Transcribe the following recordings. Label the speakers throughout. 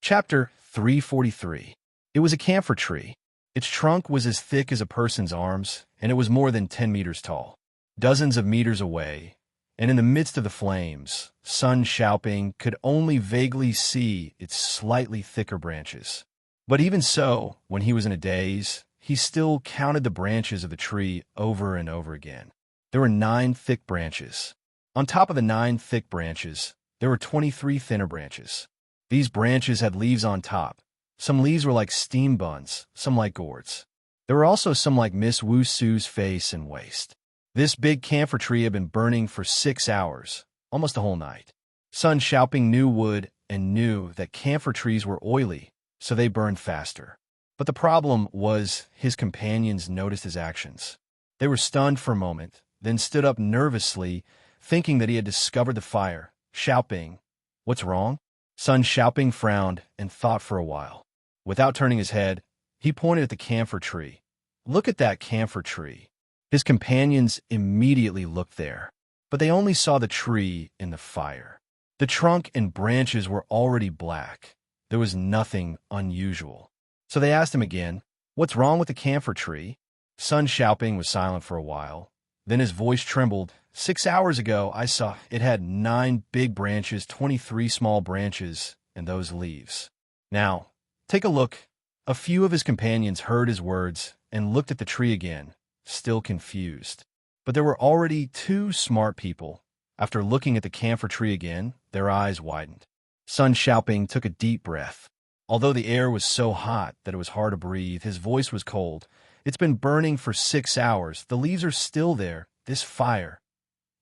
Speaker 1: Chapter 343. It was a camphor tree. Its trunk was as thick as a person's arms, and it was more than 10 meters tall. Dozens of meters away, and in the midst of the flames, Sun Xiaoping could only vaguely see its slightly thicker branches. But even so, when he was in a daze, he still counted the branches of the tree over and over again. There were 9 thick branches. On top of the 9 thick branches, there were 23 thinner branches. These branches had leaves on top. Some leaves were like steam buns, some like gourds. There were also some like Miss Wu Su's face and waist. This big camphor tree had been burning for 6 hours, almost a whole night. Sun Xiaoping knew wood and knew that camphor trees were oily, so they burned faster. But the problem was his companions noticed his actions. They were stunned for a moment, then stood up nervously, thinking that he had discovered the fire. Xiaoping, what's wrong? Sun Xiaoping frowned and thought for a while. Without turning his head, he pointed at the camphor tree. Look at that camphor tree. His companions immediately looked there, but they only saw the tree in the fire. The trunk and branches were already black. There was nothing unusual. So they asked him again, what's wrong with the camphor tree? Sun Xiaoping was silent for a while. Then his voice trembled. 6 hours ago, I saw it had 9 big branches, 23 small branches, and those leaves. Now, take a look. A few of his companions heard his words and looked at the tree again, still confused. But there were already 2 smart people. After looking at the camphor tree again, their eyes widened. Sun Xiaoping took a deep breath. Although the air was so hot that it was hard to breathe, his voice was cold. It's been burning for 6 hours. The leaves are still there. This fire.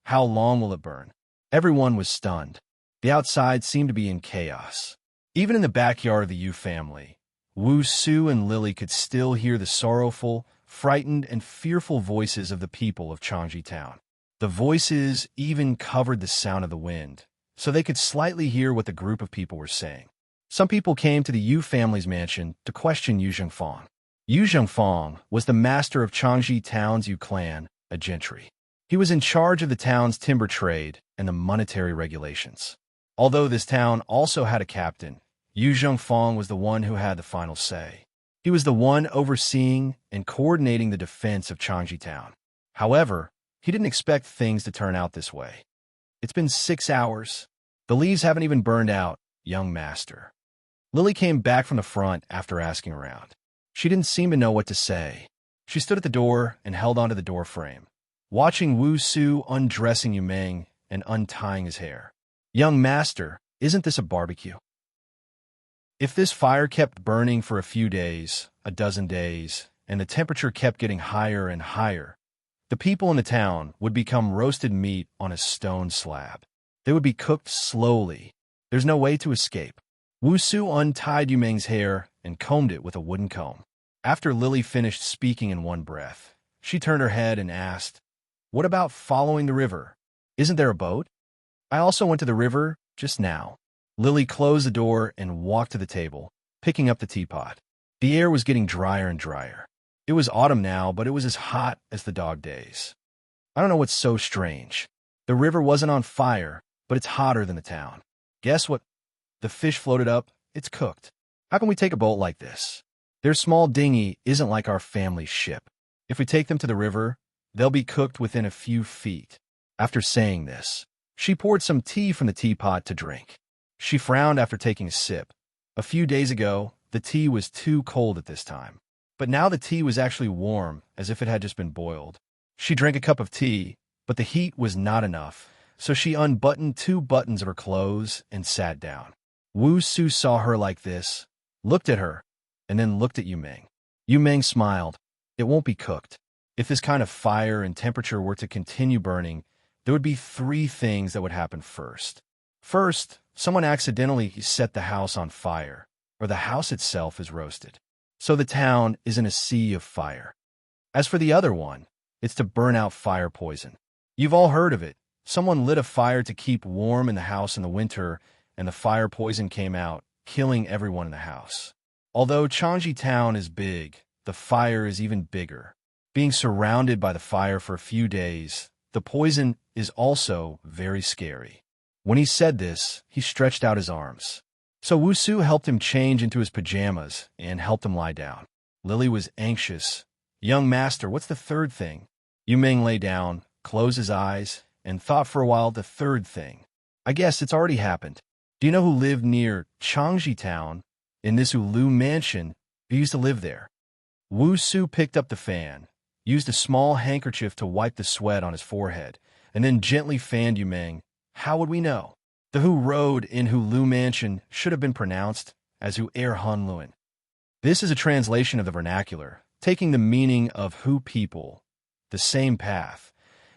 Speaker 1: How long will it burn? Everyone was stunned. The outside seemed to be in chaos. Even in the backyard of the Yu family, Wu Su and Lily could still hear the sorrowful, frightened, and fearful voices of the people of Changji Town. The voices even covered the sound of the wind, so they could slightly hear what the group of people were saying. Some people came to the Yu family's mansion to question Yu Zhengfang. Yu Zhengfang was the master of Changji Town's Yu clan, a gentry. He was in charge of the town's timber trade and the monetary regulations. Although this town also had a captain, Yu Zhengfang was the one who had the final say. He was the one overseeing and coordinating the defense of Changji Town. However, he didn't expect things to turn out this way. It's been 6 hours. The leaves haven't even burned out, young master. Lily came back from the front after asking around. She didn't seem to know what to say. She stood at the door and held onto the door frame, watching Wu Su undressing Yu Meng and untying his hair. Young master, isn't this a barbecue? If this fire kept burning for a few days, a dozen days, and the temperature kept getting higher and higher, the people in the town would become roasted meat on a stone slab. They would be cooked slowly. There's no way to escape. Wu Su untied Yu Meng's hair and combed it with a wooden comb. After Lily finished speaking in one breath, she turned her head and asked, what about following the river? Isn't there a boat? I also went to the river just now. Lily closed the door and walked to the table, picking up the teapot. The air was getting drier and drier. It was autumn now, but it was as hot as the dog days. I don't know what's so strange. The river wasn't on fire, but it's hotter than the town. Guess what? The fish floated up. It's cooked. How can we take a boat like this? Their small dinghy isn't like our family ship. If we take them to the river, they'll be cooked within a few feet. After saying this, she poured some tea from the teapot to drink. She frowned after taking a sip. A few days ago, the tea was too cold at this time. But now the tea was actually warm, as if it had just been boiled. She drank a cup of tea, but the heat was not enough, so she unbuttoned 2 buttons of her clothes and sat down. Wu Su saw her like this, looked at her, and then looked at Yu Meng. Yu Meng smiled. It won't be cooked. If this kind of fire and temperature were to continue burning, there would be 3 things that would happen first. First, someone accidentally set the house on fire, or the house itself is roasted. So the town is in a sea of fire. As for the other one, it's to burn out fire poison. You've all heard of it. Someone lit a fire to keep warm in the house in the winter, and the fire poison came out, killing everyone in the house. Although Changji Town is big, the fire is even bigger. Being surrounded by the fire for a few days, the poison is also very scary. When he said this, he stretched out his arms. So Wusu helped him change into his pajamas and helped him lie down. Lily was anxious. Young master, what's the third thing? Yu Ming lay down, closed his eyes, and thought for a while. The third thing. I guess it's already happened. Do you know who lived near Changji Town, in this Ulu mansion? Who used to live there? Wusu picked up the fan, used a small handkerchief to wipe the sweat on his forehead, and then gently fanned Yu Ming. How would we know? The who road in Hulu Mansion should have been pronounced as Hu Er Han Luan. This is a translation of the vernacular, taking the meaning of who people, the same path.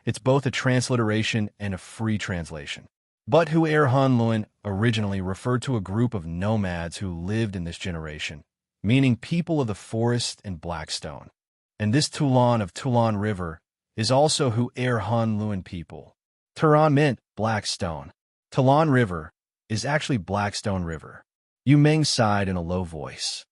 Speaker 1: It's both a transliteration and a free translation. But Hu Er Han Luan originally referred to a group of nomads who lived in this generation, meaning people of the forest and Blackstone. And this Tulan of Tulan River is also Hu Er Han Luan people. Turan meant Blackstone. Tulan River is actually Blackstone River. Yu Ming sighed in a low voice.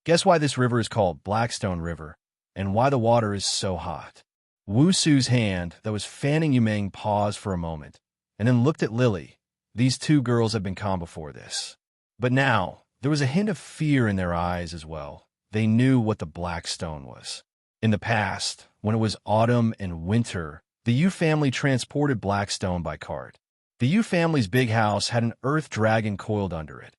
Speaker 1: Guess why this river is called Blackstone River, and why the water is so hot? Wusu's hand that was fanning Yu Ming paused for a moment, and then looked at Lily. These two girls had been calm before this. But now, there was a hint of fear in their eyes as well. They knew what the Blackstone was. In the past, when it was autumn and winter, the Yu family transported Blackstone by cart. The Yu family's big house had an earth dragon coiled under it.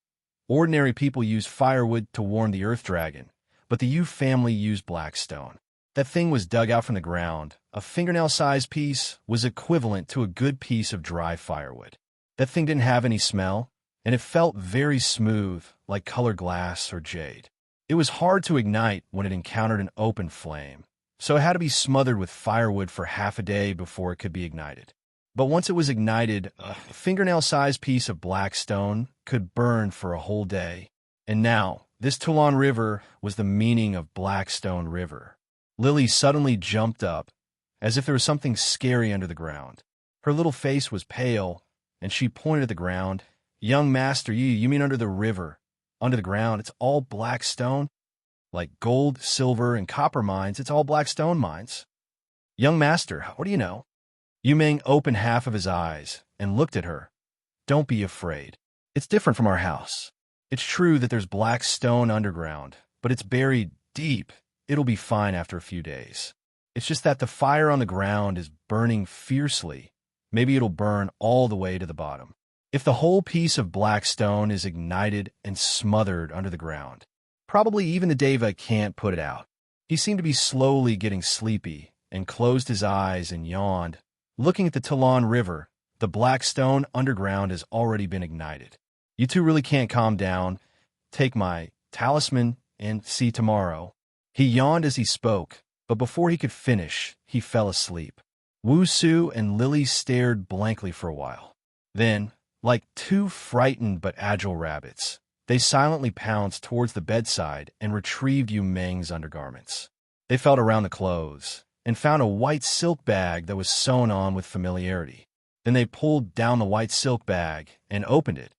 Speaker 1: Ordinary people used firewood to warm the earth dragon, but the Yu family used Blackstone. That thing was dug out from the ground. A fingernail-sized piece was equivalent to a good piece of dry firewood. That thing didn't have any smell, and it felt very smooth, like colored glass or jade. It was hard to ignite when it encountered an open flame, so it had to be smothered with firewood for half a day before it could be ignited. But once it was ignited, a fingernail-sized piece of black stone could burn for a whole day. And now, this Tulan River was the meaning of Blackstone River. Lily suddenly jumped up, as if there was something scary under the ground. Her little face was pale, and she pointed at the ground. Young master, you mean under the river? Under the ground, it's all black stone? Like gold, silver, and copper mines, it's all black stone mines. Young master, what do you know? Yu Ming opened half of his eyes and looked at her. Don't be afraid. It's different from our house. It's true that there's black stone underground, but it's buried deep. It'll be fine after a few days. It's just that the fire on the ground is burning fiercely. Maybe it'll burn all the way to the bottom. If the whole piece of black stone is ignited and smothered under the ground, probably even the Deva can't put it out. He seemed to be slowly getting sleepy and closed his eyes and yawned. Looking at the Tulan River, the black stone underground has already been ignited. You two really can't calm down. Take my talisman and see tomorrow. He yawned as he spoke, but before he could finish, he fell asleep. Wusu and Lily stared blankly for a while. Then, like two frightened but agile rabbits, they silently pounced towards the bedside and retrieved Yu Ming's undergarments. They felt around the clothes and found a white silk bag that was sewn on with familiarity. Then they pulled down the white silk bag and opened it.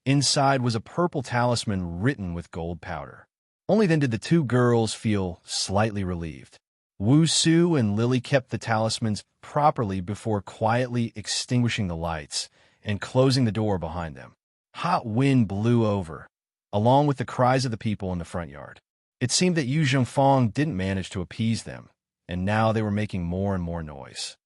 Speaker 1: Inside was a purple talisman written with gold powder. Only then did the two girls feel slightly relieved. Wusu and Lily kept the talismans properly before quietly extinguishing the lights and closing the door behind them. Hot wind blew over, along with the cries of the people in the front yard. It seemed that Yu Zhongfang didn't manage to appease them, and now they were making more and more noise.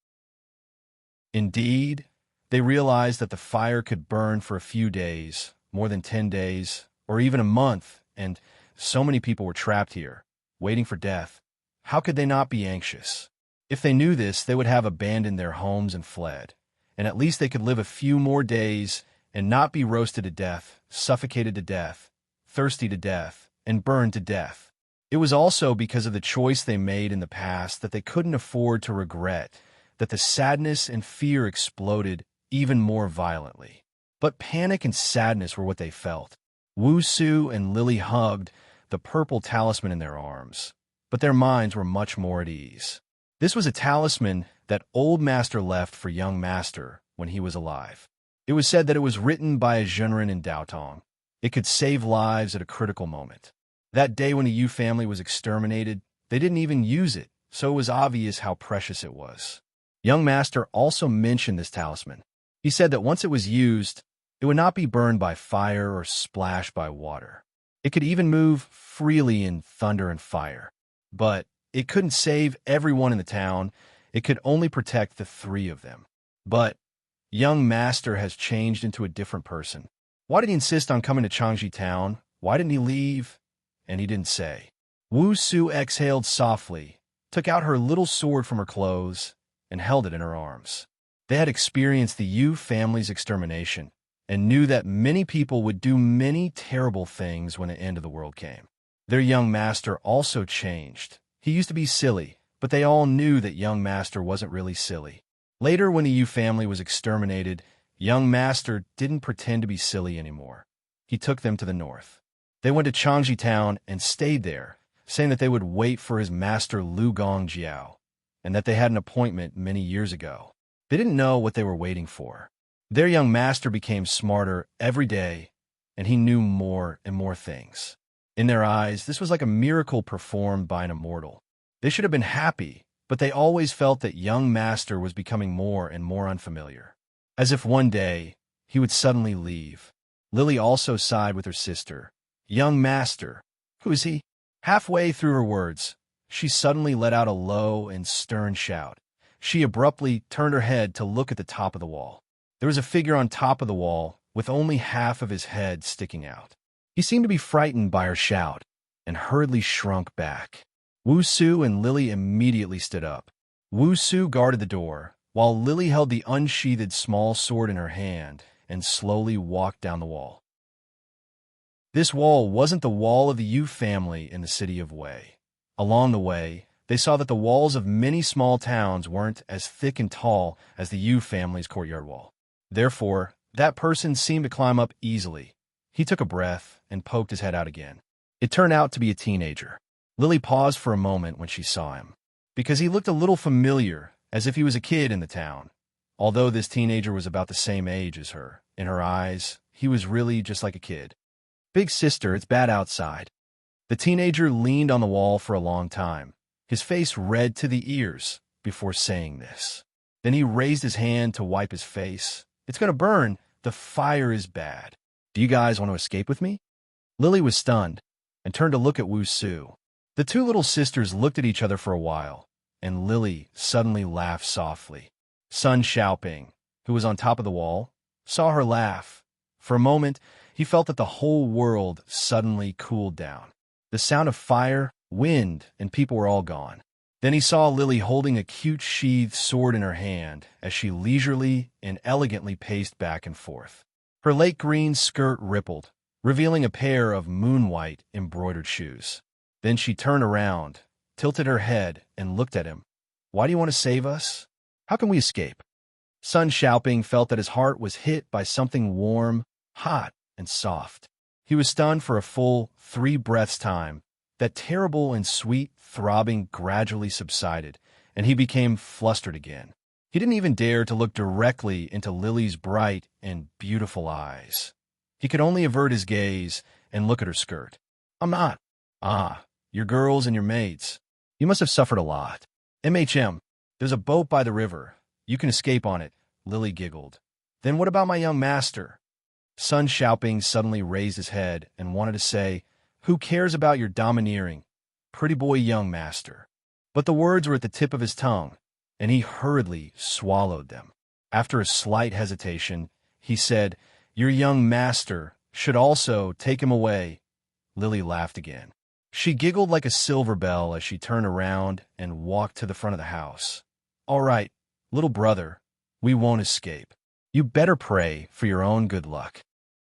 Speaker 1: Indeed, they realized that the fire could burn for a few days, more than 10 days, or even a month, and so many people were trapped here, waiting for death. How could they not be anxious? If they knew this, they would have abandoned their homes and fled, and at least they could live a few more days and not be roasted to death, suffocated to death, thirsty to death, and burned to death. It was also because of the choice they made in the past that they couldn't afford to regret, that the sadness and fear exploded even more violently. But panic and sadness were what they felt. Wusu and Lily hugged the purple talisman in their arms, but their minds were much more at ease. This was a talisman that old master left for young master when he was alive. It was said that it was written by a Zhenren in Daotong. It could save lives at a critical moment. That day when the Yu family was exterminated, they didn't even use it, so it was obvious how precious it was. Young master also mentioned this talisman. He said that once it was used, It would not be burned by fire or splashed by water. It could even move freely in thunder and fire. But it couldn't save everyone in the town. It could only protect the three of them. But young master has changed into a different person. Why did he insist on coming to Changji town? Why didn't he leave? And he didn't say. Wu Su exhaled softly, took out her little sword from her clothes, and held it in her arms. They had experienced the Yu family's extermination and knew that many people would do many terrible things when the end of the world came. Their young master also changed. He used to be silly, but they all knew that young master wasn't really silly. Later, when the Yu family was exterminated, young master didn't pretend to be silly anymore. He took them to the north. They went to Changji town and stayed there, saying that they would wait for his master Lu Gongjiao, and that they had an appointment many years ago. They didn't know what they were waiting for. Their young master became smarter every day, and he knew more and more things. In their eyes, this was like a miracle performed by an immortal. They should have been happy, but they always felt that young master was becoming more and more unfamiliar. As if one day, he would suddenly leave. Lily also sighed with her sister. Young master, who is he? Halfway through her words, she suddenly let out a low and stern shout. She abruptly turned her head to look at the top of the wall. There was a figure on top of the wall, with only half of his head sticking out. He seemed to be frightened by her shout, and hurriedly shrunk back. Wu Su and Lily immediately stood up. Wu Su guarded the door, while Lily held the unsheathed small sword in her hand and slowly walked down the wall. This wall wasn't the wall of the Yu family in the city of Wei. Along the way, they saw that the walls of many small towns weren't as thick and tall as the Yu family's courtyard wall. Therefore, that person seemed to climb up easily. He took a breath and poked his head out again. It turned out to be a teenager. Lily paused for a moment when she saw him, because he looked a little familiar, as if he was a kid in the town. Although this teenager was about the same age as her, in her eyes, he was really just like a kid. Big sister, it's bad outside. The teenager leaned on the wall for a long time, his face red to the ears, before saying this. Then he raised his hand to wipe his face. It's going to burn. The fire is bad. Do you guys want to escape with me? Lily was stunned and turned to look at Wu Su. The two little sisters looked at each other for a while, and Lily suddenly laughed softly. Sun Xiaoping, who was on top of the wall, saw her laugh. For a moment, he felt that the whole world suddenly cooled down. The sound of fire, wind, and people were all gone. Then he saw Lily holding a cute sheathed sword in her hand as she leisurely and elegantly paced back and forth. Her lake green skirt rippled, revealing a pair of moon-white embroidered shoes. Then she turned around, tilted her head, and looked at him. Why do you want to save us? How can we escape? Sun Xiaoping felt that his heart was hit by something warm, hot, and soft. He was stunned for a full 3 breaths' time. That terrible and sweet throbbing gradually subsided, and he became flustered again. He didn't even dare to look directly into Lily's bright and beautiful eyes. He could only avert his gaze and look at her skirt. I'm not. Ah, your girls and your maids. You must have suffered a lot. There's a boat by the river. You can escape on it, Lily giggled. Then what about my young master? Sun Xiaoping suddenly raised his head and wanted to say, who cares about your domineering, pretty boy young master? But the words were at the tip of his tongue, and he hurriedly swallowed them. After a slight hesitation, he said, your young master should also take him away. Lily laughed again. She giggled like a silver bell as she turned around and walked to the front of the house. All right, little brother, we won't escape. You better pray for your own good luck.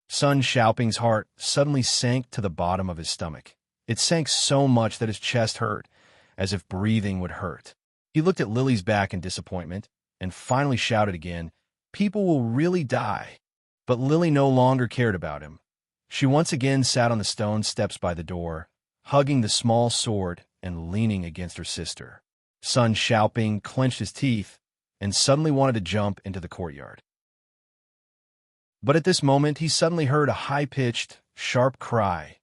Speaker 1: Sun Xiaoping's heart suddenly sank to the bottom of his stomach. It sank so much that his chest hurt, as if breathing would hurt. He looked at Lily's back in disappointment, and finally shouted again, people will really die. But Lily no longer cared about him. She once again sat on the stone steps by the door, hugging the small sword and leaning against her sister. Sun Xiaoping clenched his teeth and suddenly wanted to jump into the courtyard. But at this moment, he suddenly heard a high-pitched, sharp cry.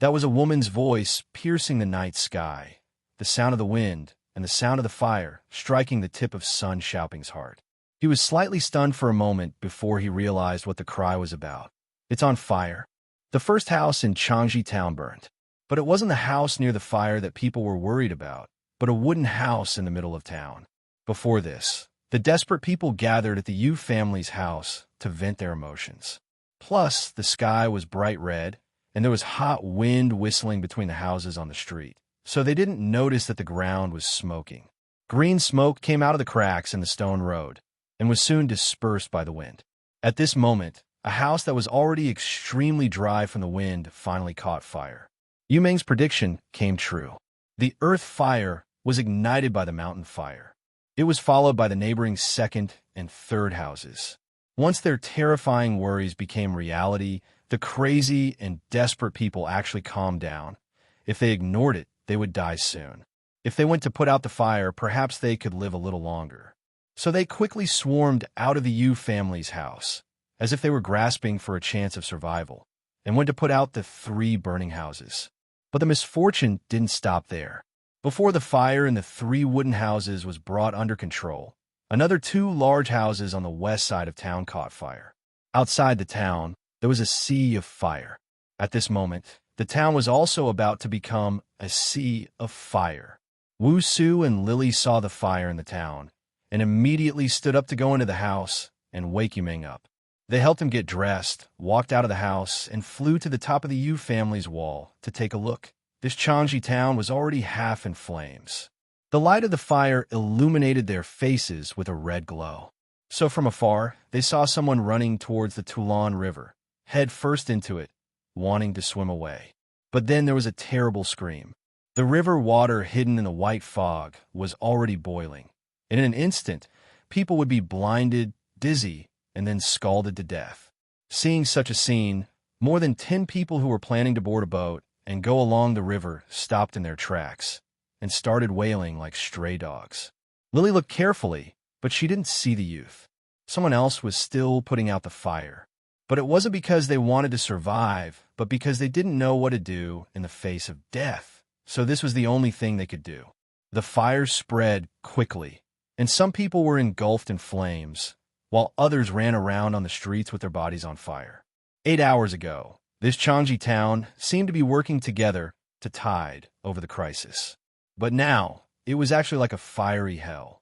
Speaker 1: That was a woman's voice piercing the night sky, the sound of the wind and the sound of the fire striking the tip of Sun Xiaoping's heart. He was slightly stunned for a moment before he realized what the cry was about. It's on fire. The first house in Changji town burned. But it wasn't the house near the fire that people were worried about, but a wooden house in the middle of town. Before this, the desperate people gathered at the Yu family's house to vent their emotions. Plus, the sky was bright red, and there was hot wind whistling between the houses on the street, so they didn't notice that the ground was smoking. Green smoke came out of the cracks in the stone road, and was soon dispersed by the wind. At this moment, a house that was already extremely dry from the wind finally caught fire. Yu Meng's prediction came true. The earth fire was ignited by the mountain fire. It was followed by the neighboring second and third houses. Once their terrifying worries became reality, the crazy and desperate people actually calmed down. If they ignored it, they would die soon. If they went to put out the fire, perhaps they could live a little longer. So they quickly swarmed out of the Yu family's house, as if they were grasping for a chance of survival, and went to put out the 3 burning houses. But the misfortune didn't stop there. Before the fire in the 3 wooden houses was brought under control, another 2 large houses on the west side of town caught fire. Outside the town, there was a sea of fire. At this moment, the town was also about to become a sea of fire. Wu Su and Lily saw the fire in the town, and immediately stood up to go into the house and wake Yu Meng up. They helped him get dressed, walked out of the house, and flew to the top of the Yu family's wall to take a look. This Changji town was already half in flames. The light of the fire illuminated their faces with a red glow. So from afar, they saw someone running towards the Tulan River, head first into it, wanting to swim away. But then there was a terrible scream. The river water hidden in the white fog was already boiling. In an instant, people would be blinded, dizzy, and then scalded to death. Seeing such a scene, more than 10 people who were planning to board a boat and go along the river stopped in their tracks and started wailing like stray dogs. Lily looked carefully, but she didn't see the youth. Someone else was still putting out the fire. But it wasn't because they wanted to survive, but because they didn't know what to do in the face of death. So this was the only thing they could do. The fire spread quickly, and some people were engulfed in flames, while others ran around on the streets with their bodies on fire. 8 hours ago, this Changji town seemed to be working together to tide over the crisis. But now, it was actually like a fiery hell.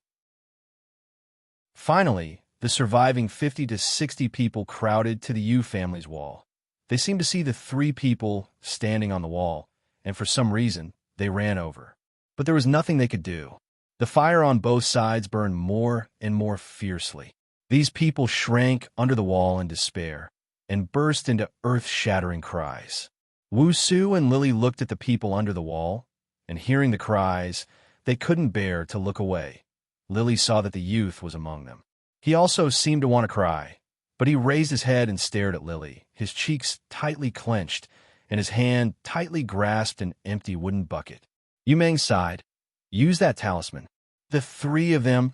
Speaker 1: Finally, the surviving 50 to 60 people crowded to the Yu family's wall. They seemed to see the 3 people standing on the wall, and for some reason, they ran over. But there was nothing they could do. The fire on both sides burned more and more fiercely. These people shrank under the wall in despair and burst into earth-shattering cries. Wu Su and Lily looked at the people under the wall, and hearing the cries, they couldn't bear to look away. Lily saw that the youth was among them. He also seemed to want to cry, but he raised his head and stared at Lily, his cheeks tightly clenched, and his hand tightly grasped an empty wooden bucket. Yu Meng sighed. Use that talisman. The 3 of them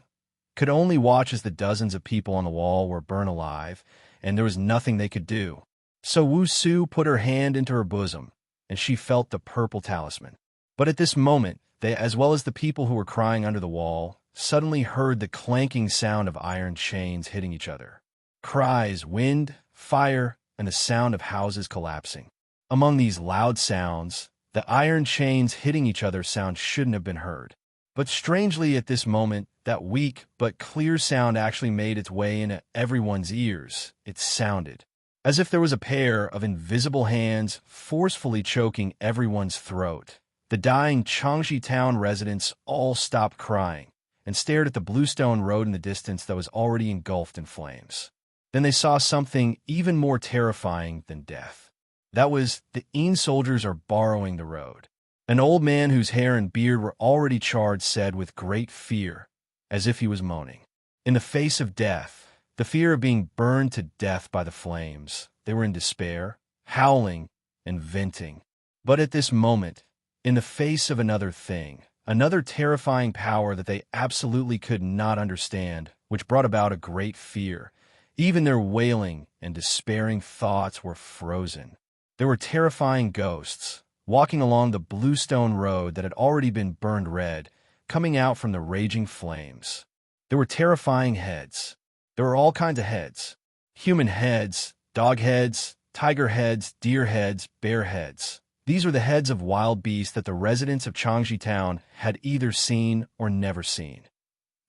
Speaker 1: could only watch as the dozens of people on the wall were burned alive, and there was nothing they could do. So Wu Su put her hand into her bosom, and she felt the purple talisman. But at this moment, they, as well as the people who were crying under the wall, suddenly heard the clanking sound of iron chains hitting each other. Cries, wind, fire, and the sound of houses collapsing. Among these loud sounds, the iron chains hitting each other sound shouldn't have been heard. But strangely at this moment, that weak but clear sound actually made its way into everyone's ears. It sounded as if there was a pair of invisible hands forcefully choking everyone's throat. The dying Changji town residents all stopped crying and stared at the bluestone road in the distance that was already engulfed in flames. Then they saw something even more terrifying than death. That was the Een soldiers are borrowing the road. An old man whose hair and beard were already charred said with great fear, as if he was moaning. In the face of death, the fear of being burned to death by the flames, they were in despair, howling, and venting. But at this moment, in the face of another thing, another terrifying power that they absolutely could not understand, which brought about a great fear, even their wailing and despairing thoughts were frozen. There were terrifying ghosts, walking along the bluestone road that had already been burned red, coming out from the raging flames. There were terrifying heads, There were all kinds of heads. Human heads, dog heads, tiger heads, deer heads, bear heads. These were the heads of wild beasts that the residents of Changji Town had either seen or never seen.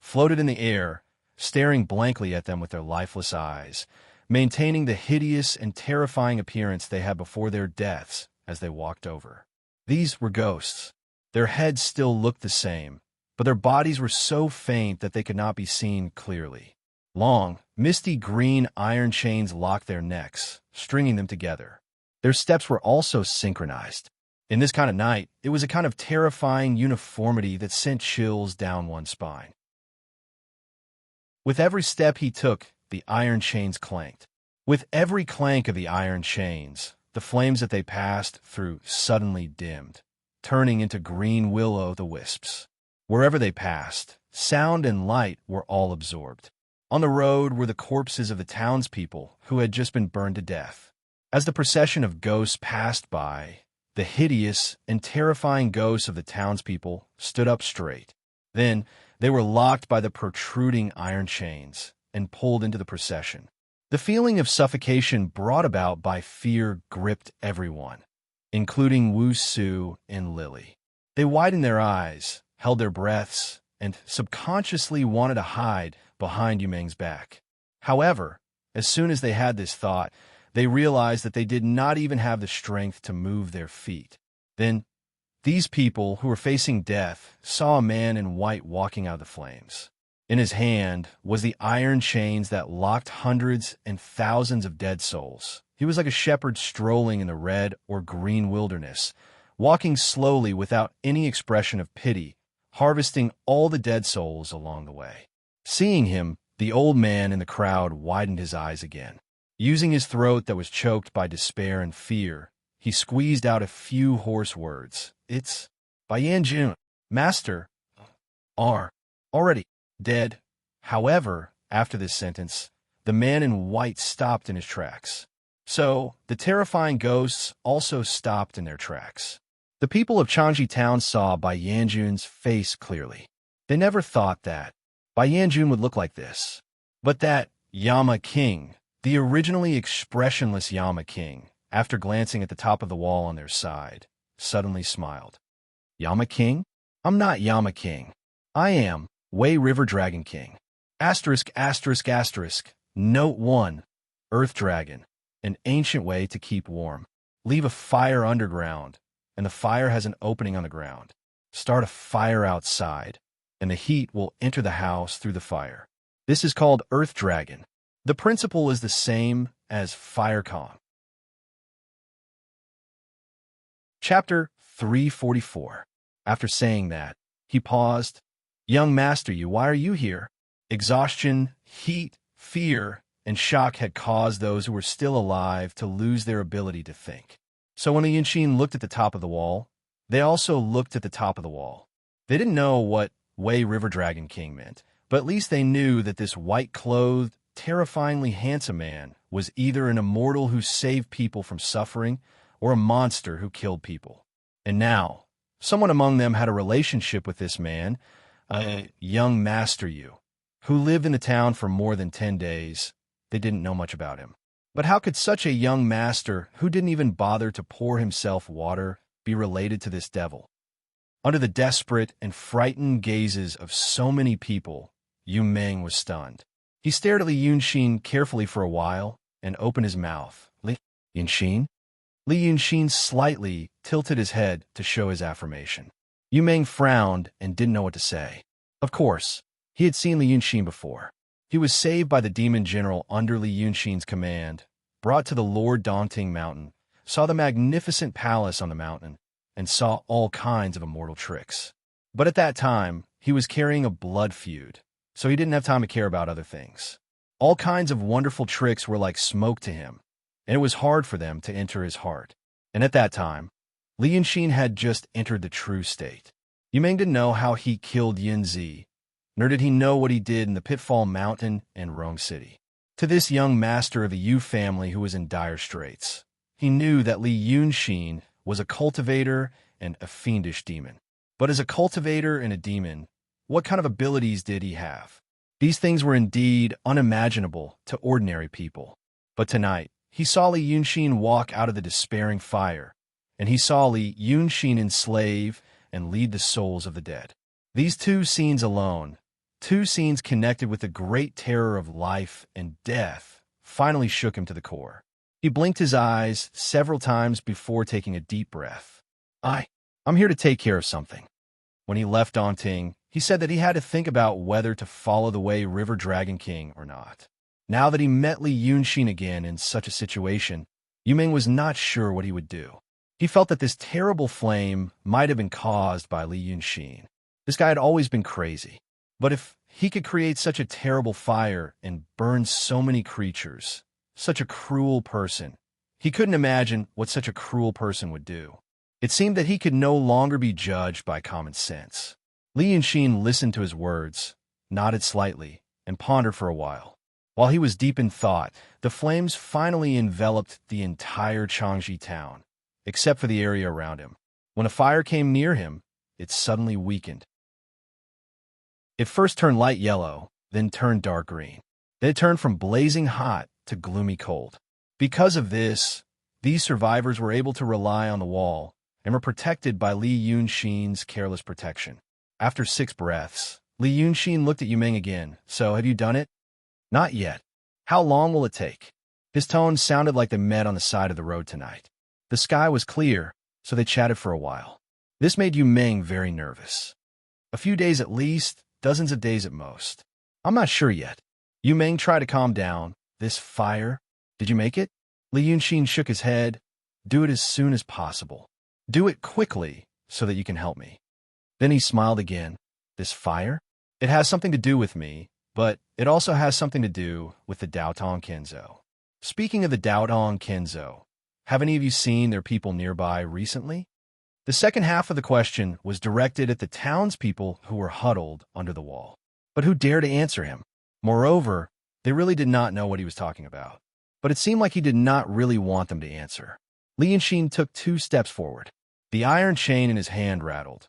Speaker 1: Floated in the air, staring blankly at them with their lifeless eyes, maintaining the hideous and terrifying appearance they had before their deaths as they walked over. These were ghosts. Their heads still looked the same, but their bodies were so faint that they could not be seen clearly. Long, misty green iron chains locked their necks, stringing them together. Their steps were also synchronized. In this kind of night, it was a kind of terrifying uniformity that sent chills down one's spine. With every step he took, the iron chains clanked. With every clank of the iron chains, the flames that they passed through suddenly dimmed, turning into green will-o'-the-wisps. Wherever they passed, sound and light were all absorbed. On the road were the corpses of the townspeople who had just been burned to death. As the procession of ghosts passed by, the hideous and terrifying ghosts of the townspeople stood up straight. Then they were locked by the protruding iron chains and pulled into the procession. The feeling of suffocation brought about by fear gripped everyone, including Wu Su and Lily. They widened their eyes, held their breaths, and subconsciously wanted to hide behind Yumeng's back. However, as soon as they had this thought, they realized that they did not even have the strength to move their feet. Then, these people who were facing death saw a man in white walking out of the flames. In his hand was the iron chains that locked hundreds and thousands of dead souls. He was like a shepherd strolling in the red or green wilderness, walking slowly without any expression of pity, harvesting all the dead souls along the way. Seeing him, the old man in the crowd widened his eyes again. Using his throat that was choked by despair and fear, he squeezed out a few hoarse words. "It's by Yanjun, Master, are already dead." However, after this sentence, the man in white stopped in his tracks. So, the terrifying ghosts also stopped in their tracks. The people of Changji Town saw Bai Yanjun's face clearly. They never thought that Bai Yanjun would look like this. But that Yama King, the originally expressionless Yama King, after glancing at the top of the wall on their side, suddenly smiled. "Yama King? I'm not Yama King. I am Wei River Dragon King. Asterisk, asterisk, asterisk. Note 1. Earth Dragon. An ancient way to keep warm. Leave a fire underground, and the fire has an opening on the ground. Start a fire outside, and the heat will enter the house through the fire. This is called Earth Dragon. The principle is the same as Fire Kong." Chapter 344. After saying that, he paused. "Young master, why are you here?" Exhaustion, heat, fear, and shock had caused those who were still alive to lose their ability to think. So when the Yunxin looked at the top of the wall, they also looked at the top of the wall. They didn't know what Wei River Dragon King meant, but at least they knew that this white-clothed, terrifyingly handsome man was either an immortal who saved people from suffering or a monster who killed people. And now, someone among them had a relationship with this man, a young master who lived in the town for more than 10 days. They didn't know much about him. But how could such a young master, who didn't even bother to pour himself water, be related to this devil? Under the desperate and frightened gazes of so many people, Yu Meng was stunned. He stared at Li Yunxin carefully for a while and opened his mouth. "Li Yunxin?" Li Yunxin slightly tilted his head to show his affirmation. Yu Meng frowned and didn't know what to say. Of course, he had seen Li Yunxin before. He was saved by the demon general under Li Yunxin's command, brought to the Lord Daunting Mountain, saw the magnificent palace on the mountain, and saw all kinds of immortal tricks. But at that time, he was carrying a blood feud, so he didn't have time to care about other things. All kinds of wonderful tricks were like smoke to him, and it was hard for them to enter his heart. And at that time, Li Yunxin had just entered the true state. Yu Meng didn't know how he killed Yin Zi, nor did he know what he did in the Pitfall Mountain and Rong City. To this young master of the Yu family who was in dire straits, he knew that Li Yunxin was a cultivator and a fiendish demon. But as a cultivator and a demon, what kind of abilities did he have? These things were indeed unimaginable to ordinary people. But tonight, he saw Li Yunxin walk out of the despairing fire, and he saw Li Yunxin enslave and lead the souls of the dead. These two scenes alone, two scenes connected with the great terror of life and death, finally shook him to the core. He blinked his eyes several times before taking a deep breath. I'm here to take care of something. When he left Dongting, he said that he had to think about whether to follow the way River Dragon King or not. Now that he met Li Yunxin again in such a situation, Yumeng was not sure what he would do. He felt that this terrible flame might have been caused by Li Yunxin. This guy had always been crazy. But if he could create such a terrible fire and burn so many creatures, such a cruel person, he couldn't imagine what such a cruel person would do. It seemed that he could no longer be judged by common sense. Li Yunxin listened to his words, nodded slightly, and pondered for a while. While he was deep in thought, the flames finally enveloped the entire Changji town, except for the area around him. When a fire came near him, it suddenly weakened. It first turned light yellow, then turned dark green. Then it turned from blazing hot to gloomy cold. Because of this, these survivors were able to rely on the wall and were protected by Li Yunxin's careless protection. After 6 breaths, Li Yunxin looked at Yumeng again. So, have you done it? Not yet. How long will it take? His tone sounded like they met on the side of the road tonight. The sky was clear, so they chatted for a while. This made Yumeng very nervous. A few days at least, dozens of days at most. I'm not sure yet. Yumeng tried to calm down. This fire? Did you make it? Li Yunxin shook his head. Do it as soon as possible. Do it quickly so that you can help me. Then he smiled again. This fire? It has something to do with me, but it also has something to do with the Daotong Kenzo. Speaking of the Daotong Kenzo, have any of you seen their people nearby recently? The second half of the question was directed at the townspeople who were huddled under the wall, but who dared to answer him. Moreover, they really did not know what he was talking about, but it seemed like he did not really want them to answer. Li Yunxin took 2 steps forward. The iron chain in his hand rattled.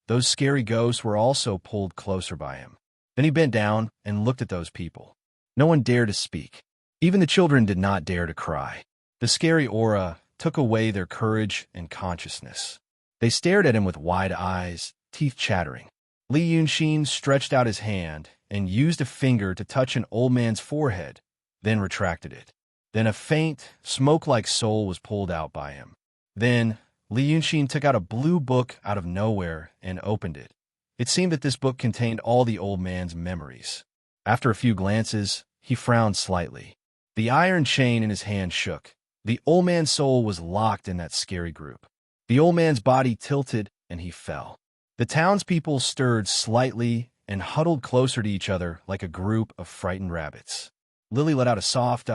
Speaker 1: Those scary ghosts were also pulled closer by him. Then he bent down and looked at those people. No one dared to speak. Even the children did not dare to cry. The scary aura took away their courage and consciousness. They stared at him with wide eyes, teeth chattering. Li Yunxin stretched out his hand and used a finger to touch an old man's forehead, then retracted it. Then a faint, smoke-like soul was pulled out by him. Then Li Yunxin took out a blue book out of nowhere and opened it. It seemed that this book contained all the old man's memories. After a few glances, he frowned slightly. The iron chain in his hand shook. The old man's soul was locked in that scary group. The old man's body tilted and he fell. The townspeople stirred slightly and huddled closer to each other like a group of frightened rabbits. Lily let out a soft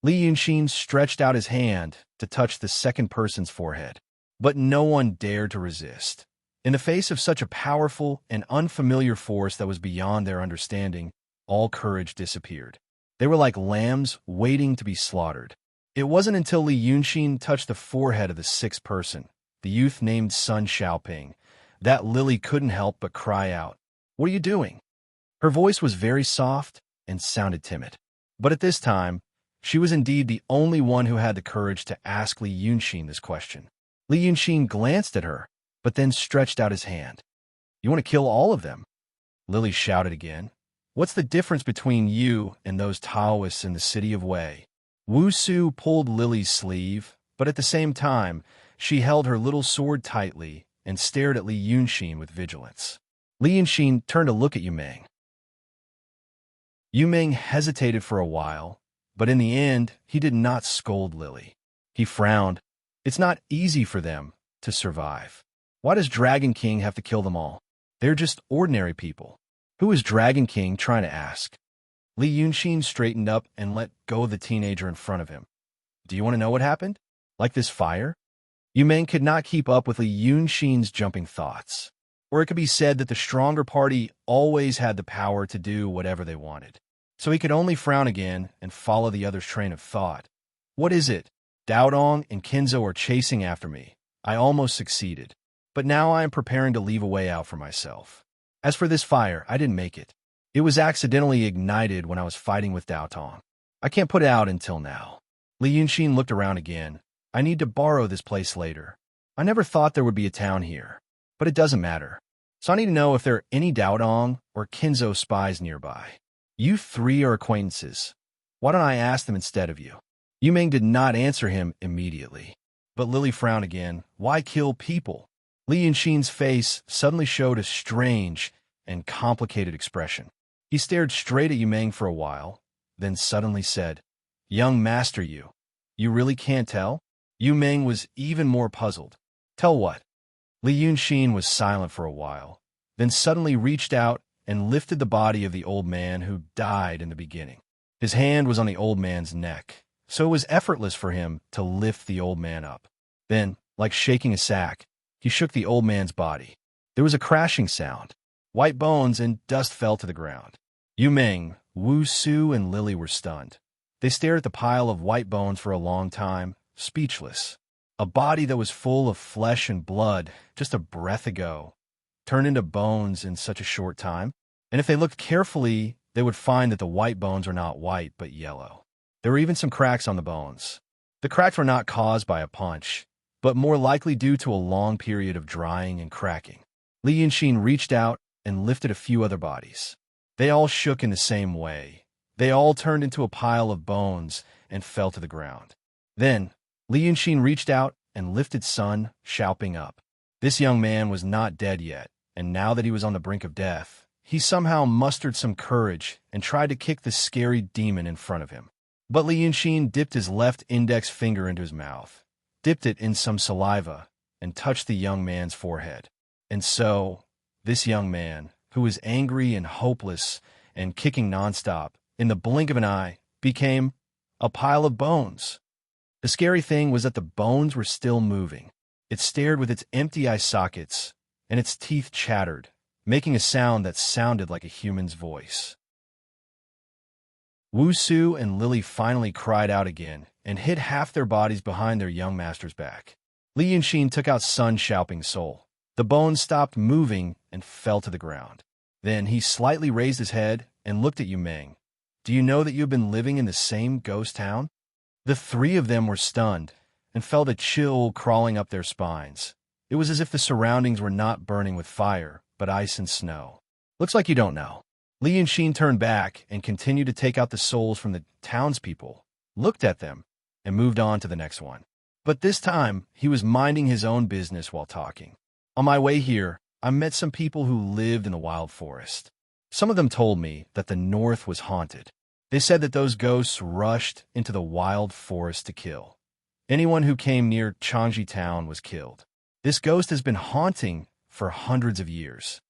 Speaker 1: Li Yunxin stretched out his hand to touch the second person's forehead, but no one dared to resist. In the face of such a powerful and unfamiliar force that was beyond their understanding, all courage disappeared. They were like lambs waiting to be slaughtered. It wasn't until Li Yunxin touched the forehead of the 6th person, the youth named Sun Xiaoping, that Lily couldn't help but cry out, "What are you doing?" Her voice was very soft and sounded timid. But at this time, she was indeed the only one who had the courage to ask Li Yunxin this question. Li Yunxin glanced at her, but then stretched out his hand. "You want to kill all of them?" Lily shouted again. "What's the difference between you and those Taoists in the city of Wei?" Wu Su pulled Lily's sleeve, but at the same time, she held her little sword tightly and stared at Li Yunxin with vigilance. Li Yunxin turned to look at Yumeng. Yumeng hesitated for a while, but in the end, he did not scold Lily. He frowned. It's not easy for them to survive. Why does Dragon King have to kill them all? They're just ordinary people. Who is Dragon King trying to ask? Li Yunxin straightened up and let go of the teenager in front of him. Do you want to know what happened? Like this fire? Yumeng could not keep up with Li Yunxin's jumping thoughts. Or it could be said that the stronger party always had the power to do whatever they wanted. So he could only frown again and follow the other's train of thought. What is it? Daotong and Kenzo are chasing after me. I almost succeeded. But now I am preparing to leave a way out for myself. As for this fire, I didn't make it. It was accidentally ignited when I was fighting with Dao Tong. I can't put it out until now. Li Yunxin looked around again. I need to borrow this place later. I never thought there would be a town here, but it doesn't matter. So I need to know if there are any Dao Tong or Kinzo spies nearby. You three are acquaintances. Why don't I ask them instead of you? Yu Meng did not answer him immediately. But Lily frowned again. Why kill people? Li Yunxin's face suddenly showed a strange and complicated expression. He stared straight at Yu Meng for a while, then suddenly said, Young master you really can't tell? Yu Meng was even more puzzled. Tell what? Li Yunxin was silent for a while, then suddenly reached out and lifted the body of the old man who died in the beginning. His hand was on the old man's neck, so it was effortless for him to lift the old man up. Then, like shaking a sack, he shook the old man's body. There was a crashing sound. White bones and dust fell to the ground. Yu Meng, Wu Su, and Lily were stunned. They stared at the pile of white bones for a long time, speechless. A body that was full of flesh and blood just a breath ago turned into bones in such a short time. And if they looked carefully, they would find that the white bones were not white but yellow. There were even some cracks on the bones. The cracks were not caused by a punch, but more likely due to a long period of drying and cracking. Li Yunxin reached out and lifted a few other bodies. They all shook in the same way. They all turned into a pile of bones and fell to the ground. Then, Li Yunxin reached out and lifted Sun Xiaoping up. This young man was not dead yet, and now that he was on the brink of death, he somehow mustered some courage and tried to kick the scary demon in front of him. But Li Yunxin dipped his left index finger into his mouth, dipped it in some saliva, and touched the young man's forehead. And so, this young man, who was angry and hopeless and kicking nonstop, in the blink of an eye, became a pile of bones. The scary thing was that the bones were still moving. It stared with its empty eye sockets, and its teeth chattered, making a sound that sounded like a human's voice. Wu Su and Lily finally cried out again and hid half their bodies behind their young master's back. Li Yunxin took out Sun Xiaoping's soul. The bones stopped moving and fell to the ground. Then he slightly raised his head and looked at Yu Meng. Do you know that you have been living in the same ghost town? The three of them were stunned and felt a chill crawling up their spines. It was as if the surroundings were not burning with fire, but ice and snow. Looks like you don't know. Li Yunxin turned back and continued to take out the souls from the townspeople, looked at them, and moved on to the next one. But this time, he was minding his own business while talking. On my way here, I met some people who lived in the wild forest. Some of them told me that the north was haunted. They said that those ghosts rushed into the wild forest to kill. Anyone who came near Changji town was killed. This ghost has been haunting for hundreds of years.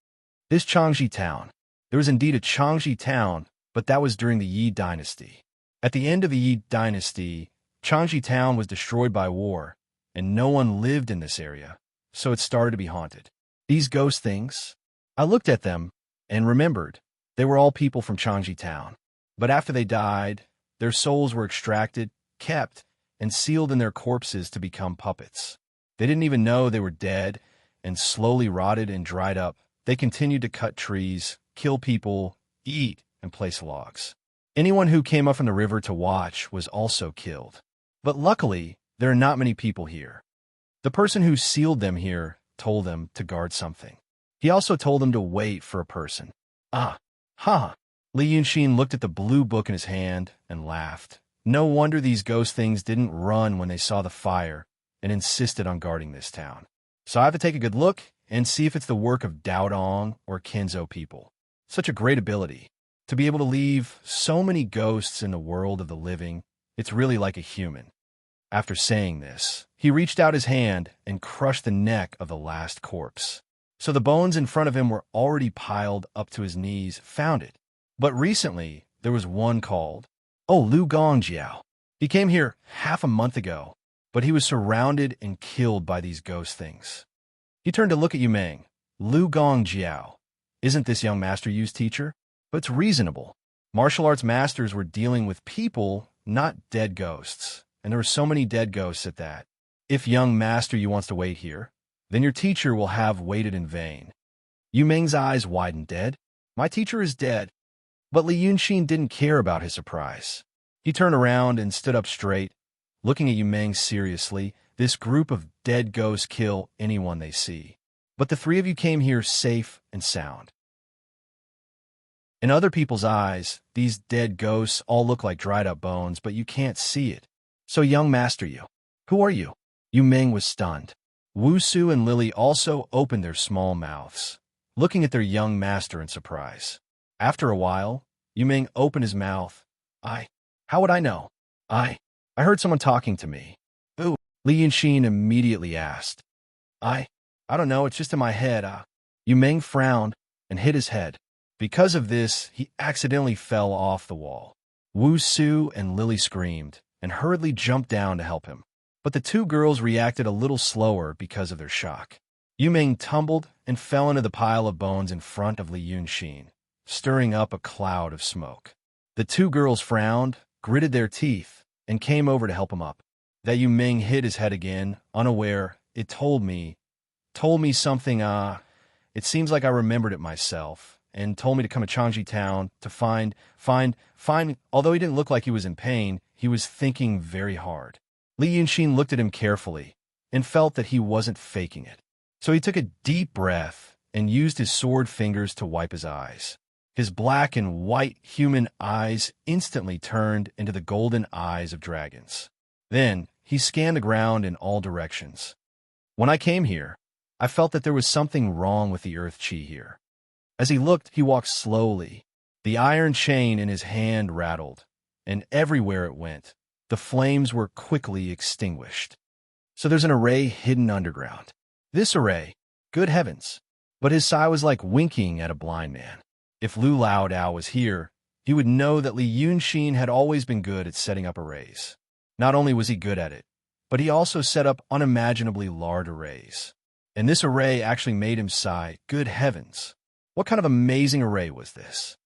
Speaker 1: This Changji town. There was indeed a Changji town, but that was during the Yi dynasty. At the end of the Yi dynasty, Changji town was destroyed by war, and no one lived in this area, so it started to be haunted. These ghost things, I looked at them and remembered they were all people from Changji town. But after they died, their souls were extracted, kept, and sealed in their corpses to become puppets. They didn't even know they were dead and slowly rotted and dried up. They continued to cut trees, kill people, eat, and place logs. Anyone who came up from the river to watch was also killed. But luckily, there are not many people here. The person who sealed them here told them to guard something. He also told them to wait for a person. Ah, ha! Li Yunxin looked at the blue book in his hand and laughed. No wonder these ghost things didn't run when they saw the fire and insisted on guarding this town. So I have to take a good look and see if it's the work of Dao Dong or Kinzo people. Such a great ability. To be able to leave so many ghosts in the world of the living, it's really like a human. After saying this, he reached out his hand and crushed the neck of the last corpse. So the bones in front of him were already piled up to his knees, found it. But recently, there was one called, Lu Gongjiao. He came here half a month ago, but he was surrounded and killed by these ghost things. He turned to look at Yu Meng. Lu Gongjiao. Isn't this young master Yu's teacher? But it's reasonable. Martial arts masters were dealing with people, not dead ghosts. And there were so many dead ghosts at that. If young master Yu wants to wait here, then your teacher will have waited in vain. Yu Meng's eyes widened. Dead? My teacher is dead. But Li Yunxin didn't care about his surprise. He turned around and stood up straight, looking at Yu Meng seriously. This group of dead ghosts kill anyone they see. But the three of you came here safe and sound. In other people's eyes, these dead ghosts all look like dried-up bones, but you can't see it. So, young master, who are you? Yu Meng was stunned. Wu Su and Lily also opened their small mouths, looking at their young master in surprise. After a while, Yu Meng opened his mouth. How would I know? I heard someone talking to me. Ooh, Li Yunxin immediately asked. I don't know, it's just in my head. Yu Meng frowned and hit his head. Because of this, he accidentally fell off the wall. Wu Su and Lily screamed and hurriedly jumped down to help him. But the two girls reacted a little slower because of their shock. Yu Meng tumbled and fell into the pile of bones in front of Li Yunxin, stirring up a cloud of smoke. The two girls frowned, gritted their teeth, and came over to help him up. That Yu Meng hit his head again, unaware. It told me something, it seems like I remembered it myself, and told me to come to Changji Town to find. Although he didn't look like he was in pain, he was thinking very hard. Li Yunxin looked at him carefully and felt that he wasn't faking it. So he took a deep breath and used his sword fingers to wipe his eyes. His black and white human eyes instantly turned into the golden eyes of dragons. Then he scanned the ground in all directions. When I came here, I felt that there was something wrong with the earth chi here. As he looked, he walked slowly. The iron chain in his hand rattled, and everywhere it went, the flames were quickly extinguished. So there's an array hidden underground. This array, good heavens! But his sigh was like winking at a blind man. If Lu Lao Dao was here, he would know that Li Yunxin had always been good at setting up arrays. Not only was he good at it, but he also set up unimaginably large arrays. And this array actually made him sigh, good heavens! What kind of amazing array was this?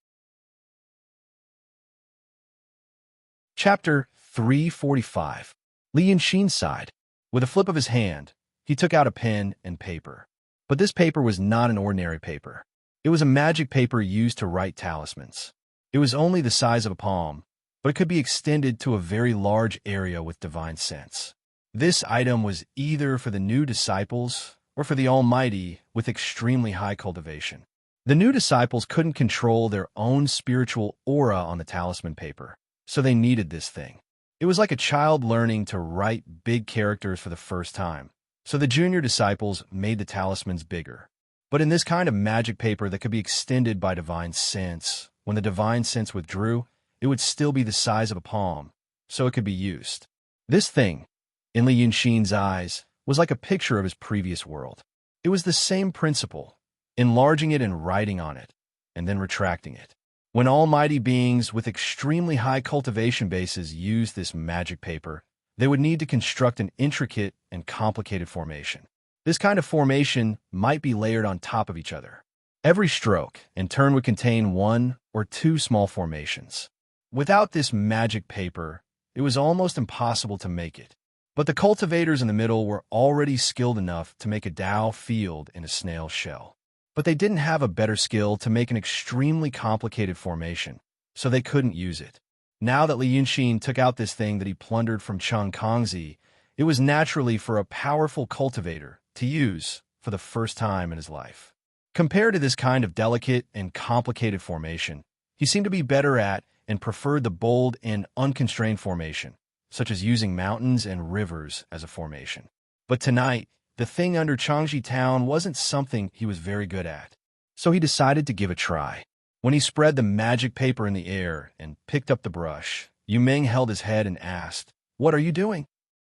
Speaker 1: Chapter 345. Li Yunxin sighed. With a flip of his hand, he took out a pen and paper. But this paper was not an ordinary paper. It was a magic paper used to write talismans. It was only the size of a palm, but it could be extended to a very large area with divine sense. This item was either for the new disciples or for the Almighty with extremely high cultivation. The new disciples couldn't control their own spiritual aura on the talisman paper, so they needed this thing. It was like a child learning to write big characters for the first time, so the junior disciples made the talismans bigger. But in this kind of magic paper that could be extended by divine sense, when the divine sense withdrew, it would still be the size of a palm, so it could be used. This thing, in Li Yunxin's eyes, was like a picture of his previous world. It was the same principle, enlarging it and writing on it, and then retracting it. When almighty beings with extremely high cultivation bases used this magic paper, they would need to construct an intricate and complicated formation. This kind of formation might be layered on top of each other. Every stroke and turn would contain one or two small formations. Without this magic paper, it was almost impossible to make it. But the cultivators in the middle were already skilled enough to make a Dao field in a snail shell. But they didn't have a better skill to make an extremely complicated formation, so they couldn't use it. Now that Li Yunxin took out this thing that he plundered from Cheng Kongzi, it was naturally for a powerful cultivator to use for the first time in his life. Compared to this kind of delicate and complicated formation, he seemed to be better at and preferred the bold and unconstrained formation, such as using mountains and rivers as a formation. But tonight, the thing under Changji Town wasn't something he was very good at, so he decided to give a try. When he spread the magic paper in the air and picked up the brush, Yu Meng held his head and asked, "What are you doing?"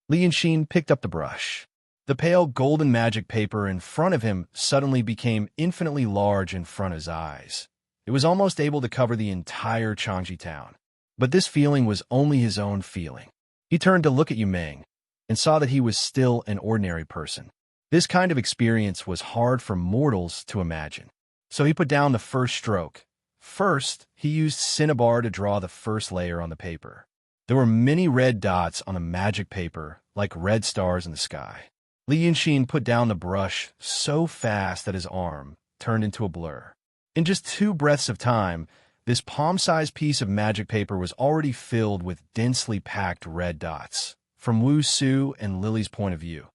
Speaker 1: Li Yunxin picked up the brush. The pale golden magic paper in front of him suddenly became infinitely large in front of his eyes. It was almost able to cover the entire Changji Town. But this feeling was only his own feeling. He turned to look at Yu Meng and saw that he was still an ordinary person. This kind of experience was hard for mortals to imagine. So he put down the first stroke. First, he used cinnabar to draw the first layer on the paper. There were many red dots on the magic paper, like red stars in the sky. Li Yunxin put down the brush so fast that his arm turned into a blur. In just 2 breaths of time, This palm-sized piece of magic paper was already filled with densely packed red dots. From Wu Su and Lily's point of view,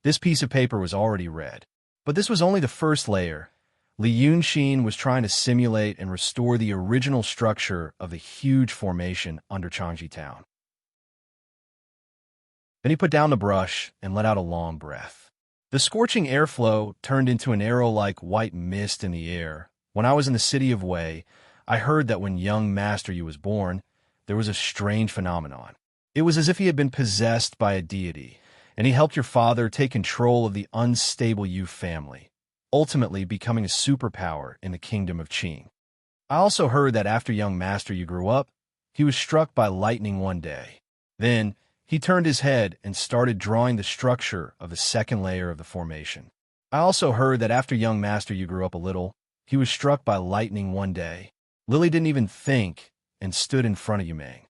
Speaker 1: this piece of paper was already red. But this was only the first layer. Li Yunxin was trying to simulate and restore the original structure of the huge formation under Changji Town. Then he put down the brush and let out a long breath. The scorching airflow turned into an arrow-like white mist in the air. When I was in the city of Wei, I heard that when young Master Yu was born, there was a strange phenomenon. It was as if he had been possessed by a deity, and he helped your father take control of the unstable Yu family, ultimately becoming a superpower in the kingdom of Qing. I also heard that after young Master Yu grew up, he was struck by lightning one day. Then, he turned his head and started drawing the structure of the second layer of the formation. I also heard that after young Master Yu grew up a little, he was struck by lightning one day. Lily didn't even think and stood in front of Yu Meng.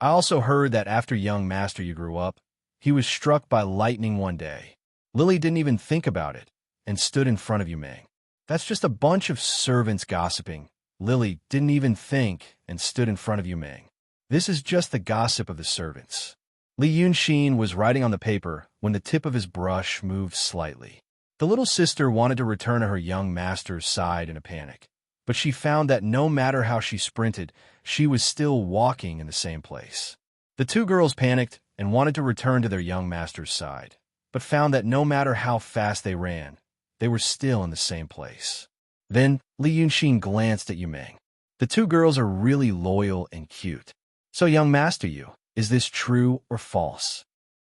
Speaker 1: I also heard that after young Master Yu grew up, he was struck by lightning one day. Lily didn't even think about it and stood in front of Yu Meng. That's just a bunch of servants gossiping. Lily didn't even think and stood in front of Yu Meng. This is just the gossip of the servants. Li Yunxin was writing on the paper when the tip of his brush moved slightly. The little sister wanted to return to her young master's side in a panic, but she found that no matter how she sprinted, she was still walking in the same place. The two girls panicked and wanted to return to their young master's side, but found that no matter how fast they ran, they were still in the same place. Then Li Yunxin glanced at Yu Meng. The two girls are really loyal and cute. So young Master Yu, is this true or false?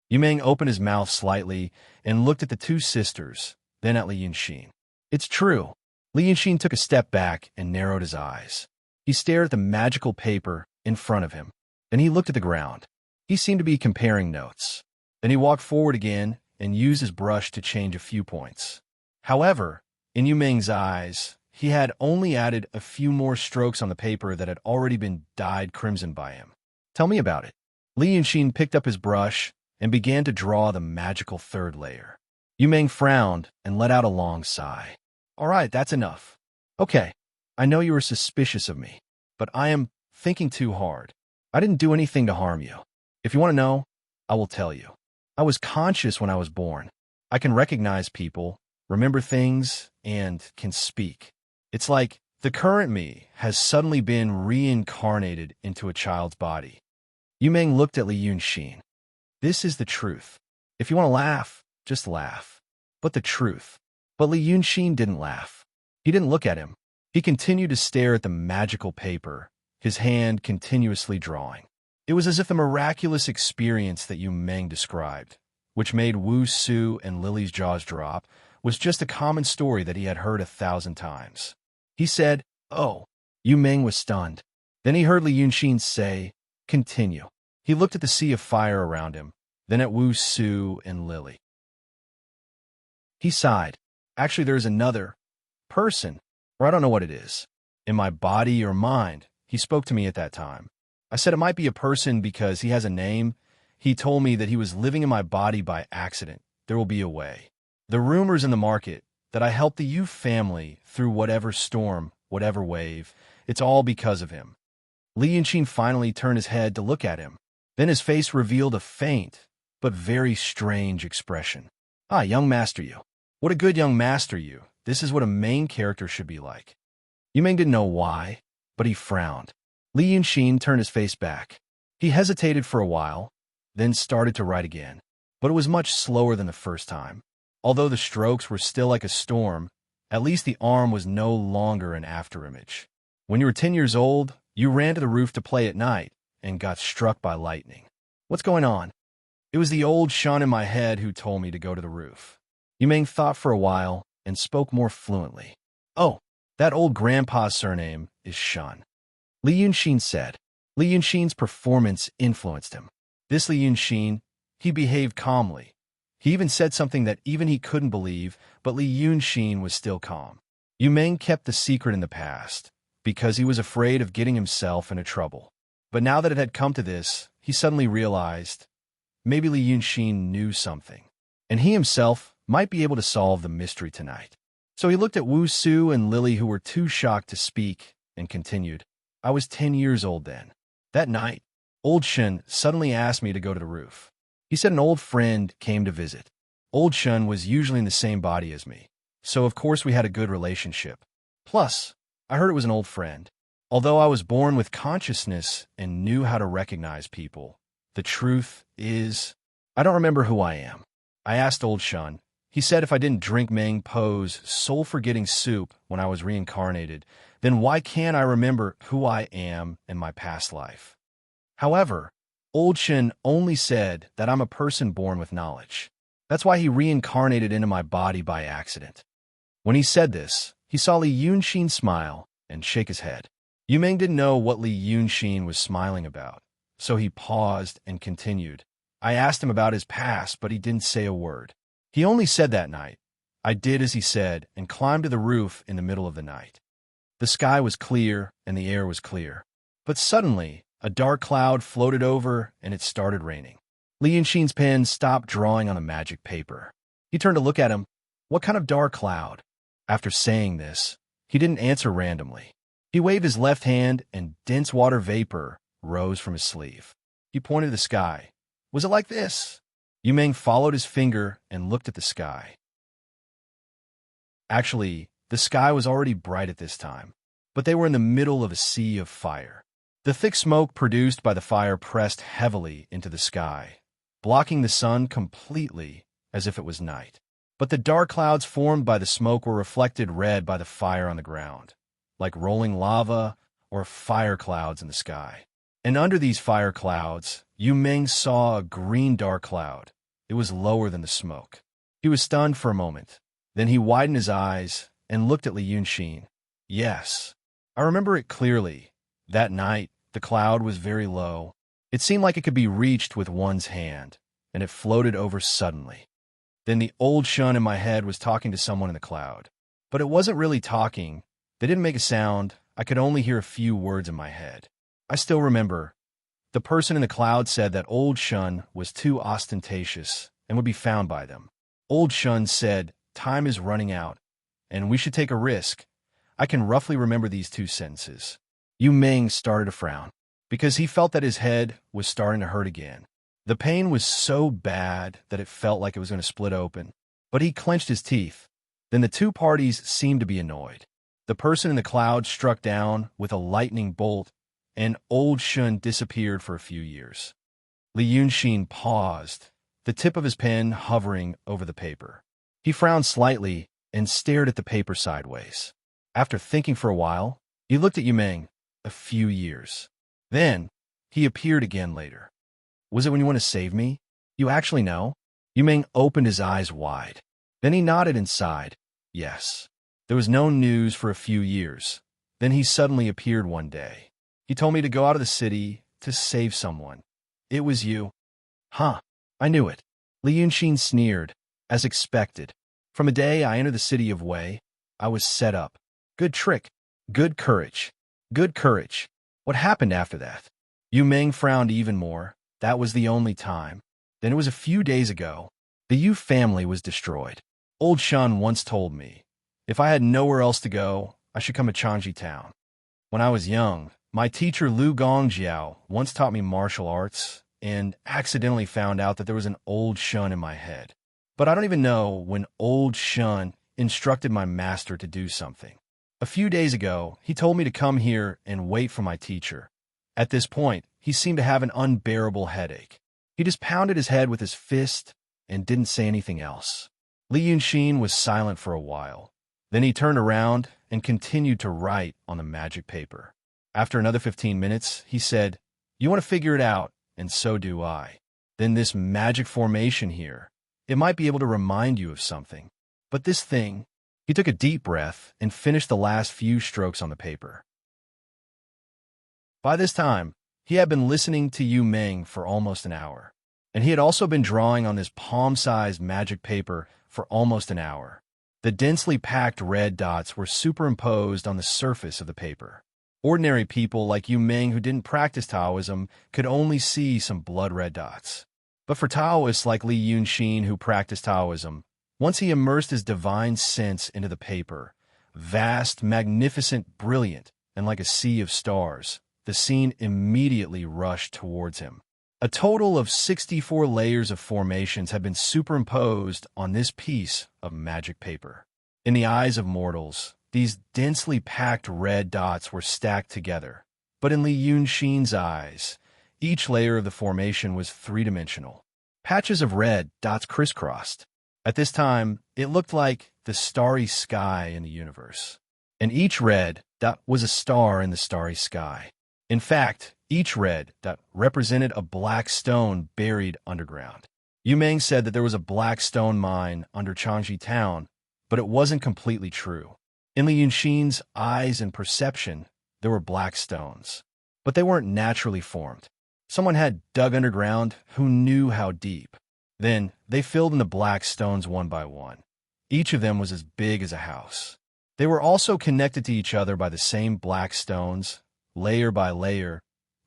Speaker 1: Yu Meng opened his mouth slightly and looked at the two sisters, then at Li Yunxin. It's true. Li Yunxin took a step back and narrowed his eyes. He stared at the magical paper in front of him. Then he looked at the ground. He seemed to be comparing notes. Then he walked forward again and used his brush to change a few points. However, in Yu Meng's eyes, he had only added a few more strokes on the paper that had already been dyed crimson by him. Tell me about it. Li Yunxin picked up his brush and began to draw the magical third layer. Yu Meng frowned and let out a long sigh. All right, that's enough. Okay, I know you were suspicious of me, but I am thinking too hard. I didn't do anything to harm you. If you want to know, I will tell you. I was conscious when I was born. I can recognize people, remember things, and can speak. It's like the current me has suddenly been reincarnated into a child's body. Yu Meng looked at Li Yunxin. This is the truth. If you want to laugh, just laugh. But the truth. But Li Yunxin didn't laugh. He didn't look at him. He continued to stare at the magical paper, his hand continuously drawing. It was as if the miraculous experience that Yu Meng described, which made Wu Su and Lily's jaws drop, was just a common story that he had heard 1,000 times. He said, "Oh." Yu Meng was stunned. Then he heard Li Yunxin say, "Continue." He looked at the sea of fire around him, then at Wu Su and Lily. He sighed. Actually, there's another person, or I don't know what it is, in my body or mind. He spoke to me at that time. I said it might be a person because he has a name. He told me that he was living in my body by accident. There will be a way. The rumors in the market that I helped the Yu family through whatever storm, whatever wave, it's all because of him. Li Yunxin finally turned his head to look at him. Then his face revealed a faint, but very strange expression. Ah, young Master Yu. What a good young Master Yu. This is what a main character should be like. Yu Meng didn't know why, but he frowned. Li Yunxin turned his face back. He hesitated for a while, then started to write again. But it was much slower than the first time. Although the strokes were still like a storm, at least the arm was no longer an afterimage. When you were 10 years old, you ran to the roof to play at night and got struck by lightning. What's going on? It was the old Shun in my head who told me to go to the roof. Yu Meng thought for a while and spoke more fluently. Oh, that old grandpa's surname is Shun. Li Yunxin said. Li Yunxin's performance influenced him. This Li Yunxin, he behaved calmly. He even said something that even he couldn't believe, but Li Yunxin was still calm. Yu Meng kept the secret in the past, because he was afraid of getting himself into trouble. But now that it had come to this, he suddenly realized maybe Li Yunxin knew something, and he himself might be able to solve the mystery tonight. So he looked at Wu Su and Lily, who were too shocked to speak, and continued. I was 10 years old then. That night, Old Shun suddenly asked me to go to the roof. He said an old friend came to visit. Old Shun was usually in the same body as me, so of course we had a good relationship. Plus, I heard it was an old friend. Although I was born with consciousness and knew how to recognize people, the truth is, I don't remember who I am. I asked Old Shun. He said if I didn't drink Meng Po's soul-forgetting soup when I was reincarnated, then why can't I remember who I am in my past life? However, Old Shun only said that I'm a person born with knowledge. That's why he reincarnated into my body by accident. When he said this, he saw Li Yunxin smile and shake his head. Yu Meng didn't know what Li Yunxin was smiling about, so he paused and continued. I asked him about his past, but he didn't say a word. He only said that night. I did as he said and climbed to the roof in the middle of the night. The sky was clear and the air was clear. But suddenly, a dark cloud floated over and it started raining. Li Yunxin's pen stopped drawing on the magic paper. He turned to look at him. What kind of dark cloud? After saying this, he didn't answer randomly. He waved his left hand and dense water vapor rose from his sleeve. He pointed to the sky. Was it like this? Yu Meng followed his finger and looked at the sky. Actually, the sky was already bright at this time, but they were in the middle of a sea of fire. The thick smoke produced by the fire pressed heavily into the sky, blocking the sun completely as if it was night. But the dark clouds formed by the smoke were reflected red by the fire on the ground, like rolling lava or fire clouds in the sky. And under these fire clouds, Yu Meng saw a green dark cloud. It was lower than the smoke. He was stunned for a moment. Then he widened his eyes and looked at Li Yunxin. Yes, I remember it clearly. That night, the cloud was very low. It seemed like it could be reached with one's hand, and it floated over suddenly. Then the Old Shun in my head was talking to someone in the cloud. But it wasn't really talking. They didn't make a sound. I could only hear a few words in my head. I still remember. The person in the cloud said that Old Shun was too ostentatious and would be found by them. Old Shun said, time is running out, and we should take a risk. I can roughly remember these two sentences. Yu Meng started to frown, because he felt that his head was starting to hurt again. The pain was so bad that it felt like it was going to split open, but he clenched his teeth. Then the two parties seemed to be annoyed. The person in the cloud struck down with a lightning bolt, and Old Shun disappeared for a few years. Li Yunxin paused, the tip of his pen hovering over the paper. He frowned slightly and stared at the paper sideways. After thinking for a while, he looked at Yu Meng. A few years. Then, he appeared again later. Was it when you want to save me? You actually know? Yu Meng opened his eyes wide. Then he nodded and sighed. Yes. There was no news for a few years. Then he suddenly appeared one day. He told me to go out of the city to save someone. It was you. Huh. I knew it. Li Yunxin sneered, as expected. From the day I entered the city of Wei, I was set up. Good trick. Good courage. Good courage. What happened after that? Yu Meng frowned even more. That was the only time. Then it was a few days ago. The Yu family was destroyed. Old Shun once told me, if I had nowhere else to go, I should come to Changji Town. When I was young, my teacher Lu Gongjiao once taught me martial arts and accidentally found out that there was an Old Shun in my head. But I don't even know when Old Shun instructed my master to do something. A few days ago, he told me to come here and wait for my teacher. At this point, he seemed to have an unbearable headache. He just pounded his head with his fist and didn't say anything else. Li Yunxin was silent for a while. Then he turned around and continued to write on the magic paper. After another 15 minutes, he said, you want to figure it out, and so do I. Then this magic formation here, it might be able to remind you of something. But this thing... He took a deep breath and finished the last few strokes on the paper. By this time, he had been listening to Yu Meng for almost an hour, and he had also been drawing on this palm-sized magic paper for almost an hour. The densely packed red dots were superimposed on the surface of the paper. Ordinary people like Yu Meng who didn't practice Taoism could only see some blood-red dots. But for Taoists like Li Yunxin who practiced Taoism, once he immersed his divine sense into the paper, vast, magnificent, brilliant, and like a sea of stars, the scene immediately rushed towards him. A total of 64 layers of formations had been superimposed on this piece of magic paper. In the eyes of mortals, these densely packed red dots were stacked together. But in Li Yunxin's eyes, each layer of the formation was three-dimensional. Patches of red dots crisscrossed. At this time, it looked like the starry sky in the universe. And each red dot was a star in the starry sky. In fact, each red dot represented a black stone buried underground. Yu Meng said that there was a black stone mine under Changji town, but it wasn't completely true. In Li Yunxin's eyes and perception, there were black stones. But they weren't naturally formed. Someone had dug underground who knew how deep. Then they filled in the black stones one by one. Each of them was as big as a house. They were also connected to each other by the same black stones, layer by layer,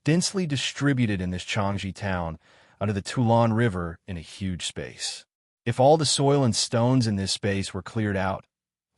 Speaker 1: densely distributed in this Changji town under the Tulan River in a huge space. If all the soil and stones in this space were cleared out,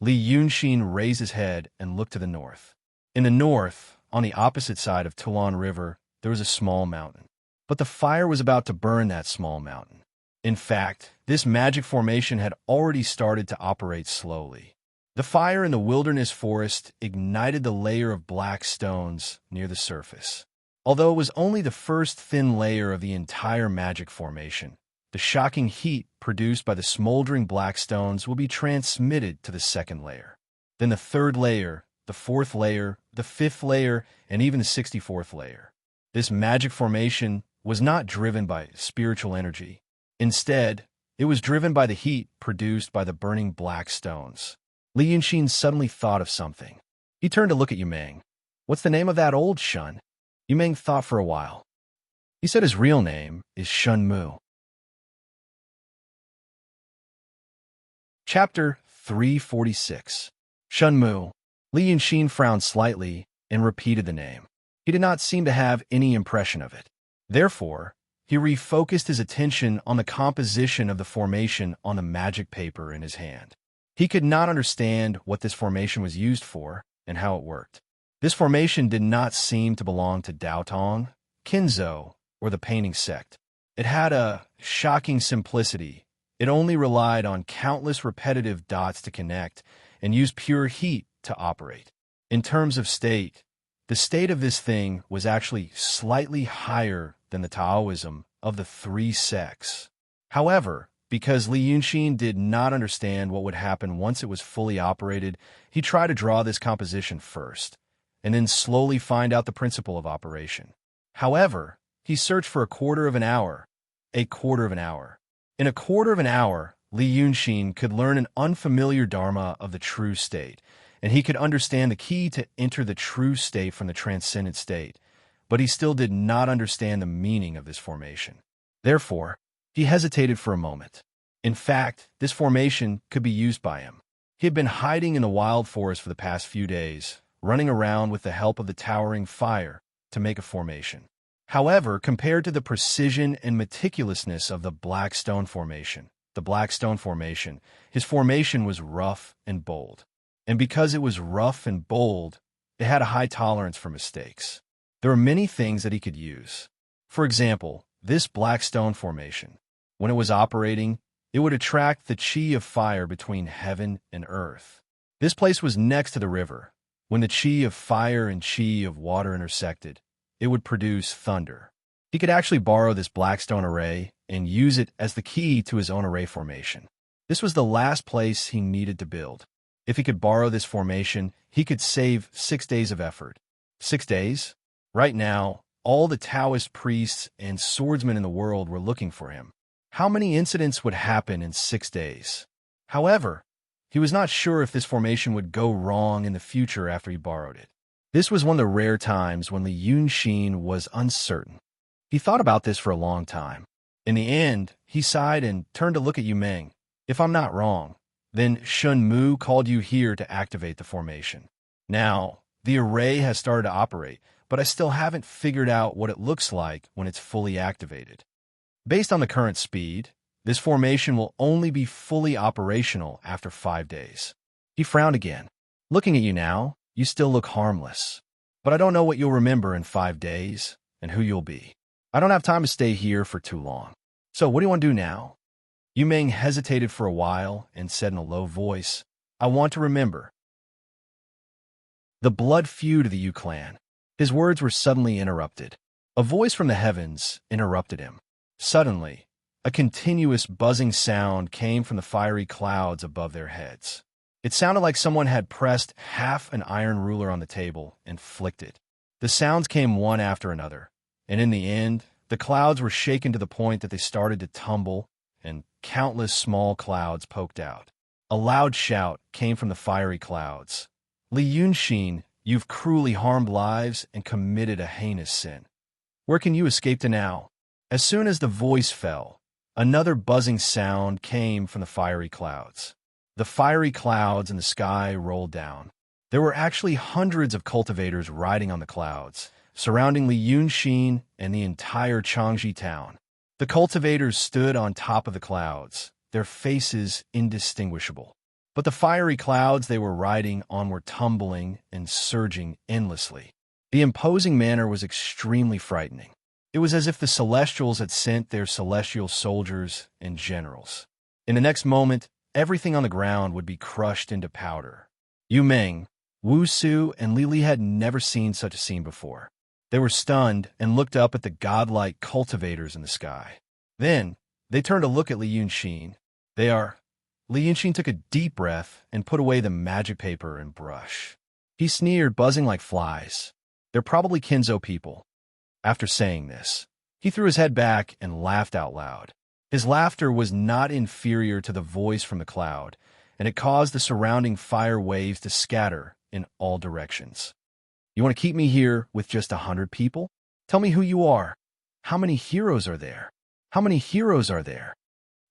Speaker 1: Li Yunxin raised his head and looked to the north. In the north, on the opposite side of Tulan River, there was a small mountain. But the fire was about to burn that small mountain. In fact, this magic formation had already started to operate slowly. The fire in the wilderness forest ignited the layer of black stones near the surface. Although it was only the first thin layer of the entire magic formation, the shocking heat produced by the smoldering black stones will be transmitted to the second layer. Then the third layer, the fourth layer, the fifth layer, and even the 64th layer. This magic formation was not driven by spiritual energy. Instead, it was driven by the heat produced by the burning black stones. Li Yunxin suddenly thought of something. He turned to look at Yu Meng. "What's the name of that old Shun?" Yu Meng thought for a while. He said his real name is Shun Mu. Chapter 346. Shun Mu. Li Yunxin frowned slightly and repeated the name. He did not seem to have any impression of it. Therefore, he refocused his attention on the composition of the formation on the magic paper in his hand. He could not understand what this formation was used for and how it worked. This formation did not seem to belong to Daotong, Kinzo, or the painting sect. It had a shocking simplicity. It only relied on countless repetitive dots to connect and used pure heat to operate. In terms of state, the state of this thing was actually slightly higher than the Taoism of the three sects. However, because Li Yunxin did not understand what would happen once it was fully operated, he tried to draw this composition first, and then slowly find out the principle of operation. However, he searched for a quarter of an hour. In a quarter of an hour, Li Yunxin could learn an unfamiliar dharma of the true state, and he could understand the key to enter the true state from the transcendent state, but he still did not understand the meaning of this formation. Therefore, he hesitated for a moment. In fact, this formation could be used by him. He had been hiding in the wild forest for the past few days, running around with the help of the towering fire to make a formation. However, compared to the precision and meticulousness of the black stone formation, his formation was rough and bold. And because it was rough and bold, it had a high tolerance for mistakes. There were many things that he could use. For example, this black stone formation. When it was operating, it would attract the chi of fire between heaven and earth. This place was next to the river. When the chi of fire and chi of water intersected, it would produce thunder. He could actually borrow this black stone array and use it as the key to his own array formation. This was the last place he needed to build. If he could borrow this formation, he could save 6 days of effort. 6 days? Right now, all the Taoist priests and swordsmen in the world were looking for him. How many incidents would happen in 6 days? However, he was not sure if this formation would go wrong in the future after he borrowed it. This was one of the rare times when Li Yunxin was uncertain. He thought about this for a long time. In the end, he sighed and turned to look at Yu Meng. "If I'm not wrong, then Shun Mu called you here to activate the formation. Now, the array has started to operate, but I still haven't figured out what it looks like when it's fully activated. Based on the current speed, this formation will only be fully operational after 5 days." He frowned again. "Looking at you now, you still look harmless. but I don't know what you'll remember in 5 days and who you'll be. I don't have time to stay here for too long. So what do you want to do now? Yu Ming hesitated for a while and said in a low voice, I want to remember the blood feud of the Yu clan. His words were suddenly interrupted. A voice from the heavens interrupted him. Suddenly, a continuous buzzing sound came from the fiery clouds above their heads. It sounded like someone had pressed half an iron ruler on the table and flicked it. The sounds came one after another, and in the end, the clouds were shaken to the point that they started to tumble, and countless small clouds poked out. A loud shout came from the fiery clouds. Li Yunxin, you've cruelly harmed lives and committed a heinous sin. Where can you escape to now? As soon as the voice fell, another buzzing sound came from the fiery clouds. The fiery clouds in the sky rolled down. There were actually hundreds of cultivators riding on the clouds, surrounding Li Yunxin and the entire Changji town. The cultivators stood on top of the clouds, their faces indistinguishable. But the fiery clouds they were riding on were tumbling and surging endlessly. The imposing manner was extremely frightening. It was as if the Celestials had sent their celestial soldiers and generals. In the next moment, everything on the ground would be crushed into powder. Yu Ming, Wu Su, and Li Li had never seen such a scene before. They were stunned and looked up at the godlike cultivators in the sky. Then, they turned to look at Li Yunxin. Li Yunxin took a deep breath and put away the magic paper and brush. He sneered, buzzing like flies. They're probably Kinzo people. After saying this, he threw his head back and laughed out loud. His laughter was not inferior to the voice from the cloud, and it caused the surrounding fire waves to scatter in all directions. You want to keep me here with just 100 people? Tell me who you are. How many heroes are there? How many heroes are there?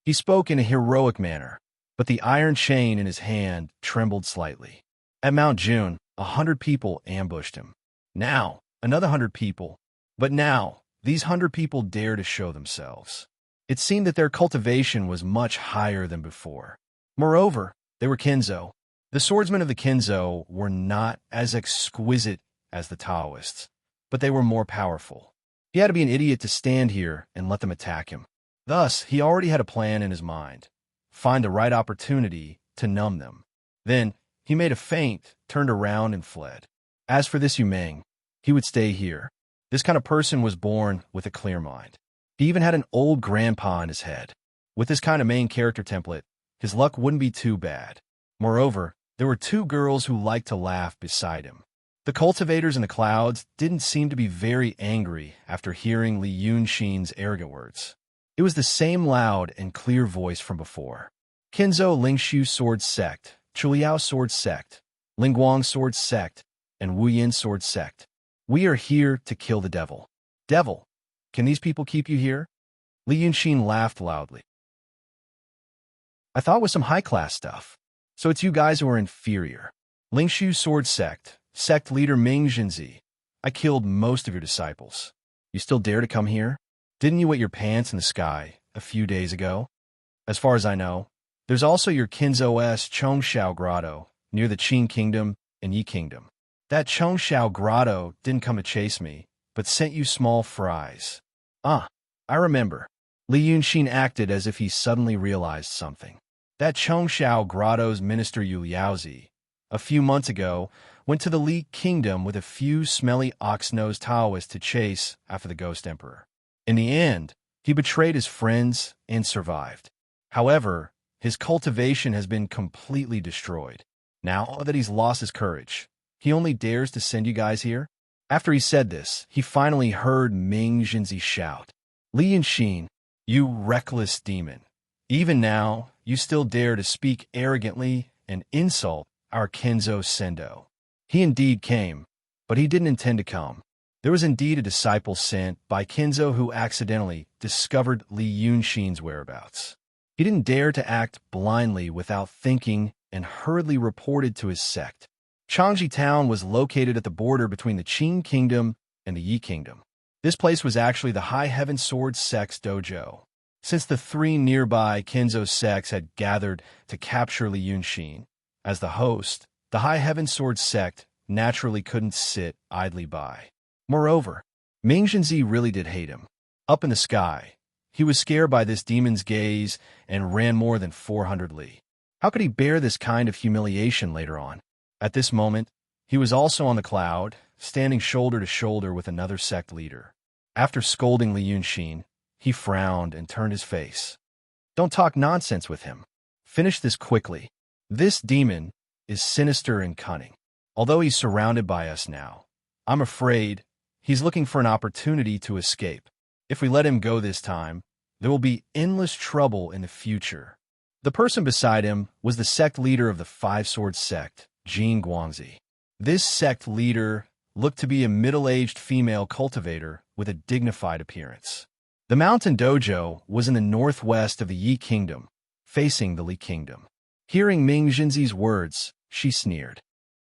Speaker 1: He spoke in a heroic manner, but the iron chain in his hand trembled slightly. At Mount June, 100 people ambushed him. Now, another 100 people. But now, these 100 people dare to show themselves. It seemed that their cultivation was much higher than before. Moreover, they were Kinzo. The swordsmen of the Kinzo were not as exquisite as the Taoists, but they were more powerful. He had to be an idiot to stand here and let them attack him. Thus, he already had a plan in his mind. Find the right opportunity to numb them. Then, he made a feint, turned around, and fled. As for this Yu Ming, he would stay here. This kind of person was born with a clear mind. He even had an old grandpa in his head. With this kind of main character template, his luck wouldn't be too bad. Moreover, there were 2 girls who liked to laugh beside him. The cultivators in the clouds didn't seem to be very angry after hearing Li Yunxin's arrogant words. It was the same loud and clear voice from before. Kinzo Lingshu Sword Sect, Chuliao Sword Sect, Lingguang Sword Sect, and Wuyin Sword Sect. We are here to kill the devil. Devil, can these people keep you here? Li Yunxin laughed loudly. I thought it was some high-class stuff. So it's you guys who are inferior. Lingshu Sword Sect, Sect Leader Ming Jinzi. I killed most of your disciples. You still dare to come here? Didn't you wet your pants in the sky a few days ago? As far as I know, there's also your Kinzo-S Chongshao Grotto near the Qin Kingdom and Yi Kingdom. That Chongshao Grotto didn't come to chase me, but sent you small fries. Ah, I remember. Li Yunxin acted as if he suddenly realized something. That Chongshao Grotto's minister Yu Liaozi, a few months ago, went to the Li Kingdom with a few smelly ox-nosed Taoists to chase after the Ghost Emperor. In the end, he betrayed his friends and survived. However, his cultivation has been completely destroyed. Now that he's lost his courage, he only dares to send you guys here? After he said this, he finally heard Ming Jinzi shout, Li Yunxin, you reckless demon. Even now, you still dare to speak arrogantly and insult our Kinzo Sendo. He indeed came, but he didn't intend to come. There was indeed a disciple sent by Kinzo who accidentally discovered Li Yunxin's whereabouts. He didn't dare to act blindly without thinking and hurriedly reported to his sect. Changji Town was located at the border between the Qin Kingdom and the Yi Kingdom. This place was actually the High Heaven Sword Sect's dojo. Since the 3 nearby Kinzo sects had gathered to capture Li Yunxin, as the host, the High Heaven Sword Sect naturally couldn't sit idly by. Moreover, Ming Jinzi really did hate him. Up in the sky, he was scared by this demon's gaze and ran more than 400 li. How could he bear this kind of humiliation later on? At this moment, he was also on the cloud, standing shoulder to shoulder with another sect leader. After scolding Li Yunxin, he frowned and turned his face. Don't talk nonsense with him. Finish this quickly. This demon is sinister and cunning. Although he's surrounded by us now, I'm afraid he's looking for an opportunity to escape. If we let him go this time, there will be endless trouble in the future. The person beside him was the sect leader of the Five Swords sect, Jin Guangzi. This sect leader looked to be a middle-aged female cultivator with a dignified appearance. The mountain dojo was in the northwest of the Yi Kingdom, facing the Li Kingdom. Hearing Ming Jinzi's words, she sneered.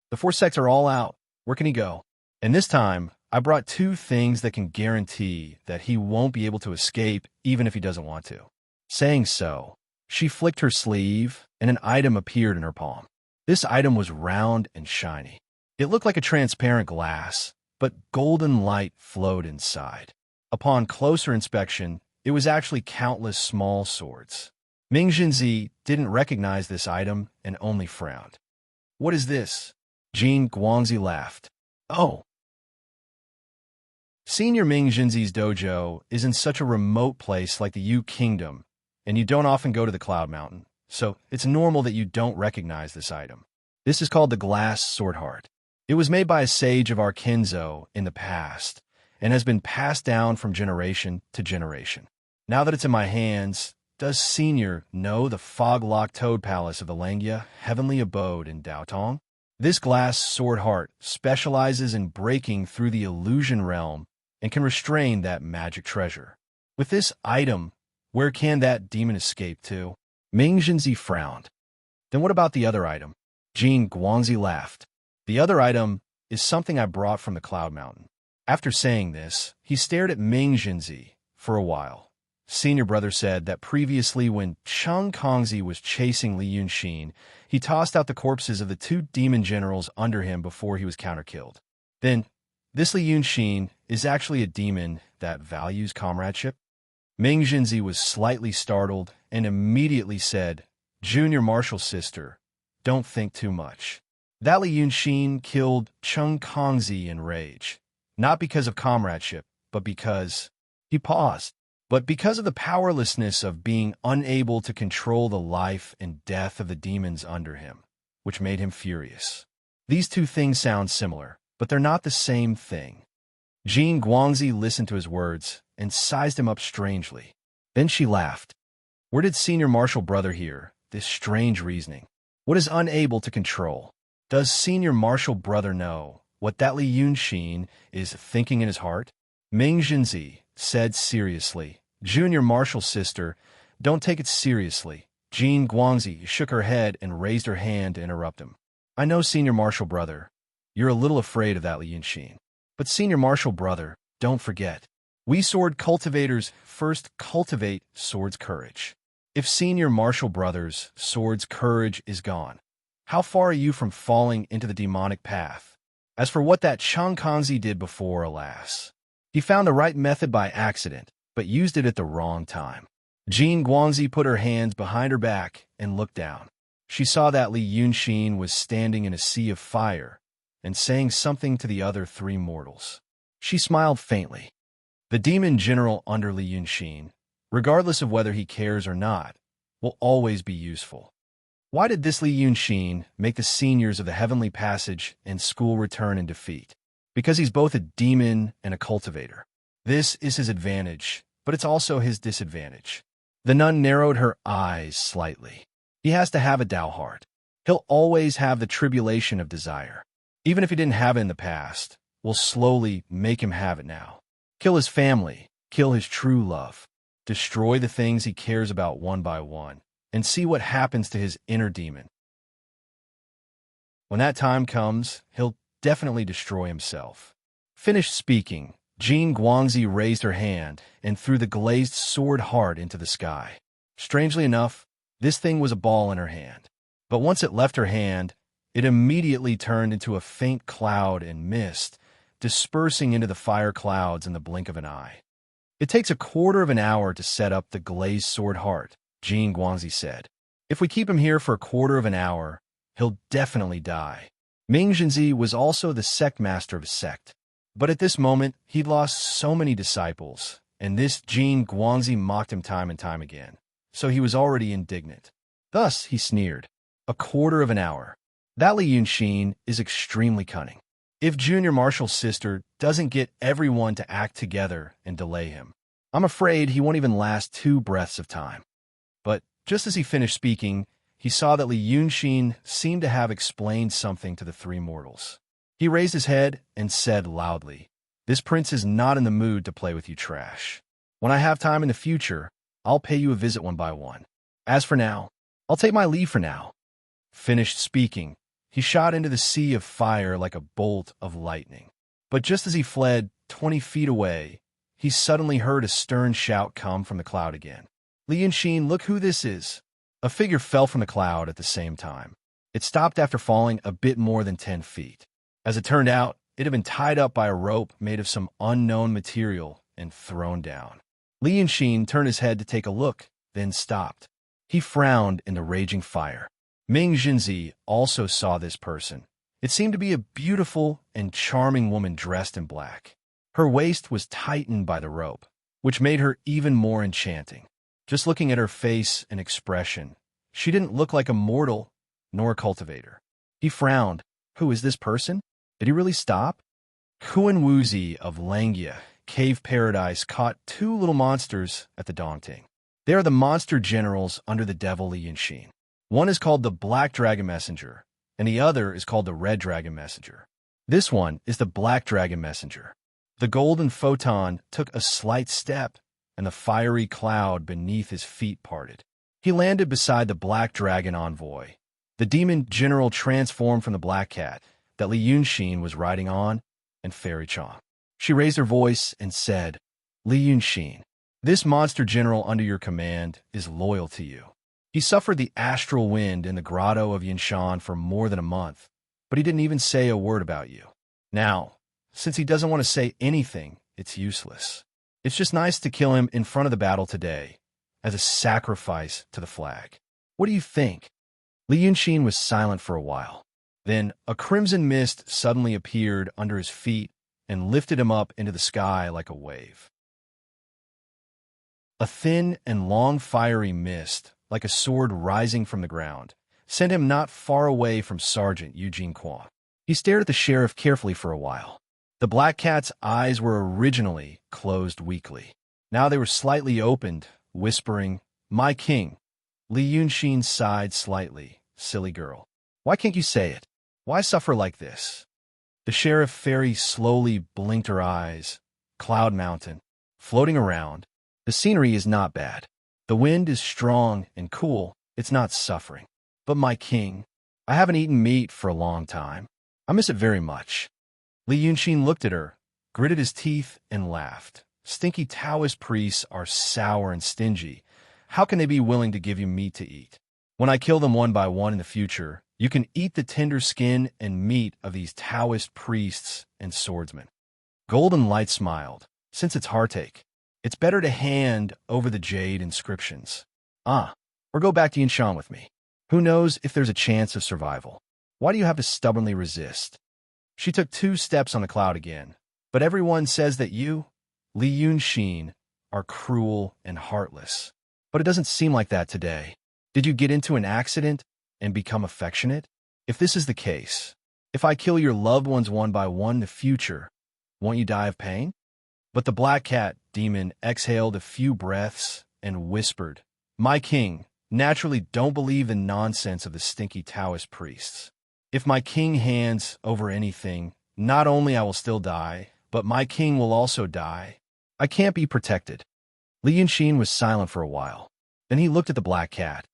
Speaker 1: The 4 sects are all out. Where can he go? And this time, I brought 2 things that can guarantee that he won't be able to escape even if he doesn't want to. Saying so, she flicked her sleeve, and an item appeared in her palm. This item was round and shiny. It looked like a transparent glass, but golden light flowed inside. Upon closer inspection, it was actually countless small swords. Ming Jinzi didn't recognize this item and only frowned. What is this? Jin Guangzi laughed. Oh. Senior Ming Jinzi's dojo is in such a remote place like the Yu Kingdom, and you don't often go to the Cloud Mountain, so it's normal that you don't recognize this item. This is called the Glass Sword Heart. It was made by a sage of our Kenzo in the past, and has been passed down from generation to generation. Now that it's in my hands, does Senior know the fog-locked toad palace of the Langia heavenly abode in Daotong? This glass sword heart specializes in breaking through the illusion realm and can restrain that magic treasure. With this item, where can that demon escape to? Ming Jinzi frowned. Then what about the other item? Jin Guangzi laughed. The other item is something I brought from the Cloud Mountain. After saying this, he stared at Ming Jinzi for a while. Senior brother said that previously when Cheng Kongzi was chasing Li Yunxin, he tossed out the corpses of the 2 demon generals under him before he was counter-killed. Then, this Li Yunxin is actually a demon that values comradeship? Ming Jinzi was slightly startled and immediately said, Junior Marshal Sister, don't think too much. That Li Yunxin killed Cheng Kongzi in rage, not because of comradeship, but because... He paused. But because of the powerlessness of being unable to control the life and death of the demons under him, which made him furious. These 2 things sound similar, but they're not the same thing. Jin Guangzi listened to his words and sized him up strangely. Then she laughed. Where did Senior Marshal Brother hear this strange reasoning? What is unable to control? Does Senior Marshal Brother know what that Li Yunxin is thinking in his heart? Ming Jinzi said seriously, Junior Marshal Sister, don't take it seriously. Jin Guangzi shook her head and raised her hand to interrupt him. I know, Senior Marshal Brother, you're a little afraid of that Li Yunxin. But Senior Marshal Brother, don't forget, we sword cultivators first cultivate sword's courage. If Senior Marshal Brother's sword's courage is gone, how far are you from falling into the demonic path? As for what that Cheng Kongzi did before, alas, he found the right method by accident, but used it at the wrong time. Jin Guangzi put her hands behind her back and looked down. She saw that Li Yunxin was standing in a sea of fire and saying something to the other 3 mortals. She smiled faintly. The demon general under Li Yunxin, regardless of whether he cares or not, will always be useful. Why did this Li Yunxin make the seniors of the Heavenly Passage and school return in defeat? Because he's both a demon and a cultivator. This is his advantage, but it's also his disadvantage. The nun narrowed her eyes slightly. He has to have a Tao heart. He'll always have the tribulation of desire. Even if he didn't have it in the past, we'll slowly make him have it now. Kill his family, kill his true love, destroy the things he cares about one by one, and see what happens to his inner demon. When that time comes, he'll definitely destroy himself. Finished speaking, Jin Guangzi raised her hand and threw the glazed sword heart into the sky. Strangely enough, this thing was a ball in her hand. But once it left her hand, It immediately turned into a faint cloud and mist, dispersing into the fire clouds in the blink of an eye. "It takes a quarter of an hour to set up the glazed sword heart," Jin Guangzi said. "If we keep him here for a quarter of an hour, he'll definitely die." Ming Jinzi was also the sect master of his sect. But at this moment, he'd lost so many disciples, and this Jin Guangzi mocked him time and time again. So he was already indignant. Thus, he sneered, "A quarter of an hour. That Li Yunxin is extremely cunning. If Junior Marshall's sister doesn't get everyone to act together and delay him, I'm afraid he won't even last 2 breaths of time." But just as he finished speaking, he saw that Li Yunxin seemed to have explained something to the 3 mortals. He raised his head and said loudly, "This prince is not in the mood to play with you trash. When I have time in the future, I'll pay you a visit one by one. As for now, I'll take my leave for now." Finished speaking, he shot into the sea of fire like a bolt of lightning. But just as he fled 20 feet away, he suddenly heard a stern shout come from the cloud again. "Li Yunxin, look who this is." A figure fell from the cloud at the same time. It stopped after falling a bit more than 10 feet. As it turned out, it had been tied up by a rope made of some unknown material and thrown down. Li Yunxin turned his head to take a look, then stopped. He frowned in the raging fire. Ming Jinzi also saw this person. It seemed to be a beautiful and charming woman dressed in black. Her waist was tightened by the rope, which made her even more enchanting. Just looking at her face and expression, she didn't look like a mortal nor a cultivator. He frowned. Who is this person? Did he really stop? Kuan Wuzi of Langia, Cave Paradise, caught 2 little monsters at the Dongting. They are the monster generals under the devil Li Yunxin. One is called the Black Dragon Messenger, and the other is called the Red Dragon Messenger. This one is the Black Dragon Messenger. The golden photon took a slight step, and the fiery cloud beneath his feet parted. He landed beside the Black Dragon envoy. The demon general transformed from the Black Cat that Li Yunxin was riding on, and Fairy Chong. She raised her voice and said, "Li Yunxin, this monster general under your command is loyal to you. He suffered the astral wind in the grotto of Yinshan for more than a month, but he didn't even say a word about you. Now, since he doesn't want to say anything, it's useless. It's just nice to kill him in front of the battle today, as a sacrifice to the flag. What do you think?" Li Yunxin was silent for a while. Then a crimson mist suddenly appeared under his feet and lifted him up into the sky like a wave. A thin and long fiery mist, like a sword rising from the ground, sent him not far away from Sergeant Eugene Quan. He stared at the sheriff carefully for a while. The Black Cat's eyes were originally closed weakly. Now they were slightly opened, whispering, "My king." Li Yunxin sighed slightly. "Silly girl. Why can't you say it? Why suffer like this?" The sheriff fairy slowly blinked her eyes. Cloud Mountain, floating around. The scenery is not bad. The wind is strong and cool. It's not suffering. But my king, I haven't eaten meat for a long time. I miss it very much. Li Yunxin looked at her, gritted his teeth, and laughed. Stinky Taoist priests are sour and stingy. How can they be willing to give you meat to eat? When I kill them one by one in the future, you can eat the tender skin and meat of these Taoist priests and swordsmen. Golden Light smiled. Since it's heartache, it's better to hand over the jade inscriptions. Or go back to Yinshan with me. Who knows if there's a chance of survival? Why do you have to stubbornly resist? She took 2 steps on the cloud again. But everyone says that you, Li Yunxin, are cruel and heartless. But it doesn't seem like that today. Did you get into an accident and become affectionate? If this is the case, if I kill your loved ones one by one in the future, won't you die of pain? But the Black Cat demon exhaled a few breaths and whispered, "My king, naturally don't believe the nonsense of the stinky Taoist priests. If my king hands over anything, not only I will still die, but my king will also die. I can't be protected." Li Yunxin was silent for a while. Then he looked at the Black Cat.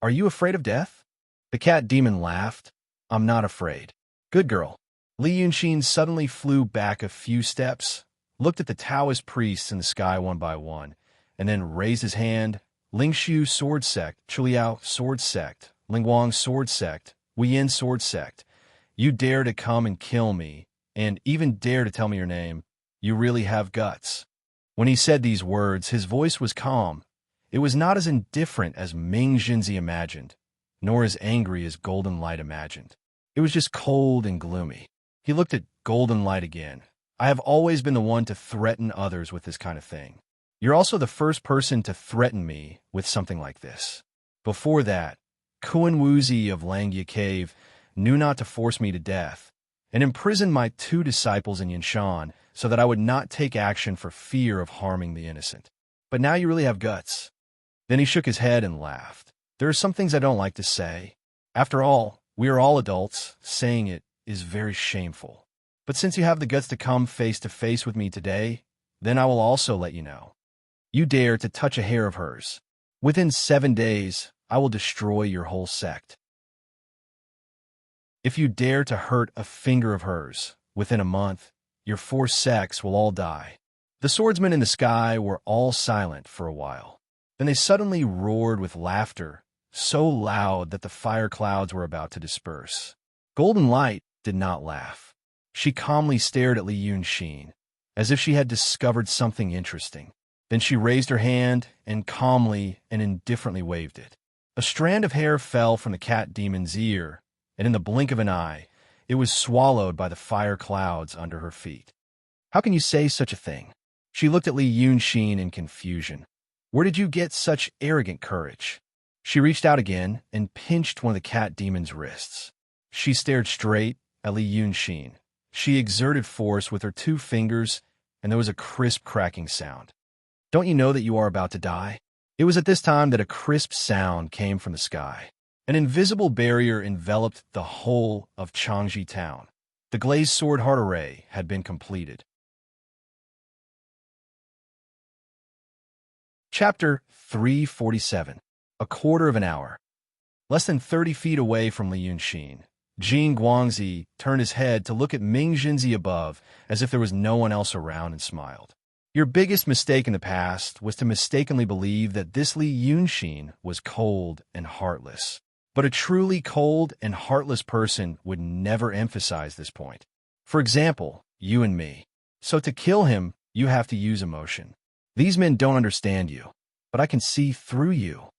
Speaker 1: "Are you afraid of death?" The cat demon laughed. "I'm not afraid." "Good girl." Li Yunxin suddenly flew back a few steps, looked at the Taoist priests in the sky one by one, and then raised his hand. Lingshu Sword Sect, Chuliao Sword Sect, Lingguang Sword Sect, Wuyin Sword Sect, You dare to come and kill me, and even dare to tell me your name. You really have guts." When he said these words, his voice was calm. It was not as indifferent as Ming Jinzi imagined, nor as angry as Golden Light imagined. It was just cold and gloomy. He looked at Golden Light again. "I have always been the one to threaten others with this kind of thing. You're also the first person to threaten me with something like this. Before that, Kuan Wuzi of Langya Cave knew not to force me to death, and imprisoned my 2 disciples in Yanshan so that I would not take action for fear of harming the innocent. But now you really have guts." Then he shook his head and laughed. "There are some things I don't like to say. After all, we are all adults. Saying it is very shameful. But since you have the guts to come face to face with me today, then I will also let you know. You dare to touch a hair of hers. Within 7 days, I will destroy your whole sect. If you dare to hurt a finger of hers, within a month, your 4 sects will all die." The swordsmen in the sky were all silent for a while. Then they suddenly roared with laughter, so loud that the fire clouds were about to disperse. Golden Light did not laugh. She calmly stared at Li Yunxin, as if she had discovered something interesting. Then she raised her hand and calmly and indifferently waved it. A strand of hair fell from the cat demon's ear, and in the blink of an eye, it was swallowed by the fire clouds under her feet. "How can you say such a thing?" She looked at Li Yunxin in confusion. "Where did you get such arrogant courage?" She reached out again and pinched one of the cat demon's wrists. She stared straight at Li Yunxin. She exerted force with her 2 fingers, and there was a crisp cracking sound. "Don't you know that you are about to die?" It was at this time that a crisp sound came from the sky. An invisible barrier enveloped the whole of Changji town. The glazed sword heart array had been completed. Chapter 347. A quarter of an hour. Less than 30 feet away from Li Yunxin, Jin Guangzi turned his head to look at Ming Jinzi above as if there was no one else around and smiled. "Your biggest mistake in the past was to mistakenly believe that this Li Yunxin was cold and heartless. But a truly cold and heartless person would never emphasize this point. For example, you and me. So to kill him, you have to use emotion. These men don't understand you, but I can see through you."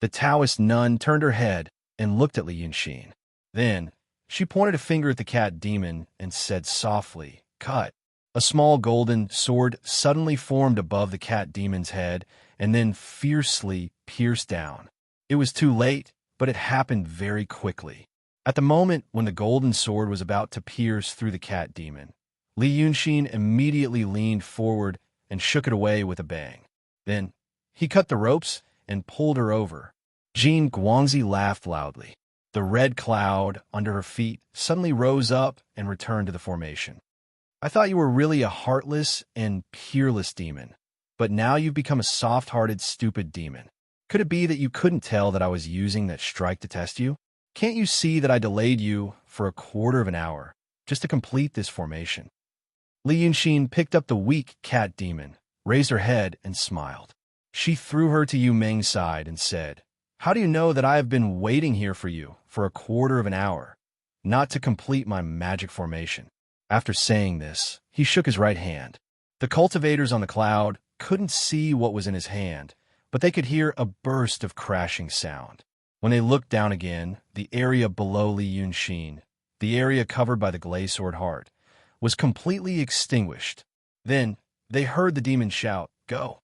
Speaker 1: The Taoist nun turned her head and looked at Li Yunxin. Then, she pointed a finger at the cat demon and said softly, "Cut." A small golden sword suddenly formed above the cat demon's head and then fiercely pierced down. It was too late, but it happened very quickly. At the moment when the golden sword was about to pierce through the cat demon, Li Yunxin immediately leaned forward and shook it away with a bang. Then, he cut the ropes and pulled her over. Jin Guangzi laughed loudly. The red cloud under her feet suddenly rose up and returned to the formation. "I thought you were really a heartless and peerless demon, but now you've become a soft-hearted, stupid demon. Could it be that you couldn't tell that I was using that strike to test you? Can't you see that I delayed you for a quarter of an hour just to complete this formation?" Li Yunxin picked up the weak cat demon, raised her head, and smiled. She threw her to Yu Meng's side and said, "How do you know that I have been waiting here for you for a quarter of an hour, not to complete my magic formation?" After saying this, he shook his right hand. The cultivators on the cloud couldn't see what was in his hand, but they could hear a burst of crashing sound. When they looked down again, the area below Li Yunxin, the area covered by the glazed sword heart, was completely extinguished. Then they heard the demon shout, "Go!"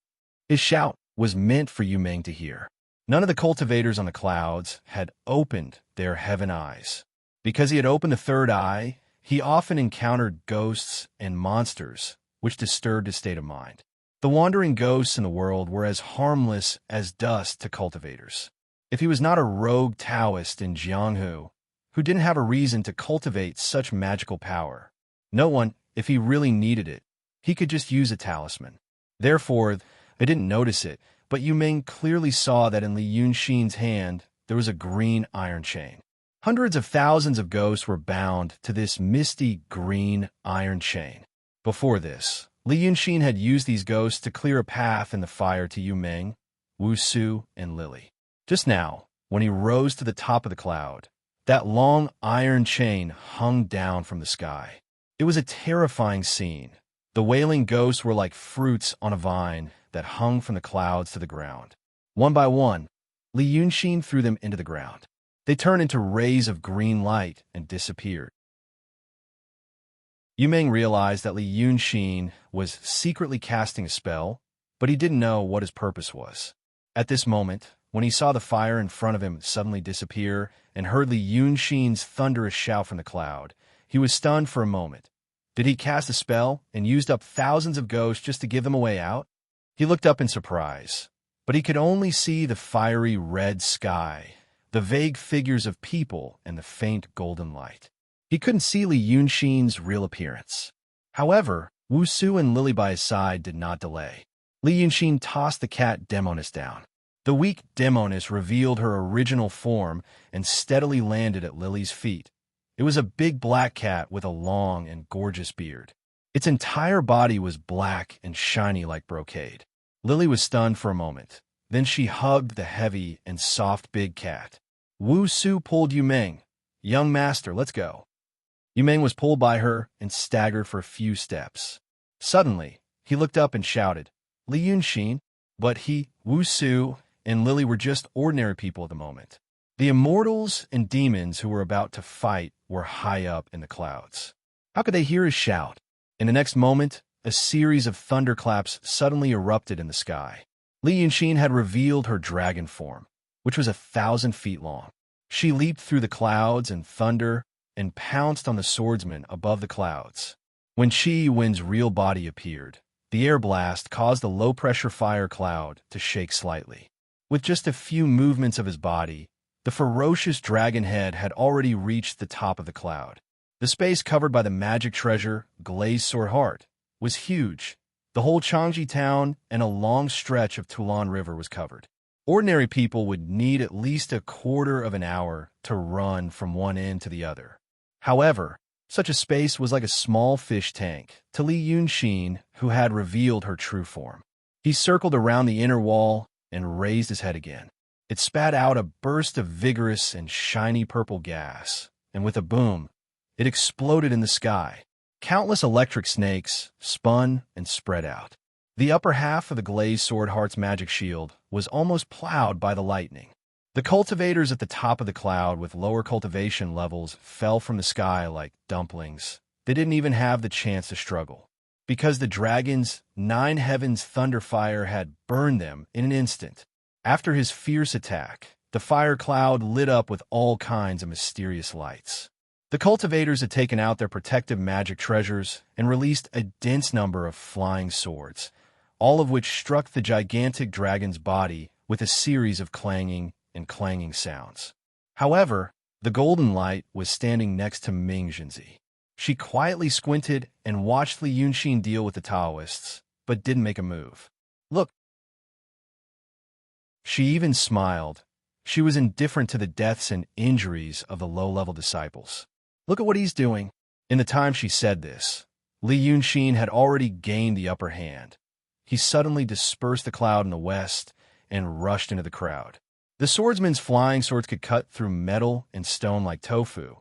Speaker 1: His shout was meant for Yu Meng to hear. None of the cultivators on the clouds had opened their heaven eyes. Because he had opened the third eye, he often encountered ghosts and monsters, which disturbed his state of mind. The wandering ghosts in the world were as harmless as dust to cultivators. If he was not a rogue Taoist in Jianghu, who didn't have a reason to cultivate such magical power, no one, if he really needed it, he could just use a talisman. Therefore, they didn't notice it, but Yu Meng clearly saw that in Li Yunxin's hand there was a green iron chain. Hundreds of thousands of ghosts were bound to this misty green iron chain. Before this, Li Yunxin had used these ghosts to clear a path in the fire to Yu Meng, Wu Su, and Lily. Just now, when he rose to the top of the cloud, That long iron chain hung down from the sky. It was a terrifying scene. The wailing ghosts were like fruits on a vine that hung from the clouds to the ground. One by one, Li Yunxin threw them into the ground. They turned into rays of green light and disappeared. Yumeng realized that Li Yunxin was secretly casting a spell, but he didn't know what his purpose was. At this moment, when he saw the fire in front of him suddenly disappear and heard Li Yunxin's thunderous shout from the cloud, he was stunned for a moment. Did he cast a spell and used up thousands of ghosts just to give them a way out? He looked up in surprise, but he could only see the fiery red sky, the vague figures of people, and the faint golden light. He couldn't see Li Yunxin's real appearance. However, Wu Su and Lily by his side did not delay. Li Yunxin tossed the cat Demonis down. The weak Demonis revealed her original form and steadily landed at Lily's feet. It was a big black cat with a long and gorgeous beard. Its entire body was black and shiny like brocade. Lily was stunned for a moment. Then she hugged the heavy and soft big cat. Wu Su pulled Yumeng. "Young master, let's go." Yumeng was pulled by her and staggered for a few steps. Suddenly, he looked up and shouted, "Li Yunxin!" But he, Wu Su, and Lily were just ordinary people at the moment. The immortals and demons who were about to fight were high up in the clouds. How could they hear his shout? In the next moment, a series of thunderclaps suddenly erupted in the sky. Li Yunxin had revealed her dragon form, which was 1,000 feet long. She leaped through the clouds and thunder and pounced on the swordsman above the clouds. When Qi Yuan's real body appeared, the air blast caused the low-pressure fire cloud to shake slightly. With just a few movements of his body, the ferocious dragon head had already reached the top of the cloud. The space covered by the magic treasure, Glazed Sword Heart, was huge. The whole Changji town and a long stretch of Tulan River was covered. Ordinary people would need at least a quarter of an hour to run from one end to the other. However, such a space was like a small fish tank to Li Yunxin, who had revealed her true form. He circled around the inner wall and raised his head again. It spat out a burst of vigorous and shiny purple gas, and with a boom, it exploded in the sky. Countless electric snakes spun and spread out. The upper half of the Glazed Sword Heart's magic shield was almost plowed by the lightning. The cultivators at the top of the cloud with lower cultivation levels fell from the sky like dumplings. They didn't even have the chance to struggle, because the dragon's 9 heavens thunder fire had burned them in an instant. After his fierce attack, the fire cloud lit up with all kinds of mysterious lights. The cultivators had taken out their protective magic treasures and released a dense number of flying swords, all of which struck the gigantic dragon's body with a series of clanging and clanging sounds. However, the golden light was standing next to Ming Jinzi. She quietly squinted and watched Li Yunxin deal with the Taoists, but didn't make a move. "Look." She even smiled. She was indifferent to the deaths and injuries of the low-level disciples. "Look at what he's doing." In the time she said this, Li Yunxin had already gained the upper hand. He suddenly dispersed the cloud in the west and rushed into the crowd. The swordsman's flying swords could cut through metal and stone like tofu,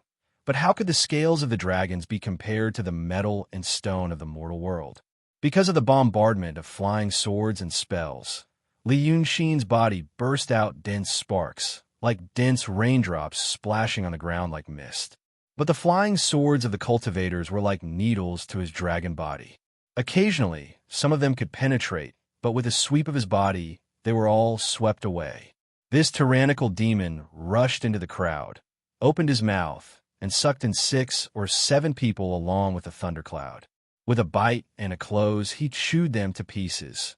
Speaker 1: but how could the scales of the dragons be compared to the metal and stone of the mortal world? Because of the bombardment of flying swords and spells, Li Yunxin's body burst out dense sparks, like dense raindrops splashing on the ground like mist. But the flying swords of the cultivators were like needles to his dragon body. Occasionally, some of them could penetrate, but with a sweep of his body, they were all swept away. This tyrannical demon rushed into the crowd, opened his mouth, and sucked in 6 or 7 people along with the thundercloud. With a bite and a close, he chewed them to pieces.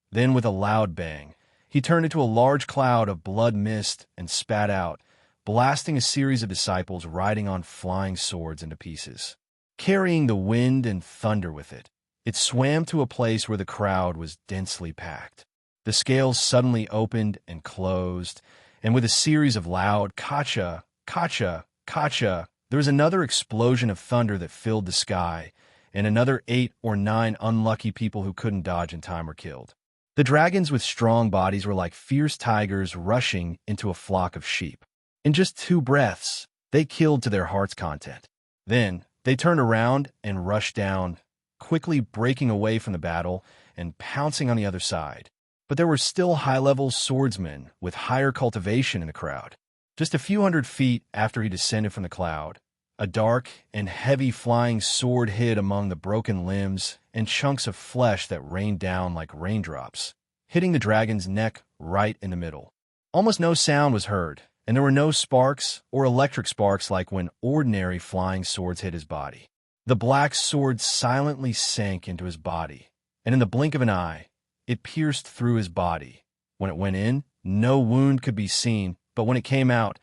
Speaker 1: Then, with a loud bang, he turned into a large cloud of blood mist and spat out, blasting a series of disciples riding on flying swords into pieces. Carrying the wind and thunder with it, it swam to a place where the crowd was densely packed. The scales suddenly opened and closed, and with a series of loud "Kacha, Kacha, Kacha," there was another explosion of thunder that filled the sky, and another 8 or 9 unlucky people who couldn't dodge in time were killed. The dragons with strong bodies were like fierce tigers rushing into a flock of sheep. In just 2 breaths, They killed to their heart's content. Then, they turned around and rushed down, quickly breaking away from the battle and pouncing on the other side. But there were still high-level swordsmen with higher cultivation in the crowd. Just a few hundred feet after he descended from the cloud, a dark and heavy flying sword hid among the broken limbs and chunks of flesh that rained down like raindrops, hitting the dragon's neck right in the middle. Almost no sound was heard, and there were no sparks or electric sparks like when ordinary flying swords hit his body. The black sword silently sank into his body, and in the blink of an eye, it pierced through his body. When it went in, no wound could be seen, but when it came out,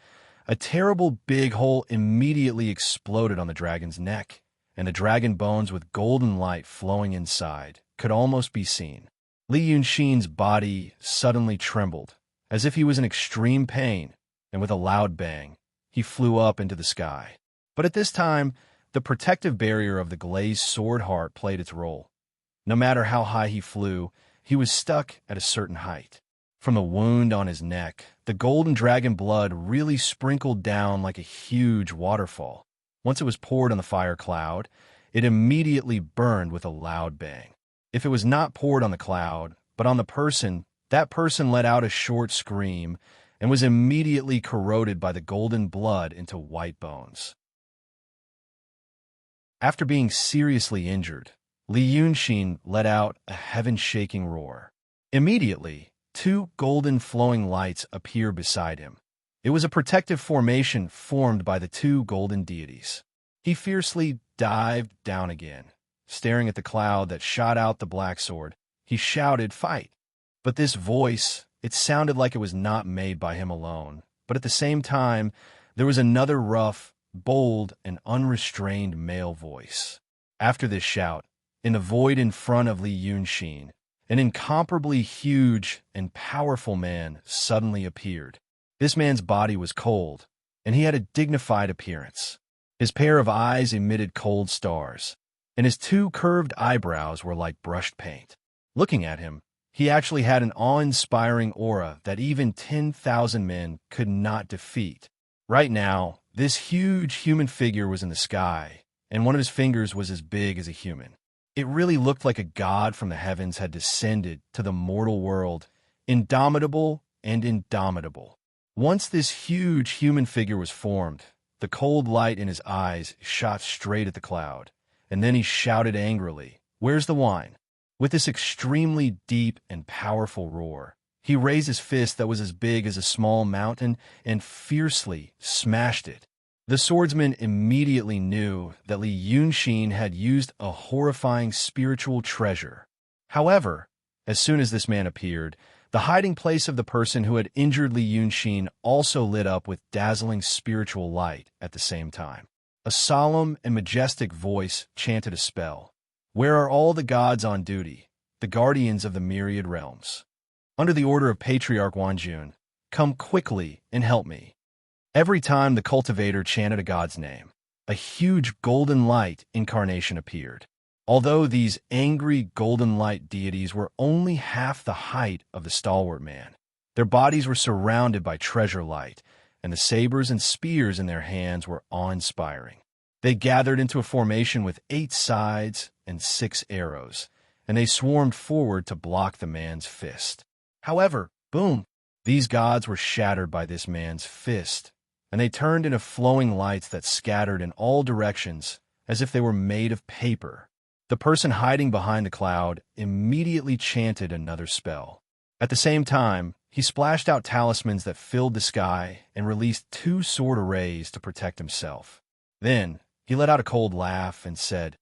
Speaker 1: a terrible big hole immediately exploded on the dragon's neck, and the dragon bones with golden light flowing inside could almost be seen. Li Yunxin's body suddenly trembled, as if he was in extreme pain, and with a loud bang, he flew up into the sky. But at this time, the protective barrier of the glazed sword heart played its role. No matter how high he flew, he was stuck at a certain height. From the wound on his neck, the golden dragon blood really sprinkled down like a huge waterfall. Once it was poured on the fire cloud, it immediately burned with a loud bang. If it was not poured on the cloud, but on the person, that person let out a short scream and was immediately corroded by the golden blood into white bones. After being seriously injured, Li Yunxin let out a heaven-shaking roar. Immediately, two golden flowing lights appeared beside him. It was a protective formation formed by the two golden deities. He fiercely dived down again. Staring at the cloud that shot out the black sword, he shouted, "Fight!" But this voice, it sounded like it was not made by him alone. But at the same time, there was another rough, bold, and unrestrained male voice. After this shout, in the void in front of Li Yunxin, an incomparably huge and powerful man suddenly appeared. This man's body was cold, and he had a dignified appearance. His pair of eyes emitted cold stars, and his two curved eyebrows were like brushed paint. Looking at him, he actually had an awe-inspiring aura that even 10,000 men could not defeat. Right now, this huge human figure was in the sky, and one of his fingers was as big as a human. It really looked like a god from the heavens had descended to the mortal world, indomitable and indomitable. Once this huge human figure was formed, the cold light in his eyes shot straight at the cloud, and then he shouted angrily, "Where's the wine?" With this extremely deep and powerful roar, he raised his fist that was as big as a small mountain and fiercely smashed it. The swordsman immediately knew that Li Yunxin had used a horrifying spiritual treasure. However, as soon as this man appeared, the hiding place of the person who had injured Li Yunxin also lit up with dazzling spiritual light at the same time. A solemn and majestic voice chanted a spell. "Where are all the gods on duty, the guardians of the myriad realms? Under the order of Patriarch Wanjun, come quickly and help me." Every time the cultivator chanted a god's name, a huge golden light incarnation appeared. Although these angry golden light deities were only half the height of the stalwart man, their bodies were surrounded by treasure light, and the sabers and spears in their hands were awe-inspiring. They gathered into a formation with 8 sides and 6 arrows, and they swarmed forward to block the man's fist. However, boom, these gods were shattered by this man's fist, and they turned into flowing lights that scattered in all directions as if they were made of paper. The person hiding behind the cloud immediately chanted another spell. At the same time, he splashed out talismans that filled the sky and released 2 sword arrays to protect himself. Then, he let out a cold laugh and said,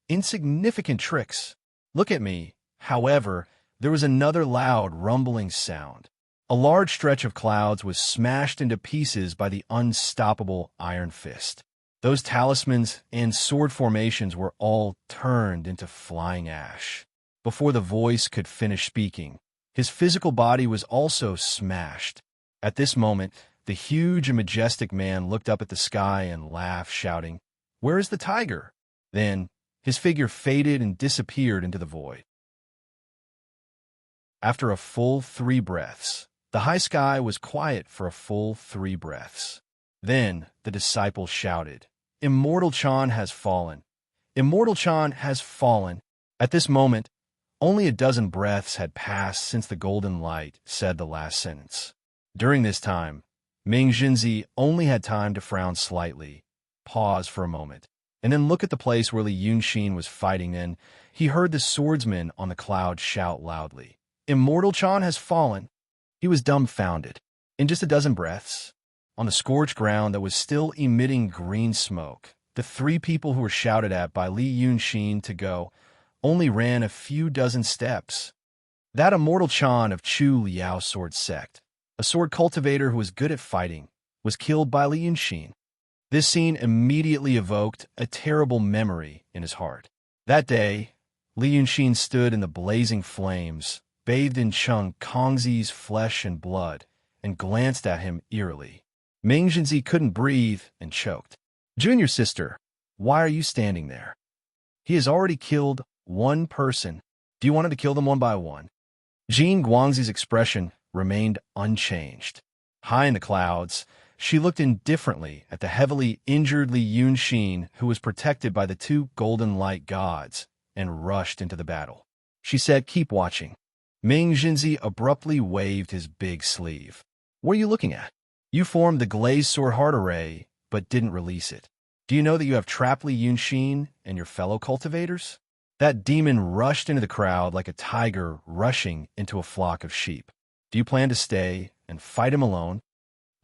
Speaker 1: "Insignificant tricks. Look at me." However, there was another loud, rumbling sound. A large stretch of clouds was smashed into pieces by the unstoppable iron fist. Those talismans and sword formations were all turned into flying ash. Before the voice could finish speaking, his physical body was also smashed. At this moment, the huge and majestic man looked up at the sky and laughed, shouting, "Where is the tiger?" Then, his figure faded and disappeared into the void. After a full 3 breaths, the high sky was quiet for a full 3 breaths. Then the disciples shouted, "Immortal Chan has fallen! Immortal Chan has fallen!" At this moment, only a dozen breaths had passed since the golden light said the last sentence. During this time, Ming Jinzi only had time to frown slightly, pause for a moment, and then look at the place where Li Yunxin was fighting in. He heard the swordsman on the cloud shout loudly, "Immortal Chan has fallen!" He was dumbfounded. In just a dozen breaths, on the scorched ground that was still emitting green smoke, the three people who were shouted at by Li Yunxin to go only ran a few dozen steps. That Immortal Chan of Chu Liao's sword sect, a sword cultivator who was good at fighting, was killed by Li Yunxin. This scene immediately evoked a terrible memory in his heart. That day, Li Yunxin stood in the blazing flames, bathed in Cheng Kongzi's flesh and blood, and glanced at him eerily. Ming Jinzi couldn't breathe and choked. "Junior sister, why are you standing there? He has already killed one person. Do you want him to kill them one by one?" Jean Guangxi's expression remained unchanged. High in the clouds, she looked indifferently at the heavily injured Li Yunxin, who was protected by the two golden light gods, and rushed into the battle. She said, "Keep watching." Ming Jinzi abruptly waved his big sleeve. "What are you looking at? You formed the glazed sword heart array, but didn't release it. Do you know that you have trapped Li Yunxin and your fellow cultivators?" That demon rushed into the crowd like a tiger rushing into a flock of sheep. "Do you plan to stay and fight him alone?"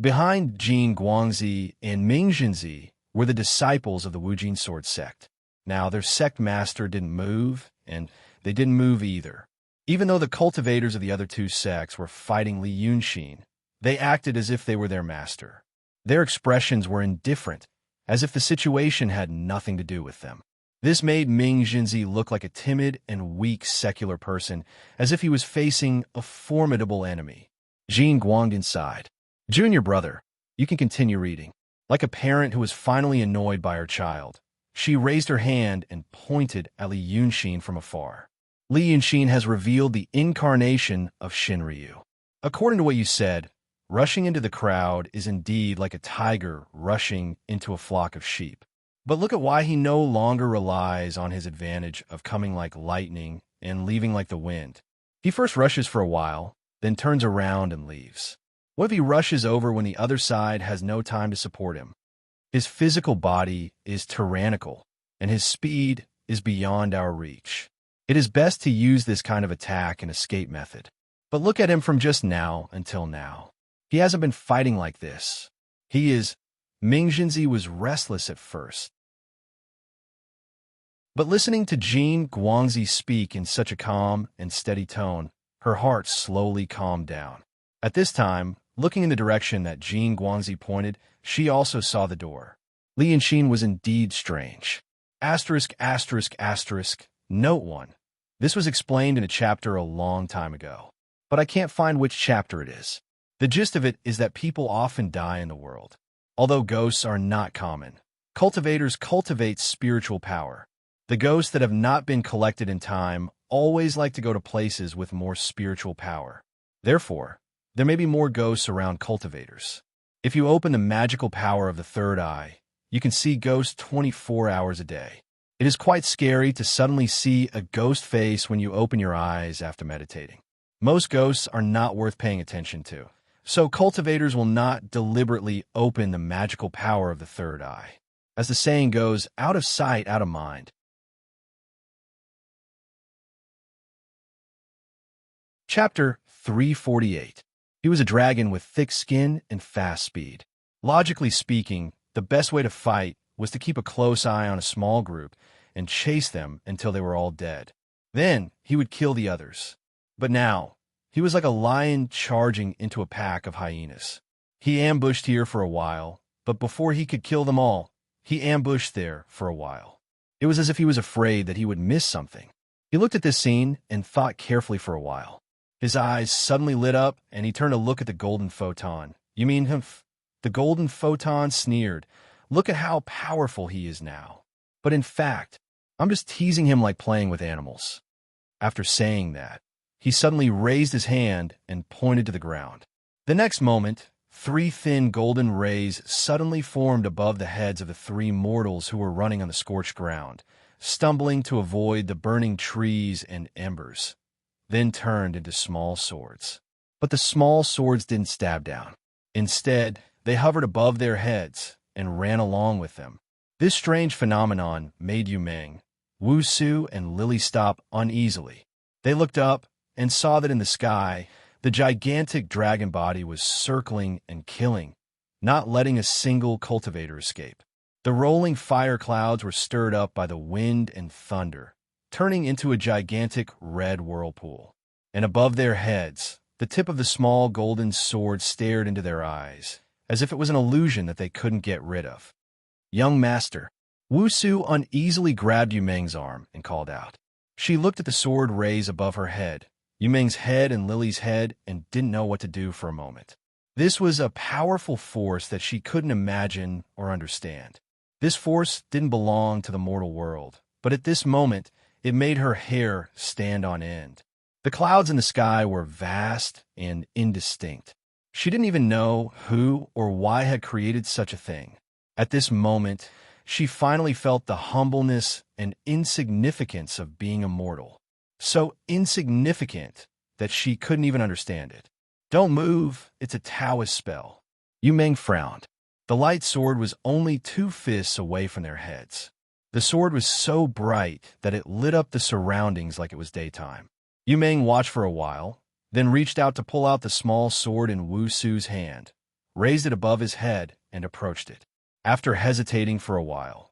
Speaker 1: Behind Jin Guangxi and Ming Jinzi were the disciples of the Wujin sword sect. Now, their sect master didn't move, and they didn't move either. Even though the cultivators of the other two sects were fighting Li Yunxin, they acted as if they were their master. Their expressions were indifferent, as if the situation had nothing to do with them. This made Ming Jinzi look like a timid and weak secular person, as if he was facing a formidable enemy. Jean Guangdin sighed. "Junior brother, you can continue reading." Like a parent who was finally annoyed by her child, she raised her hand and pointed at Li Yunxin from afar. "Li Yunxin has revealed the incarnation of Shinryu. According to what you said, rushing into the crowd is indeed like a tiger rushing into a flock of sheep. But look at why he no longer relies on his advantage of coming like lightning and leaving like the wind. He first rushes for a while, then turns around and leaves. What if he rushes over when the other side has no time to support him? His physical body is tyrannical, and his speed is beyond our reach. It is best to use this kind of attack and escape method. But look at him from just now until now. He hasn't been fighting like this. Ming Jinzi was restless at first. But listening to Jean Guangxi speak in such a calm and steady tone, her heart slowly calmed down. At this time, looking in the direction that Jean Guangxi pointed, she also saw the door. Li Yunxin was indeed strange. Note 1. This was explained in a chapter a long time ago, but I can't find which chapter it is. The gist of it is that people often die in the world. Although ghosts are not common, cultivators cultivate spiritual power. The ghosts that have not been collected in time always like to go to places with more spiritual power. Therefore, there may be more ghosts around cultivators. If you open the magical power of the third eye, you can see ghosts 24 hours a day. It is quite scary to suddenly see a ghost face when you open your eyes after meditating. Most ghosts are not worth paying attention to. So cultivators will not deliberately open the magical power of the third eye. As the saying goes, out of sight, out of mind. Chapter 348. He was a dragon with thick skin and fast speed. Logically speaking, the best way to fight was to keep a close eye on a small group and chase them until they were all dead. Then he would kill the others. But now, he was like a lion charging into a pack of hyenas. He ambushed here for a while, but before he could kill them all, he ambushed there for a while. It was as if he was afraid that he would miss something. He looked at this scene and thought carefully for a while. His eyes suddenly lit up, and he turned to look at the golden photon. "You mean him?" The golden photon sneered. "Look at how powerful he is now. But in fact, I'm just teasing him like playing with animals." After saying that, he suddenly raised his hand and pointed to the ground. The next moment, 3 thin golden rays suddenly formed above the heads of the 3 mortals who were running on the scorched ground, stumbling to avoid the burning trees and embers, then turned into small swords. But the small swords didn't stab down. Instead, they hovered above their heads and ran along with them. This strange phenomenon made Yumeng, Wusu, and Lily stop uneasily. They looked up and saw that in the sky, the gigantic dragon body was circling and killing, not letting a single cultivator escape. The rolling fire clouds were stirred up by the wind and thunder, turning into a gigantic red whirlpool. And above their heads, the tip of the small golden sword stared into their eyes, as if it was an illusion that they couldn't get rid of. "Young master." Wusu uneasily grabbed Yumeng's arm and called out. She looked at the sword rays above her head, Yumeng's head and Lily's head, and didn't know what to do for a moment. This was a powerful force that she couldn't imagine or understand. This force didn't belong to the mortal world, but at this moment, it made her hair stand on end. The clouds in the sky were vast and indistinct. She didn't even know who or why had created such a thing. At this moment, she finally felt the humbleness and insignificance of being immortal. So insignificant that she couldn't even understand it. "Don't move, it's a Taoist spell." Yumeng frowned. The light sword was only 2 fists away from their heads. The sword was so bright that it lit up the surroundings like it was daytime. Yumeng watched for a while, then reached out to pull out the small sword in Wusu's hand, raised it above his head, and approached it. After hesitating for a while,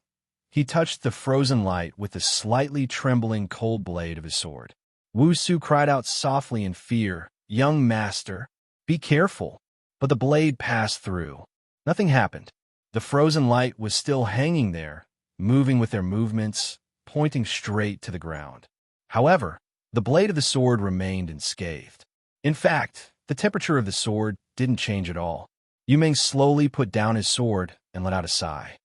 Speaker 1: he touched the frozen light with the slightly trembling cold blade of his sword. Wusu cried out softly in fear, "Young master, be careful." But the blade passed through. Nothing happened. The frozen light was still hanging there, moving with their movements, pointing straight to the ground. However, the blade of the sword remained unscathed. In fact, the temperature of the sword didn't change at all. Yumeng slowly put down his sword and let out a sigh.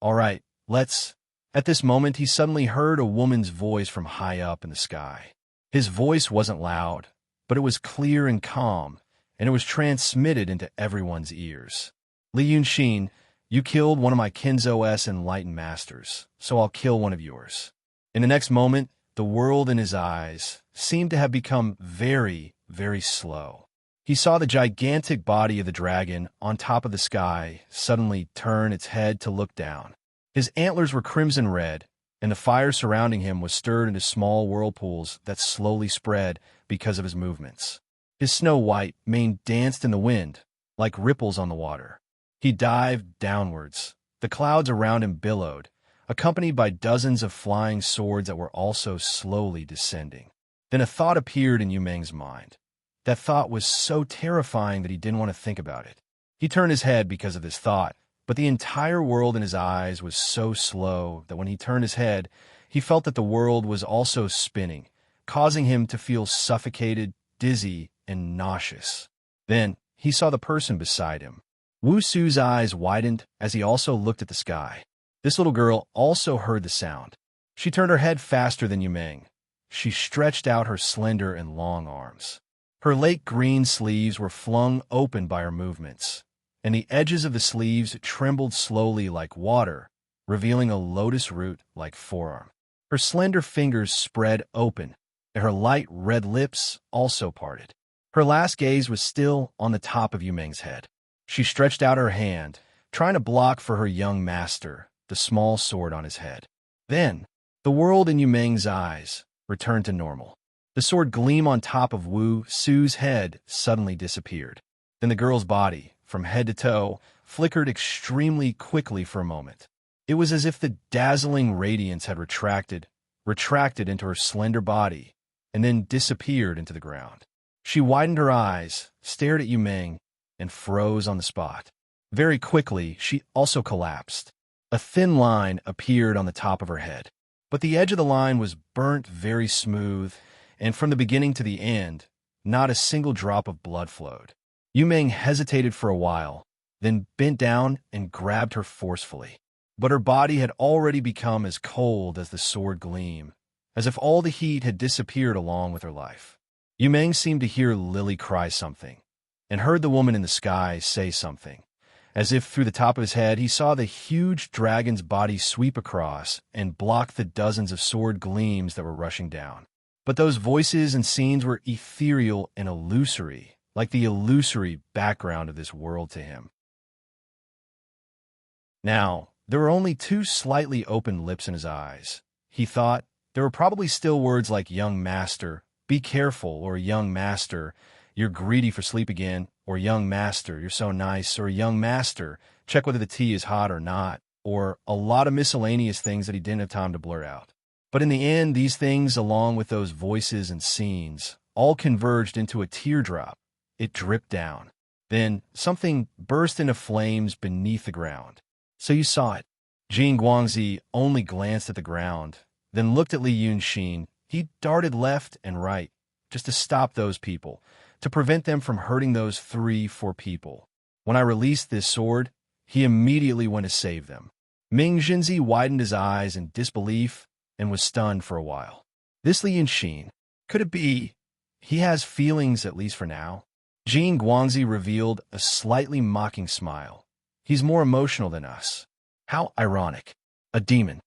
Speaker 1: "All right, let's..." At this moment, he suddenly heard a woman's voice from high up in the sky. His voice wasn't loud, but it was clear and calm, and it was transmitted into everyone's ears. "Li Yunxin, you killed one of my Kinzo-S enlightened masters, so I'll kill one of yours." In the next moment, the world in his eyes seemed to have become very, very slow. He saw the gigantic body of the dragon on top of the sky suddenly turn its head to look down. His antlers were crimson red, and the fire surrounding him was stirred into small whirlpools that slowly spread because of his movements. His snow-white mane danced in the wind, like ripples on the water. He dived downwards. The clouds around him billowed, accompanied by dozens of flying swords that were also slowly descending. Then a thought appeared in Yumeng's mind. That thought was so terrifying that he didn't want to think about it. He turned his head because of this thought, but the entire world in his eyes was so slow that when he turned his head, he felt that the world was also spinning, causing him to feel suffocated, dizzy, and nauseous. Then he saw the person beside him. Wusu's eyes widened as he also looked at the sky. This little girl also heard the sound. She turned her head faster than Yumeng. She stretched out her slender and long arms. Her lake green sleeves were flung open by her movements, and the edges of the sleeves trembled slowly like water, revealing a lotus root-like forearm. Her slender fingers spread open, and her light red lips also parted. Her last gaze was still on the top of Yumeng's head. She stretched out her hand, trying to block for her young master the small sword on his head. Then, the world in Yumeng's eyes returned to normal. The sword gleam on top of Wu Su's head suddenly disappeared. Then the girl's body, from head to toe, flickered extremely quickly for a moment. It was as if the dazzling radiance had retracted into her slender body, and then disappeared into the ground. She widened her eyes, stared at Yumeng, and froze on the spot. Very quickly, she also collapsed. A thin line appeared on the top of her head, but the edge of the line was burnt very smooth, and from the beginning to the end, not a single drop of blood flowed. Yumeng hesitated for a while, then bent down and grabbed her forcefully. But her body had already become as cold as the sword gleam, as if all the heat had disappeared along with her life. Yumeng seemed to hear Lily cry something, and heard the woman in the sky say something. As if through the top of his head, he saw the huge dragon's body sweep across and block the dozens of sword gleams that were rushing down. But those voices and scenes were ethereal and illusory, like the illusory background of this world to him. Now, there were only two slightly opened lips in his eyes. He thought there were probably still words like young master, be careful, or young master, you're greedy for sleep again, or young master, you're so nice, or young master, check whether the tea is hot or not, or a lot of miscellaneous things that he didn't have time to blurt out. But in the end, these things, along with those voices and scenes, all converged into a teardrop. It dripped down. Then something burst into flames beneath the ground. So you saw it. Jin Guangzi only glanced at the ground, then looked at Li Yunxin. He darted left and right, just to stop those people, to prevent them from hurting those 3-4 people. When I released this sword, he immediately went to save them. Ming Jinzi widened his eyes in disbelief and was stunned for a while. This Li Yunxin, could it be? He has feelings, at least for now. Jin Guangzi revealed a slightly mocking smile. He's more emotional than us. How ironic. A demon.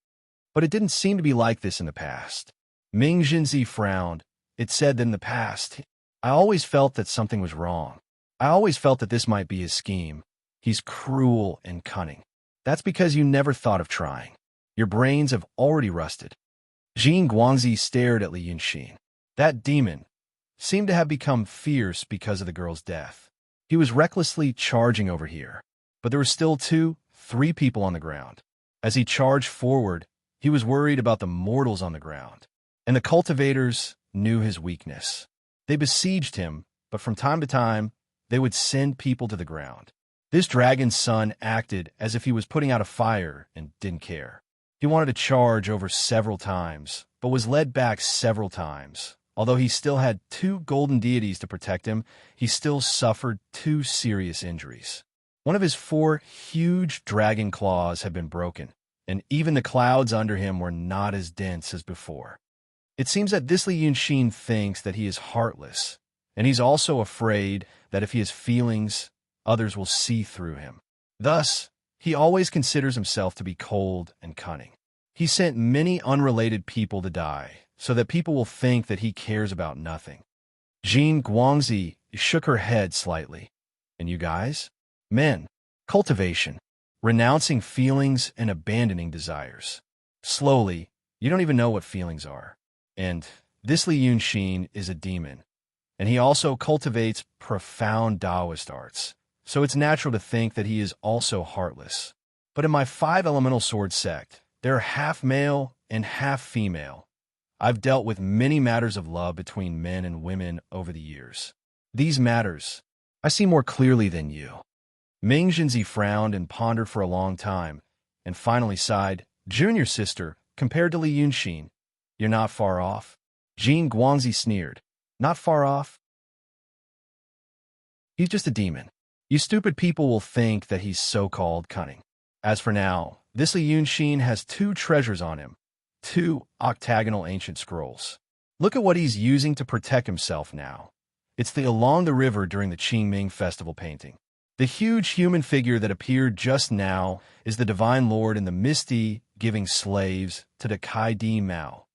Speaker 1: But it didn't seem to be like this in the past. Ming Jinzi frowned. It said that in the past, I always felt that something was wrong. I always felt that this might be his scheme. He's cruel and cunning. That's because you never thought of trying. Your brains have already rusted. Jin Guangzi stared at Li Yunxin. That demon seemed to have become fierce because of the girl's death. He was recklessly charging over here, but there were still 2-3 people on the ground. As he charged forward, he was worried about the mortals on the ground, and the cultivators knew his weakness. They besieged him, but from time to time, they would send people to the ground. This dragon's son acted as if he was putting out a fire and didn't care. He wanted to charge over several times, but was led back several times. Although he still had 2 golden deities to protect him, he still suffered 2 serious injuries. One of his 4 huge dragon claws had been broken, and even the clouds under him were not as dense as before. It seems that this Li Yunxin thinks that he is heartless, and he's also afraid that if he has feelings, others will see through him. Thus, he always considers himself to be cold and cunning. He sent many unrelated people to die, so that people will think that he cares about nothing. Jin Guangzi shook her head slightly. And you guys? Men. Cultivation. Renouncing feelings and abandoning desires. Slowly, you don't even know what feelings are. And this Li Yunxin is a demon. And he also cultivates profound Taoist arts. So it's natural to think that he is also heartless. But in my 5 elemental sword sect, there are half male and half female. I've dealt with many matters of love between men and women over the years. These matters, I see more clearly than you. Ming Jinzi frowned and pondered for a long time, and finally sighed. Junior sister, compared to Li Yunxin, you're not far off. Jin Guangzi sneered. Not far off? He's just a demon. You stupid people will think that he's so-called cunning. As for now, this Li Yunxin has 2 treasures on him. 2 octagonal ancient scrolls. Look at what he's using to protect himself now. It's the Along the River during the Qingming festival painting. The huge human figure that appeared just now is the Divine Lord in the misty giving slaves to the Kai Di Mao,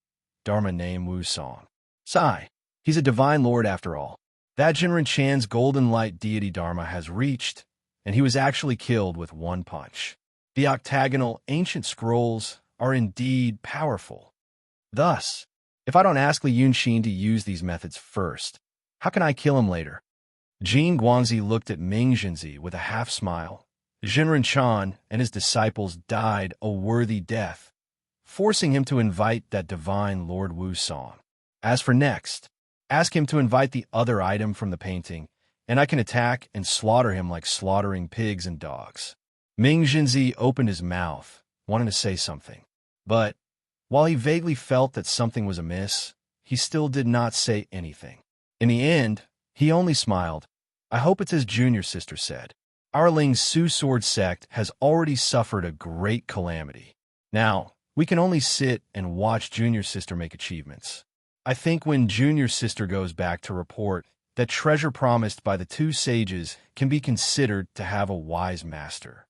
Speaker 1: Dharma name Wu Song. Sigh, he's a Divine Lord after all. That Jinren Chan's golden light deity Dharma has reached, and he was actually killed with 1 punch. The octagonal ancient scrolls are indeed powerful. Thus, if I don't ask Li Yunxin to use these methods first, how can I kill him later? Jin Guangzi looked at Ming Jinzi with a half-smile. Jinren Chan and his disciples died a worthy death, forcing him to invite that divine Lord Wu Song. As for next, ask him to invite the other item from the painting, and I can attack and slaughter him like slaughtering pigs and dogs. Ming Jinzi opened his mouth, wanting to say something. But, while he vaguely felt that something was amiss, he still did not say anything. In the end, he only smiled. I hope it's as Junior Sister said. Our Ling Su Sword sect has already suffered a great calamity. Now, we can only sit and watch Junior Sister make achievements. I think when Junior Sister goes back to report, that treasure promised by the two sages can be considered to have a wise master.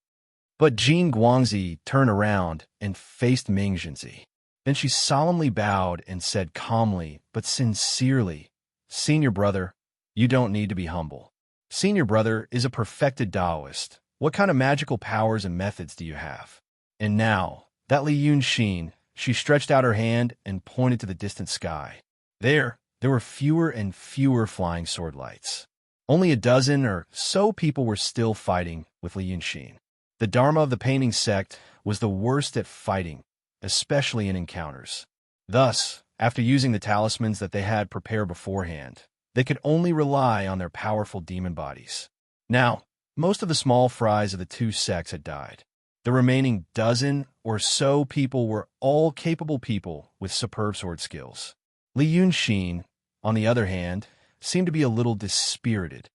Speaker 1: But Jin Guangzi turned around and faced Ming Jinzi. Then she solemnly bowed and said calmly but sincerely, "Senior brother, you don't need to be humble. Senior brother is a perfected Taoist. What kind of magical powers and methods do you have?" And now, that Li Yunxin, she stretched out her hand and pointed to the distant sky. There were fewer and fewer flying sword lights. Only a dozen or so people were still fighting with Li Yunxin. The Dharma of the painting sect was the worst at fighting, especially in encounters. Thus, after using the talismans that they had prepared beforehand, they could only rely on their powerful demon bodies. Now, most of the small fries of the two sects had died. The remaining dozen or so people were all capable people with superb sword skills. Li Yunxin, on the other hand, seemed to be a little dispirited.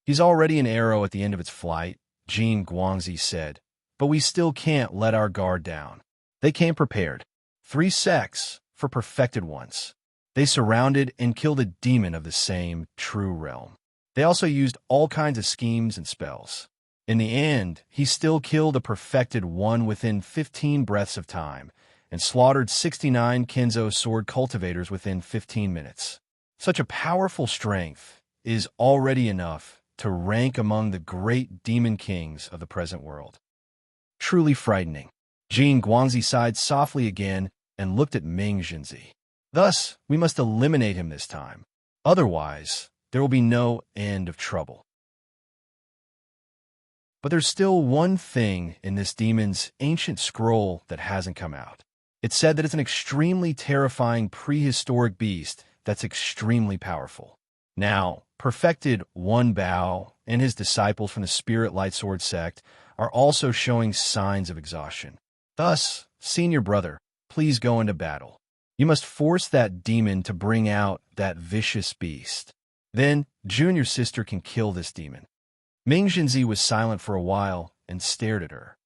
Speaker 1: "He's already an arrow at the end of its flight," Jin Guangzi said, "but we still can't let our guard down." They came prepared. 3 sects for perfected ones. They surrounded and killed a demon of the same true realm. They also used all kinds of schemes and spells. In the end, he still killed a perfected one within 15 breaths of time and slaughtered 69 Kenzo sword cultivators within 15 minutes. Such a powerful strength is already enough to rank among the great demon kings of the present world. Truly frightening. Jin Guangzi sighed softly again and looked at Ming Jinzi. "Thus, we must eliminate him this time. Otherwise, there will be no end of trouble." But there's still one thing in this demon's ancient scroll that hasn't come out. It said that it's an extremely terrifying prehistoric beast that's extremely powerful. Now, perfected One Bao and his disciples from the Spirit Light Sword sect are also showing signs of exhaustion. Thus, senior brother, please go into battle. You must force that demon to bring out that vicious beast. Then, junior sister can kill this demon. Ming Jinzi was silent for a while and stared at her.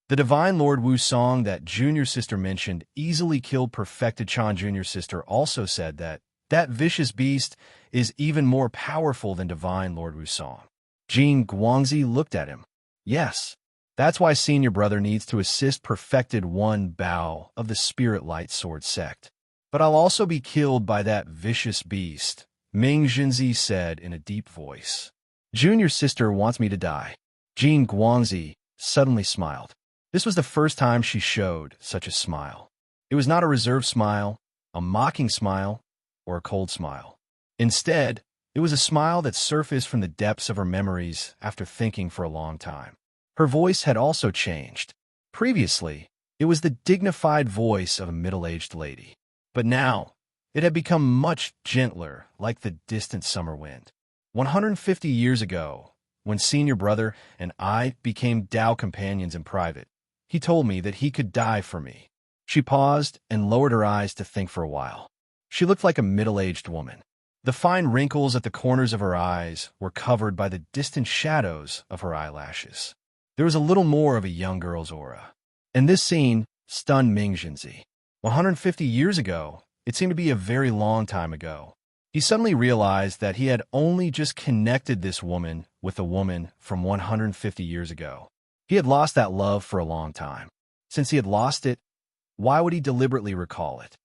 Speaker 1: The divine Lord Wu Song that junior sister mentioned easily killed perfected Chan junior sister also said that vicious beast is even more powerful than divine Lord Wu Song. Jin Guangzi looked at him. Yes, that's why senior brother needs to assist perfected One Bao of the Spirit Light Sword sect. But I'll also be killed by that vicious beast, Ming Jinzi said in a deep voice. Junior sister wants me to die. Jin Guangzi suddenly smiled. This was the first time she showed such a smile. It was not a reserved smile, a mocking smile, or a cold smile. Instead, it was a smile that surfaced from the depths of her memories after thinking for a long time. Her voice had also changed. Previously, it was the dignified voice of a middle-aged lady. But now, it had become much gentler, like the distant summer wind. 150 years ago, when senior brother and I became Tao companions in private, he told me that he could die for me. She paused and lowered her eyes to think for a while. She looked like a middle-aged woman. The fine wrinkles at the corners of her eyes were covered by the distant shadows of her eyelashes. There was a little more of a young girl's aura. And this scene stunned Ming Jinzi. 150 years ago, it seemed to be a very long time ago. He suddenly realized that he had only just connected this woman with a woman from 150 years ago. He had lost that love for a long time. Since he had lost it, why would he deliberately recall it?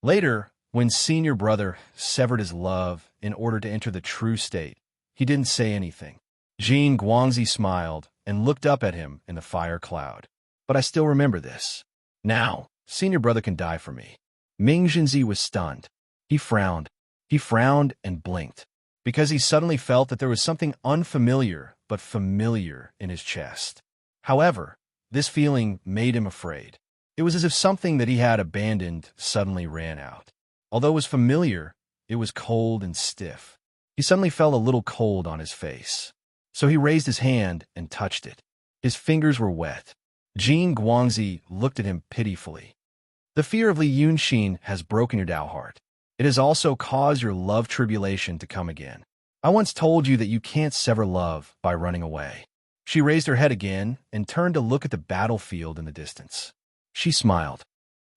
Speaker 1: Later, when senior brother severed his love in order to enter the true state, he didn't say anything. Jin Guangzi smiled and looked up at him in the fire cloud. But I still remember this. Now, senior brother can die for me. Ming Jinzi was stunned. He frowned. He frowned and blinked, because he suddenly felt that there was something unfamiliar but familiar in his chest. However, this feeling made him afraid. It was as if something that he had abandoned suddenly ran out. Although it was familiar, it was cold and stiff. He suddenly felt a little cold on his face. So he raised his hand and touched it. His fingers were wet. Jin Guangzi looked at him pitifully. The fear of Li Yunxin has broken your Tao heart. It has also caused your love tribulation to come again. I once told you that you can't sever love by running away. She raised her head again and turned to look at the battlefield in the distance. She smiled.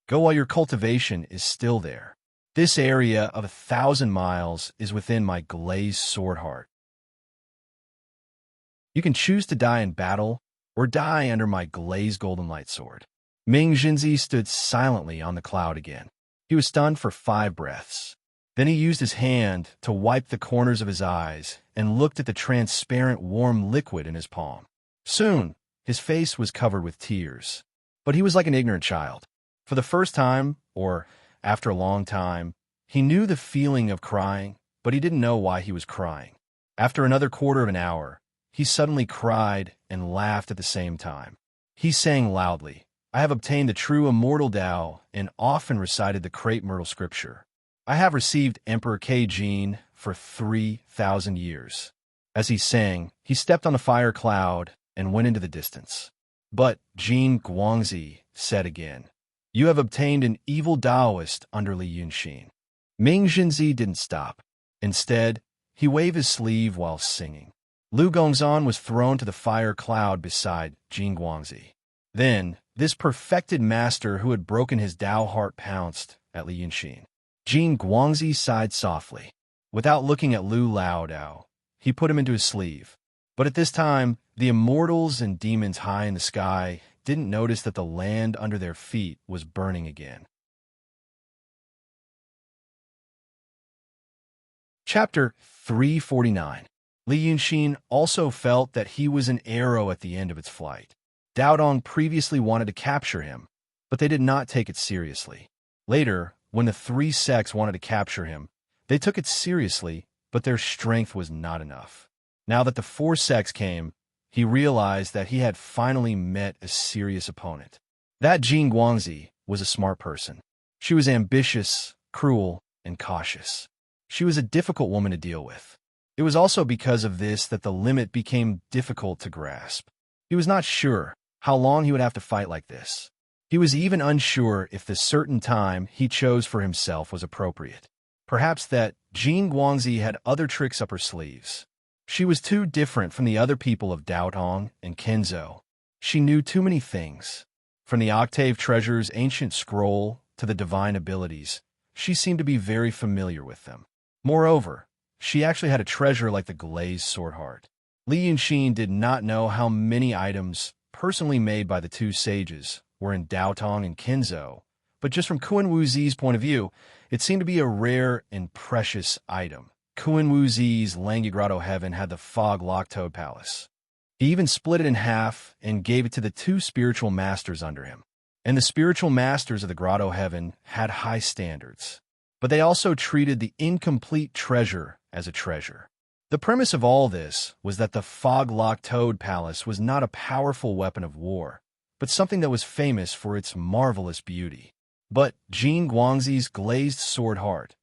Speaker 1: Go while your cultivation is still there. This area of 1,000 miles is within my glazed sword heart. You can choose to die in battle or die under my glazed golden light sword. Ming Jinzi stood silently on the cloud again. He was stunned for 5 breaths. Then he used his hand to wipe the corners of his eyes and looked at the transparent warm liquid in his palm. Soon, his face was covered with tears. But he was like an ignorant child. For the first time, or after a long time, he knew the feeling of crying, but he didn't know why he was crying. After another quarter of an hour, he suddenly cried and laughed at the same time. He sang loudly, "I have obtained the true immortal Tao," and often recited the crepe myrtle scripture. "I have received Emperor Jin for 3,000 years." As he sang, he stepped on the fire cloud and went into the distance. But Jin Guangzi said again, "You have obtained an evil Taoist under Li Yunxin." Ming Jinzi didn't stop. Instead, he waved his sleeve while singing. Lu Gongzan was thrown to the fire cloud beside Jin Guangzi. Then, this perfected master who had broken his Tao heart pounced at Li Yunxin. Jin Guangzi sighed softly. Without looking at Lu Lao Dao, he put him into his sleeve. But at this time, the immortals and demons high in the sky didn't notice that the land under their feet was burning again. Chapter 349. Li Yunxin also felt that he was an arrow at the end of its flight. Dao Dong previously wanted to capture him, but they did not take it seriously. Later, when the 3 sects wanted to capture him, they took it seriously, but their strength was not enough. Now that the 4 sects came, he realized that he had finally met a serious opponent. That Jin Guangzi was a smart person. She was ambitious, cruel, and cautious. She was a difficult woman to deal with. It was also because of this that the limit became difficult to grasp. He was not sure how long he would have to fight like this. He was even unsure if the certain time he chose for himself was appropriate. Perhaps that Jin Guangzi had other tricks up her sleeves. She was too different from the other people of Daotong and Kenzhou. She knew too many things. From the Octave Treasure's ancient scroll to the divine abilities, she seemed to be very familiar with them. Moreover, she actually had a treasure like the glazed sword heart. Li Yunxin did not know how many items, personally made by the 2 sages, were in Daotong and Kenzhou, but just from Kun Wuzi's point of view, it seemed to be a rare and precious item. Kun Wuzi's Langi Grotto Heaven had the fog-locked toad palace. He even split it in half and gave it to the 2 spiritual masters under him. And the spiritual masters of the Grotto Heaven had high standards. But they also treated the incomplete treasure as a treasure. The premise of all this was that the fog-locked toad palace was not a powerful weapon of war, but something that was famous for its marvelous beauty. But Jin Guangzi's glazed sword heart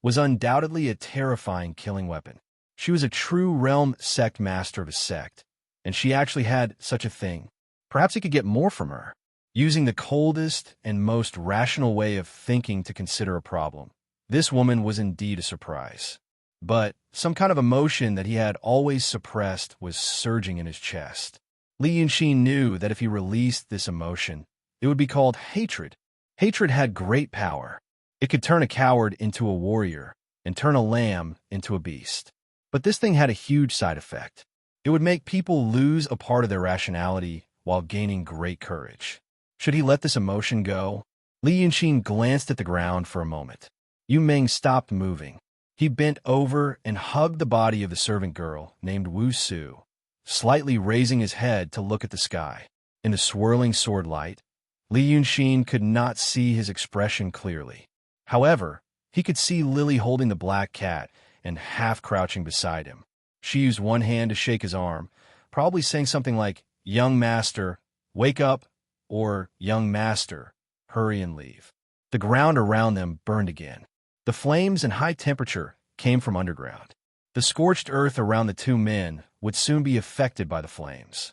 Speaker 1: was undoubtedly a terrifying killing weapon. She was a true realm sect master of a sect, and she actually had such a thing. Perhaps he could get more from her. Using the coldest and most rational way of thinking to consider a problem, this woman was indeed a surprise. But some kind of emotion that he had always suppressed was surging in his chest. Li Yunxin knew that if he released this emotion, it would be called hatred. Hatred had great power. It could turn a coward into a warrior and turn a lamb into a beast. But this thing had a huge side effect. It would make people lose a part of their rationality while gaining great courage. Should he let this emotion go? Li Yunxin glanced at the ground for a moment. Yu Meng stopped moving. He bent over and hugged the body of the servant girl named Wu Su, slightly raising his head to look at the sky. In the swirling sword light, Li Yunxin could not see his expression clearly. However, he could see Lily holding the black cat and half-crouching beside him. She used one hand to shake his arm, probably saying something like, "Young master, wake up," or "Young master, hurry and leave." The ground around them burned again. The flames and high temperature came from underground. The scorched earth around the 2 men would soon be affected by the flames.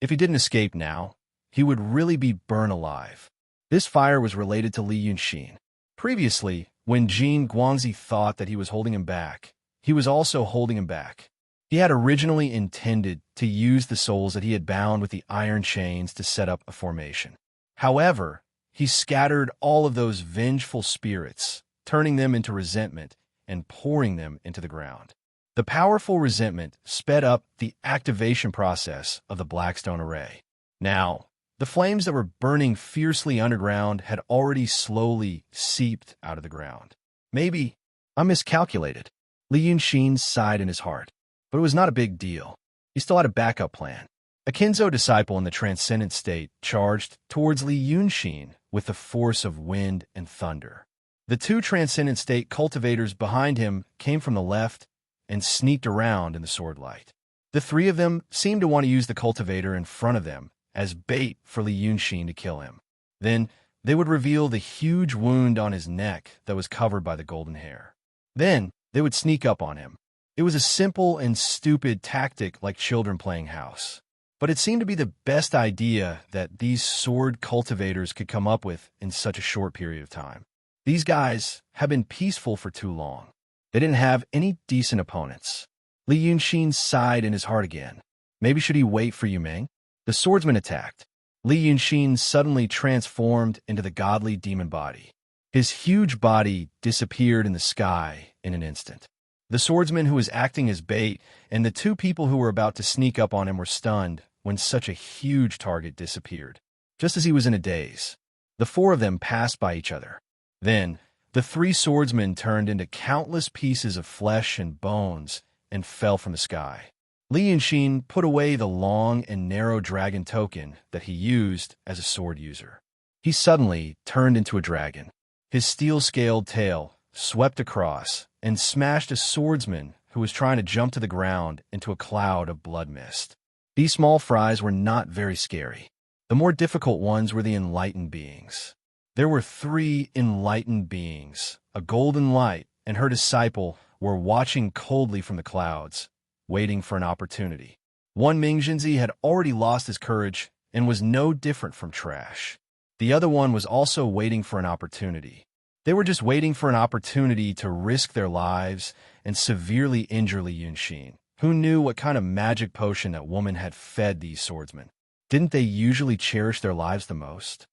Speaker 1: If he didn't escape now, he would really be burned alive. This fire was related to Li Yunxin. Previously, when Jin Guangzi thought that he was holding him back, he was also holding him back. He had originally intended to use the souls that he had bound with the iron chains to set up a formation. However, he scattered all of those vengeful spirits, turning them into resentment and pouring them into the ground. The powerful resentment sped up the activation process of the Blackstone Array. Now, the flames that were burning fiercely underground had already slowly seeped out of the ground. Maybe I miscalculated. Li Yunxin sighed in his heart, but it was not a big deal. He still had a backup plan. A Kinzo disciple in the transcendent state charged towards Li Yunxin with the force of wind and thunder. The two transcendent state cultivators behind him came from the left and sneaked around in the sword light. The three of them seemed to want to use the cultivator in front of them as bait for Li Yunxin to kill him. Then they would reveal the huge wound on his neck that was covered by the golden hair. Then they would sneak up on him. It was a simple and stupid tactic like children playing house. But it seemed to be the best idea that these sword cultivators could come up with in such a short period of time. These guys have been peaceful for too long. They didn't have any decent opponents. Li Yunxin sighed in his heart again. Maybe should he wait for Yumeng? The swordsman attacked. Li Yunxin suddenly transformed into the godly demon body. His huge body disappeared in the sky in an instant. The swordsman who was acting as bait and the two people who were about to sneak up on him were stunned when such a huge target disappeared. Just as he was in a daze, the four of them passed by each other. Then, the three swordsmen turned into countless pieces of flesh and bones and fell from the sky. Li Yunxin put away the long and narrow dragon token that he used as a sword user. He suddenly turned into a dragon. His steel-scaled tail swept across and smashed a swordsman who was trying to jump to the ground into a cloud of blood mist. These small fries were not very scary. The more difficult ones were the enlightened beings. There were three enlightened beings. A golden light and her disciple were watching coldly from the clouds, waiting for an opportunity. One Mingjinzi had already lost his courage and was no different from trash. The other one was also waiting for an opportunity. They were just waiting for an opportunity to risk their lives and severely injure Li Yunxin. Who knew what kind of magic potion that woman had fed these swordsmen? Didn't they usually cherish their lives the most?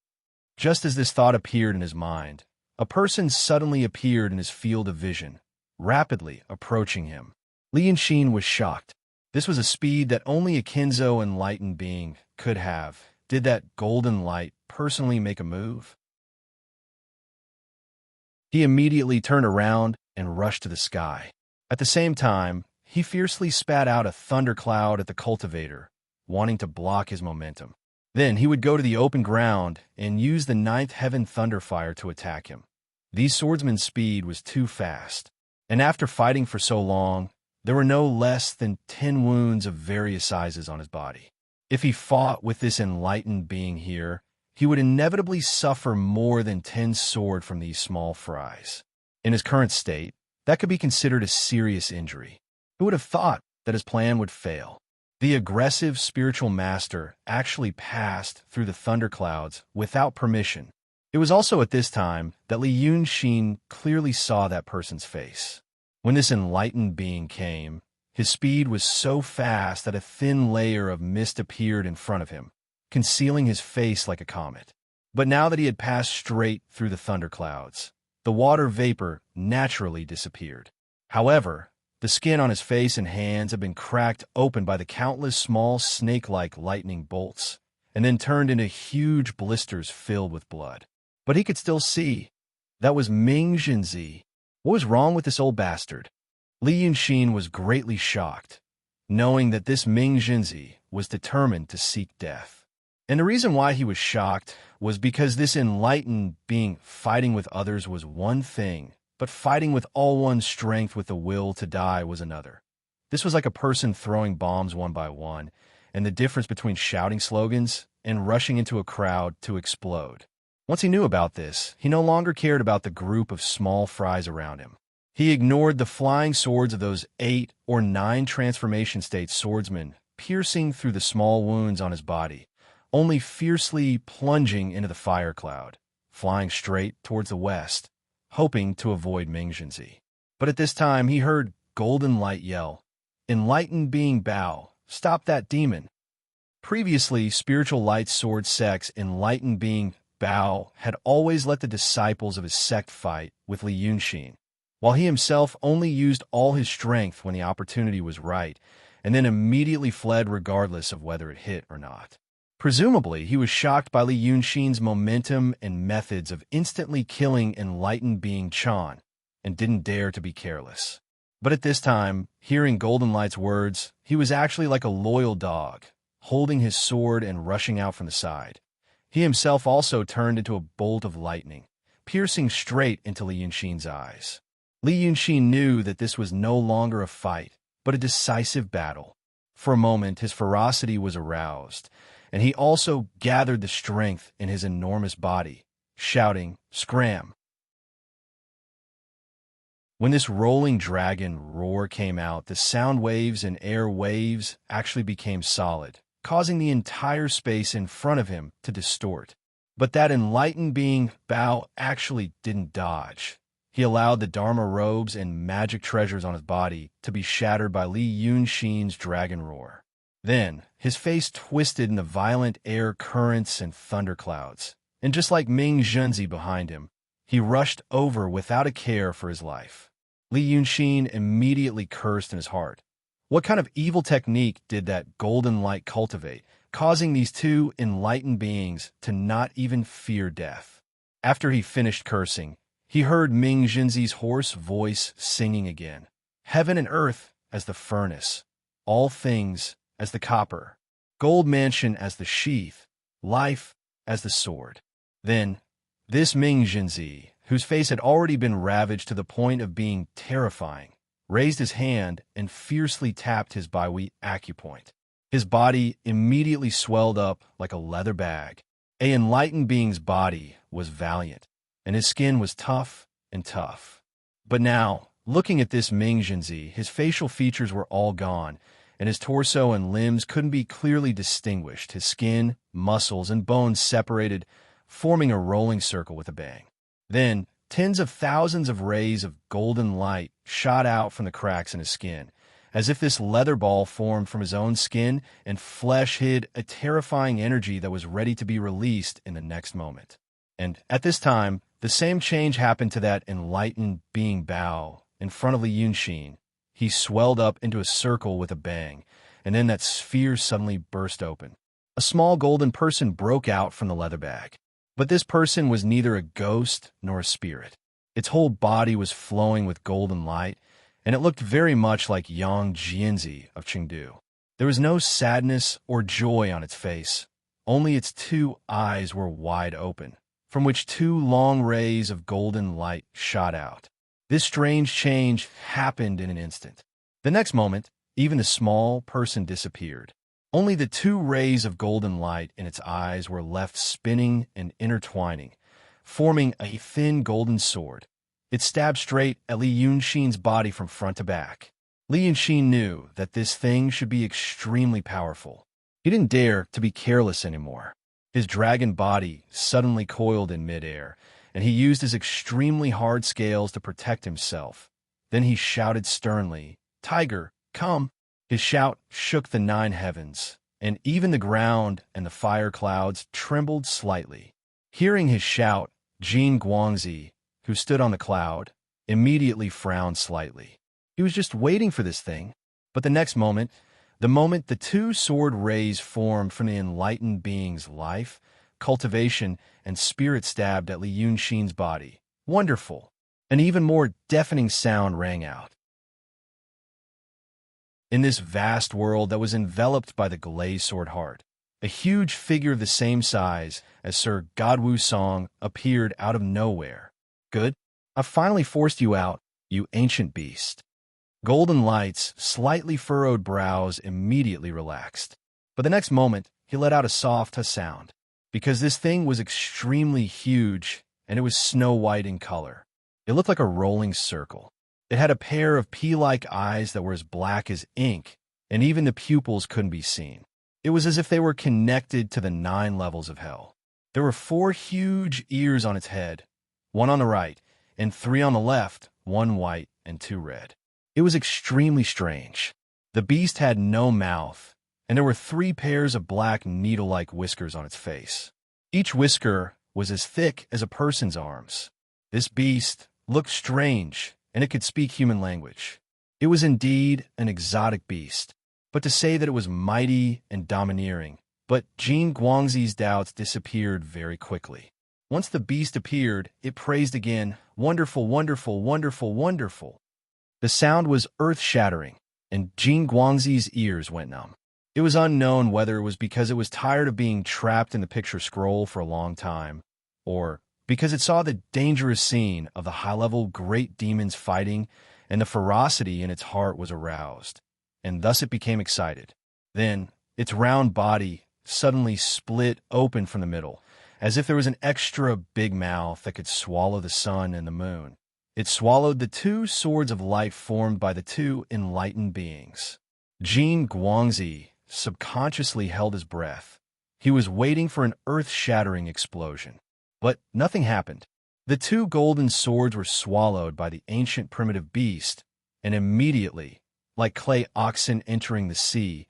Speaker 1: Just as this thought appeared in his mind, a person suddenly appeared in his field of vision, rapidly approaching him. Li Yunxin was shocked. This was a speed that only a Kinzo enlightened being could have. Did that golden light personally make a move? He immediately turned around and rushed to the sky. At the same time, he fiercely spat out a thundercloud at the cultivator, wanting to block his momentum. Then he would go to the open ground and use the ninth heaven thunderfire to attack him. These swordsmen's speed was too fast, and after fighting for so long, there were no less than 10 wounds of various sizes on his body. If he fought with this enlightened being here, he would inevitably suffer more than 10 sword from these small fries. In his current state, that could be considered a serious injury. Who would have thought that his plan would fail? The aggressive spiritual master actually passed through the thunderclouds without permission. It was also at this time that Li Yunxin clearly saw that person's face. When this enlightened being came, his speed was so fast that a thin layer of mist appeared in front of him, concealing his face like a comet. But now that he had passed straight through the thunderclouds, the water vapor naturally disappeared. However, the skin on his face and hands had been cracked open by the countless small snake-like lightning bolts, and then turned into huge blisters filled with blood. But he could still see. That was Ming Jinzi. What was wrong with this old bastard? Li Yunxin was greatly shocked, knowing that this Ming Jinzi was determined to seek death. And the reason why he was shocked was because this enlightened being fighting with others was one thing, but fighting with all one's strength with the will to die was another. This was like a person throwing bombs one by one, and the difference between shouting slogans and rushing into a crowd to explode. Once he knew about this, he no longer cared about the group of small fries around him. He ignored the flying swords of those 8 or 9 transformation state swordsmen piercing through the small wounds on his body, only fiercely plunging into the fire cloud, flying straight towards the west, hoping to avoid Mingjinzi. But at this time he heard Golden Light yell, "Enlightened being Bao, stop that demon." Previously, Spiritual Light Sword Sex Enlightened being Bao had always let the disciples of his sect fight with Li Yunxin, while he himself only used all his strength when the opportunity was right, and then immediately fled regardless of whether it hit or not. Presumably, he was shocked by Li Yunxin's momentum and methods of instantly killing enlightened being Chan, and didn't dare to be careless. But at this time, hearing Golden Light's words, he was actually like a loyal dog, holding his sword and rushing out from the side. He himself also turned into a bolt of lightning, piercing straight into Li Yunxin's eyes. Li Yunxin knew that this was no longer a fight, but a decisive battle. For a moment, his ferocity was aroused, and he also gathered the strength in his enormous body, shouting, "Scram!" When this rolling dragon roar came out, the sound waves and air waves actually became solid, causing the entire space in front of him to distort. But that enlightened being, Bao, actually didn't dodge. He allowed the Dharma robes and magic treasures on his body to be shattered by Li Yunxin's dragon roar. Then, his face twisted in the violent air currents and thunderclouds, and just like Ming Zhenzi behind him, he rushed over without a care for his life. Li Yunxin immediately cursed in his heart. What kind of evil technique did that golden light cultivate, causing these two enlightened beings to not even fear death? After he finished cursing, he heard Ming Zhenzi's hoarse voice singing again. Heaven and earth as the furnace, all things as the copper, gold mansion as the sheath, life as the sword. Then, this Ming Zhenzi, whose face had already been ravaged to the point of being terrifying, raised his hand and fiercely tapped his Baihui acupoint. His body immediately swelled up like a leather bag. A enlightened being's body was valiant, and his skin was tough and tough. But now, looking at this Ming Zhenzi, his facial features were all gone, and his torso and limbs couldn't be clearly distinguished. His skin, muscles, and bones separated, forming a rolling circle with a bang. Then, tens of thousands of rays of golden light shot out from the cracks in his skin, as if this leather ball formed from his own skin and flesh hid a terrifying energy that was ready to be released in the next moment. And at this time, the same change happened to that enlightened being Bao in front of Li Yunxin. He swelled up into a circle with a bang, and then that sphere suddenly burst open. A small golden person broke out from the leather bag. But this person was neither a ghost nor a spirit. Its whole body was flowing with golden light, and it looked very much like Yang Jianzi of Chengdu. There was no sadness or joy on its face. Only its two eyes were wide open, from which two long rays of golden light shot out. This strange change happened in an instant. The next moment, even the small person disappeared. Only the two rays of golden light in its eyes were left spinning and intertwining, forming a thin golden sword. It stabbed straight at Li Yunxin's body from front to back. Li Yunxin knew that this thing should be extremely powerful. He didn't dare to be careless anymore. His dragon body suddenly coiled in midair, and he used his extremely hard scales to protect himself. Then he shouted sternly, "Tiger, come!" His shout shook the 9 heavens, and even the ground and the fire clouds trembled slightly. Hearing his shout, Jin Guangzi, who stood on the cloud, immediately frowned slightly. He was just waiting for this thing. But the next moment, the moment the two sword rays formed from the enlightened being's life, cultivation, and spirit stabbed at Li Yunxin's body. Wonderful! An even more deafening sound rang out. In this vast world that was enveloped by the glazed sword heart, a huge figure of the same size as Sir Godwu Song appeared out of nowhere. Good? I've finally forced you out, you ancient beast. Golden Light's slightly furrowed brows immediately relaxed. But the next moment, he let out a soft sound, because this thing was extremely huge, and it was snow-white in color. It looked like a rolling circle. It had a pair of pea-like eyes that were as black as ink, and even the pupils couldn't be seen. It was as if they were connected to the 9 levels of hell. There were 4 huge ears on its head, 1 on the right, and 3 on the left, 1 white and 2 red. It was extremely strange. The beast had no mouth, and there were 3 pairs of black needle-like whiskers on its face. Each whisker was as thick as a person's arms. This beast looked strange, and it could speak human language. It was indeed an exotic beast, but to say that it was mighty and domineering. But Jin Guangxi's doubts disappeared very quickly. Once the beast appeared, it praised again, "Wonderful, wonderful, wonderful, wonderful." The sound was earth-shattering, and Jin Guangxi's ears went numb. It was unknown whether it was because it was tired of being trapped in the picture scroll for a long time, or because it saw the dangerous scene of the high-level great demons fighting, and the ferocity in its heart was aroused, and thus it became excited. Then, its round body suddenly split open from the middle, as if there was an extra big mouth that could swallow the sun and the moon. It swallowed the two swords of light formed by the two enlightened beings. Jin Guangxi subconsciously held his breath. He was waiting for an earth-shattering explosion. But nothing happened. The two golden swords were swallowed by the ancient primitive beast, and immediately, like clay oxen entering the sea,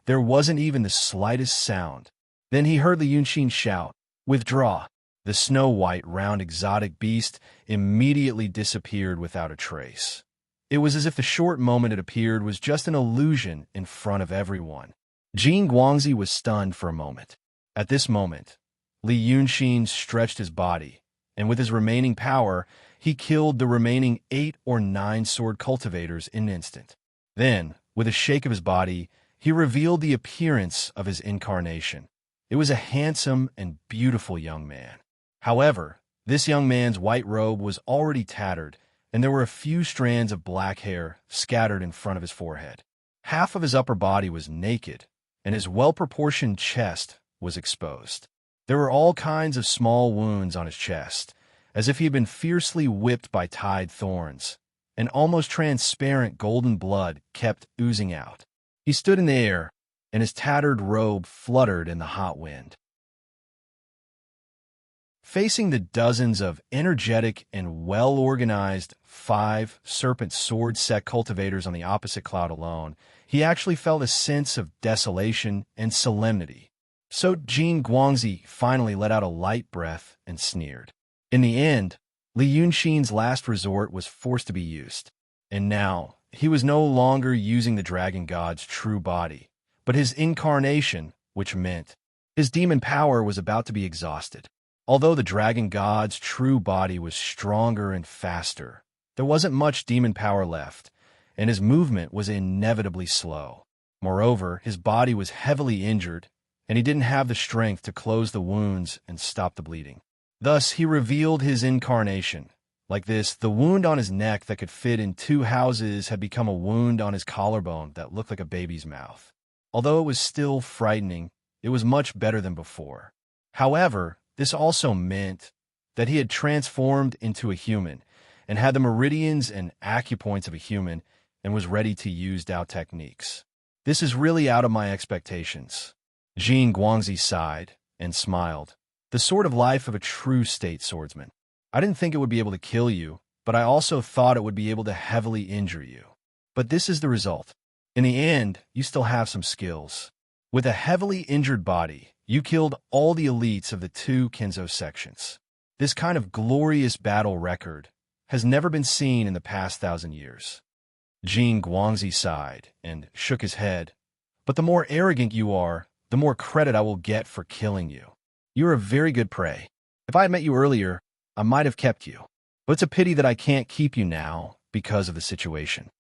Speaker 1: there wasn't even the slightest sound. Then he heard the Yunshin shout, "Withdraw!" The snow-white, round, exotic beast immediately disappeared without a trace. It was as if the short moment it appeared was just an illusion in front of everyone. Jin Guangxi was stunned for a moment. At this moment, Li Yunshin stretched his body, and with his remaining power, he killed the remaining 8 or 9 sword cultivators in an instant. Then, with a shake of his body, he revealed the appearance of his incarnation. It was a handsome and beautiful young man. However, this young man's white robe was already tattered, and there were a few strands of black hair scattered in front of his forehead. Half of his upper body was naked, and his well-proportioned chest was exposed. There were all kinds of small wounds on his chest, as if he had been fiercely whipped by tied thorns, and almost transparent golden blood kept oozing out. He stood in the air, and his tattered robe fluttered in the hot wind. Facing the dozens of energetic and well-organized 5 serpent sword set cultivators on the opposite cloud alone, he actually felt a sense of desolation and solemnity. So Jin Guangxi finally let out a light breath and sneered. In the end, Li Yunshin's last resort was forced to be used. And now, he was no longer using the dragon god's true body, but his incarnation, which meant his demon power was about to be exhausted. Although the dragon god's true body was stronger and faster, there wasn't much demon power left, and his movement was inevitably slow. Moreover, his body was heavily injured, and he didn't have the strength to close the wounds and stop the bleeding. Thus, he revealed his incarnation. Like this, the wound on his neck that could fit in 2 houses had become a wound on his collarbone that looked like a baby's mouth. Although it was still frightening, it was much better than before. However, this also meant that he had transformed into a human and had the meridians and acupoints of a human and was ready to use Dao techniques. This is really out of my expectations. Jin Guangxi sighed and smiled. The sort of life of a true state swordsman. I didn't think it would be able to kill you, but I also thought it would be able to heavily injure you. But this is the result. In the end, you still have some skills. With a heavily injured body, you killed all the elites of the 2 Kenzo sections. This kind of glorious battle record has never been seen in the past 1,000 years. Jin Guangxi sighed and shook his head. But the more arrogant you are, the more credit I will get for killing you. You're a very good prey. If I had met you earlier, I might have kept you. But it's a pity that I can't keep you now because of the situation.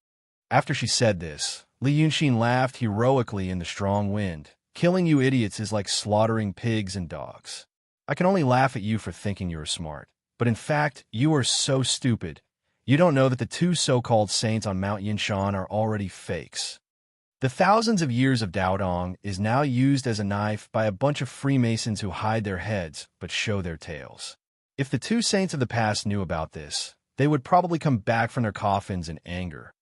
Speaker 1: After she said this, Li Yunshin laughed heroically in the strong wind. Killing you idiots is like slaughtering pigs and dogs. I can only laugh at you for thinking you're smart. But in fact, you are so stupid. You don't know that the 2 so-called saints on Mount Yinshan are already fakes. The thousands of years of Daodong is now used as a knife by a bunch of Freemasons who hide their heads but show their tails. If the 2 saints of the past knew about this, they would probably come back from their coffins in anger.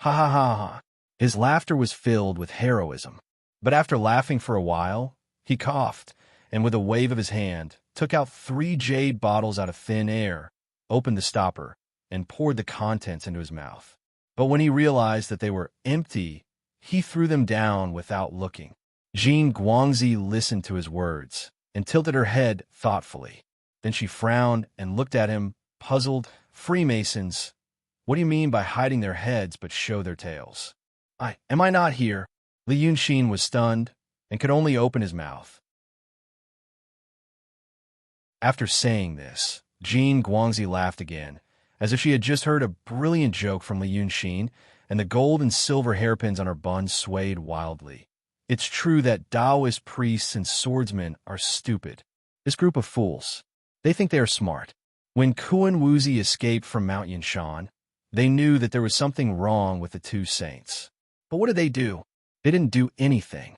Speaker 1: Ha ha ha ha. His laughter was filled with heroism. But after laughing for a while, he coughed, and with a wave of his hand, took out 3 jade bottles out of thin air, opened the stopper, and poured the contents into his mouth. But when he realized that they were empty, he threw them down without looking. Jin Guangxi listened to his words and tilted her head thoughtfully. Then she frowned and looked at him, puzzled. Freemasons, what do you mean by hiding their heads but show their tails? Am I not here? Li Yunxin was stunned and could only open his mouth. After saying this, Jean Guangxi laughed again, as if she had just heard a brilliant joke from Li Yunxin, and the gold and silver hairpins on her bun swayed wildly. It's true that Taoist priests and swordsmen are stupid. This group of fools. They think they are smart. When Kuan Wuzi escaped from Mount Yanshan, they knew that there was something wrong with the two saints. But what did they do? They didn't do anything.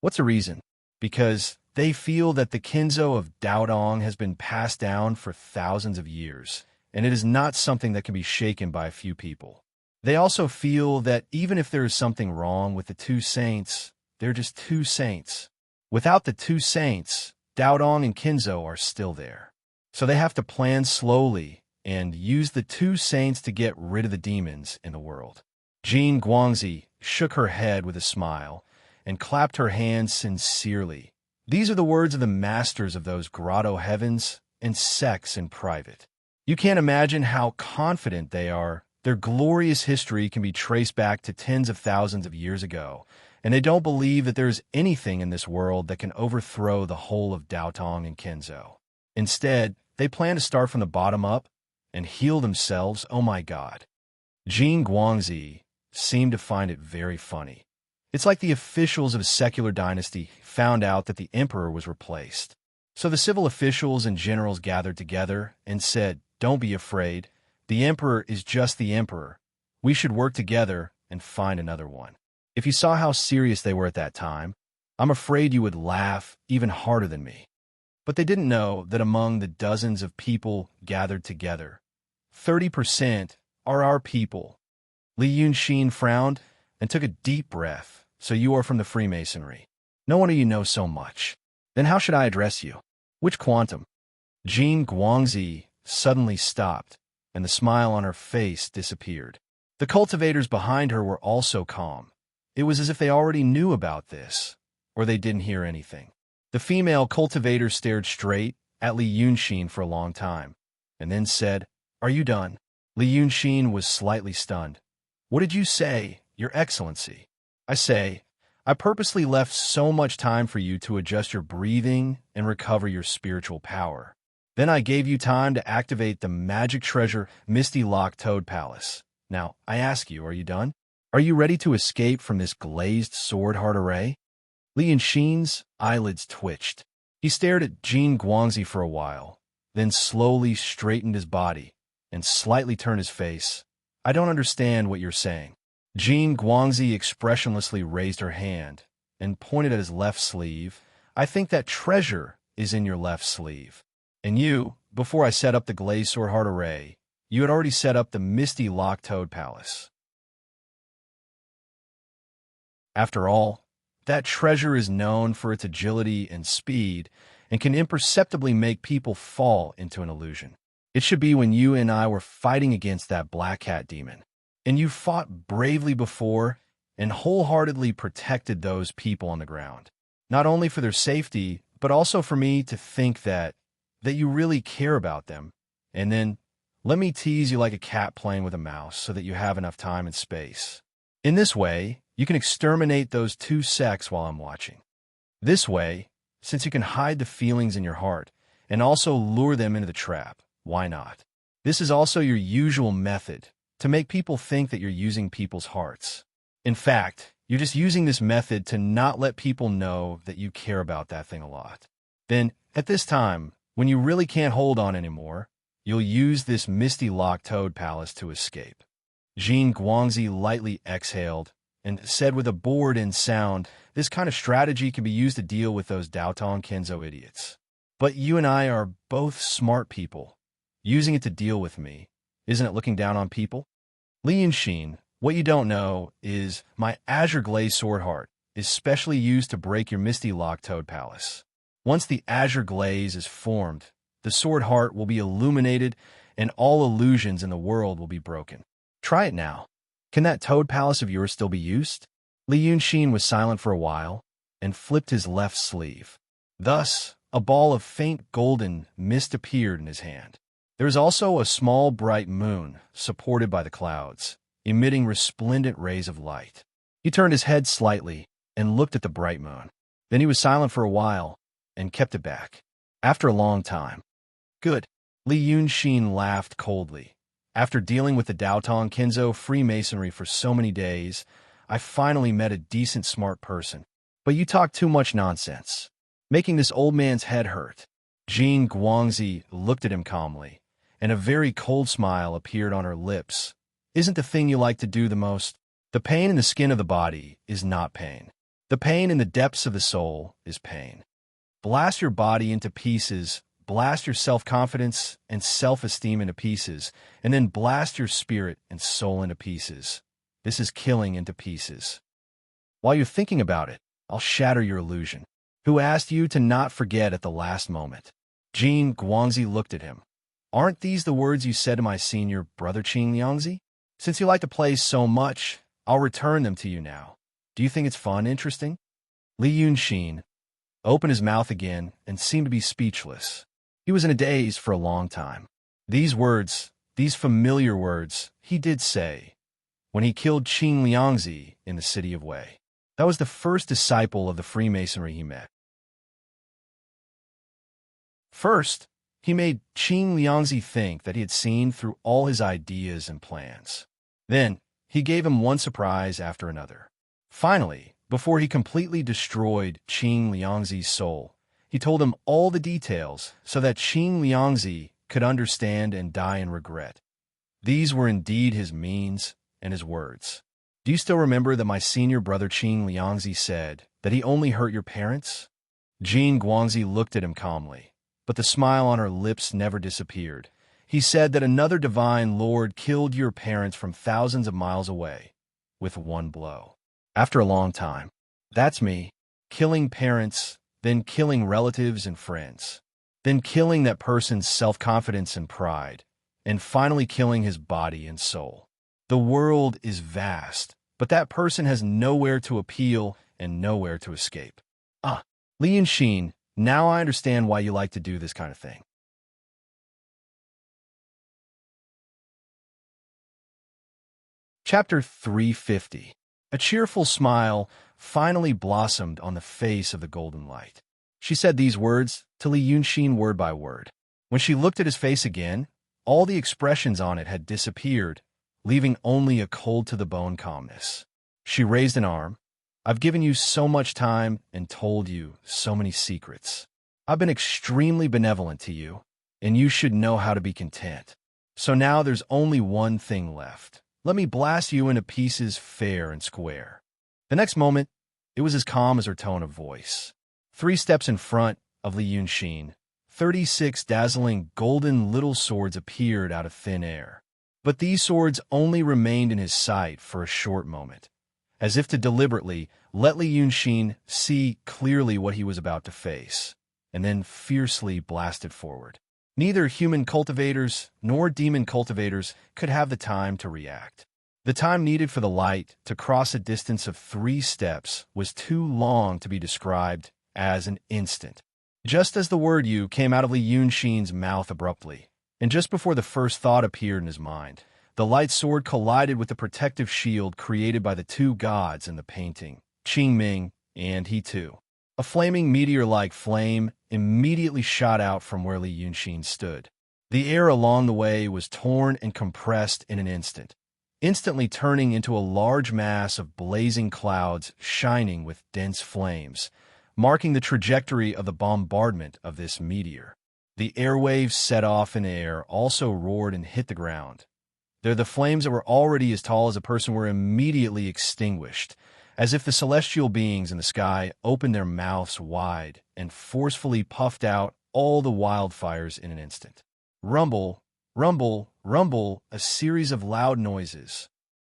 Speaker 1: What's the reason? Because they feel that the Kinzo of Daodong has been passed down for thousands of years, and it is not something that can be shaken by a few people. They also feel that even if there is something wrong with the two saints, they're just two saints. Without the two saints, Daodong and Kinzo are still there. So they have to plan slowly and use the two saints to get rid of the demons in the world. Jean Guangxi shook her head with a smile and clapped her hands sincerely. These are the words of the masters of those grotto heavens and sects in private. You can't imagine how confident they are. Their glorious history can be traced back to tens of thousands of years ago, and they don't believe that there is anything in this world that can overthrow the whole of Daotong and Kinzo. Instead, they plan to start from the bottom up and heal themselves. Oh my God. Jean Guangxi seemed to find it very funny. It's like the officials of a secular dynasty found out that the emperor was replaced. So the civil officials and generals gathered together and said, "Don't be afraid. The emperor is just the emperor. We should work together and find another one." If you saw how serious they were at that time, I'm afraid you would laugh even harder than me. But they didn't know that among the dozens of people gathered together, 30% are our people. Li Yunxin frowned and took a deep breath. "So you are from the Freemasonry. No wonder you know so much. Then how should I address you? Which quantum?" Jean Guangxi suddenly stopped, and the smile on her face disappeared. The cultivators behind her were also calm. It was as if they already knew about this, or they didn't hear anything. The female cultivator stared straight at Li Yunxin for a long time, and then said, "Are you done?" Li Yunxin was slightly stunned. "What did you say, Your Excellency?" I purposely left so much time for you to adjust your breathing and recover your spiritual power. Then I gave you time to activate the magic treasure Misty Lock Toad Palace. Now, I ask you, are you done? Are you ready to escape from this glazed sword heart array?" Li Yunxin's eyelids twitched. He stared at Jean Guangxi for a while, then slowly straightened his body and slightly turned his face. "I don't understand what you're saying." Jean Guangxi expressionlessly raised her hand and pointed at his left sleeve. "I think that treasure is in your left sleeve. And you, before I set up the glazed sword heart array, you had already set up the Misty Lock Toad Palace. After all, that treasure is known for its agility and speed and can imperceptibly make people fall into an illusion. It should be when you and I were fighting against that black cat demon, and you fought bravely before and wholeheartedly protected those people on the ground, not only for their safety, but also for me to think that you really care about them, and then let me tease you like a cat playing with a mouse so that you have enough time and space. In this way, you can exterminate those two sects while I'm watching. This way, since you can hide the feelings in your heart and also lure them into the trap, why not? This is also your usual method to make people think that you're using people's hearts. In fact, you're just using this method to not let people know that you care about that thing a lot. Then, at this time, when you really can't hold on anymore, you'll use this Misty Lock Toad Palace to escape." Jean Guangxi lightly exhaled and said with a bored-in sound, "This kind of strategy can be used to deal with those Daotong Kenzo idiots. But you and I are both smart people. Using it to deal with me, isn't it looking down on people? Li Yunxin, what you don't know is my Azure Glaze Sword Heart is specially used to break your Misty Lock Toad Palace. Once the Azure Glaze is formed, the Sword Heart will be illuminated and all illusions in the world will be broken. Try it now. Can that Toad Palace of yours still be used?" Li Yunxin was silent for a while and flipped his left sleeve. Thus, a ball of faint golden mist appeared in his hand. There was also a small bright moon, supported by the clouds, emitting resplendent rays of light. He turned his head slightly and looked at the bright moon. Then he was silent for a while and kept it back. After a long time. Good. Li Yunxin laughed coldly. After dealing with the Daotong Kenzo Freemasonry for so many days, I finally met a decent smart person. But you talk too much nonsense, making this old man's head hurt. Jing Guangzi looked at him calmly, and a very cold smile appeared on her lips. Isn't the thing you like to do the most? The pain in the skin of the body is not pain. The pain in the depths of the soul is pain. Blast your body into pieces, blast your self-confidence and self-esteem into pieces, and then blast your spirit and soul into pieces. This is killing into pieces. While you're thinking about it, I'll shatter your illusion. Who asked you to not forget at the last moment? Jing Guangzi looked at him. Aren't these the words you said to my senior brother Qing Liangzi? Since you like to play so much, I'll return them to you now. Do you think it's fun, interesting? Li Yunxin opened his mouth again and seemed to be speechless. He was in a daze for a long time. These words, these familiar words, he did say when he killed Qing Liangzi in the city of Wei. That was the first disciple of the Freemasonry he met. First, he made Qing Liangzi think that he had seen through all his ideas and plans. Then, he gave him one surprise after another. Finally, before he completely destroyed Qing Liangzi's soul, he told him all the details so that Qing Liangzi could understand and die in regret. These were indeed his means and his words. Do you still remember that my senior brother Qing Liangzi said that he only hurt your parents? Jing Guangzi looked at him calmly, but the smile on her lips never disappeared. He said that another divine lord killed your parents from thousands of miles away with one blow. After a long time. That's me. Killing parents, then killing relatives and friends, then killing that person's self-confidence and pride, and finally killing his body and soul. The world is vast, but that person has nowhere to appeal and nowhere to escape. Li Yunxin, now I understand why you like to do this kind of thing. Chapter 350. A cheerful smile finally blossomed on the face of the golden light. She said these words to Li Yunxin word by word. When she looked at his face again, all the expressions on it had disappeared, leaving only a cold-to-the-bone calmness. She raised an arm. I've given you so much time and told you so many secrets. I've been extremely benevolent to you, and you should know how to be content. So now there's only one thing left. Let me blast you into pieces fair and square. The next moment, it was as calm as her tone of voice. 3 steps in front of Li Yunxin, 36 dazzling golden little swords appeared out of thin air. But these swords only remained in his sight for a short moment, as if to deliberately let Li Yunxin see clearly what he was about to face, and then fiercely blasted forward. Neither human cultivators nor demon cultivators could have the time to react. The time needed for the light to cross a distance of 3 steps was too long to be described as an instant. Just as the word "you" came out of Li Yunxin's mouth abruptly, and just before the first thought appeared in his mind, the light sword collided with the protective shield created by the 2 gods in the painting, Qing Ming and He Tu. A flaming meteor-like flame immediately shot out from where Li Yunxin stood. The air along the way was torn and compressed in an instant, instantly turning into a large mass of blazing clouds shining with dense flames, marking the trajectory of the bombardment of this meteor. The airwaves set off in air also roared and hit the ground. The flames that were already as tall as a person were immediately extinguished, as if the celestial beings in the sky opened their mouths wide and forcefully puffed out all the wildfires in an instant. Rumble, rumble, rumble, a series of loud noises.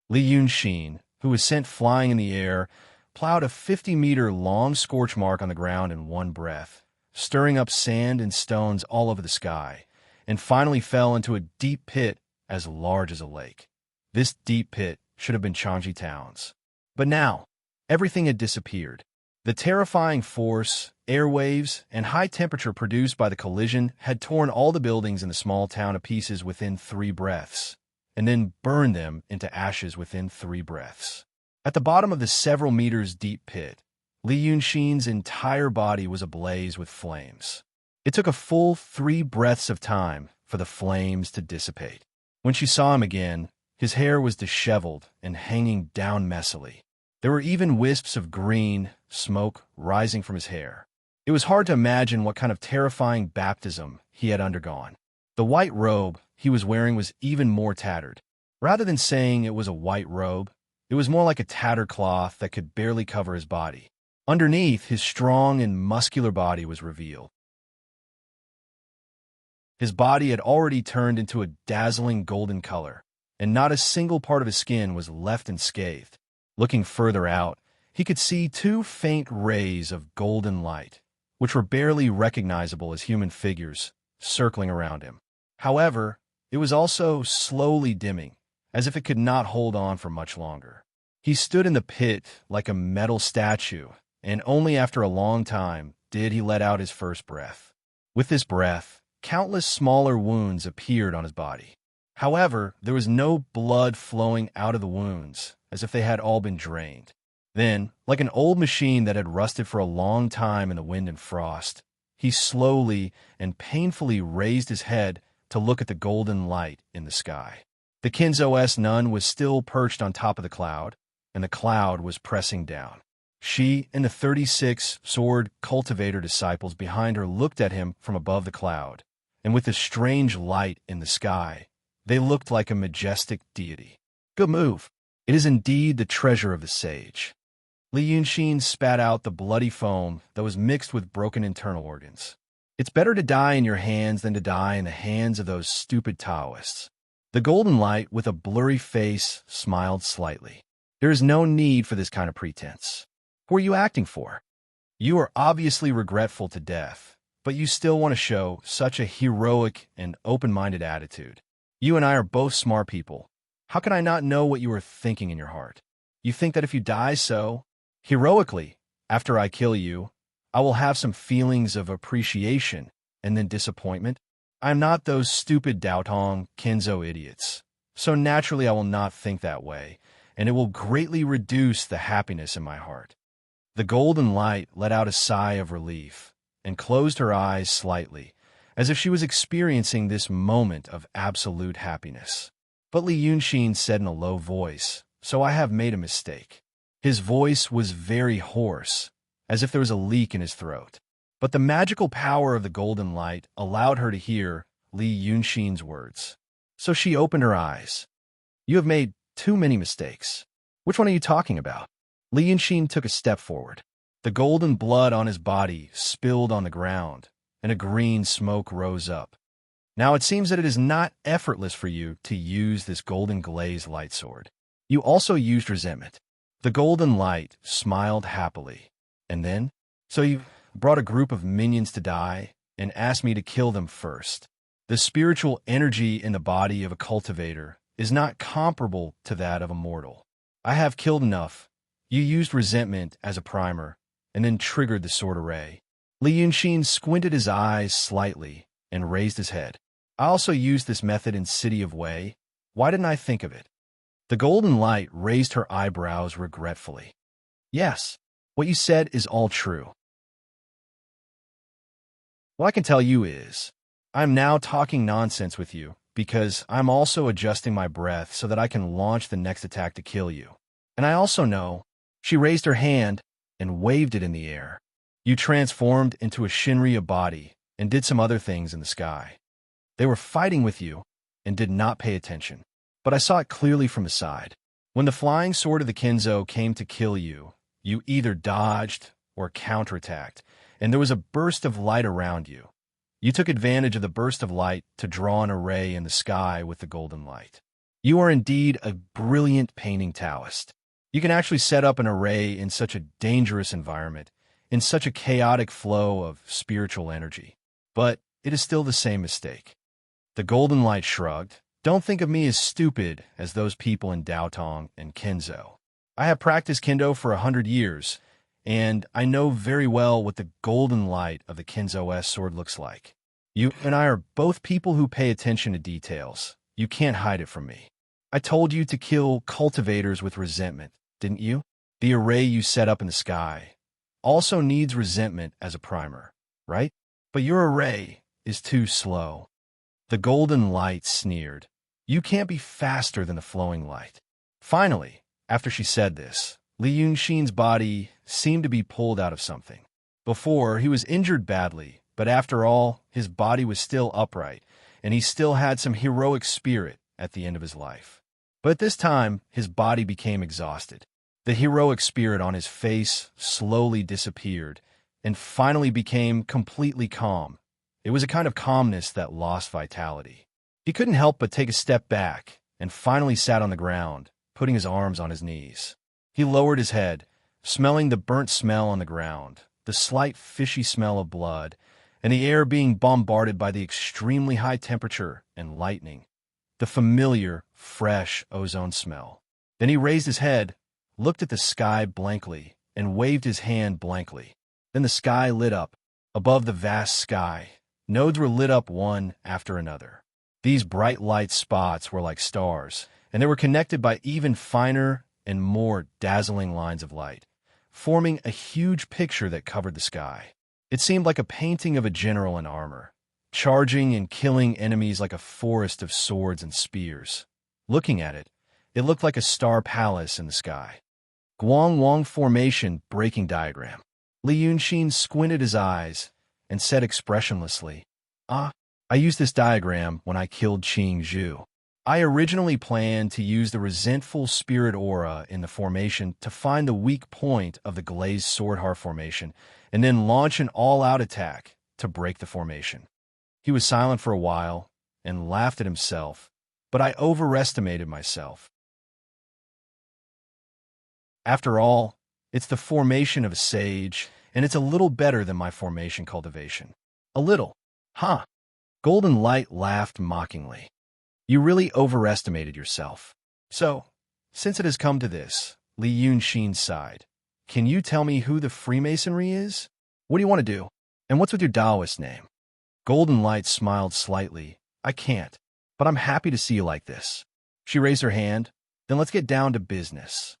Speaker 1: Li Yunxin, who was sent flying in the air, plowed a 50-meter-long scorch mark on the ground in one breath, stirring up sand and stones all over the sky, and finally fell into a deep pit as large as a lake. This deep pit should have been Changji Town's. But now, everything had disappeared. The terrifying force airwaves, and high temperature produced by the collision had torn all the buildings in the small town to pieces within 3 breaths, and then burned them into ashes within 3 breaths. At the bottom of the several meters deep pit, Li Yunxin's entire body was ablaze with flames. It took a full 3 breaths of time for the flames to dissipate. When she saw him again, his hair was disheveled and hanging down messily. There were even wisps of green smoke rising from his hair. It was hard to imagine what kind of terrifying baptism he had undergone. The white robe he was wearing was even more tattered. Rather than saying it was a white robe, it was more like a tattered cloth that could barely cover his body. Underneath, his strong and muscular body was revealed. His body had already turned into a dazzling golden color, and not a single part of his skin was left unscathed. Looking further out, he could see 2 faint rays of golden light, which were barely recognizable as human figures, circling around him. However, it was also slowly dimming, as if it could not hold on for much longer. He stood in the pit like a metal statue, and only after a long time did he let out his first breath. With this breath, countless smaller wounds appeared on his body. However, there was no blood flowing out of the wounds, as if they had all been drained. Then, like an old machine that had rusted for a long time in the wind and frost, he slowly and painfully raised his head to look at the golden light in the sky. The Kinzo nun was still perched on top of the cloud, and the cloud was pressing down. She and the 36 sword cultivator disciples behind her looked at him from above the cloud, and with the strange light in the sky, they looked like a majestic deity. Good move. It is indeed the treasure of the sage. Li Yunxin spat out the bloody foam that was mixed with broken internal organs. It's better to die in your hands than to die in the hands of those stupid Taoists. The golden light, with a blurry face, smiled slightly. There is no need for this kind of pretense. Who are you acting for? You are obviously regretful to death, but you still want to show such a heroic and open-minded attitude. You and I are both smart people. How can I not know what you are thinking in your heart? You think that if you die so heroically after I kill you, I will have some feelings of appreciation and then disappointment? I am not those stupid Daotong Kinzo idiots, so naturally I will not think that way, and it will greatly reduce the happiness in my heart. The golden light let out a sigh of relief and closed her eyes slightly, as if she was experiencing this moment of absolute happiness. But Li Yunxin said in a low voice, "So I have made a mistake." His voice was very hoarse, as if there was a leak in his throat. But the magical power of the golden light allowed her to hear Li Yunxin's words. So she opened her eyes. "You have made too many mistakes. Which one are you talking about?" Li Yunxin took a step forward. The golden blood on his body spilled on the ground, and a green smoke rose up. "Now it seems that it is not effortless for you to use this golden glazed light sword. You also used resentment." The golden light smiled happily. "And then? So you brought a group of minions to die and asked me to kill them first. The spiritual energy in the body of a cultivator is not comparable to that of a mortal. I have killed enough. You used resentment as a primer, and then triggered the sword array." Li Yunxin squinted his eyes slightly and raised his head. "I also used this method in City of Wei. Why didn't I think of it?" The golden light raised her eyebrows regretfully. "Yes, what you said is all true. What I can tell you is, I'm now talking nonsense with you because I'm also adjusting my breath so that I can launch the next attack to kill you. And I also know," she raised her hand and waved it in the air, "you transformed into a Shinryu body and did some other things in the sky. They were fighting with you and did not pay attention, but I saw it clearly from the side. When the flying sword of the Kinzo came to kill you, you either dodged or counterattacked, and there was a burst of light around you. You took advantage of the burst of light to draw an array in the sky with the golden light. You are indeed a brilliant painting Taoist. You can actually set up an array in such a dangerous environment, in such a chaotic flow of spiritual energy. But it is still the same mistake." The golden light shrugged. "Don't think of me as stupid as those people in Daotong and Kinzo. I have practiced Kendo for 100 years, and I know very well what the golden light of the Kinzo-S sword looks like. You and I are both people who pay attention to details. You can't hide it from me. I told you to kill cultivators with resentment, didn't you? The array you set up in the sky also needs resentment as a primer, right? But your array is too slow. The golden light sneered. You can't be faster than the flowing light. Finally, after she said this, Li Yunxin's body seemed to be pulled out of something. Before, he was injured badly, but after all, his body was still upright, and he still had some heroic spirit at the end of his life. But at this time, his body became exhausted. The heroic spirit on his face slowly disappeared and finally became completely calm. It was a kind of calmness that lost vitality. He couldn't help but take a step back and finally sat on the ground, putting his arms on his knees. He lowered his head, smelling the burnt smell on the ground, the slight fishy smell of blood, and the air being bombarded by the extremely high temperature and lightning, the familiar, fresh ozone smell. Then he raised his head, looked at the sky blankly, and waved his hand blankly. Then the sky lit up. Above the vast sky, nodes were lit up one after another. These bright light spots were like stars, and they were connected by even finer and more dazzling lines of light, forming a huge picture that covered the sky. It seemed like a painting of a general in armor, charging and killing enemies like a forest of swords and spears. Looking at it, it looked like a star palace in the sky. Guangwang Formation Breaking Diagram. Li Yunxin squinted his eyes and said expressionlessly, I used this diagram when I killed Qing Zhu. I originally planned to use the resentful spirit aura in the formation to find the weak point of the glazed swordheart formation and then launch an all-out attack to break the formation. He was silent for a while and laughed at himself, but I overestimated myself. After all, it's the formation of a sage, and it's a little better than my formation cultivation. A little. Huh? Golden Light laughed mockingly. You really overestimated yourself. So, since it has come to this, Li Yunxin sighed. Can you tell me who the Freemasonry is? What do you want to do? And what's with your Taoist name? Golden Light smiled slightly. I can't, but I'm happy to see you like this. She raised her hand. Then let's get down to business.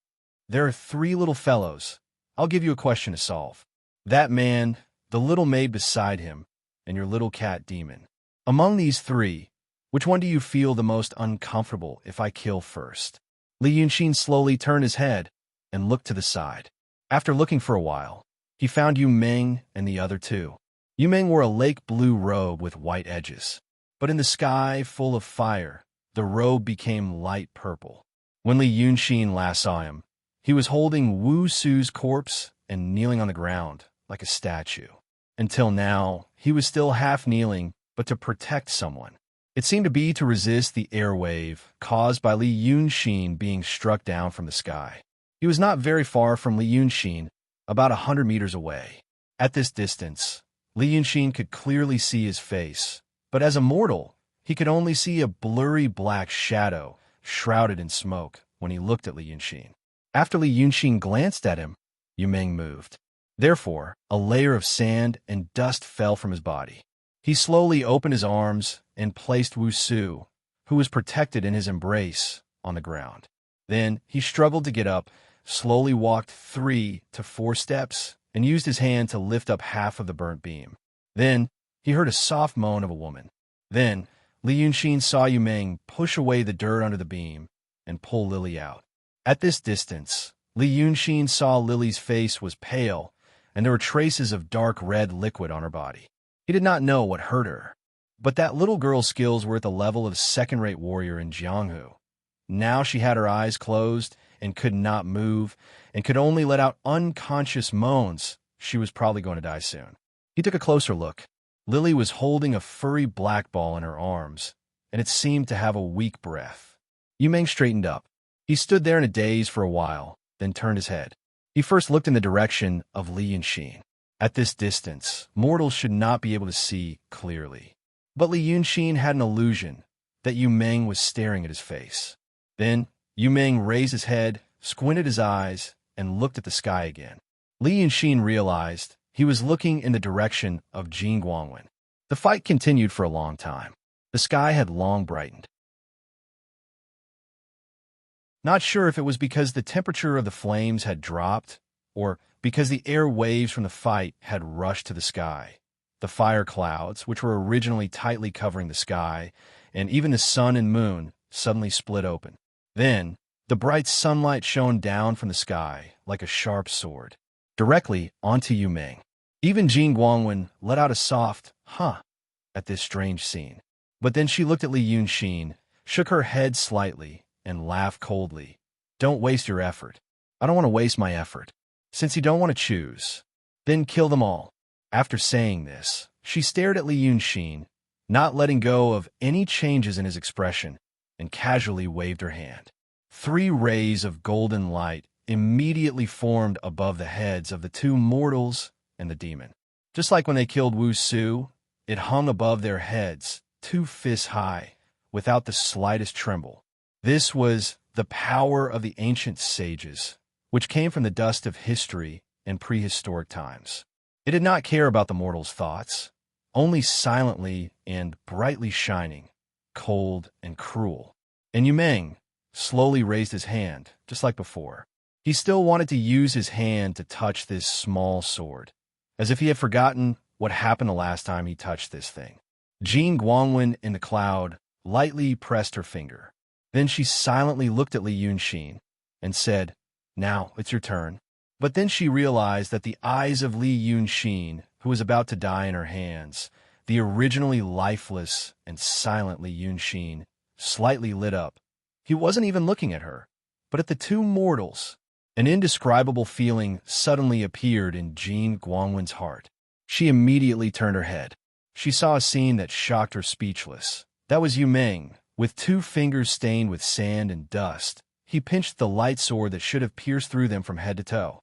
Speaker 1: There are 3 little fellows. I'll give you a question to solve. That man, the little maid beside him, and your little cat demon. Among these 3, which one do you feel the most uncomfortable if I kill first? Li Yunxin slowly turned his head and looked to the side. After looking for a while, he found Yu Meng and the other 2. Yu Meng wore a lake blue robe with white edges. But in the sky full of fire, the robe became light purple. When Li Yunxin last saw him, he was holding Wu Su's corpse and kneeling on the ground like a statue. Until now, he was still half kneeling, but to protect someone. It seemed to be to resist the air wave caused by Li Yunxin being struck down from the sky. He was not very far from Li Yunxin, about 100 meters away. At this distance, Li Yunxin could clearly see his face, but as a mortal, he could only see a blurry black shadow shrouded in smoke when he looked at Li Yunxin. After Li Yunxin glanced at him, Yu Meng moved. Therefore, a layer of sand and dust fell from his body. He slowly opened his arms and placed Wu Su, who was protected in his embrace, on the ground. Then he struggled to get up, slowly walked 3 to 4 steps, and used his hand to lift up half of the burnt beam. Then he heard a soft moan of a woman. Then Li Yunxin saw Yu Meng push away the dirt under the beam and pull Lily out. At this distance, Li Yunxin saw Lily's face was pale, and there were traces of dark red liquid on her body. He did not know what hurt her, but that little girl's skills were at the level of second-rate warrior in Jianghu. Now she had her eyes closed and could not move, and could only let out unconscious moans. She was probably going to die soon. He took a closer look. Lily was holding a furry black ball in her arms, and it seemed to have a weak breath. Yu Meng straightened up. He stood there in a daze for a while, then turned his head. He first looked in the direction of Li Yunxin. At this distance, mortals should not be able to see clearly. But Li Yunxin had an illusion that Yu Meng was staring at his face. Then Yu Meng raised his head, squinted his eyes, and looked at the sky again. Li Yunxin realized he was looking in the direction of Jin Guangwen. The fight continued for a long time. The sky had long brightened. Not sure if it was because the temperature of the flames had dropped or because the air waves from the fight had rushed to the sky. The fire clouds, which were originally tightly covering the sky, and even the sun and moon, suddenly split open. Then, the bright sunlight shone down from the sky like a sharp sword, directly onto Yu Meng. Even Jin Guangwen let out a soft, huh, at this strange scene. But then she looked at Li Yunxin, shook her head slightly, and laughed coldly. Don't waste your effort. I don't want to waste my effort. Since you don't want to choose, then kill them all. After saying this, she stared at Li Yunxin, not letting go of any changes in his expression, and casually waved her hand. 3 rays of golden light immediately formed above the heads of the 2 mortals and the demon. Just like when they killed Wu Su, it hung above their heads, 2 fists high, without the slightest tremble. This was the power of the ancient sages, which came from the dust of history in prehistoric times. It did not care about the mortals' thoughts, only silently and brightly shining, cold and cruel. And Yu Meng slowly raised his hand, just like before. He still wanted to use his hand to touch this small sword, as if he had forgotten what happened the last time he touched this thing. Jin Guangwen in the cloud lightly pressed her finger. Then she silently looked at Li Yunxin and said, "Now it's your turn." But then she realized that the eyes of Li Yunxin, who was about to die in her hands, the originally lifeless and silent Li Yunxin, slightly lit up. He wasn't even looking at her, but at the 2 mortals. An indescribable feeling suddenly appeared in Jin Guangwen's heart. She immediately turned her head. She saw a scene that shocked her speechless. That was Yu Meng, with 2 fingers stained with sand and dust. He pinched the light sword that should have pierced through them from head to toe.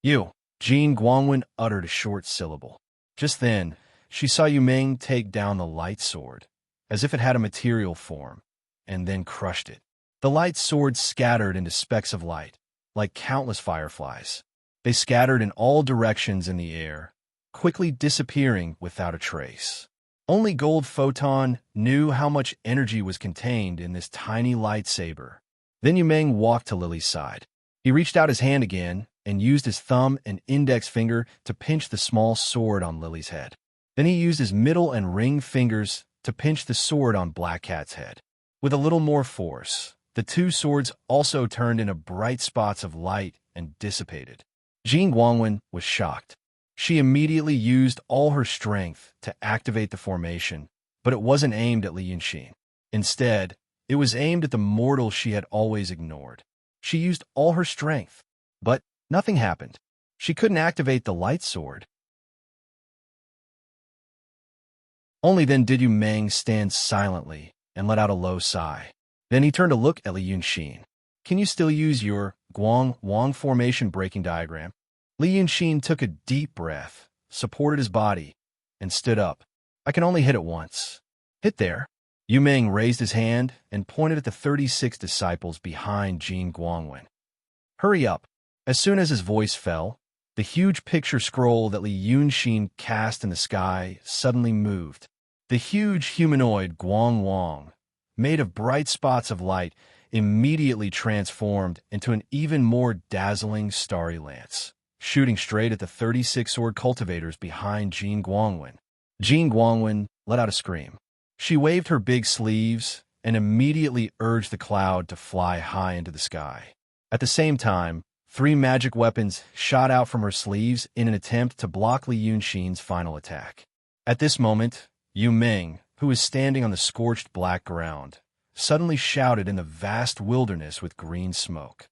Speaker 1: "You!" Jin Guangwen uttered a short syllable. Just then, she saw Yu Meng take down the light sword, as if it had a material form, and then crushed it. The light sword scattered into specks of light, like countless fireflies. They scattered in all directions in the air, quickly disappearing without a trace. Only Gold Photon knew how much energy was contained in this tiny lightsaber. Then Yu Meng walked to Lily's side. He reached out his hand again and used his thumb and index finger to pinch the small sword on Lily's head. Then he used his middle and ring fingers to pinch the sword on Black Cat's head. With a little more force, the 2 swords also turned into bright spots of light and dissipated. Jin Guangwen was shocked. She immediately used all her strength to activate the formation, but it wasn't aimed at Li Yunxin. Instead, it was aimed at the mortal she had always ignored. She used all her strength, but nothing happened. She couldn't activate the light sword. Only then did Yu Meng stand silently and let out a low sigh. Then he turned to look at Li Yunxin. "Can you still use your Guang-Wang formation breaking diagram?" Li Yunxin took a deep breath, supported his body, and stood up. "I can only hit it once." "Hit there." Yu Meng raised his hand and pointed at the 36 disciples behind Jin Guangwen. "Hurry up." As soon as his voice fell, the huge picture scroll that Li Yunxin cast in the sky suddenly moved. The huge humanoid Guang Wang, made of bright spots of light, immediately transformed into an even more dazzling starry lance, shooting straight at the 36 sword cultivators behind Jin Guangwen. Jin Guangwen let out a scream. She waved her big sleeves and immediately urged the cloud to fly high into the sky. At the same time, 3 magic weapons shot out from her sleeves in an attempt to block Li Yunxin's final attack. At this moment, Yu Meng, who was standing on the scorched black ground, suddenly shouted in the vast wilderness with green smoke.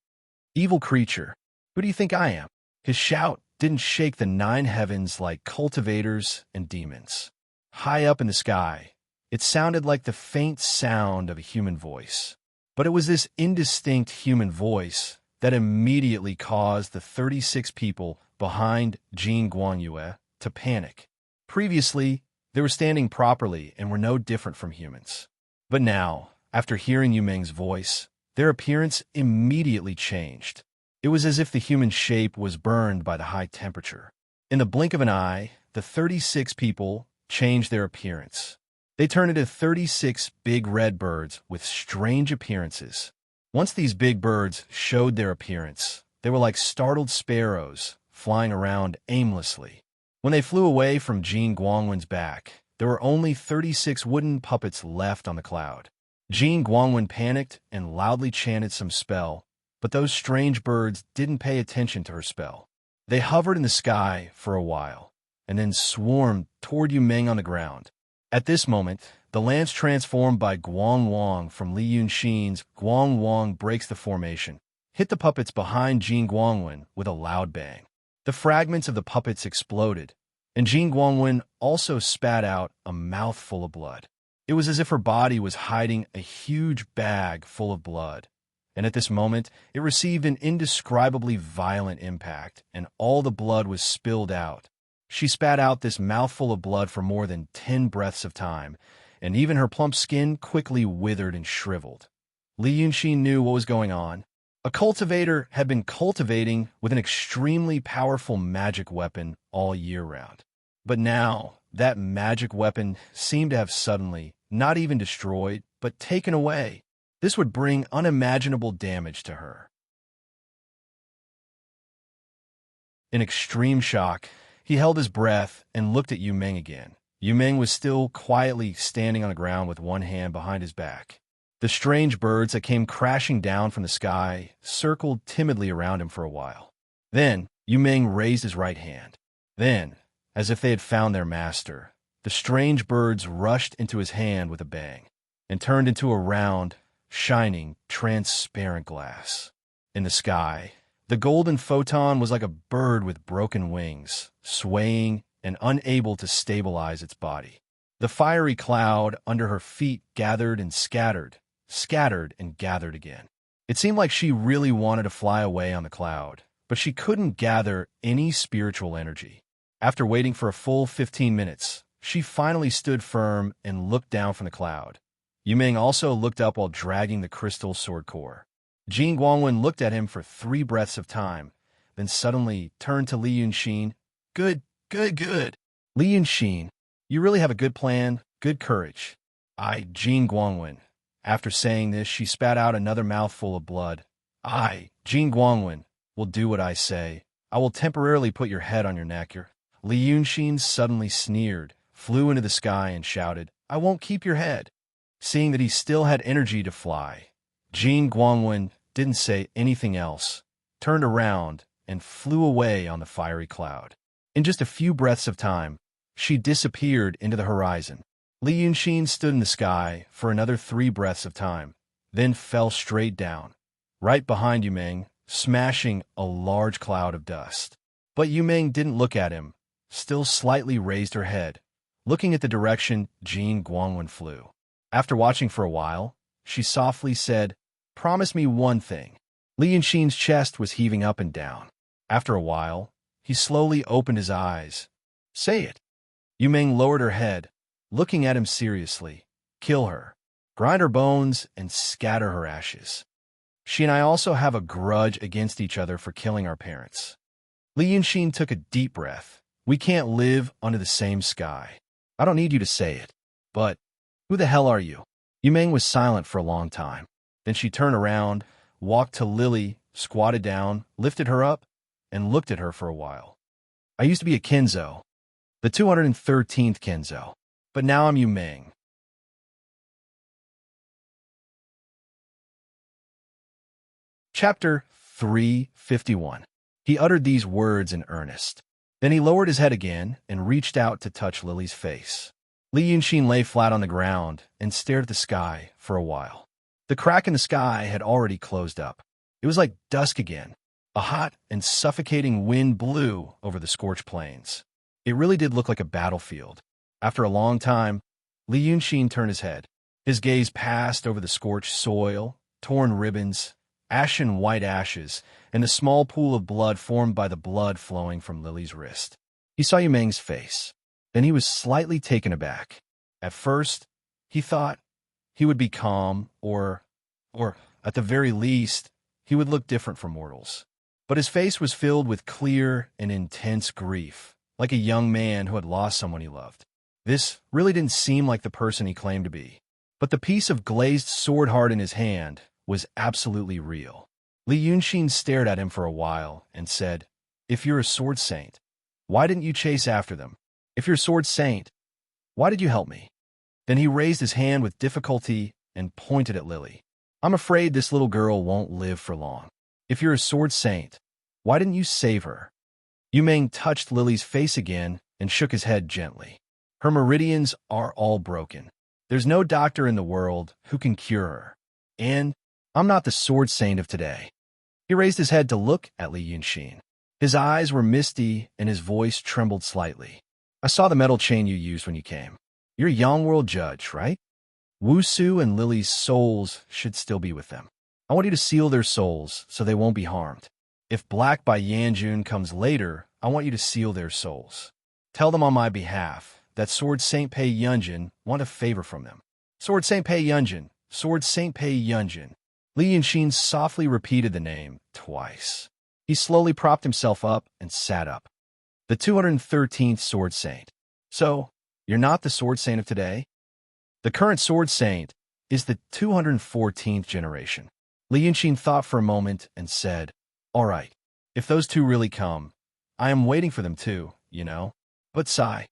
Speaker 1: "Evil creature, who do you think I am?" His shout didn't shake the 9 heavens like cultivators and demons. High up in the sky, it sounded like the faint sound of a human voice. But it was this indistinct human voice that immediately caused the 36 people behind Jin Guangyue to panic. Previously, they were standing properly and were no different from humans. But now, after hearing Yu Meng's voice, their appearance immediately changed. It was as if the human shape was burned by the high temperature. In the blink of an eye, the 36 people changed their appearance. They turned into 36 big red birds with strange appearances. Once these big birds showed their appearance, they were like startled sparrows flying around aimlessly. When they flew away from Jean Guangwen's back, there were only 36 wooden puppets left on the cloud. Jean Guangwen panicked and loudly chanted some spell, but those strange birds didn't pay attention to her spell. They hovered in the sky for a while, and then swarmed toward Yu Meng on the ground. At this moment, the lance transformed by Guang Wang from Li Yunxin's Guang Wang breaks the formation, hit the puppets behind Jean Guangwen with a loud bang. The fragments of the puppets exploded, and Jean Guangwen also spat out a mouthful of blood. It was as if her body was hiding a huge bag full of blood, and at this moment it received an indescribably violent impact, and all the blood was spilled out. She spat out this mouthful of blood for more than 10 breaths of time, and even her plump skin quickly withered and shriveled. Li Yunxin knew what was going on. A cultivator had been cultivating with an extremely powerful magic weapon all year round. But now, that magic weapon seemed to have suddenly, not even destroyed, but taken away. This would bring unimaginable damage to her. In extreme shock, he held his breath and looked at Yu Meng again. Yu Meng was still quietly standing on the ground with one hand behind his back. The strange birds that came crashing down from the sky circled timidly around him for a while. Then, Yu Meng raised his right hand. Then, as if they had found their master, the strange birds rushed into his hand with a bang and turned into a round, shining, transparent glass. In the sky, the golden photon was like a bird with broken wings, swaying and unable to stabilize its body. The fiery cloud under her feet gathered and scattered and gathered again. It seemed like she really wanted to fly away on the cloud, but she couldn't gather any spiritual energy. After waiting for a full 15 minutes, she finally stood firm and looked down from the cloud. Yu Meng also looked up while dragging the crystal sword core. Jean Guangwen looked at him for 3 breaths of time, then suddenly turned to Li Yunxin. Good. Li Yunxin, you really have a good plan, good courage. Jean Guangwen. After saying this, she spat out another mouthful of blood. Jean Guangwen, will do what I say. I will temporarily put your head on your neck. Li Yunxin suddenly sneered, flew into the sky, and shouted, I won't keep your head. Seeing that he still had energy to fly, Jean Guangwen didn't say anything else, turned around, and flew away on the fiery cloud. In just a few breaths of time, she disappeared into the horizon. Li Yunxin stood in the sky for another 3 breaths of time, then fell straight down, right behind Yu Meng, smashing a large cloud of dust. But Yu Meng didn't look at him, still slightly raised her head, looking at the direction Jean Guangwen flew. After watching for a while, she softly said, Promise me one thing. Li Yunxin's chest was heaving up and down. After a while, he slowly opened his eyes. Say it. Yu Meng lowered her head, looking at him seriously. Kill her. Grind her bones and scatter her ashes. She and I also have a grudge against each other for killing our parents. Li Yunxin took a deep breath. We can't live under the same sky. I don't need you to say it. But who the hell are you? Yu Meng was silent for a long time. Then she turned around, walked to Lily, squatted down, lifted her up, and looked at her for a while. I used to be a Kenzo, the 213th Kenzo, but now I'm Yu Meng. Chapter 351. He uttered these words in earnest. Then he lowered his head again and reached out to touch Lily's face. Li Yunxin lay flat on the ground and stared at the sky for a while. The crack in the sky had already closed up. It was like dusk again. A hot and suffocating wind blew over the scorched plains. It really did look like a battlefield. After a long time, Li Yunxin turned his head. His gaze passed over the scorched soil, torn ribbons, ashen white ashes, and the small pool of blood formed by the blood flowing from Lily's wrist. He saw Yu Meng's face. Then he was slightly taken aback. At first, he thought he would be calm, or at the very least, he would look different from mortals. but his face was filled with clear and intense grief, like a young man who had lost someone he loved. This really didn't seem like the person he claimed to be. But the piece of glazed sword heart in his hand was absolutely real. Li Yunxin stared at him for a while and said, "If you're a sword saint, why didn't you chase after them? If you're a sword saint, why did you help me?" Then he raised his hand with difficulty and pointed at Lily. "I'm afraid this little girl won't live for long. If you're a sword saint, why didn't you save her?" Yu Meng touched Lily's face again and shook his head gently. "Her meridians are all broken. There's no doctor in the world who can cure her. And I'm not the sword saint of today." He raised his head to look at Li Yunxin. His eyes were misty and his voice trembled slightly. "I saw the metal chain you used when you came. You're a Yangworld judge, right? Wu Su and Lily's souls should still be with them. I want you to seal their souls so they won't be harmed. If Black by Yanjun comes later, I want you to seal their souls. Tell them on my behalf that Sword Saint Pei Yunjin want a favor from them. Sword Saint Pei Yunjin, Sword Saint Pei Yunjin." Li Yunxin softly repeated the name twice. He slowly propped himself up and sat up. "The 213th Sword Saint. So, you're not the Sword Saint of today? The current Sword Saint is the 214th generation." Li Yunxin thought for a moment and said, "All right, if those two really come, I am waiting for them too, you know. But sigh."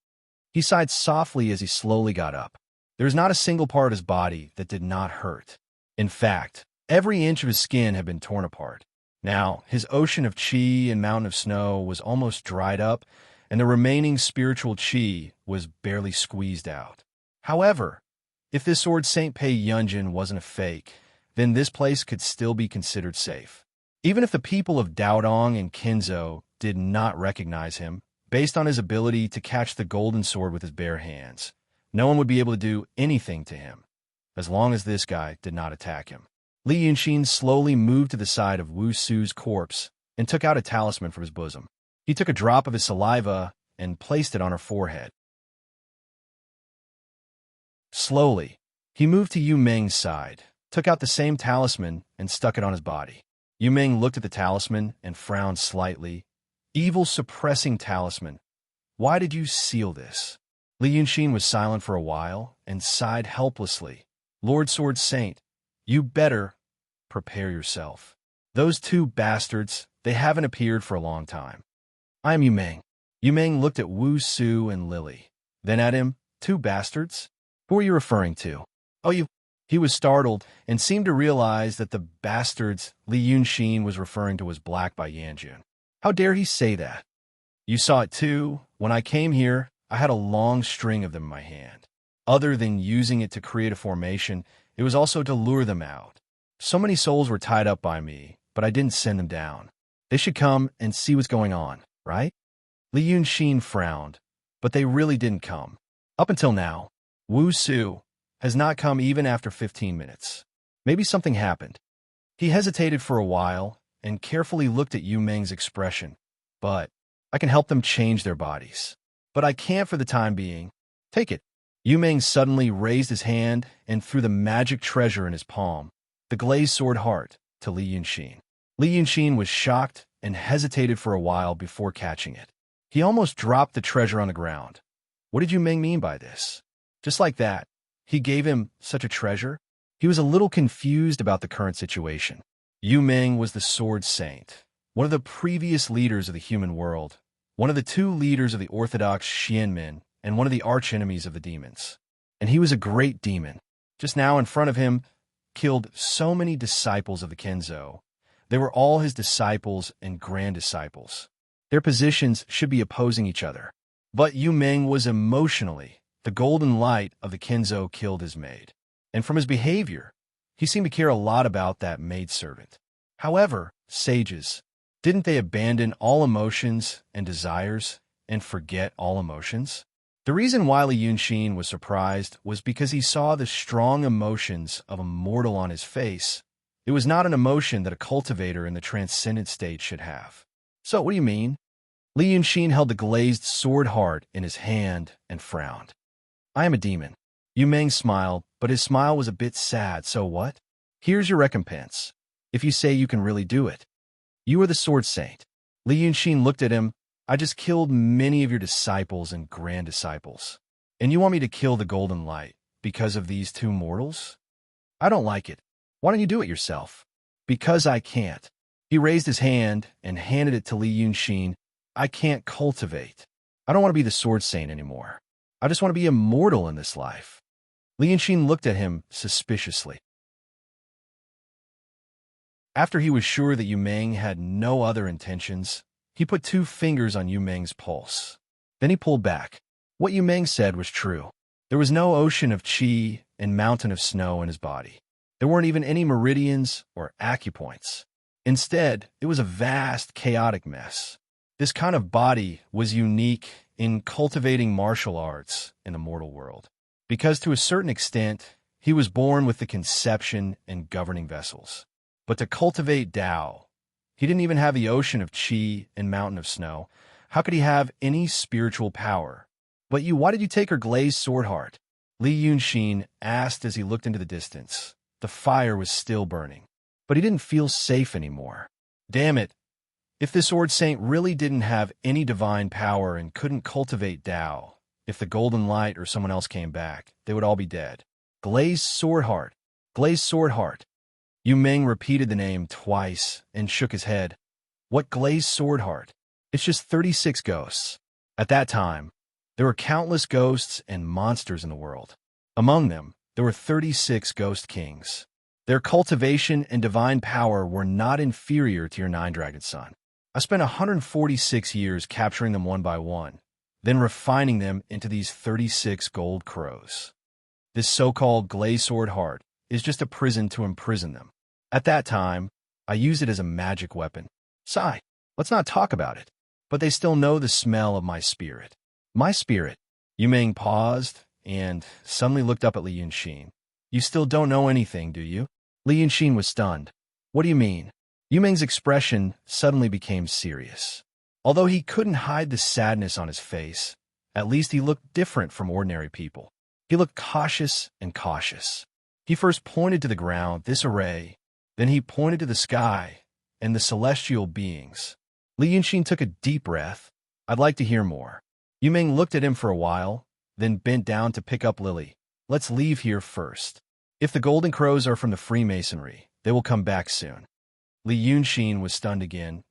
Speaker 1: He sighed softly as he slowly got up. There was not a single part of his body that did not hurt. In fact, every inch of his skin had been torn apart. Now, his ocean of qi and mountain of snow was almost dried up, and the remaining spiritual qi was barely squeezed out. However, if this Sword Saint Pei Yunjin wasn't a fake, then this place could still be considered safe. Even if the people of Daodong and Kinzhou did not recognize him, based on his ability to catch the golden sword with his bare hands, no one would be able to do anything to him, as long as this guy did not attack him. Li Yunxin slowly moved to the side of Wu Su's corpse and took out a talisman from his bosom. He took a drop of his saliva and placed it on her forehead. Slowly, he moved to Yu Meng's side, took out the same talisman, and stuck it on his body. Yu Meng looked at the talisman and frowned slightly. "Evil suppressing talisman. Why did you seal this?" Li Yunxin was silent for a while and sighed helplessly. "Lord Sword Saint, you better prepare yourself. Those two bastards, they haven't appeared for a long time." "I am Yu Meng." Yu Meng looked at Wu Su and Lily, then at him. "Two bastards? Who are you referring to?" "Oh, you..." He was startled and seemed to realize that the bastards Li Yunxin was referring to was Black by Yanjun. How dare he say that? "You saw it too. When I came here, I had a long string of them in my hand. Other than using it to create a formation, it was also to lure them out. So many souls were tied up by me, but I didn't send them down. They should come and see what's going on, right?" Li Yunxin frowned, but they really didn't come. Up until now, Wu Su has not come even after 15 minutes. Maybe something happened. He hesitated for a while and carefully looked at Yu Meng's expression. "But I can help them change their bodies. But I can't for the time being. Take it." Yu Meng suddenly raised his hand and threw the magic treasure in his palm, the glazed sword heart, to Li Yunxin. Li Yunxin was shocked and hesitated for a while before catching it. He almost dropped the treasure on the ground. What did Yu Meng mean by this? Just like that, he gave him such a treasure? He was a little confused about the current situation. Yu Meng was the Sword Saint, one of the previous leaders of the human world, one of the two leaders of the Orthodox Xianmen, and one of the archenemies of the demons. And he was a great demon. Just now in front of him, killed so many disciples of the Kinzhou. They were all his disciples and grand disciples. Their positions should be opposing each other. But Yu Meng was emotionally the golden light of the Kinzhou killed his maid. And from his behavior, he seemed to care a lot about that maidservant. However, sages, didn't they abandon all emotions and desires and forget all emotions? The reason why Li Yunxin was surprised was because he saw the strong emotions of a mortal on his face. It was not an emotion that a cultivator in the transcendent state should have. "So, what do you mean?" Li Yunxin held the glazed sword heart in his hand and frowned. "I am a demon." Yu Meng smiled, but his smile was a bit sad. "So what? Here's your recompense, if you say you can really do it." You are the Sword Saint. Li Yunxin looked at him. I just killed many of your disciples and grand disciples. And you want me to kill the Golden Light because of these two mortals? I don't like it. Why don't you do it yourself? Because I can't. He raised his hand and handed it to Li Yunxin. I can't cultivate. I don't want to be the Sword Saint anymore. I just want to be immortal in this life. Li Yunxin looked at him suspiciously. After he was sure that Yu Meng had no other intentions, he put 2 fingers on Yu Meng's pulse. Then he pulled back. What Yu Meng said was true. There was no ocean of qi and mountain of snow in his body. There weren't even any meridians or acupoints. Instead, it was a vast, chaotic mess. This kind of body was unique in cultivating martial arts in the mortal world, because to a certain extent, he was born with the conception and governing vessels. But to cultivate Tao, he didn't even have the ocean of qi and mountain of snow. How could he have any spiritual power? But why did you take her glazed sword heart? Li Yunxin asked as he looked into the distance. The fire was still burning, but he didn't feel safe anymore. Damn it. If the Sword Saint really didn't have any divine power and couldn't cultivate Tao, if the Golden Light or someone else came back, they would all be dead. Glazed sword heart. Glazed sword heart. Yu Meng repeated the name twice and shook his head. What glazed sword heart? It's just 36 ghosts. At that time, there were countless ghosts and monsters in the world. Among them, there were 36 ghost kings. Their cultivation and divine power were not inferior to your 9-dragon son. I spent 146 years capturing them one by one, then refining them into these 36 gold crows. This so-called glazed sword heart is just a prison to imprison them. At that time, I used it as a magic weapon. Sigh, let's not talk about it. But they still know the smell of my spirit. My spirit. Yu Meng paused and suddenly looked up at Li Yunxin. You still don't know anything, do you? Li Yunxin was stunned. What do you mean? Yu Meng's expression suddenly became serious. Although he couldn't hide the sadness on his face, at least he looked different from ordinary people. He looked cautious and cautious. He first pointed to the ground, this array, then he pointed to the sky and the celestial beings. Li Yunxin took a deep breath. I'd like to hear more. Yu Meng looked at him for a while, then bent down to pick up Lily. Let's leave here first. If the Golden Crows are from the Freemasonry, they will come back soon. Li Yunxin was stunned again.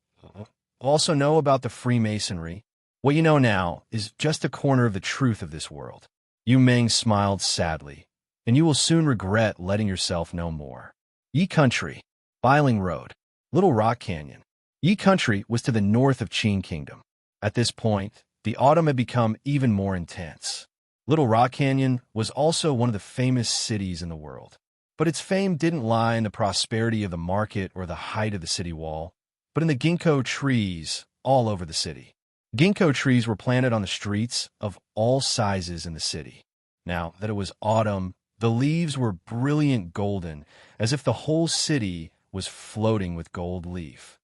Speaker 1: Also know about the Freemasonry? What you know now is just a corner of the truth of this world. Yu Meng smiled sadly, and you will soon regret letting yourself know more. Yi Country, Biling Road, Little Rock Canyon. Yi Country was to the north of Qin Kingdom. At this point, the autumn had become even more intense. Little Rock Canyon was also one of the famous cities in the world. But its fame didn't lie in the prosperity of the market or the height of the city wall, but in the ginkgo trees all over the city. Ginkgo trees were planted on the streets of all sizes in the city. Now that it was autumn, the leaves were brilliant golden, as if the whole city was floating with gold leaf.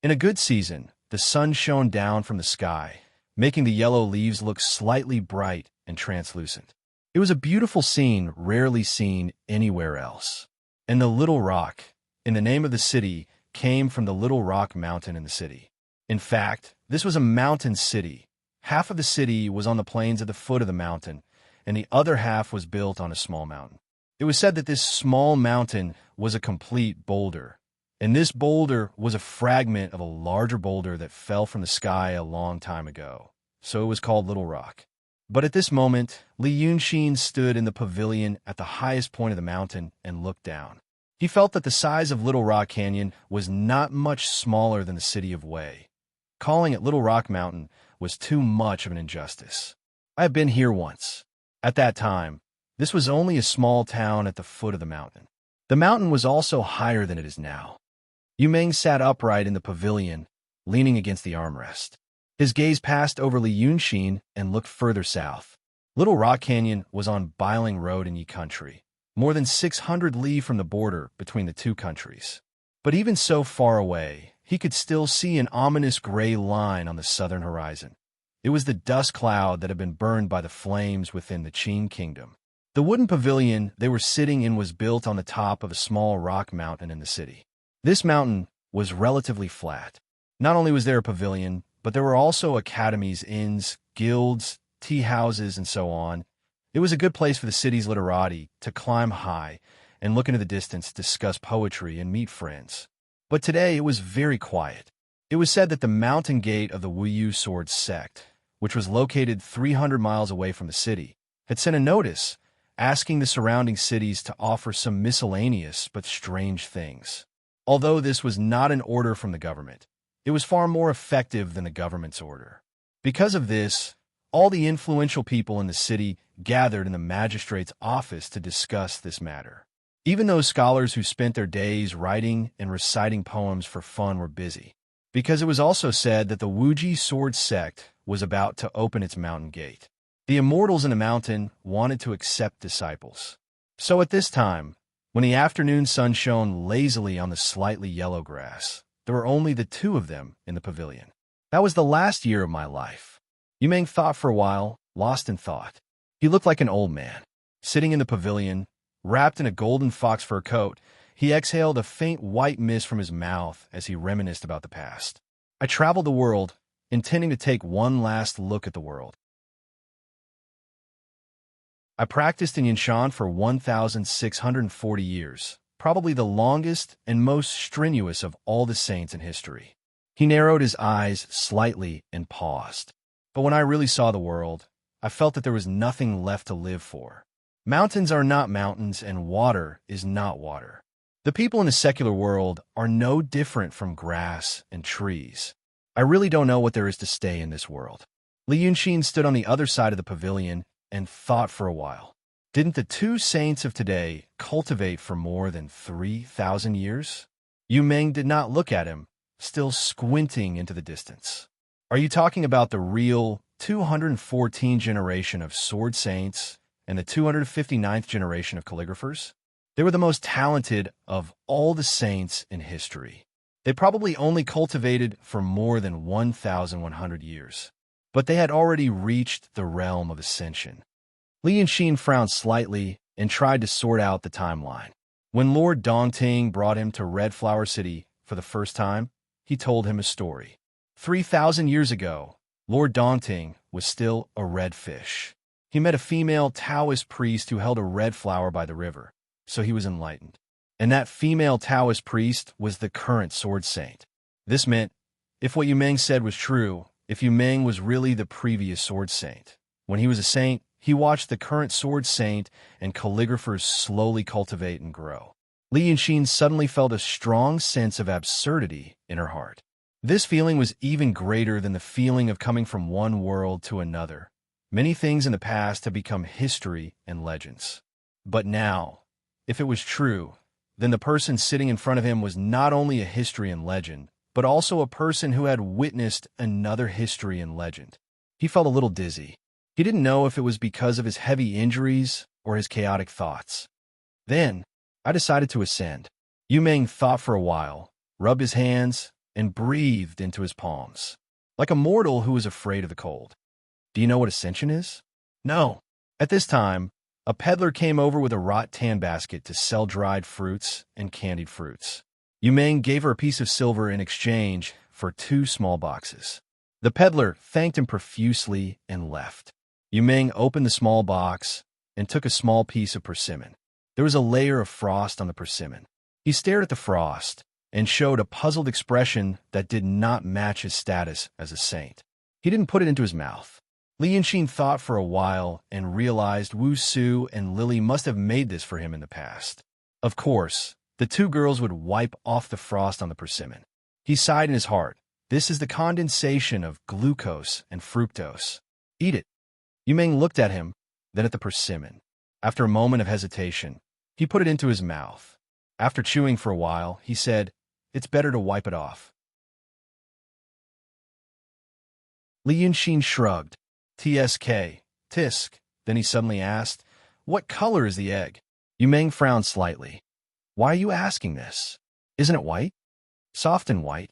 Speaker 1: In a good season, the sun shone down from the sky, making the yellow leaves look slightly bright and translucent. It was a beautiful scene rarely seen anywhere else. And the Little Rock, in the name of the city, came from the Little Rock Mountain in the city. In fact, this was a mountain city. Half of the city was on the plains at the foot of the mountain, and the other half was built on a small mountain. It was said that this small mountain was a complete boulder, and this boulder was a fragment of a larger boulder that fell from the sky a long time ago. So it was called Little Rock. But at this moment, Li Yunxin stood in the pavilion at the highest point of the mountain and looked down. He felt that the size of Little Rock Canyon was not much smaller than the city of Wei. Calling it Little Rock Mountain was too much of an injustice. I have been here once. At that time, this was only a small town at the foot of the mountain. The mountain was also higher than it is now. Yu Meng sat upright in the pavilion, leaning against the armrest. His gaze passed over Li Yunxin and looked further south. Little Rock Canyon was on Biling Road in Yi Country, more than 600 li from the border between the two countries. But even so far away, he could still see an ominous gray line on the southern horizon. It was the dust cloud that had been burned by the flames within the Qin Kingdom. The wooden pavilion they were sitting in was built on the top of a small rock mountain in the city. This mountain was relatively flat. Not only was there a pavilion, but there were also academies, inns, guilds, tea houses, and so on. It was a good place for the city's literati to climb high and look into the distance, discuss poetry, and meet friends. But today it was very quiet. It was said that the mountain gate of the Wu Sword sect, which was located 300 miles away from the city, had sent a notice asking the surrounding cities to offer some miscellaneous but strange things. Although this was not an order from the government, it was far more effective than the government's order. Because of this, all the influential people in the city gathered in the magistrate's office to discuss this matter. Even those scholars who spent their days writing and reciting poems for fun were busy, because it was also said that the Wu Sword sect was about to open its mountain gate. The immortals in the mountain wanted to accept disciples. So at this time, when the afternoon sun shone lazily on the slightly yellow grass, there were only the two of them in the pavilion. That was the last year of my life. Yumeng thought for a while, lost in thought. He looked like an old man. Sitting in the pavilion, wrapped in a golden fox fur coat, he exhaled a faint white mist from his mouth as he reminisced about the past. I traveled the world, intending to take one last look at the world. I practiced in Yanshan for 1,640 years, probably the longest and most strenuous of all the saints in history. He narrowed his eyes slightly and paused. But when I really saw the world, I felt that there was nothing left to live for. Mountains are not mountains, and water is not water. The people in the secular world are no different from grass and trees. I really don't know what there is to stay in this world. Li Yunxin stood on the other side of the pavilion and thought for a while. Didn't the two saints of today cultivate for more than 3,000 years? Yumeng did not look at him, still squinting into the distance. Are you talking about the real 214 generation of sword saints and the 259th generation of calligraphers? They were the most talented of all the saints in history. They probably only cultivated for more than 1,100 years. But they had already reached the realm of ascension. Li Yunxin frowned slightly and tried to sort out the timeline. When Lord Dongting brought him to Red Flower City for the first time, he told him a story. 3,000 years ago, Lord Dongting was still a red fish. He met a female Taoist priest who held a red flower by the river, so he was enlightened. And that female Taoist priest was the current sword saint. This meant, if what Yumeng said was true, if Yumeng was really the previous sword saint, when he was a saint, he watched the current sword saint and calligraphers slowly cultivate and grow. Li Yunxin suddenly felt a strong sense of absurdity in her heart. This feeling was even greater than the feeling of coming from one world to another. Many things in the past have become history and legends. But now, if it was true, then the person sitting in front of him was not only a history and legend, but also a person who had witnessed another history and legend. He felt a little dizzy. He didn't know if it was because of his heavy injuries or his chaotic thoughts. Then, I decided to ascend. Yumeng thought for a while, rubbed his hands, and breathed into his palms, like a mortal who was afraid of the cold. Do you know what ascension is? No. At this time, a peddler came over with a rattan basket to sell dried fruits and candied fruits. Yumeng gave her a piece of silver in exchange for 2 small boxes. The peddler thanked him profusely and left. Yumeng opened the small box and took a small piece of persimmon. There was a layer of frost on the persimmon. He stared at the frost and showed a puzzled expression that did not match his status as a saint. He didn't put it into his mouth. Li Yunxin thought for a while and realized Wu Su and Lily must have made this for him in the past. Of course, the 2 girls would wipe off the frost on the persimmon. He sighed in his heart. This is the condensation of glucose and fructose. Eat it. Yumeng looked at him, then at the persimmon. After a moment of hesitation, he put it into his mouth. After chewing for a while, he said, "It's better to wipe it off." Li Yunxin shrugged. "TSK, tisk." Then he suddenly asked, "What color is the egg?" Yumeng frowned slightly. "Why are you asking this? Isn't it white? Soft and white?"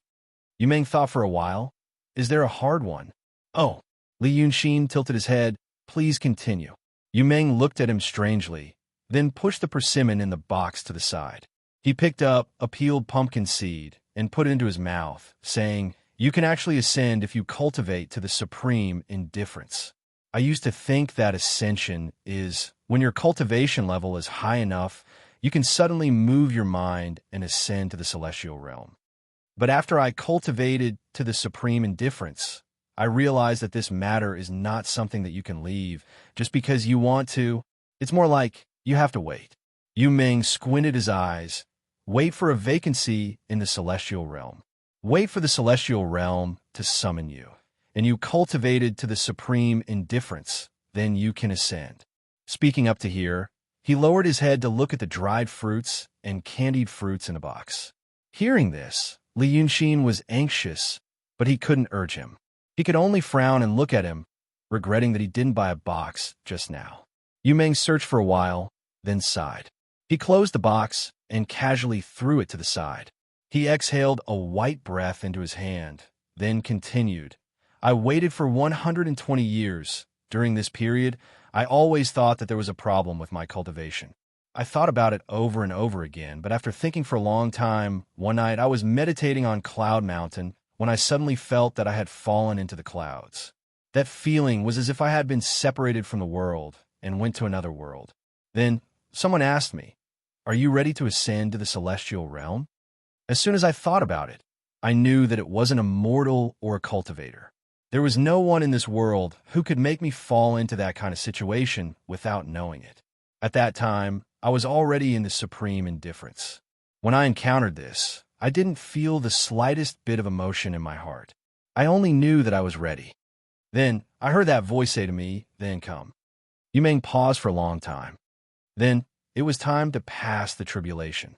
Speaker 1: Yumeng thought for a while. "Is there a hard one?" "Oh." Li Yunxin tilted his head. "Please continue." Yu Meng looked at him strangely, then pushed the persimmon in the box to the side. He picked up a peeled pumpkin seed and put it into his mouth, saying, "You can actually ascend if you cultivate to the supreme indifference." I used to think that ascension is when your cultivation level is high enough, you can suddenly move your mind and ascend to the celestial realm. But after I cultivated to the supreme indifference, I realized that this matter is not something that you can leave just because you want to. It's more like you have to wait. Yu Ming squinted his eyes. Wait for a vacancy in the celestial realm. Wait for the celestial realm to summon you, and you cultivated to the supreme indifference, then you can ascend. Speaking up to here, he lowered his head to look at the dried fruits and candied fruits in a box. Hearing this, Li Yunxin was anxious, but he couldn't urge him. He could only frown and look at him, regretting that he didn't buy a box just now. Yu Meng searched for a while, then sighed. He closed the box and casually threw it to the side. He exhaled a white breath into his hand, then continued. I waited for 120 years. During this period, I always thought that there was a problem with my cultivation. I thought about it over and over again, but after thinking for a long time, one night I was meditating on Cloud Mountain when I suddenly felt that I had fallen into the clouds. That feeling was as if I had been separated from the world and went to another world. Then someone asked me, "Are you ready to ascend to the celestial realm?" As soon as I thought about it, I knew that it wasn't a mortal or a cultivator. There was no one in this world who could make me fall into that kind of situation without knowing it. At that time, I was already in the supreme indifference. When I encountered this, I didn't feel the slightest bit of emotion in my heart. I only knew that I was ready. Then I heard that voice say to me, "Then come." Yu Meng paused for a long time. Then it was time to pass the tribulation.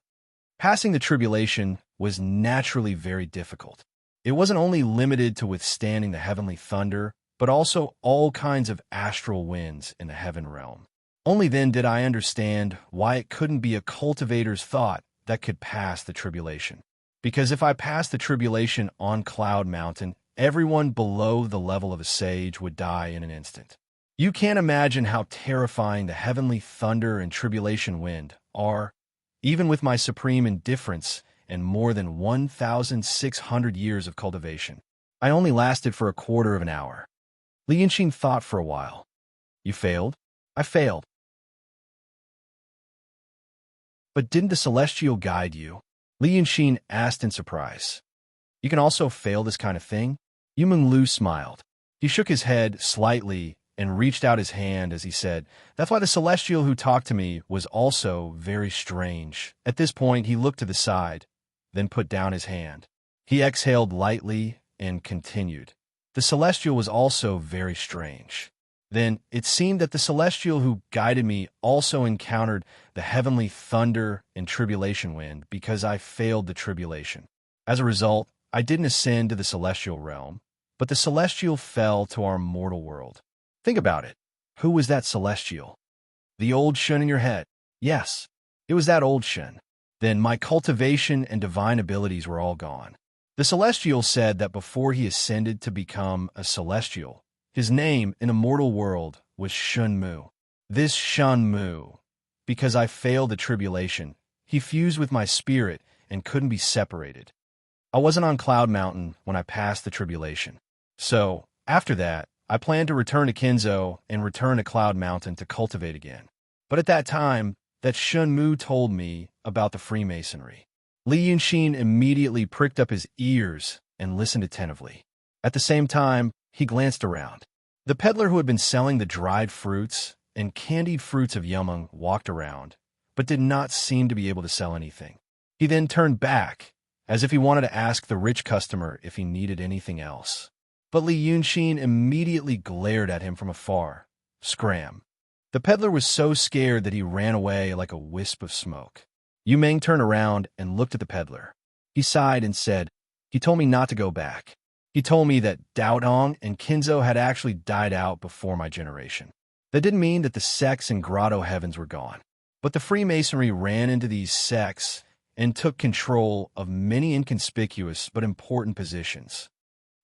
Speaker 1: Passing the tribulation was naturally very difficult. It wasn't only limited to withstanding the heavenly thunder, but also all kinds of astral winds in the heaven realm. Only then did I understand why it couldn't be a cultivator's thought that could pass the tribulation. Because if I passed the tribulation on Cloud Mountain, everyone below the level of a sage would die in an instant. You can't imagine how terrifying the heavenly thunder and tribulation wind are, even with my supreme indifference and more than 1,600 years of cultivation. I only lasted for a quarter of an hour. Li Yunxin thought for a while. "You failed?" "I failed." "But didn't the celestial guide you?" Li Yunxin asked in surprise. "You can also fail this kind of thing?" Yu Menglu smiled. He shook his head slightly and reached out his hand as he said, "That's why the celestial who talked to me was also very strange." At this point, he looked to the side, then put down his hand. He exhaled lightly and continued. "The celestial was also very strange." Then it seemed that the celestial who guided me also encountered the heavenly thunder and tribulation wind because I failed the tribulation. As a result, I didn't ascend to the celestial realm, but the celestial fell to our mortal world. Think about it. Who was that celestial? The old Shun in your head? Yes, it was that old Shun. Then my cultivation and divine abilities were all gone. The celestial said that before he ascended to become a celestial, his name in a mortal world was Shun Mu. This Shun Mu, because I failed the tribulation, he fused with my spirit and couldn't be separated. I wasn't on Cloud Mountain when I passed the tribulation. So, after that, I planned to return to Kinzo and return to Cloud Mountain to cultivate again. But at that time, that Shun Mu told me about the Freemasonry. Li Yunxin immediately pricked up his ears and listened attentively. At the same time, he glanced around. The peddler who had been selling the dried fruits and candied fruits of Yumeng walked around, but did not seem to be able to sell anything. He then turned back, as if he wanted to ask the rich customer if he needed anything else. But Li Yunxin immediately glared at him from afar. Scram. The peddler was so scared that he ran away like a wisp of smoke. Yu Meng turned around and looked at the peddler. He sighed and said, "He told me not to go back. He told me that Daodong and Kinzo had actually died out before my generation. That didn't mean that the sects and grotto heavens were gone. But the Freemasonry ran into these sects and took control of many inconspicuous but important positions.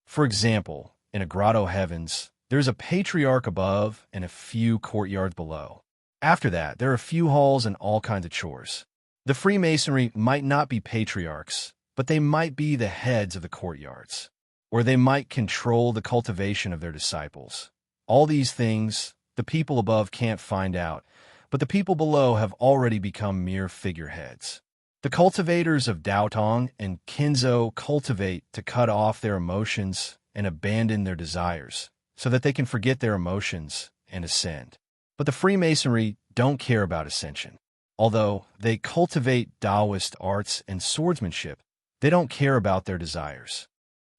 Speaker 1: For example, in a grotto heavens, There's a patriarch above and a few courtyards below. After that, there are a few halls and all kinds of chores. The Freemasonry might not be patriarchs, but they might be the heads of the courtyards. Or they might control the cultivation of their disciples. All these things, the people above can't find out, but the people below have already become mere figureheads. The cultivators of Daotong and Kinzo cultivate to cut off their emotions and abandon their desires, so that they can forget their emotions and ascend. But the Freemasonry don't care about ascension. Although they cultivate Taoist arts and swordsmanship, they don't care about their desires.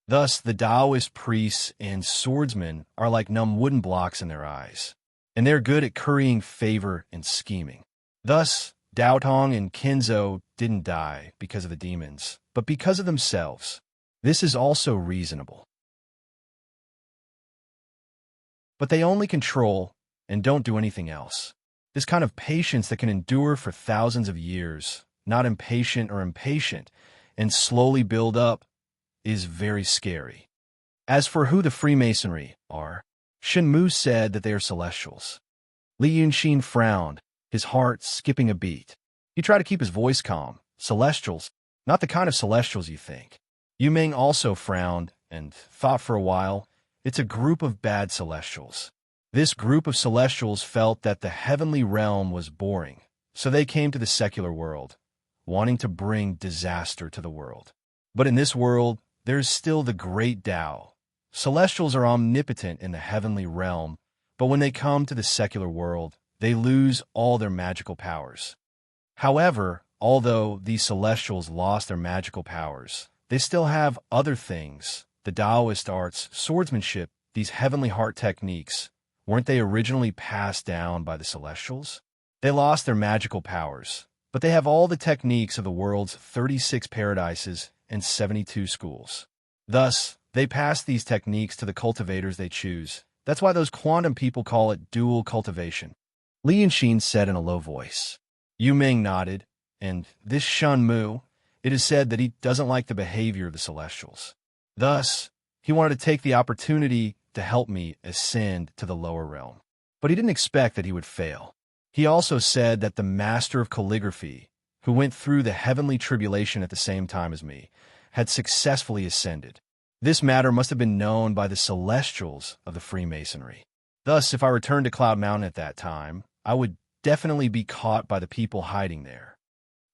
Speaker 1: Thus, the Taoist priests and swordsmen are like numb wooden blocks in their eyes, and they're good at currying favor and scheming. Thus, Daotong and Kinzo didn't die because of the demons, but because of themselves. This is also reasonable. But they only control and don't do anything else. This kind of patience that can endure for thousands of years, not impatient or impatient, and slowly build up, is very scary. As for who the Freemasonry are, Shenmue said that they are celestials. Li Yunxin frowned, his heart skipping a beat. He tried to keep his voice calm. Celestials, not the kind of celestials you think. Yu Ming also frowned and thought for a while. It's a group of bad celestials. This group of celestials felt that the heavenly realm was boring, so they came to the secular world, wanting to bring disaster to the world. But in this world, there's still the great Tao. Celestials are omnipotent in the heavenly realm, but when they come to the secular world, they lose all their magical powers. However, although these celestials lost their magical powers, they still have other things. The Taoist arts, swordsmanship, these heavenly heart techniques, weren't they originally passed down by the celestials? They lost their magical powers, but they have all the techniques of the world's 36 paradises and 72 schools. Thus, they pass these techniques to the cultivators they choose. That's why those quantum people call it dual cultivation. Li Yunxin said in a low voice. Yu Ming nodded, and this Shenmue, it is said that he doesn't like the behavior of the celestials. Thus, he wanted to take the opportunity to help me ascend to the lower realm. But he didn't expect that he would fail. He also said that the master of calligraphy, who went through the heavenly tribulation at the same time as me, had successfully ascended. This matter must have been known by the celestials of the Freemasonry. Thus, if I returned to Cloud Mountain at that time, I would definitely be caught by the people hiding there.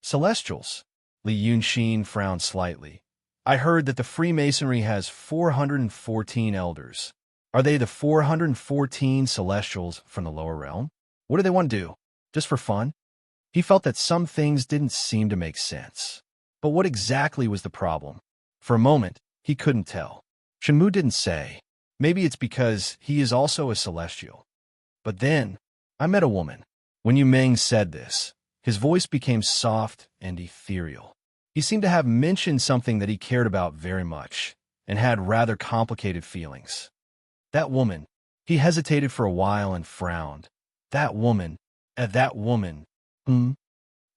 Speaker 1: Celestials? Li Yunxin frowned slightly. I heard that the Freemasonry has 414 elders. Are they the 414 celestials from the lower realm? What do they want to do? Just for fun? He felt that some things didn't seem to make sense. But what exactly was the problem? For a moment, he couldn't tell. Shenmue didn't say. Maybe it's because he is also a celestial. But then, I met a woman. When Yu Ming said this, his voice became soft and ethereal. He seemed to have mentioned something that he cared about very much, and had rather complicated feelings. That woman. He hesitated for a while and frowned. That woman. That woman.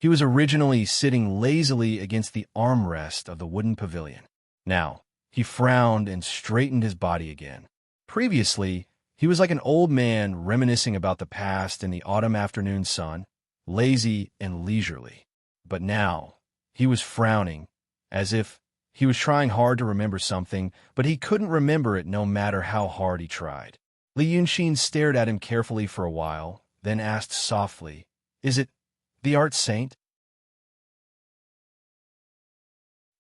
Speaker 1: He was originally sitting lazily against the armrest of the wooden pavilion. Now, he frowned and straightened his body again. Previously, he was like an old man reminiscing about the past in the autumn afternoon sun, lazy and leisurely. But now, he was frowning, as if he was trying hard to remember something, but he couldn't remember it no matter how hard he tried. Li Yunxin stared at him carefully for a while, then asked softly, "Is it the art saint?"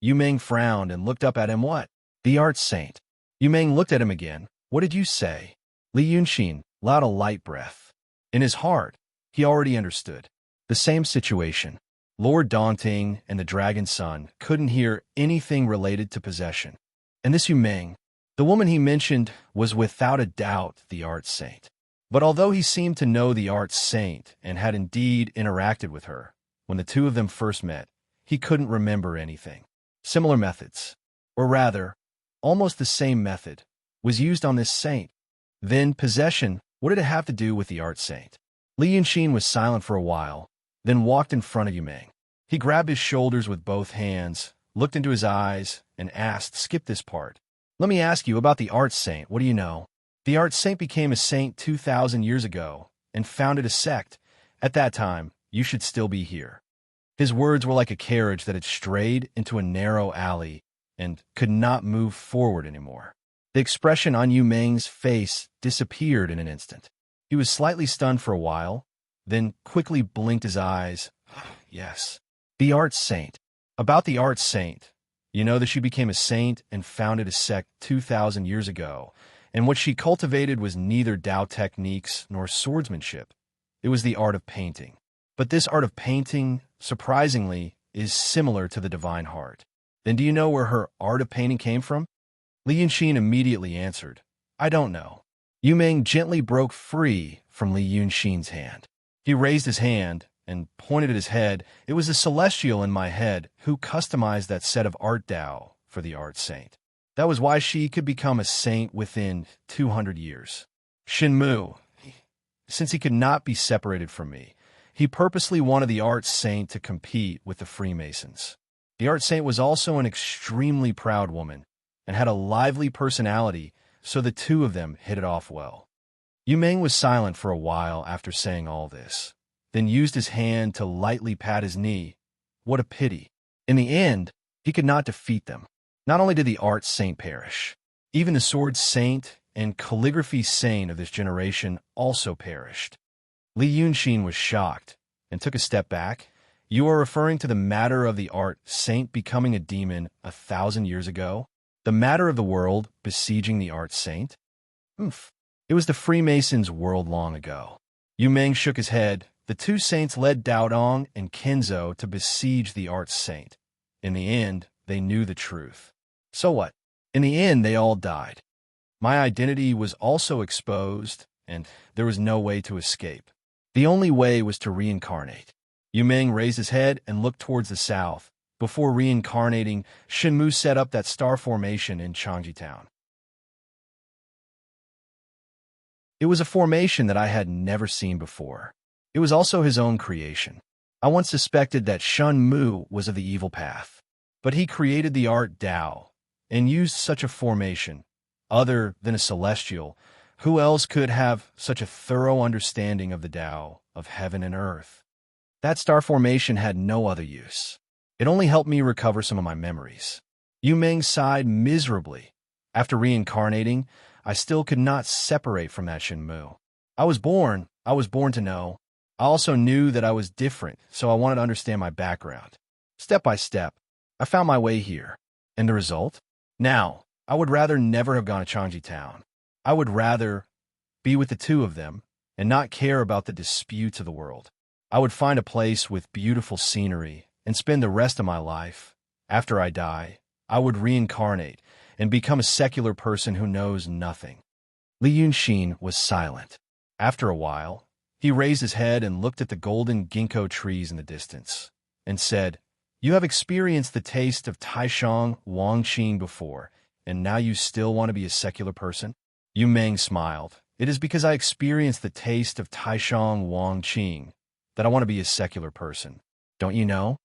Speaker 1: Yu Ming frowned and looked up at him. What? The art saint? Yu Ming looked at him again. What did you say? Li Yunxin allowed a light breath. In his heart, he already understood. The same situation. Lord Daunting and the Dragon Son couldn't hear anything related to possession. And this Yu Ming, the woman he mentioned, was without a doubt the art saint. But although he seemed to know the art saint and had indeed interacted with her, when the two of them first met, he couldn't remember anything. Similar methods, or rather, almost the same method, was used on this saint. Then possession, what did it have to do with the art saint? Li Yunxin was silent for a while, then walked in front of Yu Ming. He grabbed his shoulders with both hands, looked into his eyes, and asked, "Skip this part. Let me ask you about the art saint. What do you know?" The art saint became a saint 2,000 years ago and founded a sect. At that time, you should still be here. His words were like a carriage that had strayed into a narrow alley and could not move forward anymore. The expression on Yu Meng's face disappeared in an instant. He was slightly stunned for a while, then quickly blinked his eyes. Yes, the art saint. About the art saint, you know that she became a saint and founded a sect 2,000 years ago, and what she cultivated was neither Tao techniques nor swordsmanship. It was the art of painting. But this art of painting, surprisingly, is similar to the divine heart. Then do you know where her art of painting came from? Li Yunxin immediately answered, I don't know. Yu Meng gently broke free from Li Yunxin's hand. He raised his hand and pointed at his head. It was the celestial in my head who customized that set of art Tao for the art saint. That was why she could become a saint within 200 years. Shenmu, since he could not be separated from me, he purposely wanted the art saint to compete with the Freemasons. The art saint was also an extremely proud woman and had a lively personality, so the two of them hit it off well. Yu Meng was silent for a while after saying all this, then used his hand to lightly pat his knee. What a pity. In the end, he could not defeat them. Not only did the art saint perish, even the sword saint and calligraphy saint of this generation also perished. Li Yunxin was shocked and took a step back. You are referring to the matter of the art saint becoming a demon 1,000 years ago? The matter of the world besieging the art saint? It was the Freemasons' world long ago. Yu Meng shook his head. The two saints led Dao Dong and Kenzo to besiege the art saint. In the end, they knew the truth. So what? In the end, they all died. My identity was also exposed, and there was no way to escape. The only way was to reincarnate. Yu Meng raised his head and looked towards the south. Before reincarnating, Shenmu set up that star formation in Changji Town. It was a formation that I had never seen before. It was also his own creation. I once suspected that Shenmu was of the evil path, but he created the art Tao and used such a formation. Other than a celestial, who else could have such a thorough understanding of the Tao of heaven and earth? That star formation had no other use. It only helped me recover some of my memories. Yu Meng sighed miserably. After reincarnating, I still could not separate from that Shenmu. I was born to know. I also knew that I was different, so I wanted to understand my background. Step by step, I found my way here. And the result? Now, I would rather never have gone to Changji Town. I would rather be with the two of them and not care about the disputes of the world. I would find a place with beautiful scenery and spend the rest of my life. After I die, I would reincarnate and become a secular person who knows nothing. Li Yunxin was silent. After a while, he raised his head and looked at the golden ginkgo trees in the distance and said, You have experienced the taste of Taishang Wangqing before, and now you still want to be a secular person? Yu Meng smiled. It is because I experienced the taste of Taishang Wangqing that I want to be a secular person. Don't you know?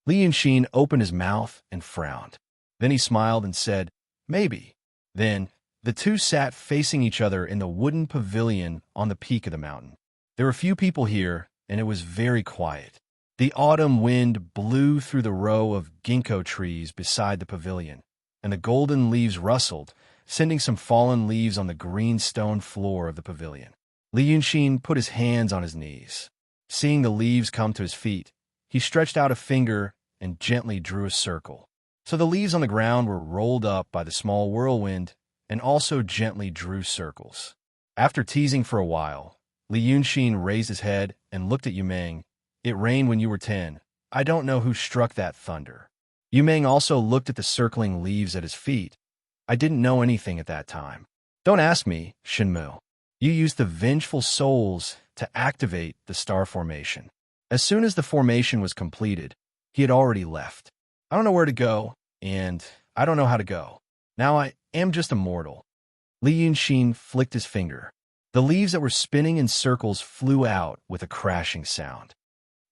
Speaker 1: Li Yunxin opened his mouth and frowned. Then he smiled and said, Maybe. Then, the two sat facing each other in the wooden pavilion on the peak of the mountain. There were few people here, and it was very quiet. The autumn wind blew through the row of ginkgo trees beside the pavilion, and the golden leaves rustled, sending some fallen leaves on the green stone floor of the pavilion. Li Yunxin put his hands on his knees. Seeing the leaves come to his feet, he stretched out a finger and gently drew a circle. So the leaves on the ground were rolled up by the small whirlwind and also gently drew circles. After teasing for a while, Li Yunxin raised his head and looked at Yu Meng. It rained when you were 10. I don't know who struck that thunder. Yu Meng also looked at the circling leaves at his feet. I didn't know anything at that time. Don't ask me, Shenmu. You used the vengeful souls to activate the star formation. As soon as the formation was completed, he had already left. I don't know where to go, and I don't know how to go. Now I am just a mortal. Li Yunxin flicked his finger. The leaves that were spinning in circles flew out with a crashing sound.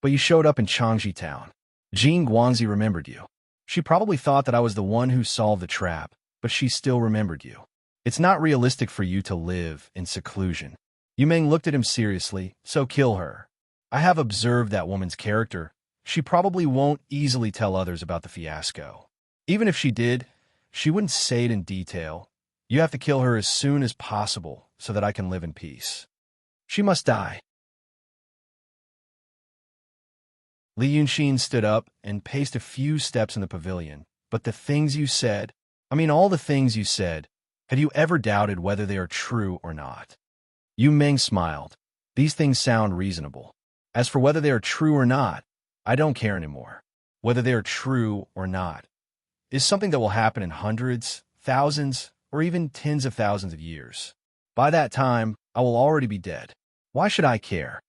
Speaker 1: But you showed up in Changji Town. Jing Guangzi remembered you. She probably thought that I was the one who solved the trap, but she still remembered you. It's not realistic for you to live in seclusion. Yu Meng looked at him seriously, so kill her. I have observed that woman's character. She probably won't easily tell others about the fiasco. Even if she did, she wouldn't say it in detail. You have to kill her as soon as possible so that I can live in peace. She must die. Li Yunxin stood up and paced a few steps in the pavilion. But the things you said, all the things you said, have you ever doubted whether they are true or not? Yu Meng smiled. These things sound reasonable. As for whether they are true or not, I don't care anymore. Whether they are true or not is something that will happen in hundreds, thousands, or even tens of thousands of years. By that time, I will already be dead. Why should I care?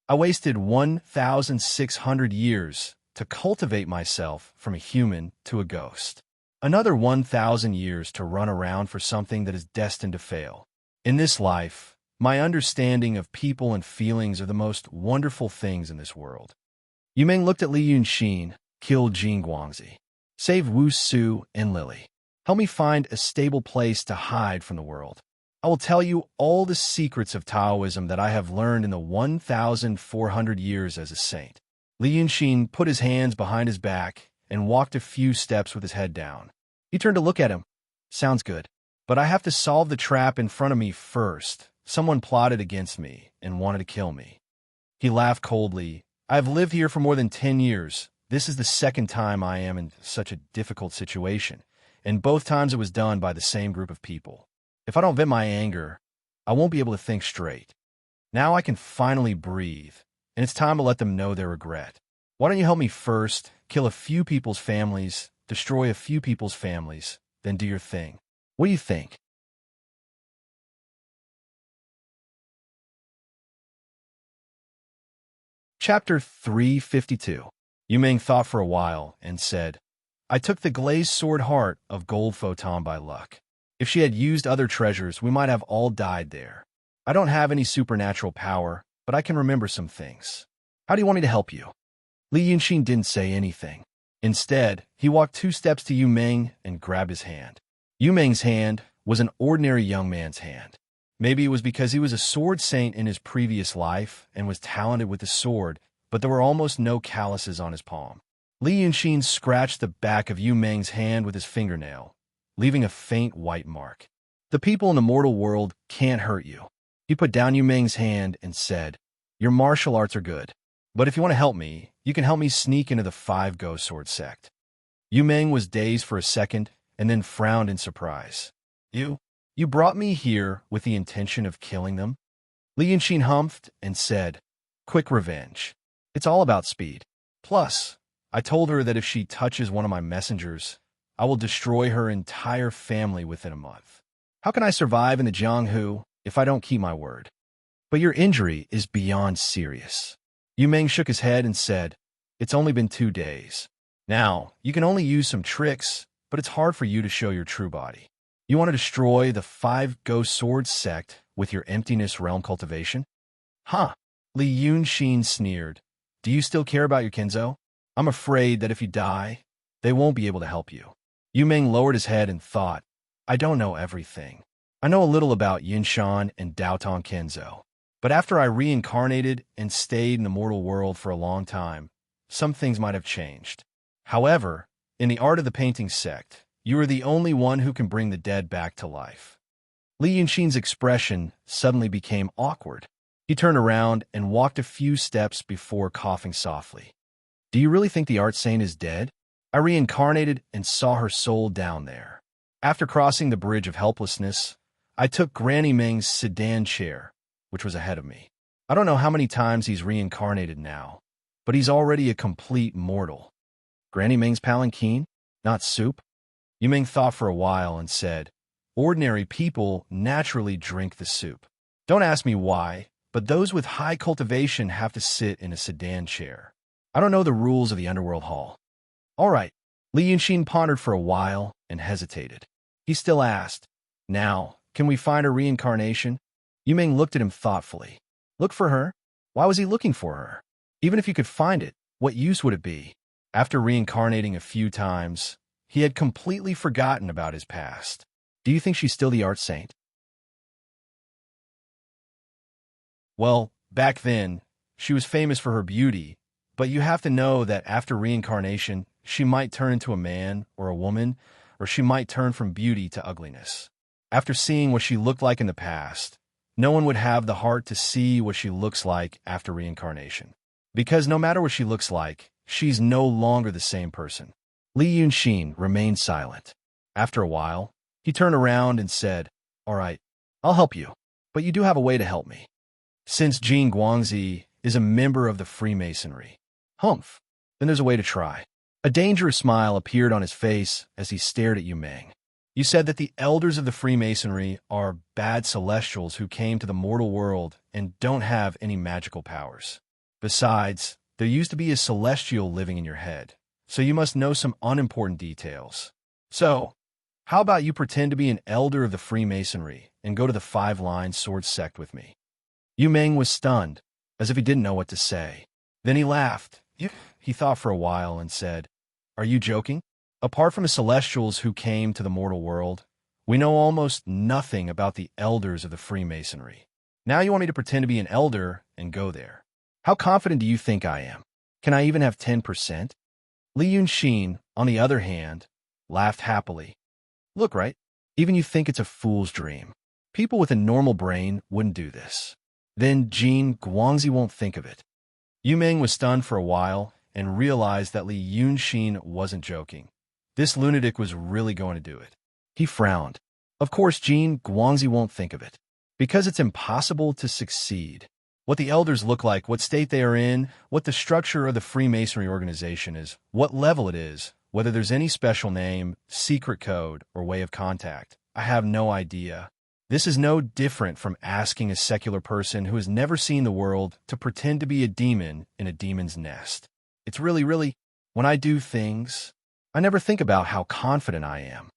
Speaker 1: I wasted 1,600 years to cultivate myself from a human to a ghost. Another 1,000 years to run around for something that is destined to fail. In this life, my understanding of people and feelings are the most wonderful things in this world. Yu Meng looked at Li Yunxin, killed Jing Guangzi. Save Wu Su and Lily. Help me find a stable place to hide from the world. I will tell you all the secrets of Taoism that I have learned in the 1,400 years as a saint. Li Yunxin put his hands behind his back and walked a few steps with his head down. He turned to look at him. Sounds good. But I have to solve the trap in front of me first. Someone plotted against me and wanted to kill me. He laughed coldly. I have lived here for more than 10 years. This is the second time I am in such a difficult situation, and both times it was done by the same group of people. If I don't vent my anger, I won't be able to think straight. Now I can finally breathe, and it's time to let them know their regret. Why don't you help me first, kill a few people's families, destroy a few people's families, then do your thing? What do you think? Chapter 352. Yu Meng thought for a while and said, I took the glazed sword heart of gold photon by luck. If she had used other treasures, we might have all died there. I don't have any supernatural power, but I can remember some things. How do you want me to help you? Li Yunxin didn't say anything. Instead, he walked 2 steps to Yu Meng and grabbed his hand. Yu Meng's hand was an ordinary young man's hand. Maybe it was because he was a sword saint in his previous life and was talented with the sword, but there were almost no calluses on his palm. Li Yunxin scratched the back of Yu Meng's hand with his fingernail, leaving a faint white mark. The people in the mortal world can't hurt you. He put down Yu Meng's hand and said, Your martial arts are good, but if you want to help me, you can help me sneak into the 5 Ghost Sword sect. Yu Meng was dazed for a second and then frowned in surprise. You brought me here with the intention of killing them? Li Yunxin humphed and said, Quick revenge. It's all about speed. Plus, I told her that if she touches one of my messengers, I will destroy her entire family within a month. How can I survive in the Jianghu if I don't keep my word? But your injury is beyond serious. Yu Meng shook his head and said, It's only been 2 days. Now, you can only use some tricks, but it's hard for you to show your true body. You want to destroy the 5 Ghost Sword sect with your emptiness realm cultivation? Huh. Li Yunxin sneered. Do you still care about your Kenzo? I'm afraid that if you die, they won't be able to help you. Yu Meng lowered his head and thought, I don't know everything. I know a little about Yinshan and Daotong Kenzo. But after I reincarnated and stayed in the mortal world for a long time, some things might have changed. However, in the art of the painting sect, you are the only one who can bring the dead back to life. Li Yunxin's expression suddenly became awkward. He turned around and walked a few steps before coughing softly. Do you really think the art saint is dead? I reincarnated and saw her soul down there. After crossing the bridge of helplessness, I took Granny Ming's sedan chair, which was ahead of me. I don't know how many times he's reincarnated now, but he's already a complete mortal. Granny Ming's palanquin? Not soup? Yu Meng thought for a while and said, Ordinary people naturally drink the soup. Don't ask me why, but those with high cultivation have to sit in a sedan chair. I don't know the rules of the underworld hall. All right. Li Yunxin pondered for a while and hesitated. He still asked, Now, can we find her reincarnation? Yu Meng looked at him thoughtfully. Look for her? Why was he looking for her? Even if you could find it, what use would it be? After reincarnating a few times, he had completely forgotten about his past. Do you think she's still the art saint? Well, back then, she was famous for her beauty, but you have to know that after reincarnation, she might turn into a man or a woman, or she might turn from beauty to ugliness. After seeing what she looked like in the past, no one would have the heart to see what she looks like after reincarnation. Because no matter what she looks like, she's no longer the same person. Li Yunxin remained silent. After a while, he turned around and said, "All right, I'll help you, but you do have a way to help me. Since Jin Guangzi is a member of the Freemasonry, humph, then there's a way to try." A dangerous smile appeared on his face as he stared at Yu Meng. "You said that the elders of the Freemasonry are bad celestials who came to the mortal world and don't have any magical powers. Besides, there used to be a celestial living in your head, so you must know some unimportant details. So, how about you pretend to be an elder of the Freemasonry and go to the Five-Line Sword sect with me?" Yu Meng was stunned, as if he didn't know what to say. Then he laughed. He thought for a while and said, "Are you joking? Apart from the celestials who came to the mortal world, we know almost nothing about the elders of the Freemasonry. Now you want me to pretend to be an elder and go there? How confident do you think I am? Can I even have 10%? Li Yunxin, on the other hand, laughed happily. "Look, right? Even you think it's a fool's dream. People with a normal brain wouldn't do this. Then Jin Guangzi won't think of it." Yu Meng was stunned for a while and realized that Li Yunxin wasn't joking. This lunatic was really going to do it. He frowned. Of course, Jin Guangzi won't think of it, because it's impossible to succeed. What the elders look like, what state they are in, what the structure of the Freemasonry organization is, what level it is, whether there's any special name, secret code, or way of contact, I have no idea. This is no different from asking a secular person who has never seen the world to pretend to be a demon in a demon's nest. It's really, when I do things, I never think about how confident I am.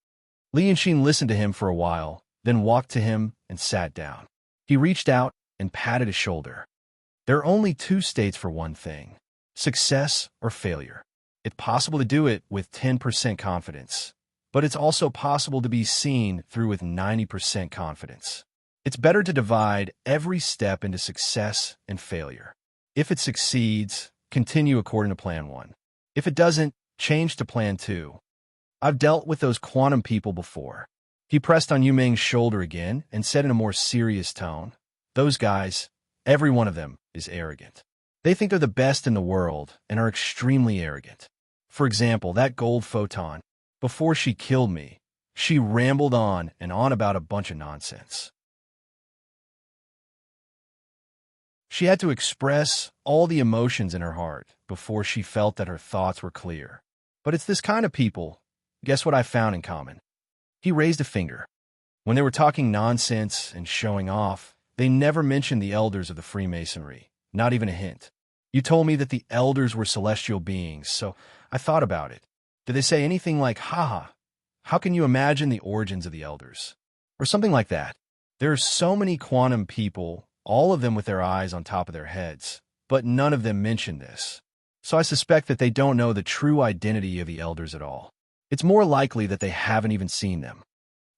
Speaker 1: Li Yunxin listened to him for a while, then walked to him and sat down. He reached out and patted his shoulder. There are only two states for one thing: success or failure. It's possible to do it with 10% confidence, but it's also possible to be seen through with 90% confidence. It's better to divide every step into success and failure. If it succeeds, continue according to Plan 1. If it doesn't, change to Plan 2. I've dealt with those quantum people before. He pressed on Yu Meng's shoulder again and said in a more serious tone, "Those guys, every one of them, is arrogant. They think they're the best in the world and are extremely arrogant. For example, that gold photon. Before she killed me, she rambled on and on about a bunch of nonsense. She had to express all the emotions in her heart before she felt that her thoughts were clear. But it's this kind of people. Guess what I found in common?" He raised a finger. "When they were talking nonsense and showing off, they never mentioned the elders of the Freemasonry, not even a hint. You told me that the elders were celestial beings, so I thought about it. Did they say anything like, 'Haha, how can you imagine the origins of the elders?' Or something like that? There are so many quantum people, all of them with their eyes on top of their heads, but none of them mention this. So I suspect that they don't know the true identity of the elders at all. It's more likely that they haven't even seen them."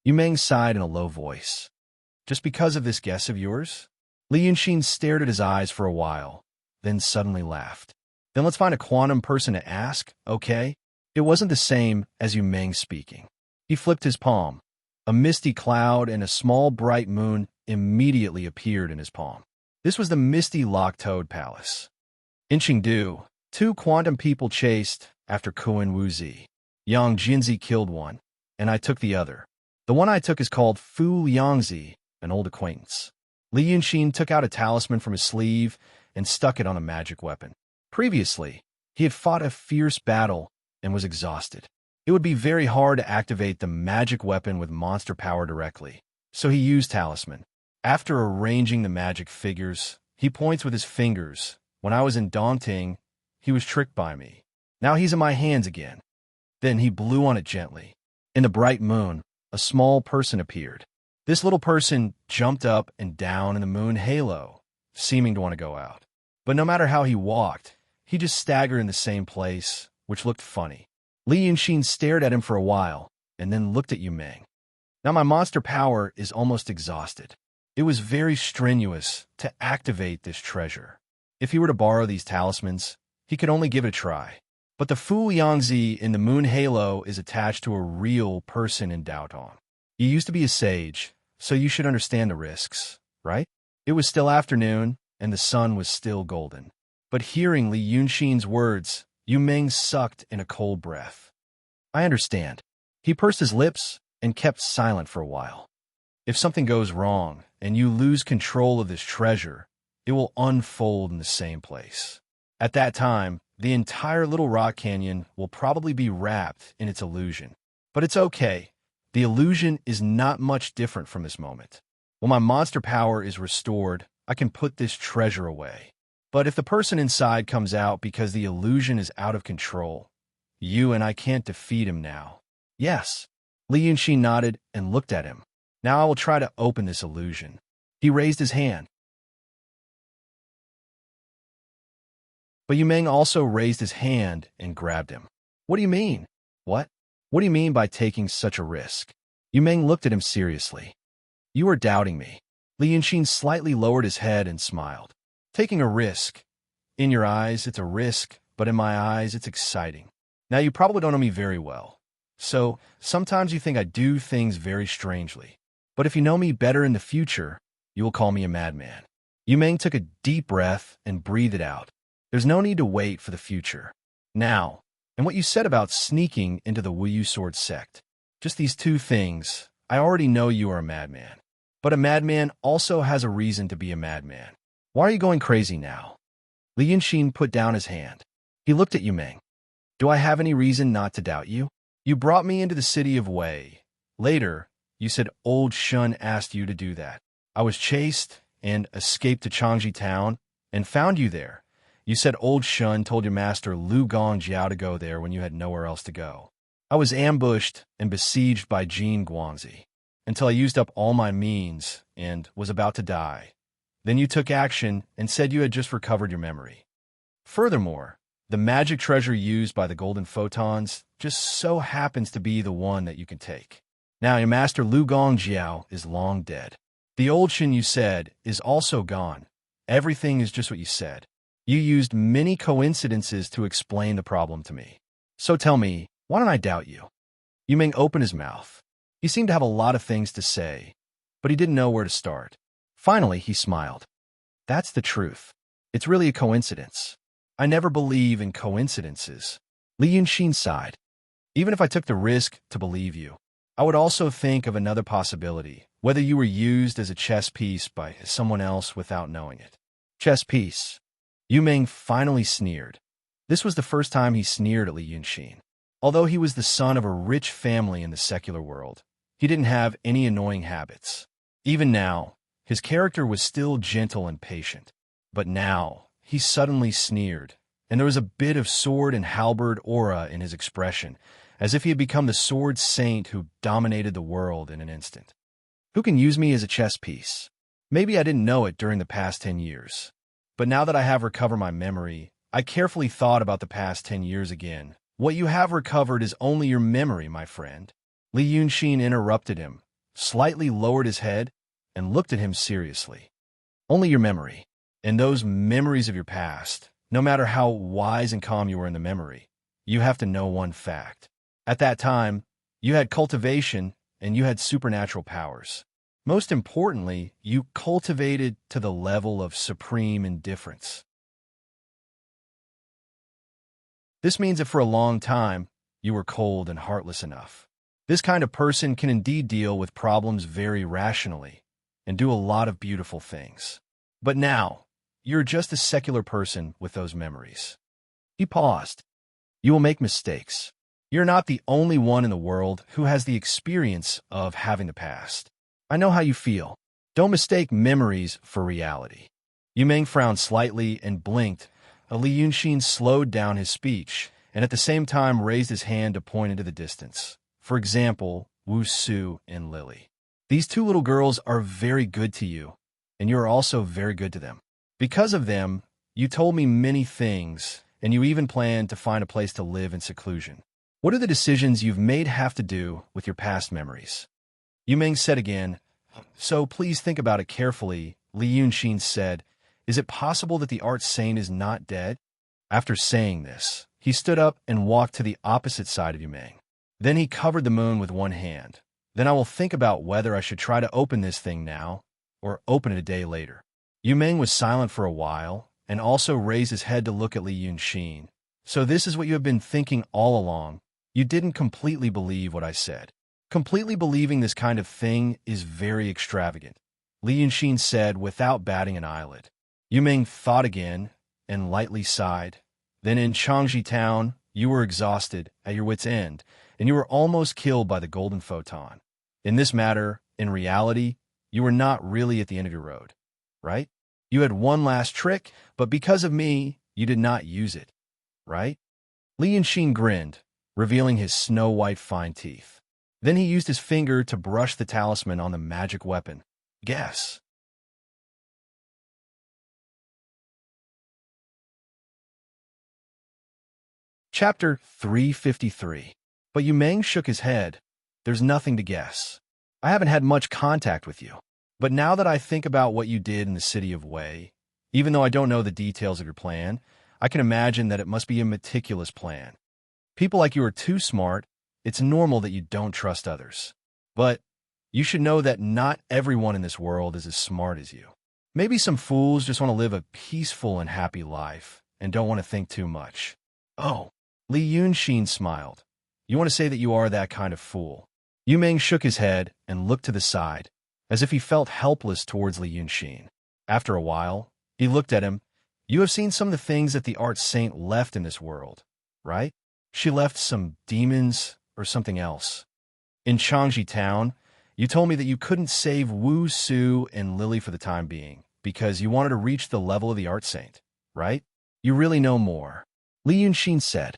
Speaker 1: Yu Meng sighed in a low voice. "Just because of this guess of yours?" Li Yunxin stared at his eyes for a while, then suddenly laughed. "Then let's find a quantum person to ask, okay?" It wasn't the same as Yu Meng speaking. He flipped his palm. A misty cloud and a small bright moon immediately appeared in his palm. This was the misty Lock-Toad Palace. In Chengdu, two quantum people chased after Kuan Wuzi. Yang Jinzi killed one, and I took the other. The one I took is called Fu Liangzi, an old acquaintance. Li Yunxin took out a talisman from his sleeve and stuck it on a magic weapon. Previously, he had fought a fierce battle and was exhausted. It would be very hard to activate the magic weapon with monster power directly, so he used talisman. After arranging the magic figures, he points with his fingers. When I was in Dongting, he was tricked by me. Now he's in my hands again. Then he blew on it gently. In the bright moon, a small person appeared. This little person jumped up and down in the moon halo, seeming to want to go out. But no matter how he walked, he just staggered in the same place, which looked funny. Li Yunxin stared at him for a while, and then looked at Yu Meng. Now my monster power is almost exhausted. It was very strenuous to activate this treasure. If he were to borrow these talismans, he could only give it a try. But the Fu Yangzi in the moon halo is attached to a real person in Daotong. You used to be a sage, so you should understand the risks, right? It was still afternoon, and the sun was still golden. But hearing Li Yunxin's words, Yu Meng sucked in a cold breath. I understand. He pursed his lips and kept silent for a while. If something goes wrong and you lose control of this treasure, it will unfold in the same place. At that time, the entire Little Rock Canyon will probably be wrapped in its illusion. But it's okay. The illusion is not much different from this moment. When my monster power is restored, I can put this treasure away. But if the person inside comes out because the illusion is out of control, you and I can't defeat him now. Yes. Li Yunxin nodded and looked at him. Now I will try to open this illusion. He raised his hand. But Yu Meng also raised his hand and grabbed him. What do you mean? What? What do you mean by taking such a risk? Yu Meng looked at him seriously. You are doubting me. Li Yunxin slightly lowered his head and smiled. Taking a risk. In your eyes, it's a risk, but in my eyes, it's exciting. Now, you probably don't know me very well. So, sometimes you think I do things very strangely. But if you know me better in the future, you will call me a madman. Yu Meng took a deep breath and breathed it out. There's no need to wait for the future. Now, and what you said about sneaking into the Wuyu Sword sect. Just these two things, I already know you are a madman. But a madman also has a reason to be a madman. Why are you going crazy now? Li Yunxin put down his hand. He looked at Yu Meng. Do I have any reason not to doubt you? You brought me into the city of Wei. Later, you said old Shun asked you to do that. I was chased and escaped to Changji town and found you there. You said old Shun told your master Lu Gongjiao to go there when you had nowhere else to go. I was ambushed and besieged by Jin Guangzi until I used up all my means and was about to die. Then you took action and said you had just recovered your memory. Furthermore, the magic treasure used by the golden photons just so happens to be the one that you can take. Now your master Lu Gongjiao is long dead. The old Shin you said is also gone. Everything is just what you said. You used many coincidences to explain the problem to me. So tell me, why don't I doubt you? Yu Meng opened his mouth. He seemed to have a lot of things to say, but he didn't know where to start. Finally, he smiled. That's the truth. It's really a coincidence. I never believe in coincidences. Li Yunxin sighed. Even if I took the risk to believe you, I would also think of another possibility, whether you were used as a chess piece by someone else without knowing it. Chess piece. Yu Meng finally sneered. This was the first time he sneered at Li Yunxin. Although he was the son of a rich family in the secular world, he didn't have any annoying habits. Even now, his character was still gentle and patient. But now, he suddenly sneered, and there was a bit of sword and halberd aura in his expression, as if he had become the sword saint who dominated the world in an instant. Who can use me as a chess piece? Maybe I didn't know it during the past 10 years. But now that I have recovered my memory, I carefully thought about the past 10 years again. What you have recovered is only your memory, my friend. Li Yunxin interrupted him, slightly lowered his head, and looked at him seriously. Only your memory. And those memories of your past, no matter how wise and calm you were in the memory, you have to know one fact. At that time, you had cultivation and you had supernatural powers. Most importantly, you cultivated to the level of supreme indifference. This means that for a long time, you were cold and heartless enough. This kind of person can indeed deal with problems very rationally and do a lot of beautiful things. But now, you're just a secular person with those memories. He paused. You will make mistakes. You're not the only one in the world who has the experience of having the past. I know how you feel. Don't mistake memories for reality. Yu Meng frowned slightly and blinked. Li Yunxin slowed down his speech and at the same time raised his hand to point into the distance. For example, Wu Su and Lily. These two little girls are very good to you, and you are also very good to them. Because of them, you told me many things, and you even planned to find a place to live in seclusion. What do the decisions you've made have to do with your past memories? Yu Meng said again, "So please think about it carefully." Li Yunxin said, "Is it possible that the art saint is not dead?" After saying this, he stood up and walked to the opposite side of Yu Meng. Then he covered the moon with one hand. "Then I will think about whether I should try to open this thing now or open it a day later." Yu Meng was silent for a while and also raised his head to look at Li Yunxin. "So this is what you have been thinking all along. You didn't completely believe what I said." "Completely believing this kind of thing is very extravagant," Li Yunxin said without batting an eyelid. Yu Meng thought again and lightly sighed. "Then in Changji town, you were exhausted, at your wits' end, and you were almost killed by the golden photon. In this matter, in reality, you were not really at the end of your road, right? You had one last trick, but because of me, you did not use it, right?" Li Yunxin grinned, revealing his snow-white fine teeth. Then he used his finger to brush the talisman on the magic weapon. "Guess." Chapter 353. But Yu Meng shook his head. "There's nothing to guess. I haven't had much contact with you. But now that I think about what you did in the city of Wei, even though I don't know the details of your plan, I can imagine that it must be a meticulous plan. People like you are too smart. It's normal that you don't trust others. But you should know that not everyone in this world is as smart as you. Maybe some fools just want to live a peaceful and happy life and don't want to think too much." "Oh." Li Yunxin smiled. "You want to say that you are that kind of fool?" Yu Meng shook his head and looked to the side, as if he felt helpless towards Li Yunxin. After a while, he looked at him. "You have seen some of the things that the art saint left in this world, right? She left some demons or something else. In Changji town, you told me that you couldn't save Wu Su and Lily for the time being, because you wanted to reach the level of the art saint, right? You really know more." Li Yunxin said.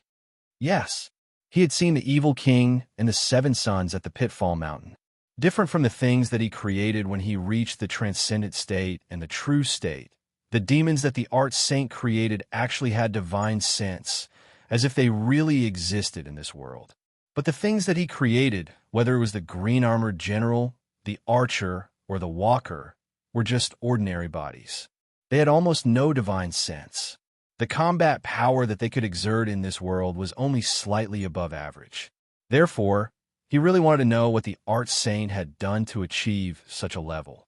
Speaker 1: Yes. He had seen the evil king and the 7 sons at the Pitfall Mountain. Different from the things that he created when he reached the transcendent state and the true state, the demons that the art saint created actually had divine sense, as if they really existed in this world. But the things that he created, whether it was the green-armored general, the archer, or the walker, were just ordinary bodies. They had almost no divine sense. The combat power that they could exert in this world was only slightly above average. Therefore, he really wanted to know what the art saint had done to achieve such a level.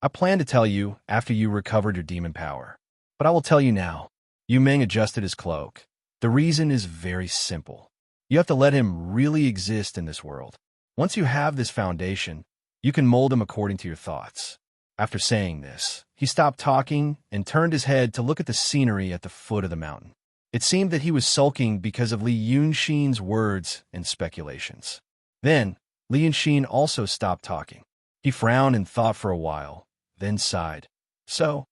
Speaker 1: "I plan to tell you after you recovered your demon power, but I will tell you now." Yu Meng adjusted his cloak. "The reason is very simple. You have to let him really exist in this world. Once you have this foundation, you can mold him according to your thoughts." After saying this, he stopped talking and turned his head to look at the scenery at the foot of the mountain. It seemed that he was sulking because of Li Yunxin's words and speculations. Then, Li Yunxin also stopped talking. He frowned and thought for a while, then sighed. "So,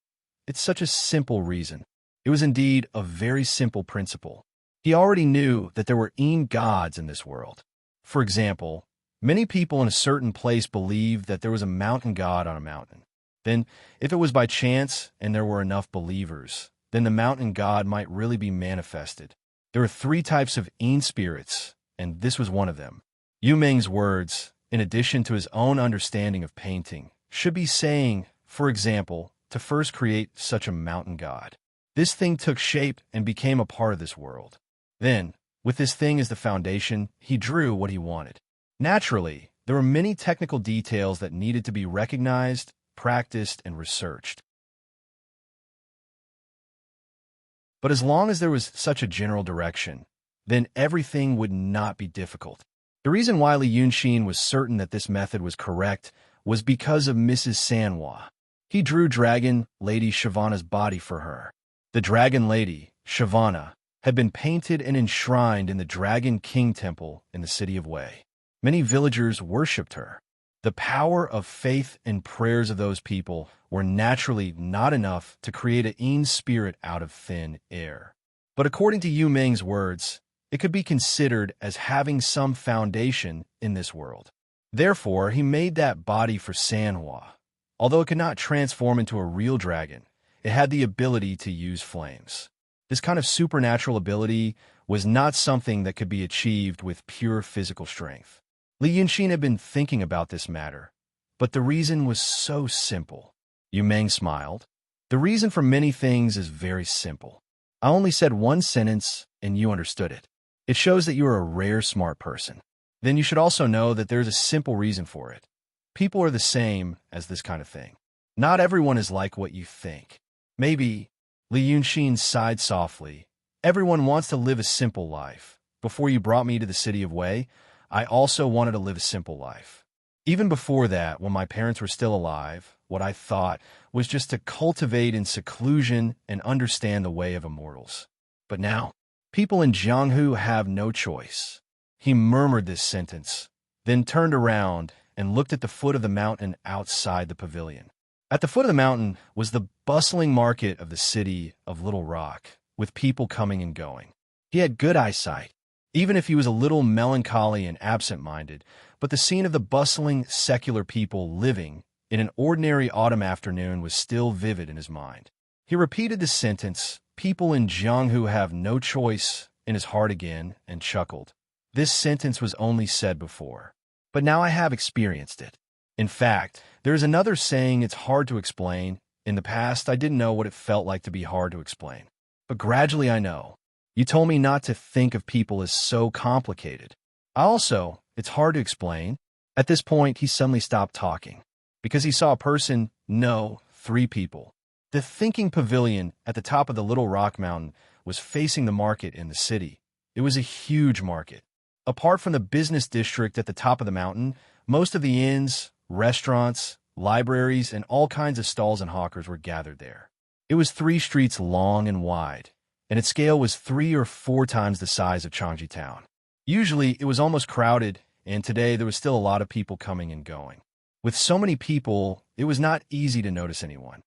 Speaker 1: it's such a simple reason." It was indeed a very simple principle. He already knew that there were gods in this world. For example, many people in a certain place believed that there was a mountain god on a mountain. Then, if it was by chance and there were enough believers, then the mountain god might really be manifested. There are 3 types of spirits, and this was one of them. Yu Meng's words, in addition to his own understanding of painting, should be saying, for example, to first create such a mountain god. This thing took shape and became a part of this world. Then, with this thing as the foundation, he drew what he wanted. Naturally, there were many technical details that needed to be recognized, practiced, and researched. But as long as there was such a general direction, then everything would not be difficult. The reason why Li Yunxin was certain that this method was correct was because of Mrs. Sanhua. He drew Dragon Lady Shavana's body for her. The Dragon Lady, Shavana, had been painted and enshrined in the Dragon King Temple in the city of Wei. Many villagers worshipped her. The power of faith and prayers of those people were naturally not enough to create an spirit out of thin air. But according to Yu Meng's words, it could be considered as having some foundation in this world. Therefore, he made that body for Sanhua. Although it could not transform into a real dragon, it had the ability to use flames. This kind of supernatural ability was not something that could be achieved with pure physical strength. Li Yunxin had been thinking about this matter, but the reason was so simple. Yu Meng smiled. The reason for many things is very simple. I only said one sentence, and you understood it. It shows that you are a rare smart person. Then you should also know that there's a simple reason for it. People are the same as this kind of thing. Not everyone is like what you think. Maybe, Li Yunxin sighed softly, everyone wants to live a simple life. Before you brought me to the city of Wei, I also wanted to live a simple life. Even before that, when my parents were still alive, what I thought was just to cultivate in seclusion and understand the way of immortals. But now, people in Jianghu have no choice. He murmured this sentence, then turned around and looked at the foot of the mountain outside the pavilion. At the foot of the mountain was the bustling market of the city of Little Rock, with people coming and going. He had good eyesight, even if he was a little melancholy and absent-minded, but the scene of the bustling, secular people living in an ordinary autumn afternoon was still vivid in his mind. He repeated the sentence, people in Jianghu have no choice, in his heart again, and chuckled. This sentence was only said before, but now I have experienced it. In fact, there is another saying it's hard to explain. In the past, I didn't know what it felt like to be hard to explain. But gradually I know. You told me not to think of people as so complicated. It's hard to explain. At this point, he suddenly stopped talking, because he saw a person, no, 3 people. The thinking pavilion at the top of the Little Rock Mountain was facing the market in the city. It was a huge market. Apart from the business district at the top of the mountain, most of the inns, restaurants, libraries, and all kinds of stalls and hawkers were gathered there. It was 3 streets long and wide, and its scale was 3 or 4 times the size of Changji town. Usually, it was almost crowded, and today there was still a lot of people coming and going. With so many people, it was not easy to notice anyone.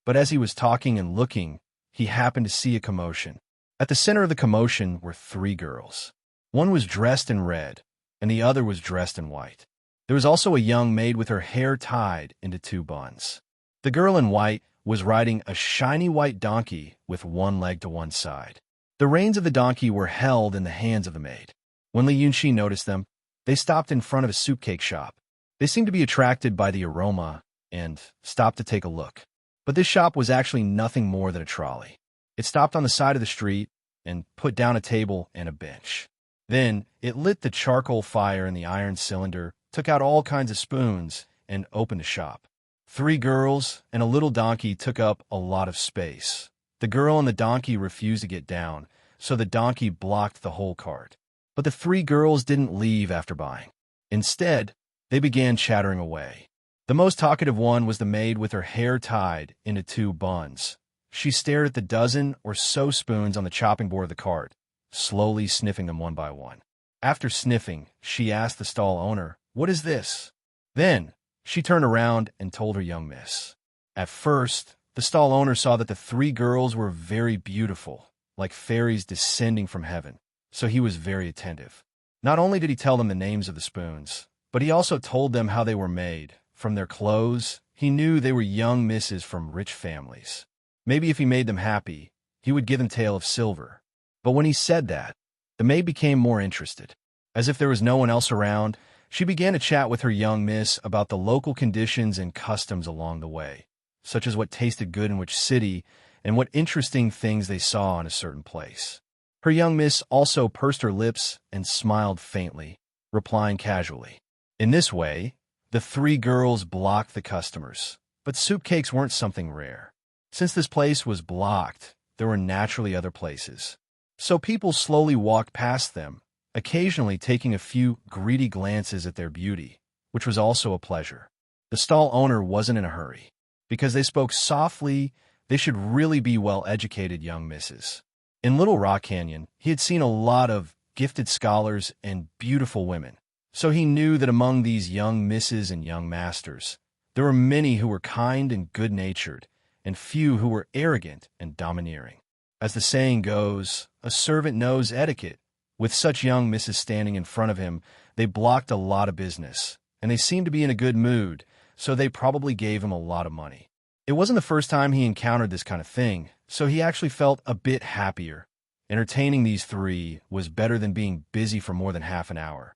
Speaker 1: But as he was talking and looking, he happened to see a commotion. At the center of the commotion were 3 girls. One was dressed in red, and the other was dressed in white. There was also a young maid with her hair tied into 2 buns. The girl in white was riding a shiny white donkey with one leg to one side. The reins of the donkey were held in the hands of the maid. When Li Yunxi noticed them, they stopped in front of a soup cake shop. They seemed to be attracted by the aroma and stopped to take a look. But this shop was actually nothing more than a trolley. It stopped on the side of the street and put down a table and a bench. Then it lit the charcoal fire in the iron cylinder, took out all kinds of spoons, and opened the shop. 3 girls and a little donkey took up a lot of space. The girl and the donkey refused to get down, so the donkey blocked the whole cart. But the 3 girls didn't leave after buying. Instead, they began chattering away. The most talkative one was the maid with her hair tied into 2 buns. She stared at the dozen or so spoons on the chopping board of the cart, slowly sniffing them one by one. After sniffing, she asked the stall owner, "What is this?" Then, she turned around and told her young miss. At first, the stall owner saw that the 3 girls were very beautiful, like fairies descending from heaven, so he was very attentive. Not only did he tell them the names of the spoons, but he also told them how they were made. From their clothes, he knew they were young misses from rich families. Maybe if he made them happy, he would give them tale of silver. But when he said that, the maid became more interested. As if there was no one else around, she began to chat with her young miss about the local conditions and customs along the way, such as what tasted good in which city and what interesting things they saw in a certain place. Her young miss also pursed her lips and smiled faintly, replying casually. In this way, the 3 girls blocked the customers, but soup cakes weren't something rare. Since this place was blocked, there were naturally other places. So people slowly walked past them, occasionally taking a few greedy glances at their beauty, which was also a pleasure. The stall owner wasn't in a hurry. Because they spoke softly, they should really be well-educated young misses. In Little Rock Canyon, he had seen a lot of gifted scholars and beautiful women, so he knew that among these young misses and young masters, there were many who were kind and good-natured, and few who were arrogant and domineering. As the saying goes, a servant knows etiquette. With such young misses standing in front of him, they blocked a lot of business, and they seemed to be in a good mood, so they probably gave him a lot of money. It wasn't the first time he encountered this kind of thing, so he actually felt a bit happier. Entertaining these three was better than being busy for more than half an hour.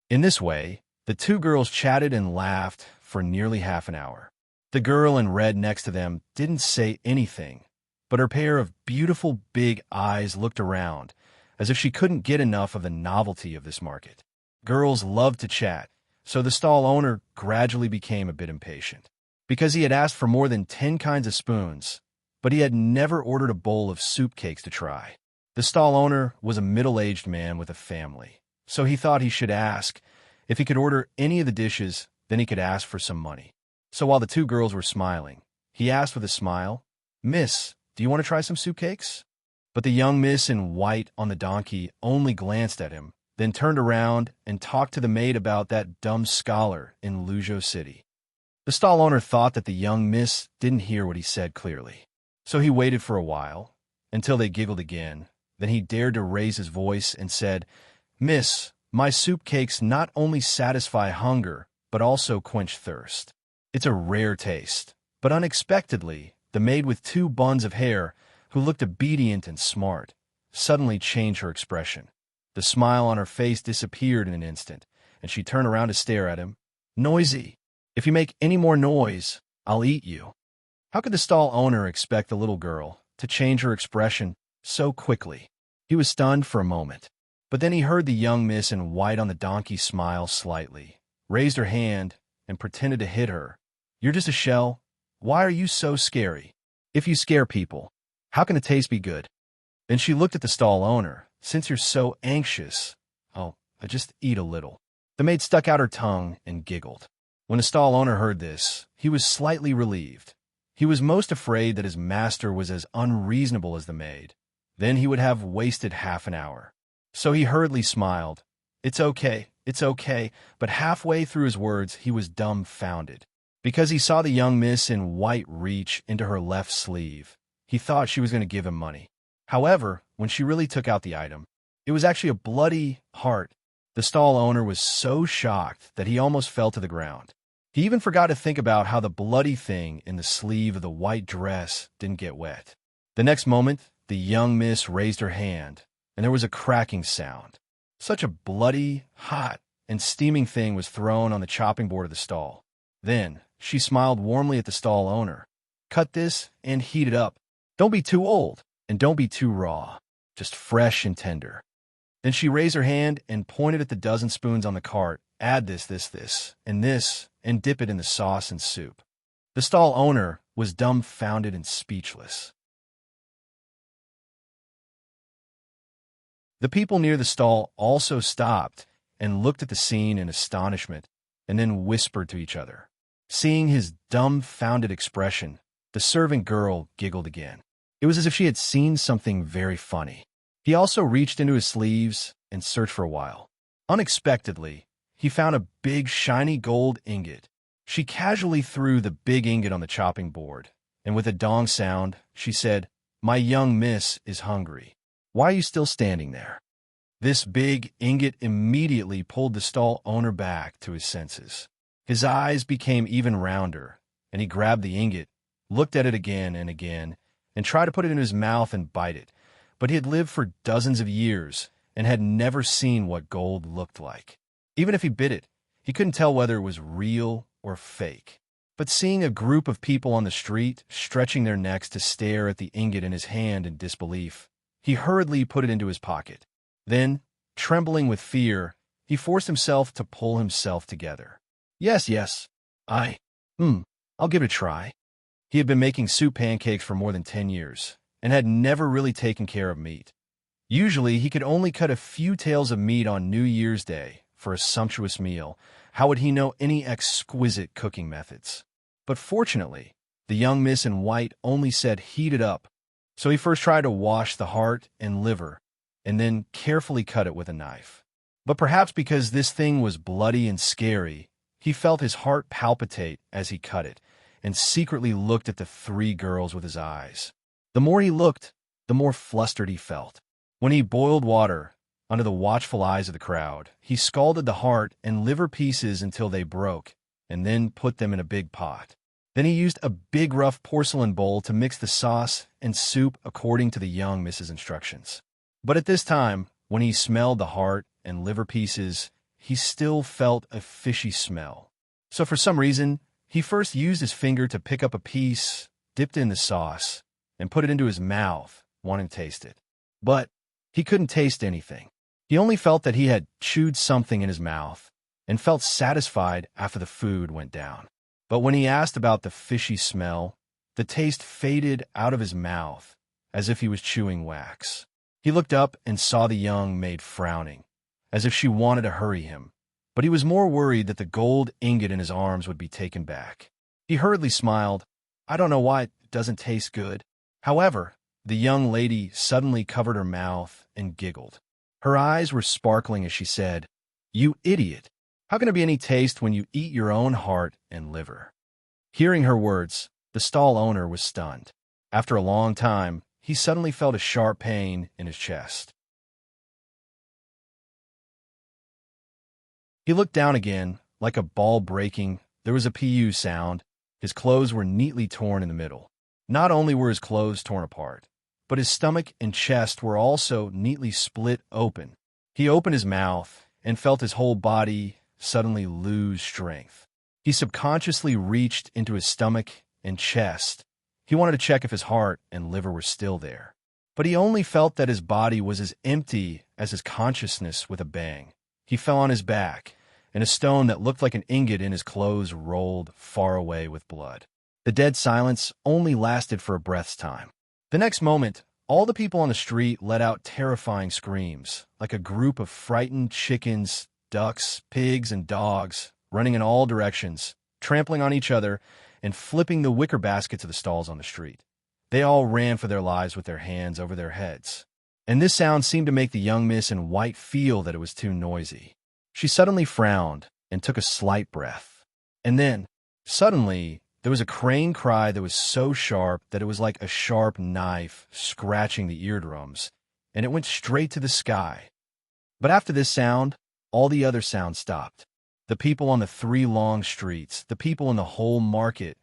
Speaker 1: In this way, the two girls chatted and laughed for nearly half an hour. The girl in red next to them didn't say anything, but her pair of beautiful big eyes looked around, as if she couldn't get enough of the novelty of this market. Girls loved to chat, so the stall owner gradually became a bit impatient. Because he had asked for more than 10 kinds of spoons, but he had never ordered a bowl of soup cakes to try. The stall owner was a middle-aged man with a family, so he thought he should ask if he could order any of the dishes, then he could ask for some money. So while the two girls were smiling, he asked with a smile, "Miss, do you want to try some soup cakes?" But the young miss in white on the donkey only glanced at him, then turned around and talked to the maid about that dumb scholar in Luzhou City. The stall owner thought that the young miss didn't hear what he said clearly. So he waited for a while, until they giggled again. Then he dared to raise his voice and said, "Miss, my soup cakes not only satisfy hunger, but also quench thirst. It's a rare taste." But unexpectedly, the maid with 2 buns of hair, who looked obedient and smart, suddenly changed her expression. The smile on her face disappeared in an instant, and she turned around to stare at him. "Noisy! If you make any more noise, I'll eat you." How could the stall owner expect the little girl to change her expression so quickly? He was stunned for a moment. But then he heard the young miss in white on the donkey smile slightly, raised her hand, and pretended to hit her. "You're just a shell. Why are you so scary? If you scare people, how can the taste be good?" Then she looked at the stall owner. "Since you're so anxious, I just eat a little." The maid stuck out her tongue and giggled. When the stall owner heard this, he was slightly relieved. He was most afraid that his master was as unreasonable as the maid. Then he would have wasted half an hour. So he hurriedly smiled. It's okay, but halfway through his words he was dumbfounded. Because he saw the young miss in white reach into her left sleeve, he thought she was going to give him money. However, when she really took out the item, it was actually a bloody heart. The stall owner was so shocked that he almost fell to the ground. He even forgot to think about how the bloody thing in the sleeve of the white dress didn't get wet. The next moment, the young miss raised her hand, and there was a cracking sound. Such a bloody, hot, and steaming thing was thrown on the chopping board of the stall. Then, she smiled warmly at the stall owner. "Cut this and heat it up. Don't be too old, and don't be too raw. Just fresh and tender." Then she raised her hand and pointed at the dozen spoons on the cart. "Add this, and dip it in the sauce and soup." The stall owner was dumbfounded and speechless. The people near the stall also stopped and looked at the scene in astonishment, and then whispered to each other. Seeing his dumbfounded expression, the servant girl giggled again. It was as if she had seen something very funny. He also reached into his sleeves and searched for a while. Unexpectedly, he found a big, shiny gold ingot. She casually threw the big ingot on the chopping board, and with a dong sound, she said, "My young miss is hungry. Why are you still standing there?" This big ingot immediately pulled the stall owner back to his senses. His eyes became even rounder, and he grabbed the ingot, looked at it again, and tried to put it in his mouth and bite it. But he had lived for dozens of years and had never seen what gold looked like. Even if he bit it, he couldn't tell whether it was real or fake. But seeing a group of people on the street stretching their necks to stare at the ingot in his hand in disbelief, he hurriedly put it into his pocket. Then, trembling with fear, he forced himself to pull himself together. Yes, I'll give it a try." He had been making soup pancakes for more than 10 years, and had never really taken care of meat. Usually, he could only cut a few tails of meat on New Year's Day for a sumptuous meal. How would he know any exquisite cooking methods? But fortunately, the young miss in white only said heat it up. So he first tried to wash the heart and liver, and then carefully cut it with a knife. But perhaps because this thing was bloody and scary, he felt his heart palpitate as he cut it, and secretly looked at the 3 girls with his eyes. The more he looked, the more flustered he felt. When he boiled water, under the watchful eyes of the crowd, he scalded the heart and liver pieces until they broke, and then put them in a big pot. Then he used a big rough porcelain bowl to mix the sauce and soup according to the young Mrs. instructions. But at this time, when he smelled the heart and liver pieces, he still felt a fishy smell. So for some reason, he first used his finger to pick up a piece, dipped it in the sauce, and put it into his mouth, wanting to taste it. But he couldn't taste anything. He only felt that he had chewed something in his mouth and felt satisfied after the food went down. But when he asked about the fishy smell, the taste faded out of his mouth as if he was chewing wax. He looked up and saw the young maid frowning, as if she wanted to hurry him, but he was more worried that the gold ingot in his arms would be taken back. He hurriedly smiled. "I don't know why it doesn't taste good." However, the young lady suddenly covered her mouth and giggled. Her eyes were sparkling as she said, "You idiot! How can there be any taste when you eat your own heart and liver?" Hearing her words, the stall owner was stunned. After a long time, he suddenly felt a sharp pain in his chest. He looked down again, like a ball breaking. There was a pu sound. His clothes were neatly torn in the middle. Not only were his clothes torn apart, but his stomach and chest were also neatly split open. He opened his mouth and felt his whole body suddenly lose strength. He subconsciously reached into his stomach and chest. He wanted to check if his heart and liver were still there. But he only felt that his body was as empty as his consciousness with a bang. He fell on his back, and a stone that looked like an ingot in his clothes rolled far away with blood. The dead silence only lasted for a breath's time. The next moment, all the people on the street let out terrifying screams, like a group of frightened chickens, ducks, pigs, and dogs, running in all directions, trampling on each other, and flipping the wicker baskets of the stalls on the street. They all ran for their lives with their hands over their heads. And this sound seemed to make the young miss in white feel that it was too noisy. She suddenly frowned and took a slight breath. And then, suddenly, there was a crane cry that was so sharp that it was like a sharp knife scratching the eardrums, and it went straight to the sky. But after this sound, all the other sounds stopped. The people on the 3 long streets, the people in the whole market,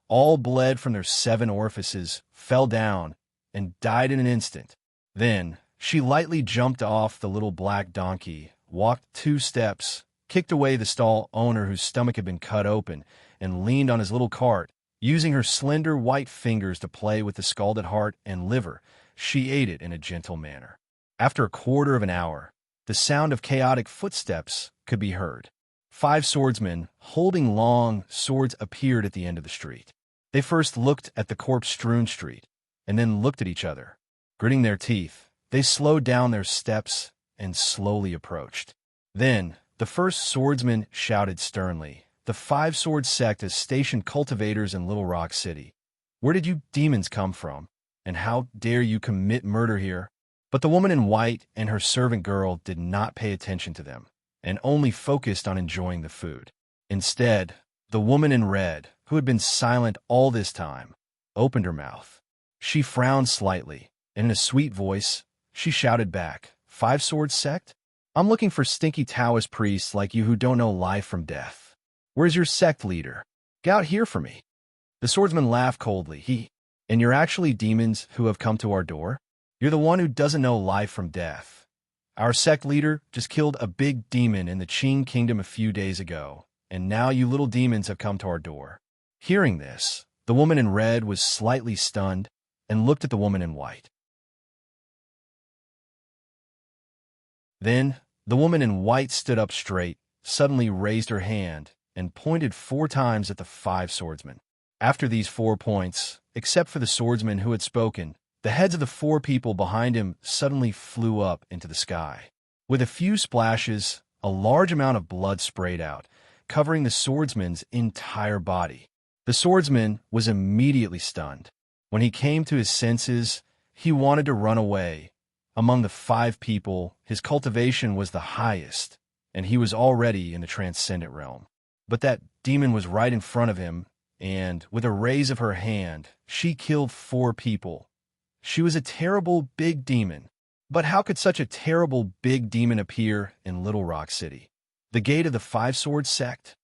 Speaker 1: all bled from their 7 orifices, fell down, and died in an instant. Then she lightly jumped off the little black donkey, walked 2 steps, kicked away the stall owner whose stomach had been cut open, and leaned on his little cart. Using her slender white fingers to play with the scalded heart and liver, she ate it in a gentle manner. After a quarter of an hour, the sound of chaotic footsteps could be heard. 5 swordsmen, holding long swords, appeared at the end of the street. They first looked at the corpse-strewn street, and then looked at each other. Gritting their teeth, they slowed down their steps and slowly approached. Then, the first swordsman shouted sternly, "The 5-sword sect is stationed cultivators in Little Rock City. Where did you demons come from? And how dare you commit murder here?" But the woman in white and her servant girl did not pay attention to them, and only focused on enjoying the food. Instead, the woman in red, who had been silent all this time, opened her mouth. She frowned slightly, and in a sweet voice, she shouted back, "5-sword sect? I'm looking for stinky Taoist priests like you who don't know life from death. Where's your sect leader? Get out here for me." The swordsman laughed coldly. "And you're actually demons who have come to our door? You're the one who doesn't know life from death. Our sect leader just killed a big demon in the Qing kingdom a few days ago, and now you little demons have come to our door." Hearing this, the woman in red was slightly stunned and looked at the woman in white. Then, the woman in white stood up straight, suddenly raised her hand, and pointed 4 times at the 5 swordsmen. After these 4 points, except for the swordsman who had spoken, the heads of the 4 people behind him suddenly flew up into the sky. With a few splashes, a large amount of blood sprayed out, covering the swordsman's entire body. The swordsman was immediately stunned. When he came to his senses, he wanted to run away. Among the 5 people, his cultivation was the highest, and he was already in the transcendent realm. But that demon was right in front of him, and, with a raise of her hand, she killed 4 people. She was a terrible big demon. But how could such a terrible big demon appear in Little Rock City? The gate of the 5-sword sect?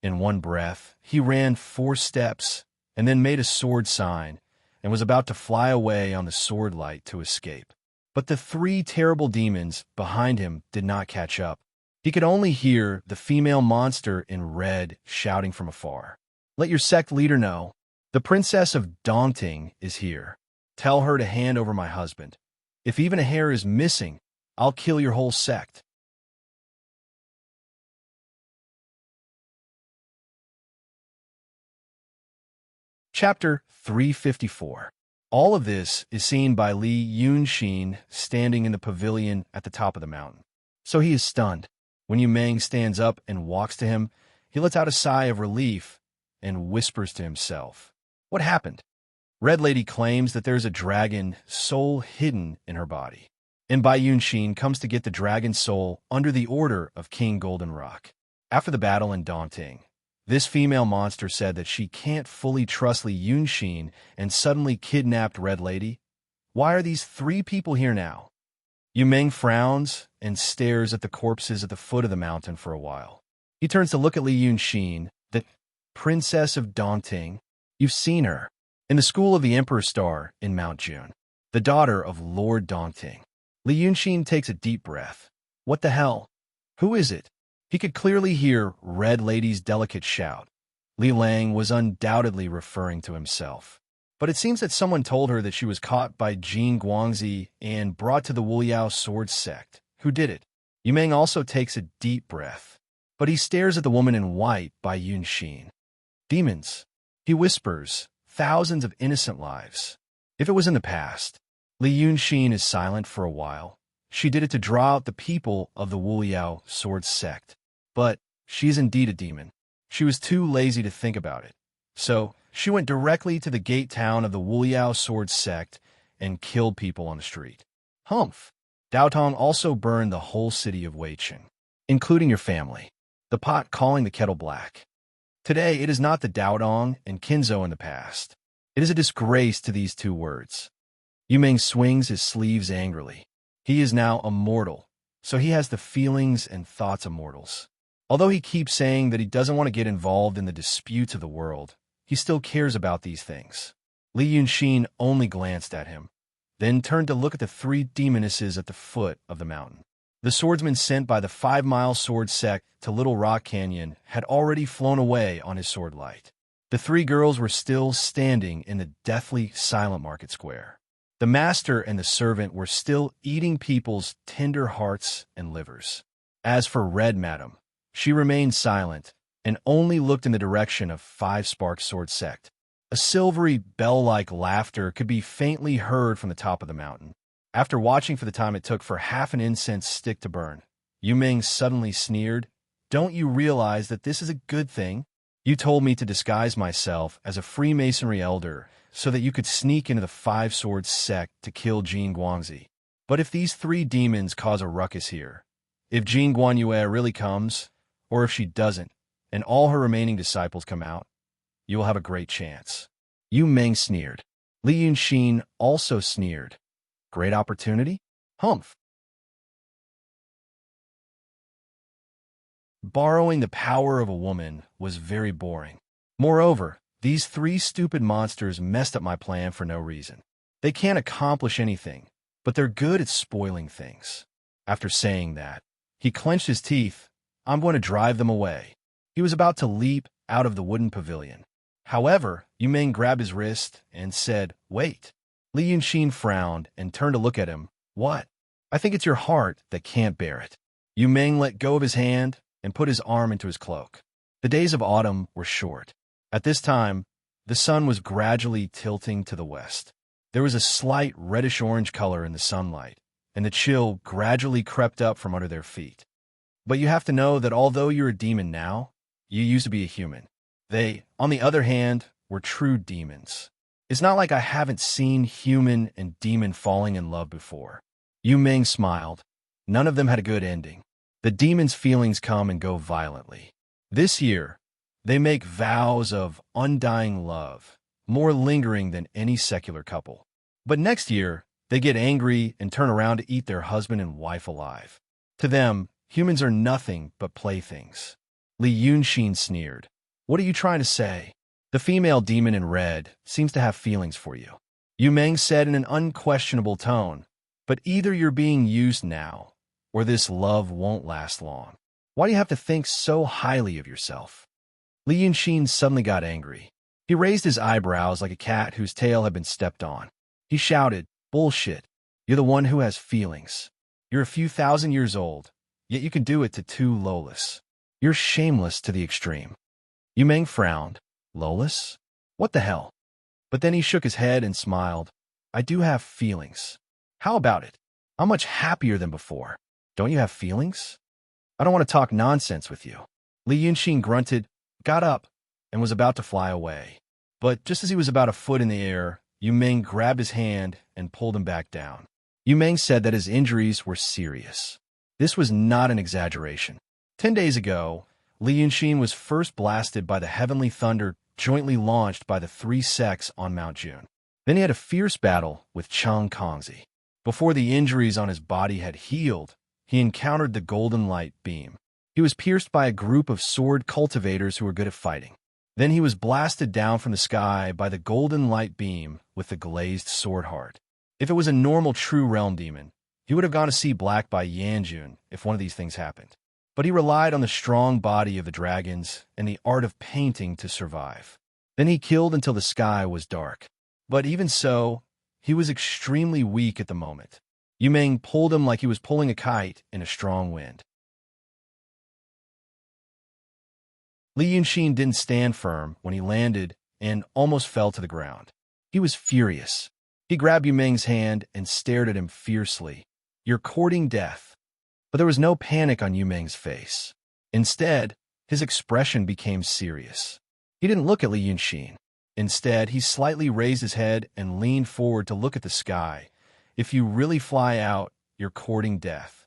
Speaker 1: In one breath, he ran 4 steps and then made a sword sign and was about to fly away on the sword light to escape. But the 3 terrible demons behind him did not catch up. He could only hear the female monster in red shouting from afar. "Let your sect leader know. The Princess of Daunting is here. Tell her to hand over my husband. If even a hair is missing, I'll kill your whole sect." Chapter 354. All of this is seen by Li Yunxin standing in the pavilion at the top of the mountain. So he is stunned. When Yu Meng stands up and walks to him, he lets out a sigh of relief and whispers to himself, "What happened?" Red Lady claims that there's a dragon soul hidden in her body, and Bai Yunxin comes to get the dragon soul under the order of King Goldenrock. After the battle in Daunting, this female monster said that she can't fully trust Li Yunxin and suddenly kidnapped Red Lady. Why are these 3 people here now? Yu Meng frowns and stares at the corpses at the foot of the mountain for a while. He turns to look at Li Yunxin, the Princess of Daunting. You've seen her in the school of the Emperor Star in Mount June, the daughter of Lord Daunting. Li Yunxin takes a deep breath. What the hell? Who is it? He could clearly hear Red Lady's delicate shout. Li Lang was undoubtedly referring to himself. But it seems that someone told her that she was caught by Jin Guangzi and brought to the Wuliao sword sect. Who did it? Yu Meng also takes a deep breath, but he stares at the woman in white by Yunxin. Demons. He whispers, thousands of innocent lives. If it was in the past, Li Yunxin is silent for a while. She did it to draw out the people of the Wuliao sword sect. But she's indeed a demon. She was too lazy to think about it. So she went directly to the gate town of the Wuliao sword sect and killed people on the street. Humph. Dao Tong also burned the whole city of Weiqing, including your family. The pot calling the kettle black. Today, it is not the Dao Dong and Kinzo in the past. It is a disgrace to these 2 words. Yu Meng swings his sleeves angrily. He is now a mortal, so he has the feelings and thoughts of mortals. Although he keeps saying that he doesn't want to get involved in the disputes of the world, he still cares about these things. Li Yunxin only glanced at him, then turned to look at the 3 demonesses at the foot of the mountain. The swordsman sent by the 5-mile sword sect to Little Rock Canyon had already flown away on his sword light. The 3 girls were still standing in the deathly silent market square. The master and the servant were still eating people's tender hearts and livers. As for Red Madam, she remained silent and only looked in the direction of 5 Spark Sword Sect. A silvery bell-like laughter could be faintly heard from the top of the mountain. After watching for the time it took for half an incense stick to burn, Yu Meng suddenly sneered, "Don't you realize that this is a good thing? You told me to disguise myself as a Freemasonry elder so that you could sneak into the 5 Swords sect to kill Jin Guangzi. But if these 3 demons cause a ruckus here, if Jin Guanyue really comes, or if she doesn't, and all her remaining disciples come out, you will have a great chance." Yu Meng sneered. Li Yunxin also sneered. Great opportunity? Humph. Borrowing the power of a woman was very boring. Moreover, these 3 stupid monsters messed up my plan for no reason. They can't accomplish anything, but they're good at spoiling things. After saying that, he clenched his teeth. I'm going to drive them away. He was about to leap out of the wooden pavilion. However, Yu Meng grabbed his wrist and said, "Wait." Li Yunxin frowned and turned to look at him. "What?" "I think it's your heart that can't bear it." Yu Meng let go of his hand and put his arm into his cloak. The days of autumn were short. At this time, the sun was gradually tilting to the west. There was a slight reddish-orange color in the sunlight, and the chill gradually crept up from under their feet. But you have to know that although you're a demon now, you used to be a human. They, on the other hand, were true demons. It's not like I haven't seen human and demon falling in love before. Yu Meng smiled. None of them had a good ending. The demons' feelings come and go violently. This year, they make vows of undying love, more lingering than any secular couple. But next year, they get angry and turn around to eat their husband and wife alive. To them, humans are nothing but playthings. Li Yunxin sneered. What are you trying to say? The female demon in red seems to have feelings for you. Yu Meng said in an unquestionable tone, but either you're being used now, or this love won't last long. Why do you have to think so highly of yourself? Li Yunxin suddenly got angry. He raised his eyebrows like a cat whose tail had been stepped on. He shouted, "Bullshit. You're the one who has feelings. You're a few thousand years old, yet you can do it to two Lolas. You're shameless to the extreme." Yu Meng frowned. Lolas? What the hell? But then he shook his head and smiled. I do have feelings. How about it? I'm much happier than before. Don't you have feelings? I don't want to talk nonsense with you. Li Yunxin grunted, got up, and was about to fly away. But just as he was about a foot in the air, Yu Meng grabbed his hand and pulled him back down. Yu Meng said that his injuries were serious. This was not an exaggeration. 10 days ago, Li Yunxin was first blasted by the heavenly thunder jointly launched by the three sects on Mount Jun. Then he had a fierce battle with Cheng Kongzi. Before the injuries on his body had healed, he encountered the golden light beam. He was pierced by a group of sword cultivators who were good at fighting. Then he was blasted down from the sky by the golden light beam with the glazed sword heart. If it was a normal true realm demon, he would have gone to see black by Yanjun if one of these things happened. But he relied on the strong body of the dragons and the art of painting to survive. Then he killed until the sky was dark. But even so, he was extremely weak at the moment. Yu Meng pulled him like he was pulling a kite in a strong wind. Li Yunxin didn't stand firm when he landed and almost fell to the ground. He was furious. He grabbed Yu Meng's hand and stared at him fiercely. You're courting death. But there was no panic on Yu Meng's face. Instead, his expression became serious. He didn't look at Li Yunxin. Instead, he slightly raised his head and leaned forward to look at the sky. If you really fly out, you're courting death.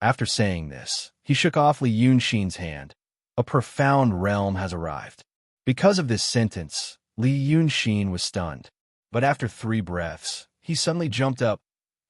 Speaker 1: After saying this, he shook off Li Yunxin's hand. A profound realm has arrived. Because of this sentence, Li Yunxin was stunned. But after 3 breaths, he suddenly jumped up.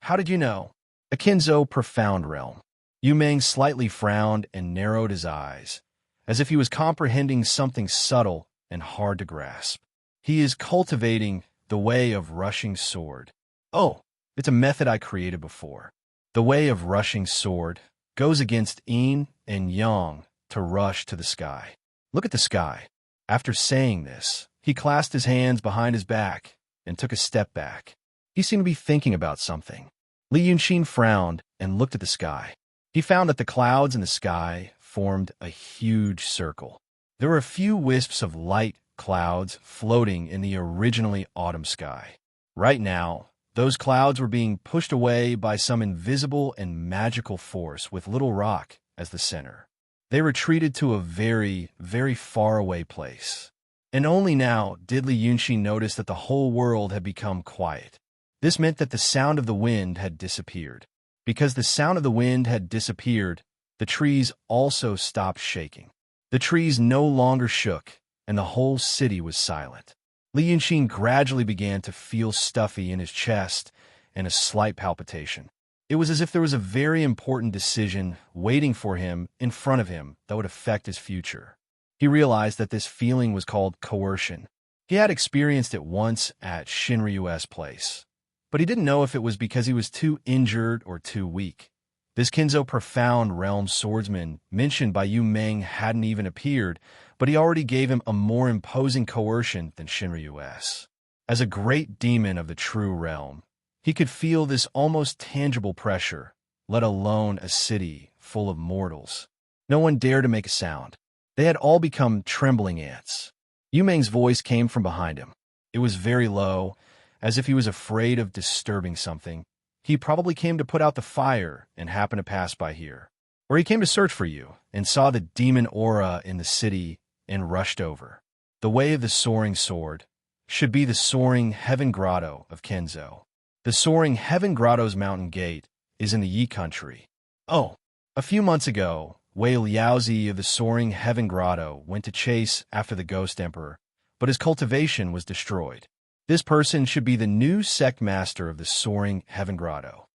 Speaker 1: How did you know? Akinzo profound realm. Yu Meng slightly frowned and narrowed his eyes, as if he was comprehending something subtle and hard to grasp. He is cultivating the way of rushing sword. Oh, it's a method I created before. The way of rushing sword goes against yin and yang to rush to the sky. Look at the sky. After saying this, he clasped his hands behind his back and took a step back. He seemed to be thinking about something. Li Yunxin frowned and looked at the sky. He found that the clouds in the sky formed a huge circle. There were a few wisps of light clouds floating in the originally autumn sky. Right now, those clouds were being pushed away by some invisible and magical force with Little Rock as the center. They retreated to a very, very far away place. And only now did Li Yunxin notice that the whole world had become quiet. This meant that the sound of the wind had disappeared. Because the sound of the wind had disappeared, the trees also stopped shaking. The trees no longer shook, and the whole city was silent. Li Yunxin gradually began to feel stuffy in his chest and a slight palpitation. It was as if there was a very important decision waiting for him in front of him that would affect his future. He realized that this feeling was called coercion. He had experienced it once at Shinryu's place. But he didn't know if it was because he was too injured or too weak. This Kinzo profound realm swordsman mentioned by Yu Meng hadn't even appeared, but he already gave him a more imposing coercion than Shinryu's. As a great demon of the true realm, he could feel this almost tangible pressure, let alone a city full of mortals. No one dared to make a sound. They had all become trembling ants. Yu Meng's voice came from behind him. It was very low, as if he was afraid of disturbing something. He probably came to put out the fire and happened to pass by here. Or he came to search for you and saw the demon aura in the city and rushed over. The way of the soaring sword should be the soaring heaven grotto of Kenzo. The soaring heaven grotto's mountain gate is in the Yi country. Oh, a few months ago, Wei Liaozi of the soaring heaven grotto went to chase after the ghost emperor, but his cultivation was destroyed. This person should be the new sect master of the soaring heaven grotto.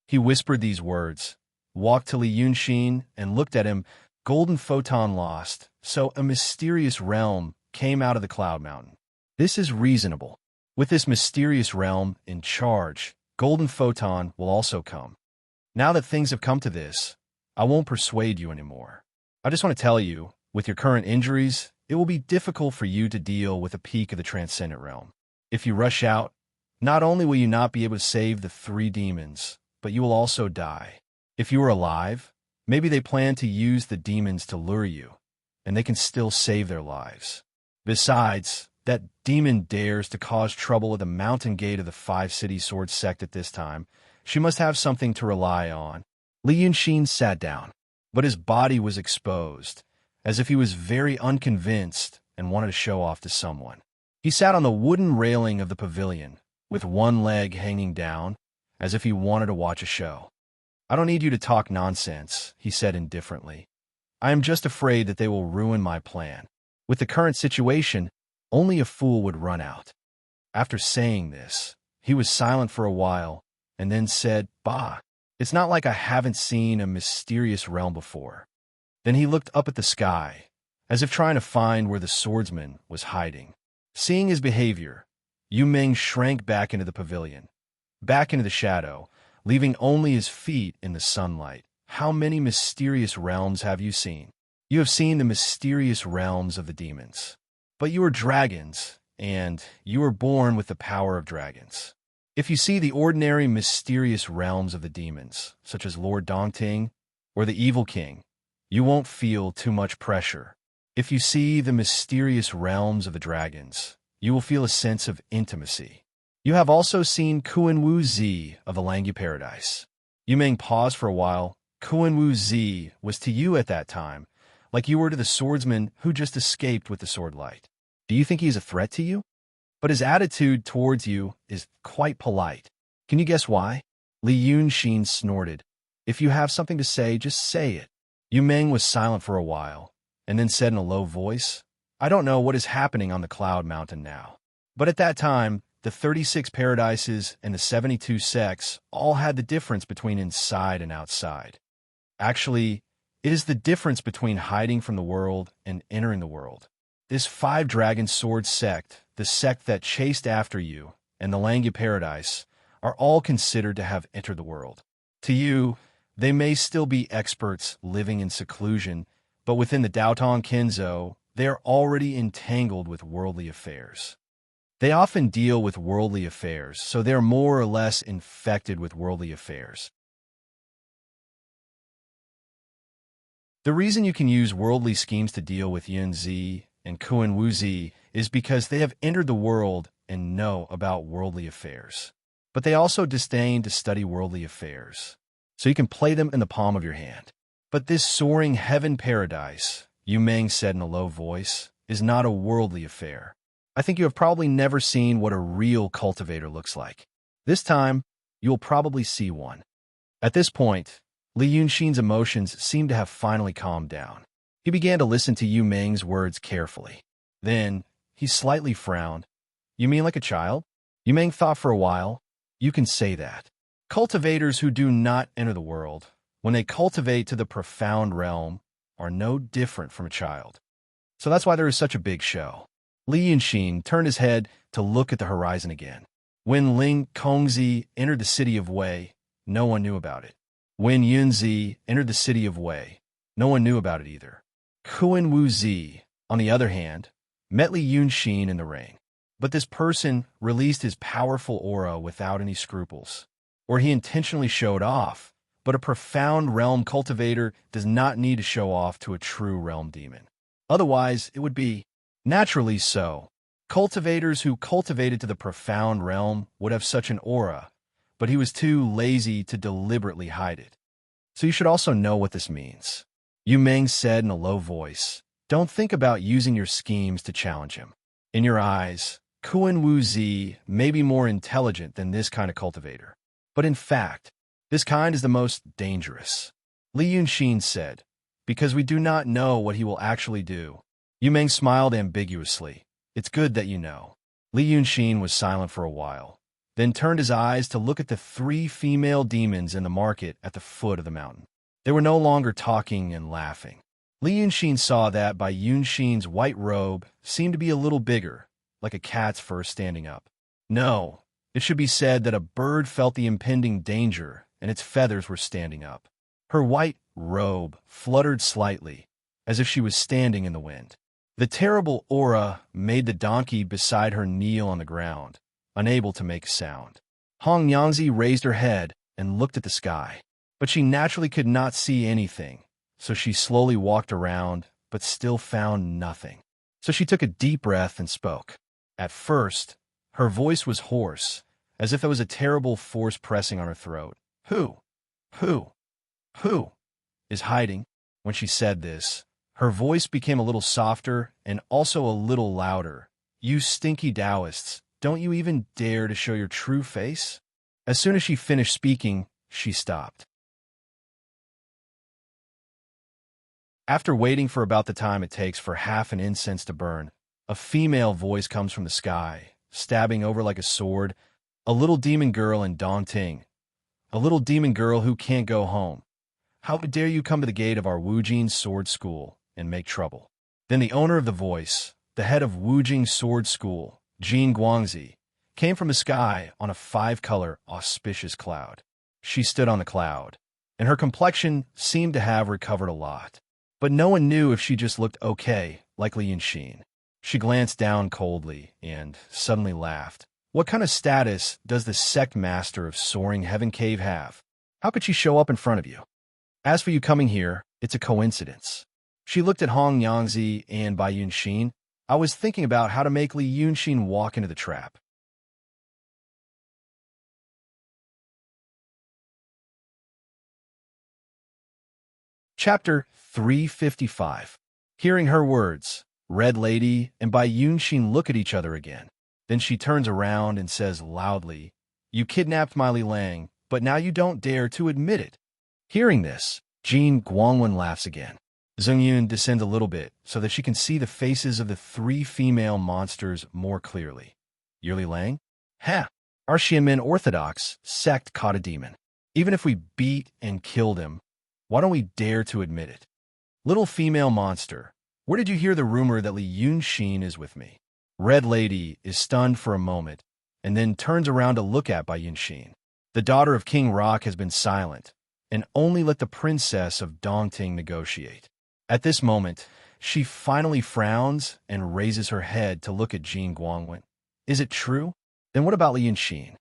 Speaker 1: He whispered these words, walked to Li Yunxin, and looked at him golden photon lost, so a mysterious realm came out of the cloud mountain. This is reasonable. With this mysterious realm in charge, golden photon will also come. Now that things have come to this, I won't persuade you anymore. I just want to tell you, with your current injuries, it will be difficult for you to deal with a peak of the transcendent realm. If you rush out, not only will you not be able to save the 3 demons, but you will also die. If you are alive, maybe they plan to use the demons to lure you, and they can still save their lives. Besides, that demon dares to cause trouble at the mountain gate of the 5-city sword sect at this time. She must have something to rely on. Li Yunxin sat down, but his body was exposed, as if he was very unconvinced and wanted to show off to someone. He sat on the wooden railing of the pavilion, with one leg hanging down, as if he wanted to watch a show. I don't need you to talk nonsense, he said indifferently. I am just afraid that they will ruin my plan. With the current situation, only a fool would run out. After saying this, he was silent for a while, and then said, Bah, it's not like I haven't seen a mysterious realm before. Then he looked up at the sky, as if trying to find where the swordsman was hiding. Seeing his behavior, Yu Ming shrank back into the pavilion, back into the shadow, leaving only his feet in the sunlight. How many mysterious realms have you seen? You have seen the mysterious realms of the demons. But you are dragons, and you were born with the power of dragons. If you see the ordinary mysterious realms of the demons, such as Lord Dongting or the Evil King, you won't feel too much pressure. If you see the mysterious realms of the dragons, you will feel a sense of intimacy. You have also seen Kuan Wu Zi of the Langu Paradise. Yu Ming paused for a while. Kuan Wu Zi was to you at that time, like you were to the swordsman who just escaped with the sword light. Do you think he is a threat to you? But his attitude towards you is quite polite. Can you guess why? Li Yunxin snorted. If you have something to say, just say it. Yu Ming was silent for a while, and then said in a low voice, I don't know what is happening on the Cloud Mountain now. But at that time, the 36 paradises and the 72 sects all had the difference between inside and outside. Actually, it is the difference between hiding from the world and entering the world. This 5-dragon sword sect, the sect that chased after you, and the Langu Paradise, are all considered to have entered the world. To you, they may still be experts living in seclusion, but within the Daotong Kenzo, they are already entangled with worldly affairs. They often deal with worldly affairs, so they are more or less infected with worldly affairs. The reason you can use worldly schemes to deal with Yun Zi and Kuan Wu Zi is because they have entered the world and know about worldly affairs. But they also disdain to study worldly affairs, so you can play them in the palm of your hand. But this soaring heaven paradise, Yu Ming said in a low voice, is not a worldly affair. I think you have probably never seen what a real cultivator looks like. This time, you will probably see one. At this point, Li Yunxin's emotions seemed to have finally calmed down. He began to listen to Yu Ming's words carefully. Then, he slightly frowned. You mean like a child? Yu Ming thought for a while. You can say that. Cultivators who do not enter the world, when they cultivate to the profound realm, are no different from a child. So that's why there is such a big show. Li Yunxin turned his head to look at the horizon again. When Ling Kongzi entered the city of Wei, no one knew about it. When Yunzi entered the city of Wei, no one knew about it either. Kuan Wu Zi, on the other hand, met Li Yunxin in the ring. But this person released his powerful aura without any scruples, or he intentionally showed off. But a profound realm cultivator does not need to show off to a true realm demon. Otherwise, it would be naturally so. Cultivators who cultivated to the profound realm would have such an aura, but he was too lazy to deliberately hide it. So you should also know what this means. Yu Ming said in a low voice, don't think about using your schemes to challenge him. In your eyes, Kuan Wu Zi may be more intelligent than this kind of cultivator. But in fact, this kind is the most dangerous. Li Yunxin said, because we do not know what he will actually do. Yu Ming smiled ambiguously. It's good that you know. Li Yunxin was silent for a while, then turned his eyes to look at the 3 female demons in the market at the foot of the mountain. They were no longer talking and laughing. Li Yunxin saw that Bai Yunxin's white robe seemed to be a little bigger, like a cat's fur standing up. No, it should be said that a bird felt the impending danger and its feathers were standing up. Her white robe fluttered slightly, as if she was standing in the wind. The terrible aura made the donkey beside her kneel on the ground, unable to make a sound. Hong Yangzi raised her head and looked at the sky, but she naturally could not see anything, so she slowly walked around, but still found nothing. So she took a deep breath and spoke. At first, her voice was hoarse, as if there was a terrible force pressing on her throat. Who is hiding? When she said this, her voice became a little softer and also a little louder. You stinky Taoists, don't you even dare to show your true face? As soon as she finished speaking, she stopped. After waiting for about the time it takes for half an incense to burn, a female voice comes from the sky, stabbing over like a sword. A little demon girl in Dongting. A little demon girl who can't go home. How dare you come to the gate of our Wujing Sword School and make trouble? Then the owner of the voice, the head of Wujing Sword School, Jin Guangzi, came from the sky on a 5-color auspicious cloud. She stood on the cloud, and her complexion seemed to have recovered a lot. But no one knew if she just looked okay, like Li Yunxin. She glanced down coldly and suddenly laughed. What kind of status does the sect master of Soaring Heaven Cave have? How could she show up in front of you? As for you coming here, it's a coincidence. She looked at Hong Yangzi and Bai Yunxin. I was thinking about how to make Li Yunxin walk into the trap. Chapter 355. Hearing her words, Red Lady and Bai Yunxin look at each other again. Then she turns around and says loudly, You kidnapped my Li Lang, but now you don't dare to admit it. Hearing this, Jin Guangwen laughs again. Zheng Yun descends a little bit so that she can see the faces of the 3 female monsters more clearly. Your Li Lang? Ha! Our Xianmen Orthodox sect caught a demon. Even if we beat and killed him, why don't we dare to admit it? Little female monster, where did you hear the rumor that Li Yunxin is with me? Red Lady is stunned for a moment, and then turns around to look at Bai Yunxin. The daughter of King Rock has been silent, and only let the princess of Dongting negotiate. At this moment, she finally frowns and raises her head to look at Jin Guangwen. Is it true? Then what about Li Yunxin?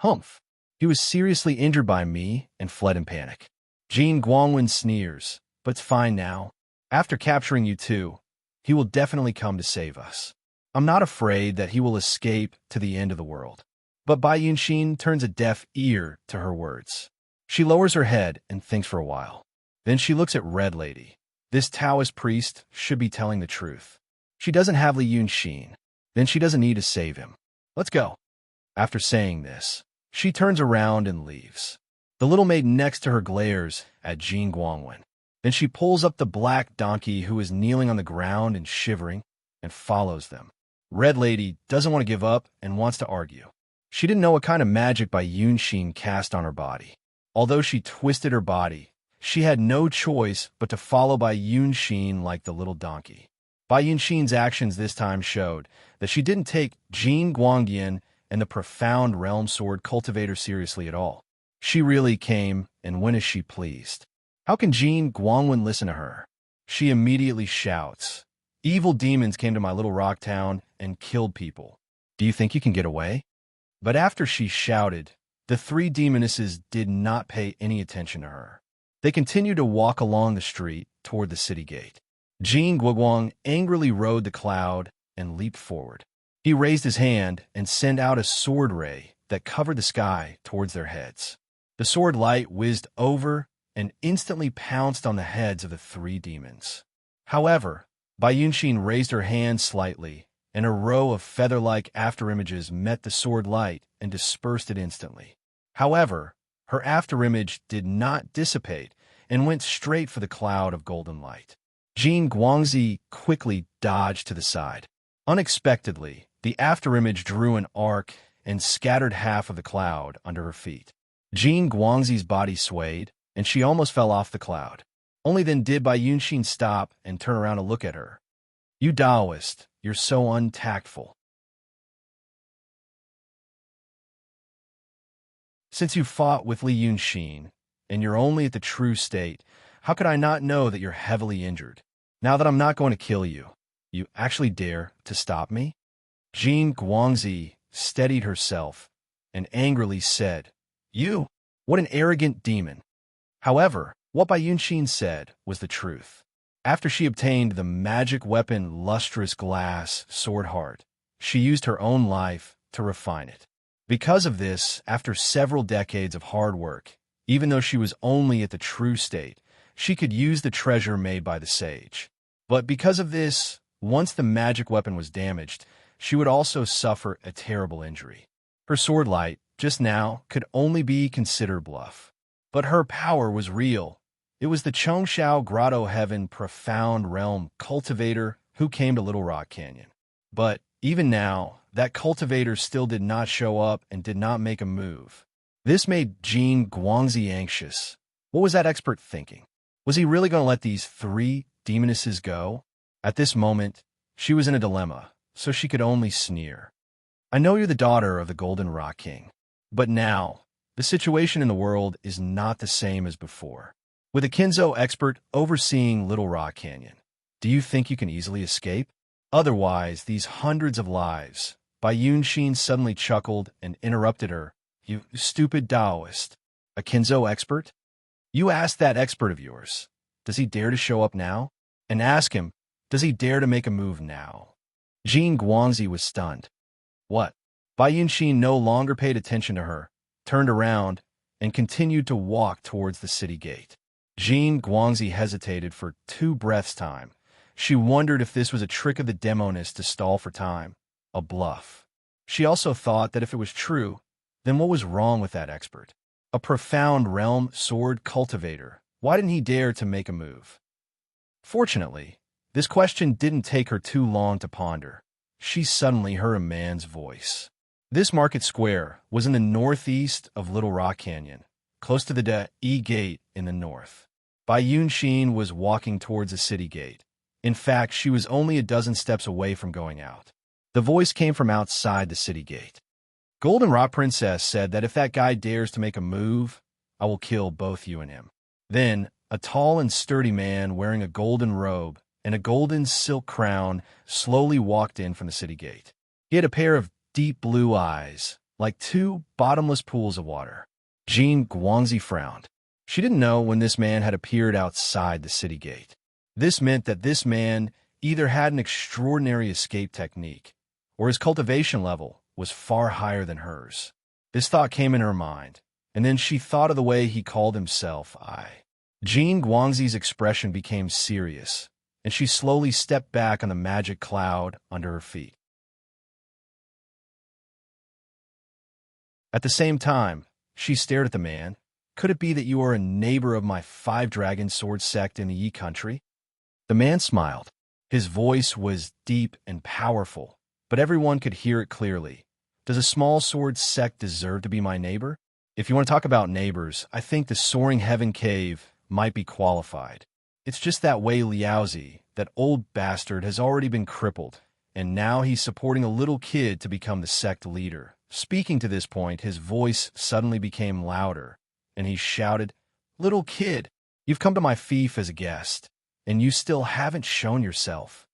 Speaker 1: Humph. He was seriously injured by me and fled in panic. Jin Guangwen sneers, but it's fine now. After capturing you two, he will definitely come to save us. I'm not afraid that he will escape to the end of the world. But Bai Yunxin turns a deaf ear to her words. She lowers her head and thinks for a while. Then she looks at Red Lady. This Taoist priest should be telling the truth. She doesn't have Li Yunxin. Then she doesn't need to save him. Let's go. After saying this, she turns around and leaves. The little maid next to her glares at Jin Guangwen. Then she pulls up the black donkey who is kneeling on the ground and shivering and follows them. Red Lady doesn't want to give up and wants to argue. She didn't know what kind of magic Bai Yunxin cast on her body. Although she twisted her body, she had no choice but to follow Bai Yunxin like the little donkey. Bai Yunxin's actions this time showed that she didn't take Jin Guangdian and the profound realm sword cultivator seriously at all. She really came and went as she pleased. How can Jin Guangwen listen to her? She immediately shouts, Evil demons came to my little rock town and killed people. Do you think you can get away? But after she shouted, the 3 demonesses did not pay any attention to her. They continued to walk along the street toward the city gate. Jin Guangwang angrily rode the cloud and leaped forward. He raised his hand and sent out a sword ray that covered the sky towards their heads. The sword light whizzed over and instantly pounced on the heads of the 3 demons. However, Bai Yunxin raised her hand slightly, and a row of feather-like afterimages met the sword light and dispersed it instantly. However, her afterimage did not dissipate and went straight for the cloud of golden light. Jin Guangzi quickly dodged to the side. Unexpectedly, the afterimage drew an arc and scattered half of the cloud under her feet. Jin Guangzi's body swayed, and she almost fell off the cloud. Only then did Bai Yunxin stop and turn around to look at her. You Taoist, you're so untactful. Since you fought with Li Yunxin, and you're only at the true state, how could I not know that you're heavily injured? Now that I'm not going to kill you, you actually dare to stop me? Jin Guangzi steadied herself and angrily said, You? What an arrogant demon. However, what Bai Yunxin said was the truth. After she obtained the magic weapon Lustrous Glass Sword Heart, she used her own life to refine it. Because of this, after several decades of hard work, even though she was only at the true state, she could use the treasure made by the sage. But because of this, once the magic weapon was damaged, she would also suffer a terrible injury. Her sword light, just now, could only be considered bluff. But her power was real. It was the Chongshao Grotto Heaven Profound Realm Cultivator who came to Little Rock Canyon. But even now, that cultivator still did not show up and did not make a move. This made Jin Guangzi anxious. What was that expert thinking? Was he really going to let these 3 demonesses go? At this moment, she was in a dilemma, so she could only sneer. I know you're the daughter of the Golden Rock King, but now, the situation in the world is not the same as before. With a Kinzo expert overseeing Little Rock Canyon, do you think you can easily escape? Otherwise, these hundreds of lives. Bai Yunxin suddenly chuckled and interrupted her. You stupid Taoist. A Kinzo expert? You ask that expert of yours. Does he dare to show up now? And ask him, does he dare to make a move now? Jin Guangzi was stunned. What? Bai Yunxin no longer paid attention to her, turned around, and continued to walk towards the city gate. Jin Guangzi hesitated for 2 breaths' time. She wondered if this was a trick of the demoness to stall for time, a bluff. She also thought that if it was true, then what was wrong with that expert? A profound realm sword cultivator. Why didn't he dare to make a move? Fortunately, this question didn't take her too long to ponder. She suddenly heard a man's voice. This market square was in the northeast of Little Rock Canyon, close to the De Gate in the north. Bai Yunxin was walking towards the city gate. In fact, she was only a dozen steps away from going out. The voice came from outside the city gate. Golden Rock Princess said that if that guy dares to make a move, I will kill both you and him. Then, a tall and sturdy man wearing a golden robe and a golden silk crown slowly walked in from the city gate. He had a pair of deep blue eyes, like 2 bottomless pools of water. Jin Guangzi frowned. She didn't know when this man had appeared outside the city gate. This meant that this man either had an extraordinary escape technique, or his cultivation level was far higher than hers. This thought came in her mind, and then she thought of the way he called himself Jin Guangzi's expression became serious, and she slowly stepped back on the magic cloud under her feet. At the same time, she stared at the man. Could it be that you are a neighbor of my 5-dragon sword sect in the Yi country? The man smiled. His voice was deep and powerful, but everyone could hear it clearly. Does a small sword sect deserve to be my neighbor? If you want to talk about neighbors, I think the Soaring Heaven Cave might be qualified. It's just that Wei Liaozi, that old bastard, has already been crippled, and now he's supporting a little kid to become the sect leader. Speaking to this point, his voice suddenly became louder, and he shouted, Little kid, you've come to my fief as a guest, and you still haven't shown yourself.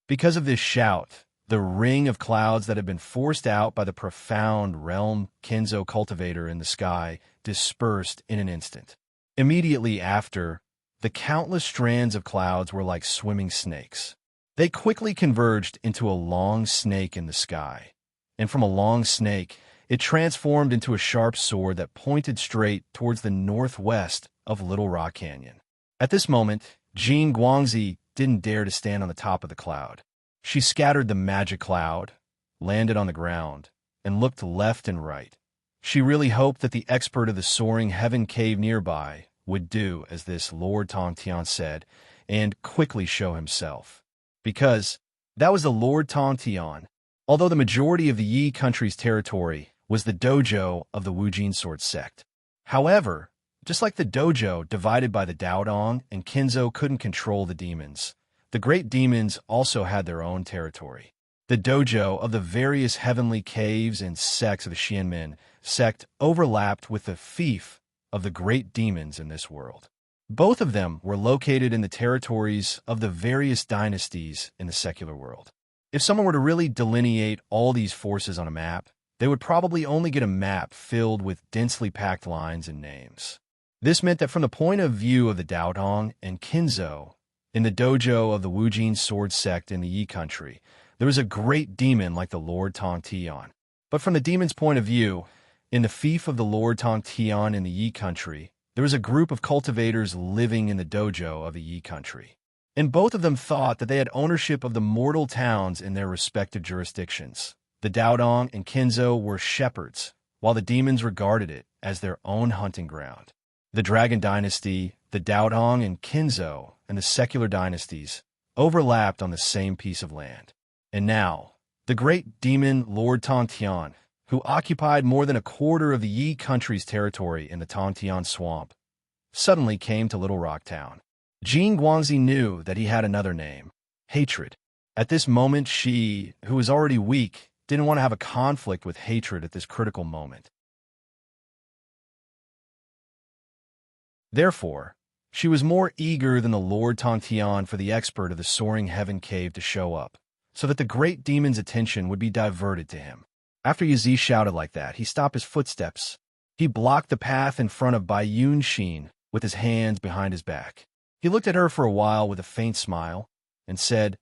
Speaker 1: Because of this shout, the ring of clouds that had been forced out by the profound realm Kinzo cultivator in the sky dispersed in an instant. Immediately after, the countless strands of clouds were like swimming snakes. They quickly converged into a long snake in the sky, and from a long snake, it transformed into a sharp sword that pointed straight towards the northwest of Little Rock Canyon. At this moment, Jin Guangzi didn't dare to stand on the top of the cloud. She scattered the magic cloud, landed on the ground, and looked left and right. She really hoped that the expert of the Soaring Heaven Cave nearby would do as this Lord Tongtian said and quickly show himself. Because that was the Lord Tongtian, although the majority of the Yi country's territory was the dojo of the Wujin sword sect. However, Just like the dojo divided by the Daodong and Kinzo couldn't control the demons, the great demons also had their own territory. The dojo of the various heavenly caves and sects of the Xianmen sect overlapped with the fief of the great demons in this world. Both of them were located in the territories of the various dynasties in the secular world. If someone were to really delineate all these forces on a map, they would probably only get a map filled with densely packed lines and names. This meant that from the point of view of the Daodong and Kinzo, in the dojo of the Wujin sword sect in the Yi country, there was a great demon like the Lord Tong Tian. But from the demon's point of view, in the fief of the Lord Tong Tian in the Yi country, there was a group of cultivators living in the dojo of the Yi country. And both of them thought that they had ownership of the mortal towns in their respective jurisdictions. The Daodong and Kinzo were shepherds, while the demons regarded it as their own hunting ground. The Dragon Dynasty, the Daodong and Kinzo, and the secular dynasties overlapped on the same piece of land. And now, the great demon Lord Tong Tian, who occupied more than a quarter of the Yi country's territory in the Tongtian swamp, suddenly came to Little Rock Town. Jin Guangzi knew that he had another name, hatred. At this moment, she, who was already weak, didn't want to have a conflict with hatred at this critical moment. Therefore, she was more eager than the Lord Tongtian for the expert of the soaring heaven cave to show up, so that the great demon's attention would be diverted to him. After Yazi shouted like that, he stopped his footsteps. He blocked the path in front of Bai Yunxin with his hands behind his back. He looked at her for a while with a faint smile and said,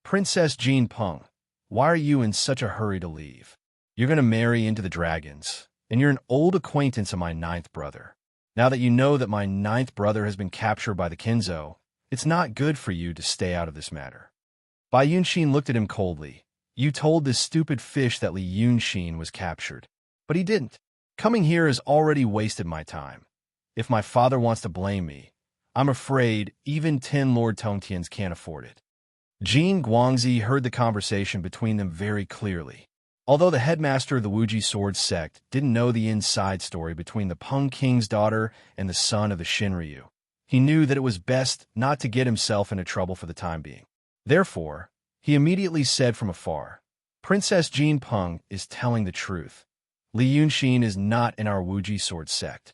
Speaker 1: "Princess Jean Peng, why are you in such a hurry to leave? You're going to marry into the dragons, and you're an old acquaintance of my ninth brother. Now that you know that my ninth brother has been captured by the Kinzo, it's not good for you to stay out of this matter." Bai Yunxin looked at him coldly. "You told this stupid fish that Li Yunxin was captured, but he didn't. Coming here has already wasted my time. If my father wants to blame me, I'm afraid even 10 Lord Tongtians can't afford it." Jin Guangzi heard the conversation between them very clearly. Although the headmaster of the Wuji sword sect didn't know the inside story between the Peng King's daughter and the son of the Shinryu, he knew that it was best not to get himself into trouble for the time being. Therefore, he immediately said from afar, "Princess Jean Peng is telling the truth. Li Yunxin is not in our Wuji sword sect."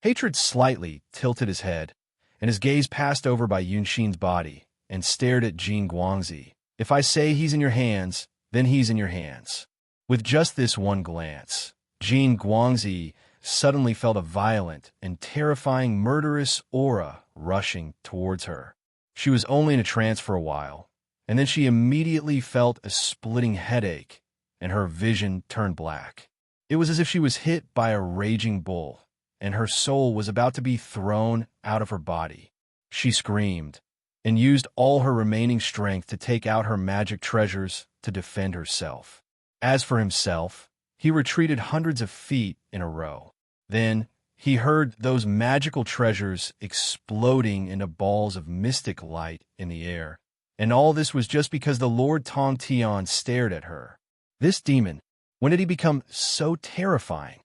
Speaker 1: Hatred slightly tilted his head, and his gaze passed over by Yunxin's body and stared at Jin Guangzi. "If I say he's in your hands, then he's in your hands." With just this one glance, Jin Guangzi suddenly felt a violent and terrifying murderous aura rushing towards her. She was only in a trance for a while, and then she immediately felt a splitting headache, and her vision turned black. It was as if she was hit by a raging bull, and her soul was about to be thrown out of her body. She screamed, and used all her remaining strength to take out her magic treasures to defend herself. As for himself, he retreated hundreds of feet in a row. Then, he heard those magical treasures exploding into balls of mystic light in the air. And all this was just because the Lord Tong Tian stared at her. This demon, when did he become so terrifying?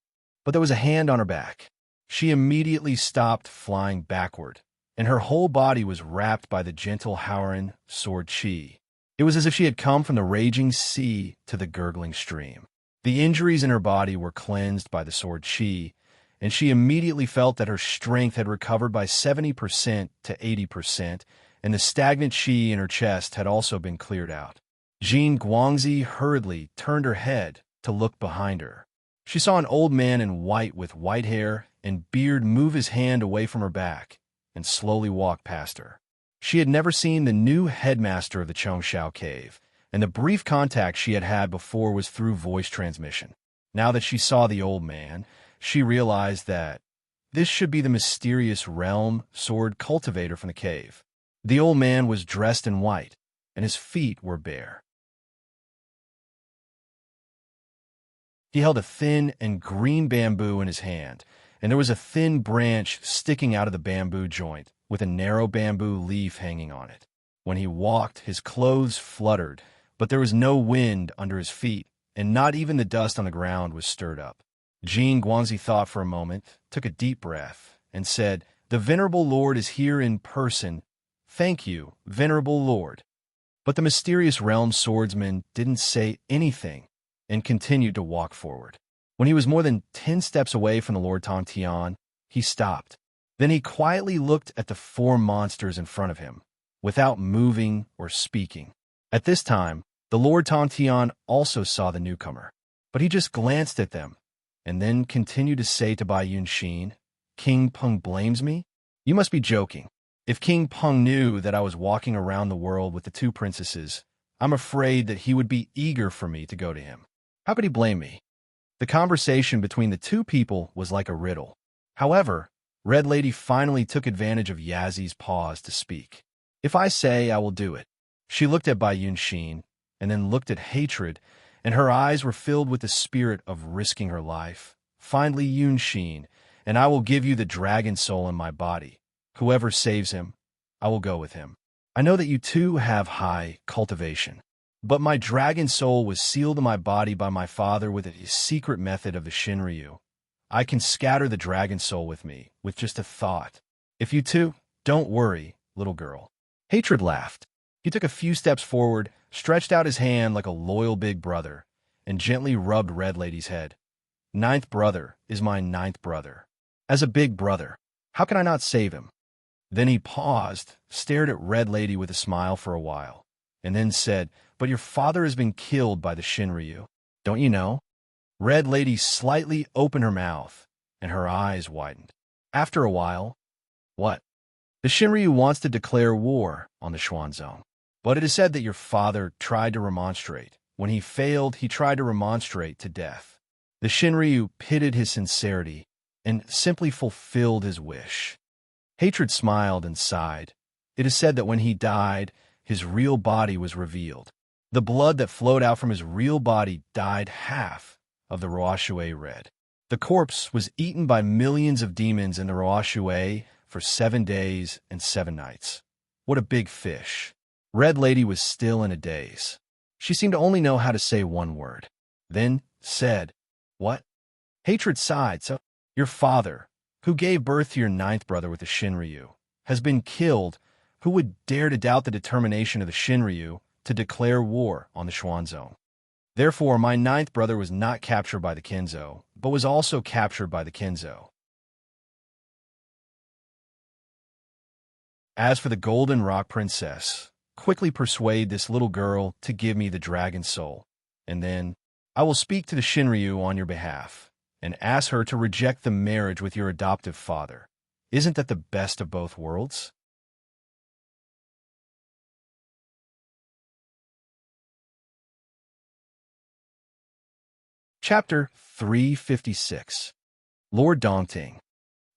Speaker 1: But there was a hand on her back. She immediately stopped flying backward, and her whole body was wrapped by the gentle Howren sword chi. It was as if she had come from the raging sea to the gurgling stream. The injuries in her body were cleansed by the sword chi, and she immediately felt that her strength had recovered by 70% to 80%, and the stagnant chi in her chest had also been cleared out. Jin Guangzi hurriedly turned her head to look behind her. She saw an old man in white with white hair and beard move his hand away from her back and slowly walk past her. She had never seen the new headmaster of the Chongshao Cave, and the brief contact she had had before was through voice transmission. Now that she saw the old man, she realized that this should be the mysterious realm sword cultivator from the cave. The old man was dressed in white, and his feet were bare. He held a thin and green bamboo in his hand, and there was a thin branch sticking out of the bamboo joint, with a narrow bamboo leaf hanging on it. When he walked, his clothes fluttered, but there was no wind under his feet, and not even the dust on the ground was stirred up. Jin Guangzi thought for a moment, took a deep breath, and said, "The Venerable Lord is here in person. Thank you, Venerable Lord." But the mysterious realm swordsman didn't say anything and continued to walk forward. When he was more than 10 steps away from the Lord Tongtian, he stopped. Then he quietly looked at the 4 monsters in front of him, without moving or speaking. At this time, the Lord Tongtian also saw the newcomer, but he just glanced at them, and then continued to say to Bai Yunxin, "King Peng blames me? You must be joking. If King Peng knew that I was walking around the world with the 2 princesses, I'm afraid that he would be eager for me to go to him. How could he blame me?" The conversation between the 2 people was like a riddle. However, Red Lady finally took advantage of Yazi's pause to speak. "If I say, I will do it." She looked at Bai Yunxin, and then looked at hatred, and her eyes were filled with the spirit of risking her life. "Finally, Yunxin, and I will give you the dragon soul in my body. Whoever saves him, I will go with him. I know that you 2 have high cultivation, but my dragon soul was sealed in my body by my father with a secret method of the Shinryu. I can scatter the dragon soul with me, with just a thought. If you 2, don't worry, little girl." Hatred laughed. He took a few steps forward, stretched out his hand like a loyal big brother, and gently rubbed Red Lady's head. "9th brother is my 9th brother. As a big brother, how can I not save him?" Then he paused, stared at Red Lady with a smile for a while, and then said, "But your father has been killed by the Shinryu. Don't you know?" Red Lady slightly opened her mouth, and her eyes widened. After a while, "What?" "The Shinryu wants to declare war on the Xuanzong. But it is said that your father tried to remonstrate. When he failed, he tried to remonstrate to death. The Shinryu pitied his sincerity and simply fulfilled his wish." Hatred smiled and sighed. It is said that when he died, his real body was revealed. The blood that flowed out from his real body dyed half of the Roashui red. The corpse was eaten by millions of demons in the Roashui for 7 days and 7 nights. What a big fish. Red Lady was still in a daze. She seemed to only know how to say one word. Then said, "What?" Hatred sighed. "So, your father, who gave birth to your 9th brother with the Shinryu, has been killed. Who would dare to doubt the determination of the Shinryu to declare war on the Xuanzong? Therefore, my 9th brother was not captured by the Kenzo, but was also captured by the Kenzo. As for the Golden Rock Princess, quickly persuade this little girl to give me the dragon soul, and then I will speak to the Shinryu on your behalf and ask her to reject the marriage with your adoptive father. Isn't that the best of both worlds?" Chapter 356. Lord Dongting.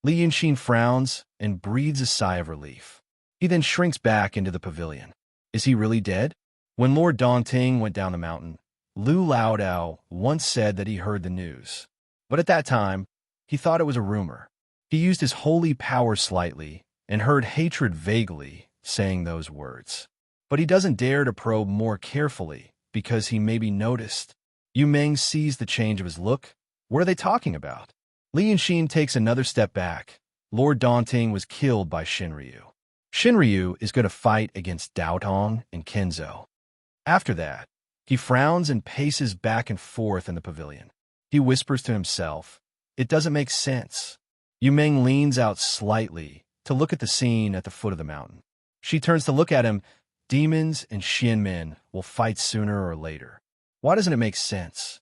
Speaker 1: Li Yunxin frowns and breathes a sigh of relief. He then shrinks back into the pavilion. Is he really dead? When Lord Dongting went down the mountain, Lu Laodao once said that he heard the news. But at that time, he thought it was a rumor. He used his holy power slightly and heard hatred vaguely saying those words. But he doesn't dare to probe more carefully because he may be noticed. Yu Meng sees the change of his look. What are they talking about? Li Yunxin takes another step back. Lord Dongting was killed by Shinryu. Shinryu is going to fight against Daotong and Kenzo. After that, he frowns and paces back and forth in the pavilion. He whispers to himself, "It doesn't make sense." Yu Meng leans out slightly to look at the scene at the foot of the mountain. She turns to look at him. Demons and Xianmen will fight sooner or later. Why doesn't it make sense?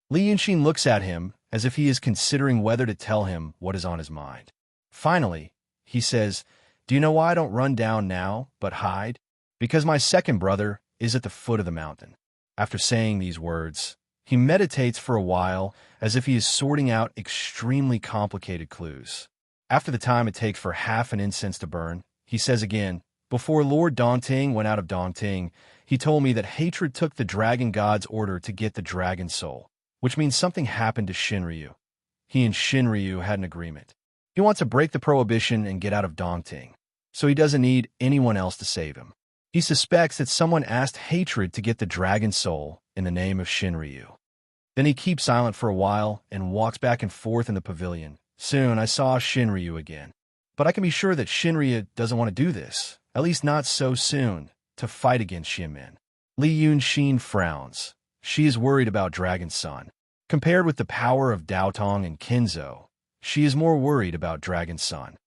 Speaker 1: Li Yunxin looks at him as if he is considering whether to tell him what is on his mind. Finally, he says, "Do you know why I don't run down now, but hide? Because my second brother is at the foot of the mountain." After saying these words, he meditates for a while as if he is sorting out extremely complicated clues. After the time it takes for half an incense to burn, he says again, "Before Lord Dongting went out of Dongting, he told me that hatred took the dragon god's order to get the dragon soul, which means something happened to Shinryu. He and Shinryu had an agreement. He wants to break the prohibition and get out of Dongting, so he doesn't need anyone else to save him. He suspects that someone asked hatred to get the dragon soul in the name of Shinryu." Then he keeps silent for a while and walks back and forth in the pavilion, Soon I saw Shinryu again. But I can be sure that Shinryu doesn't want to do this, at least not so soon, to fight against Shinmin. Li Yunxin frowns. She is worried about Dragon's Son. Compared with the power of Daotong and Kinzo, she is more worried about Dragon's Son.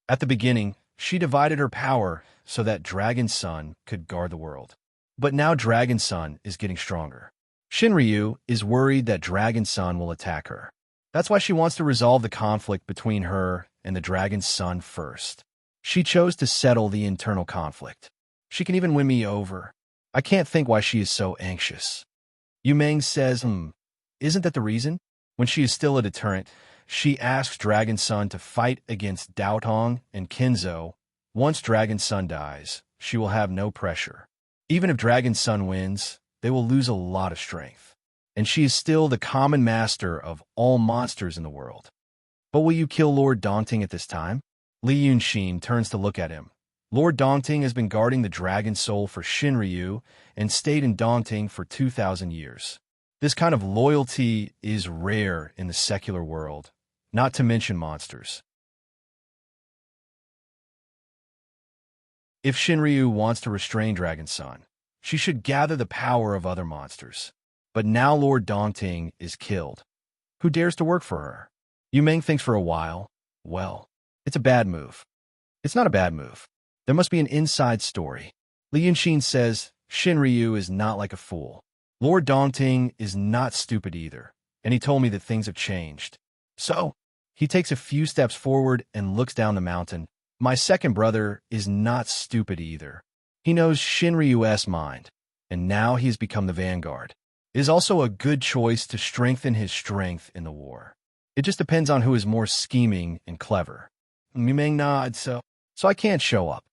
Speaker 1: At the beginning, she divided her power so that Dragon's Son could guard the world. But now Dragon's Son is getting stronger. Shinryu is worried that Dragon's Son will attack her. That's why she wants to resolve the conflict between her and the Dragon's Son first. She chose to settle the internal conflict. She can even win me over. I can't think why she is so anxious. Yu Meng says, isn't that the reason? When she is still a deterrent, she asks Dragon's Son to fight against Daotong and Kinzo. Once Dragon's Son dies, she will have no pressure. Even if Dragon's Son wins, they will lose a lot of strength. And she is still the common master of all monsters in the world. But will you kill Lord Dongting at this time? Li Yunxin turns to look at him. Lord Dongting has been guarding the dragon soul for Shinryu and stayed in Dongting for 2,000 years. This kind of loyalty is rare in the secular world, not to mention monsters. If Shinryu wants to restrain Dragon's Son, she should gather the power of other monsters. But now Lord Dongting is killed. Who dares to work for her? Yu Meng thinks for a while. Well, it's a bad move. It's not a bad move. There must be an inside story. Li Yunxin says, Shinryu is not like a fool. Lord Dongting is not stupid either, and he told me that things have changed. So, he takes a few steps forward and looks down the mountain. My second brother is not stupid either. He knows Shinryu's mind, and now he has become the vanguard. It is also a good choice to strengthen his strength in the war. It just depends on who is more scheming and clever. Yu Meng nods, so I can't show up.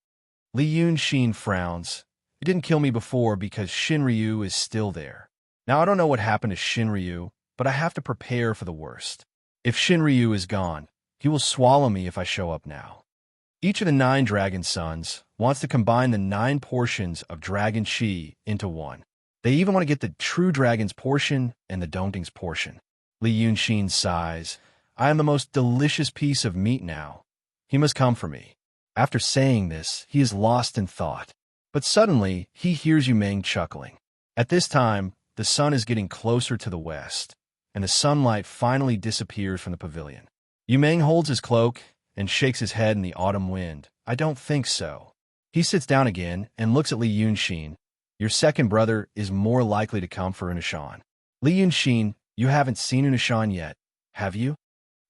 Speaker 1: Li Yunxin frowns. It didn't kill me before because Shinryu is still there. Now I don't know what happened to Shinryu, but I have to prepare for the worst. If Shinryu is gone, he will swallow me if I show up now. Each of the 9 Dragon Sons wants to combine the 9 portions of Dragon Chi into one. They even want to get the true Dragon's portion and the Dongting's portion. Li Yunxin sighs. I am the most delicious piece of meat now. He must come for me. After saying this, he is lost in thought. But suddenly, he hears Yu Meng chuckling. At this time, the sun is getting closer to the west, and the sunlight finally disappears from the pavilion. Yu Meng holds his cloak and shakes his head in the autumn wind. I don't think so. He sits down again and looks at Li Yunxin. Your second brother is more likely to come for Unishan. Li Yunxin, you haven't seen Unishan yet, have you?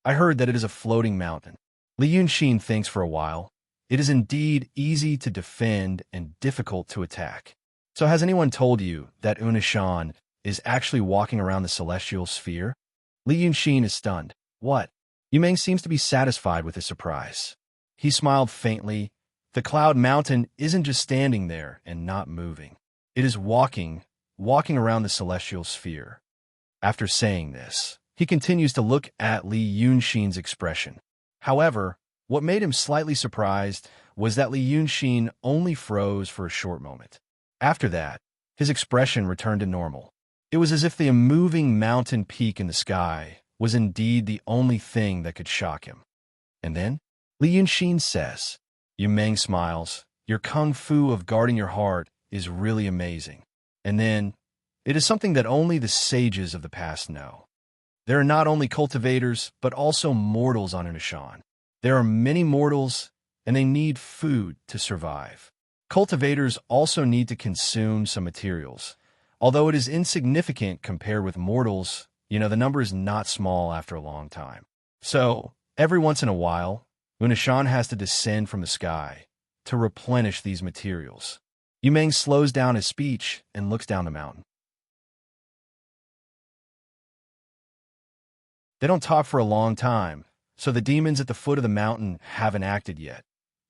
Speaker 1: I heard that it is a floating mountain. Li Yunxin thinks for a while. It is indeed easy to defend and difficult to attack. So has anyone told you that Unishan is actually walking around the celestial sphere? Li Yunxin is stunned. What? Yu Meng seems to be satisfied with his surprise. He smiled faintly. The cloud mountain isn't just standing there and not moving. It is walking around the celestial sphere. After saying this, he continues to look at Li Yunxin's expression. However, what made him slightly surprised was that Li Yunxin only froze for a short moment. After that, his expression returned to normal. It was as if the moving mountain peak in the sky was indeed the only thing that could shock him. And then, Li Yunxin says, Yu Meng smiles, your kung fu of guarding your heart is really amazing. And then, it is something that only the sages of the past know. There are not only cultivators, but also mortals on Unishan. There are many mortals, and they need food to survive. Cultivators also need to consume some materials. Although it is insignificant compared with mortals, the number is not small after a long time. So, every once in a while, Unishan has to descend from the sky to replenish these materials. Yu Meng slows down his speech and looks down the mountain. They don't talk for a long time, so the demons at the foot of the mountain haven't acted yet.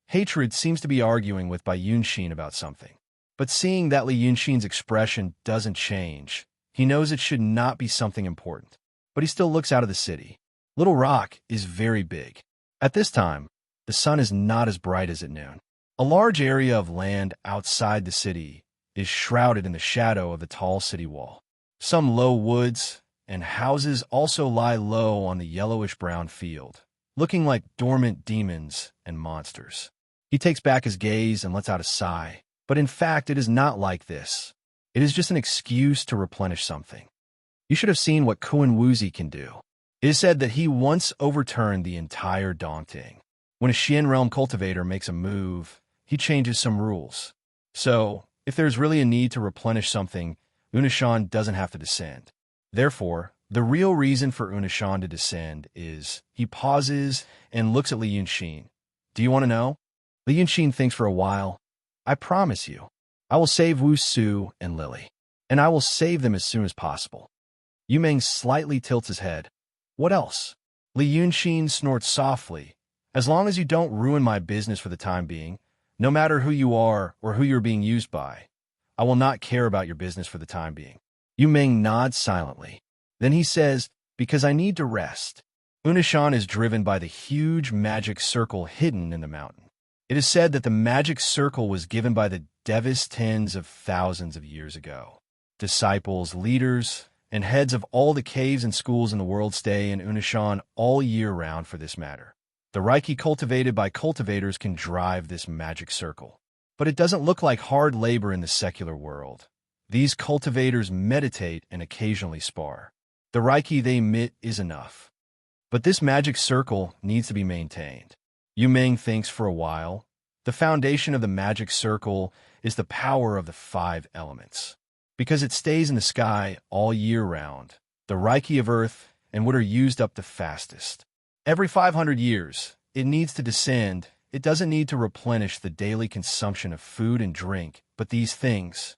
Speaker 1: Hatred seems to be arguing with Bai Yunxin about something. But seeing that Li Yunxin's expression doesn't change, he knows it should not be something important. But he still looks out of the city. Little Rock is very big. At this time, the sun is not as bright as at noon. A large area of land outside the city is shrouded in the shadow of the tall city wall. Some low woods and houses also lie low on the yellowish-brown field. looking like dormant demons and monsters. He takes back his gaze and lets out a sigh. But in fact, it is not like this. It is just an excuse to replenish something. You should have seen what Kuan Wuzi can do. It is said that he once overturned the entire Dongting. When a Xian realm cultivator makes a move, he changes some rules. So, if there's really a need to replenish something, Unishan doesn't have to descend. Therefore, the real reason for Unishan to descend is he pauses and looks at Li Yunxin. Do you want to know? Li Yunxin thinks for a while. I promise you, I will save Wu Su and Lily, and I will save them as soon as possible. Yu Meng slightly tilts his head. What else? Li Yunxin snorts softly. As long as you don't ruin my business for the time being, no matter who you are or who you're being used by, I will not care about your business for the time being. Yu Meng nods silently. Then he says, because I need to rest. Unishan is driven by the huge magic circle hidden in the mountain. It is said that the magic circle was given by the Devis tens of thousands of years ago. Disciples, leaders, and heads of all the caves and schools in the world stay in Unishan all year round for this matter. The Reiki cultivated by cultivators can drive this magic circle. But it doesn't look like hard labor in the secular world. These cultivators meditate and occasionally spar. The Reiki they emit is enough. But this magic circle needs to be maintained. Yu Meng thinks for a while. The foundation of the magic circle is the power of the 5 elements. Because it stays in the sky all year round, the Reiki of Earth and wood are used up the fastest. Every 500 years, it needs to descend. It doesn't need to replenish the daily consumption of food and drink, but these things.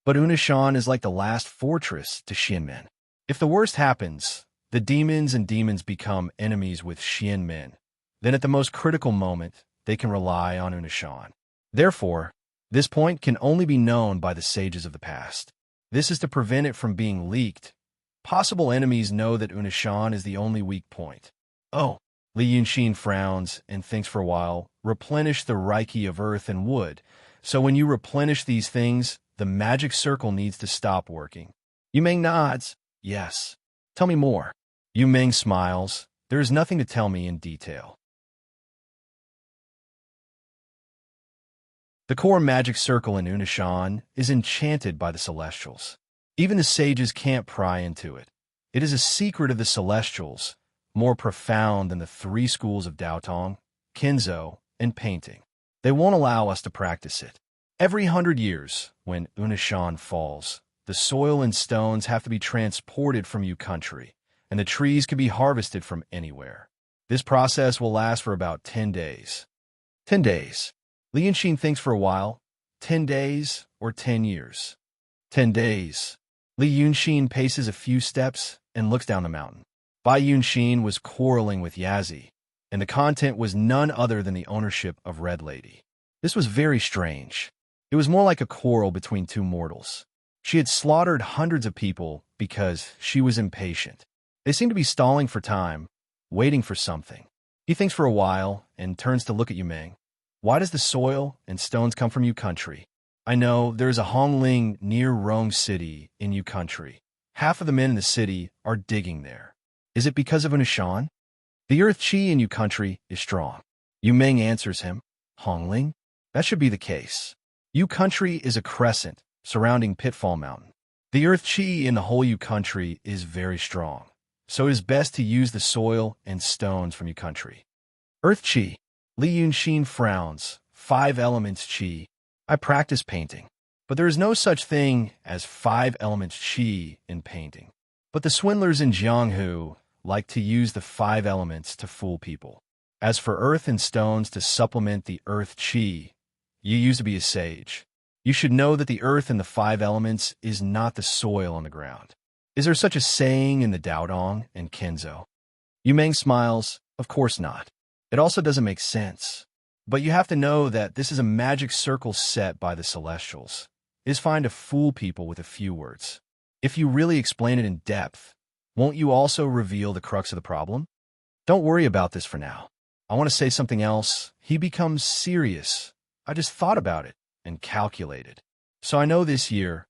Speaker 1: But Unishan is like the last fortress to Xianmen. If the worst happens, the demons become enemies with Xianmen. Then at the most critical moment, they can rely on Unishan. Therefore, this point can only be known by the sages of the past. This is to prevent it from being leaked. Possible enemies know that Unishan is the only weak point. Oh, Li Yunxin frowns and thinks for a while. Replenish the Reiki of earth and wood. So when you replenish these things, the magic circle needs to stop working. Yu Meng nods. Yes. Tell me more. Yu Meng smiles. There is nothing to tell me in detail. The core magic circle in Unishan is enchanted by the Celestials. Even the sages can't pry into it. It is a secret of the Celestials, more profound than the 3 schools of Daotong, Kinzo, and painting. They won't allow us to practice it. Every 100 years, when Unishan falls, the soil and stones have to be transported from Yu country, and the trees can be harvested from anywhere. This process will last for about 10 days. 10 days. Li Yunxin thinks for a while. 10 days or 10 years? 10 days. Li Yunxin paces a few steps and looks down the mountain. Bai Yunxin was quarreling with Yazi, and the content was none other than the ownership of Red Lady. This was very strange. It was more like a quarrel between 2 mortals. She had slaughtered hundreds of people because she was impatient. They seemed to be stalling for time, waiting for something. He thinks for a while and turns to look at Yu Meng. Why does the soil and stones come from Yu country? I know there is a Hongling near Rome City in Yu country. Half of the men in the city are digging there. Is it because of Unishan? The earth chi in Yu country is strong. Yu Meng answers him. Hongling? That should be the case. Yu country is a crescent surrounding Pitfall Mountain. The earth chi in the whole Yu country is very strong, so it is best to use the soil and stones from Yu country. Earth chi. Li Yunxin frowns. 5 elements chi. I practice painting, but there is no such thing as 5 elements chi in painting. But the swindlers in Jianghu like to use the 5 elements to fool people. As for earth and stones to supplement the earth chi, you used to be a sage. You should know that the earth and the 5 elements is not the soil on the ground. Is there such a saying in the Daodong and Kenzo? Yu Meng smiles. Of course not. It also doesn't make sense. But you have to know that this is a magic circle set by the Celestials. It is fine to fool people with a few words. If you really explain it in depth, won't you also reveal the crux of the problem? Don't worry about this for now. I want to say something else. He becomes serious. I just thought about it and calculated. So I know this year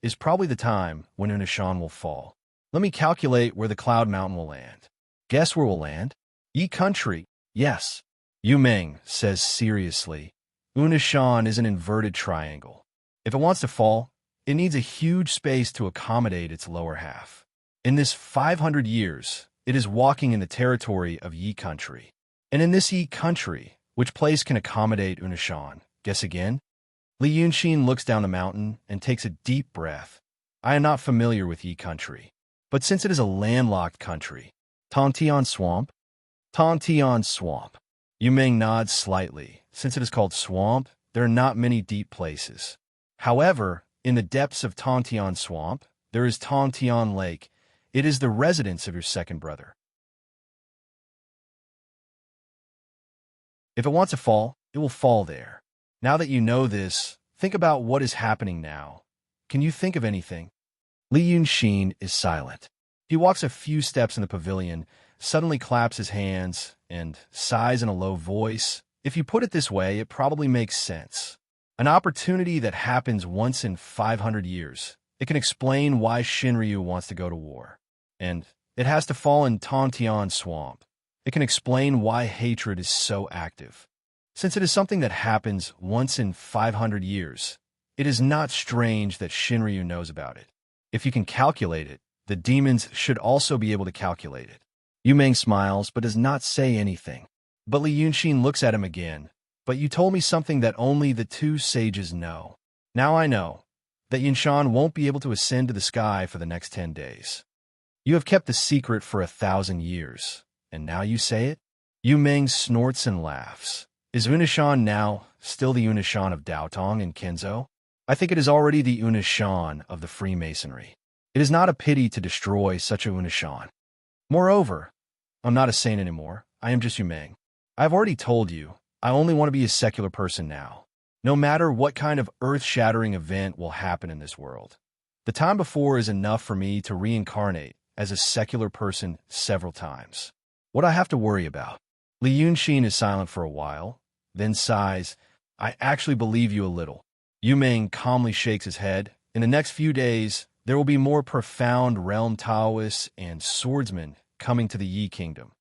Speaker 1: is probably the time when Unishan will fall. Let me calculate where the Cloud Mountain will land. Guess where we'll land? Yi country, yes. Yu Ming says seriously. Unishan is an inverted triangle. If it wants to fall, it needs a huge space to accommodate its lower half. In this 500 years, it is walking in the territory of Yi country. And in this Yi country, which place can accommodate Unishan? Guess again? Li Yunxin looks down the mountain and takes a deep breath. I am not familiar with Yi country. But since it is a landlocked country, Tontian Swamp? Tontian Swamp. Yu Ming nods slightly. Since it is called swamp, there are not many deep places. However, in the depths of Tontian Swamp, there is Tontian Lake. It is the residence of your second brother. If it wants to fall, it will fall there. Now that you know this, think about what is happening now. Can you think of anything? Li Yunxin is silent. He walks a few steps in the pavilion, suddenly claps his hands, and sighs in a low voice. If you put it this way, it probably makes sense. An opportunity that happens once in 500 years. It can explain why Shinryu wants to go to war. And it has to fall in Tontian Swamp. It can explain why hatred is so active. Since it is something that happens once in 500 years, it is not strange that Shinryu knows about it. If you can calculate it, the demons should also be able to calculate it. Yu Ming smiles but does not say anything. But Li Yunxin looks at him again. But you told me something that only the two sages know. Now I know that Yunshan won't be able to ascend to the sky for the next 10 days. You have kept the secret for 1,000 years, and now you say it? Yu Ming snorts and laughs. Is Unishan now still the Unishan of Daotong and Kenzo? I think it is already the Unishan of the Freemasonry. It is not a pity to destroy such a Unishan. Moreover, I'm not a saint anymore. I am just Yu Ming. I have already told you, I only want to be a secular person now. No matter what kind of earth-shattering event will happen in this world. The time before is enough for me to reincarnate as a secular person several times. What I have to worry about? Li Yunxin is silent for a while, then sighs. I actually believe you a little. Yu Ming calmly shakes his head. In the next few days, there will be more profound realm Taoists and swordsmen coming to the Yi Kingdom,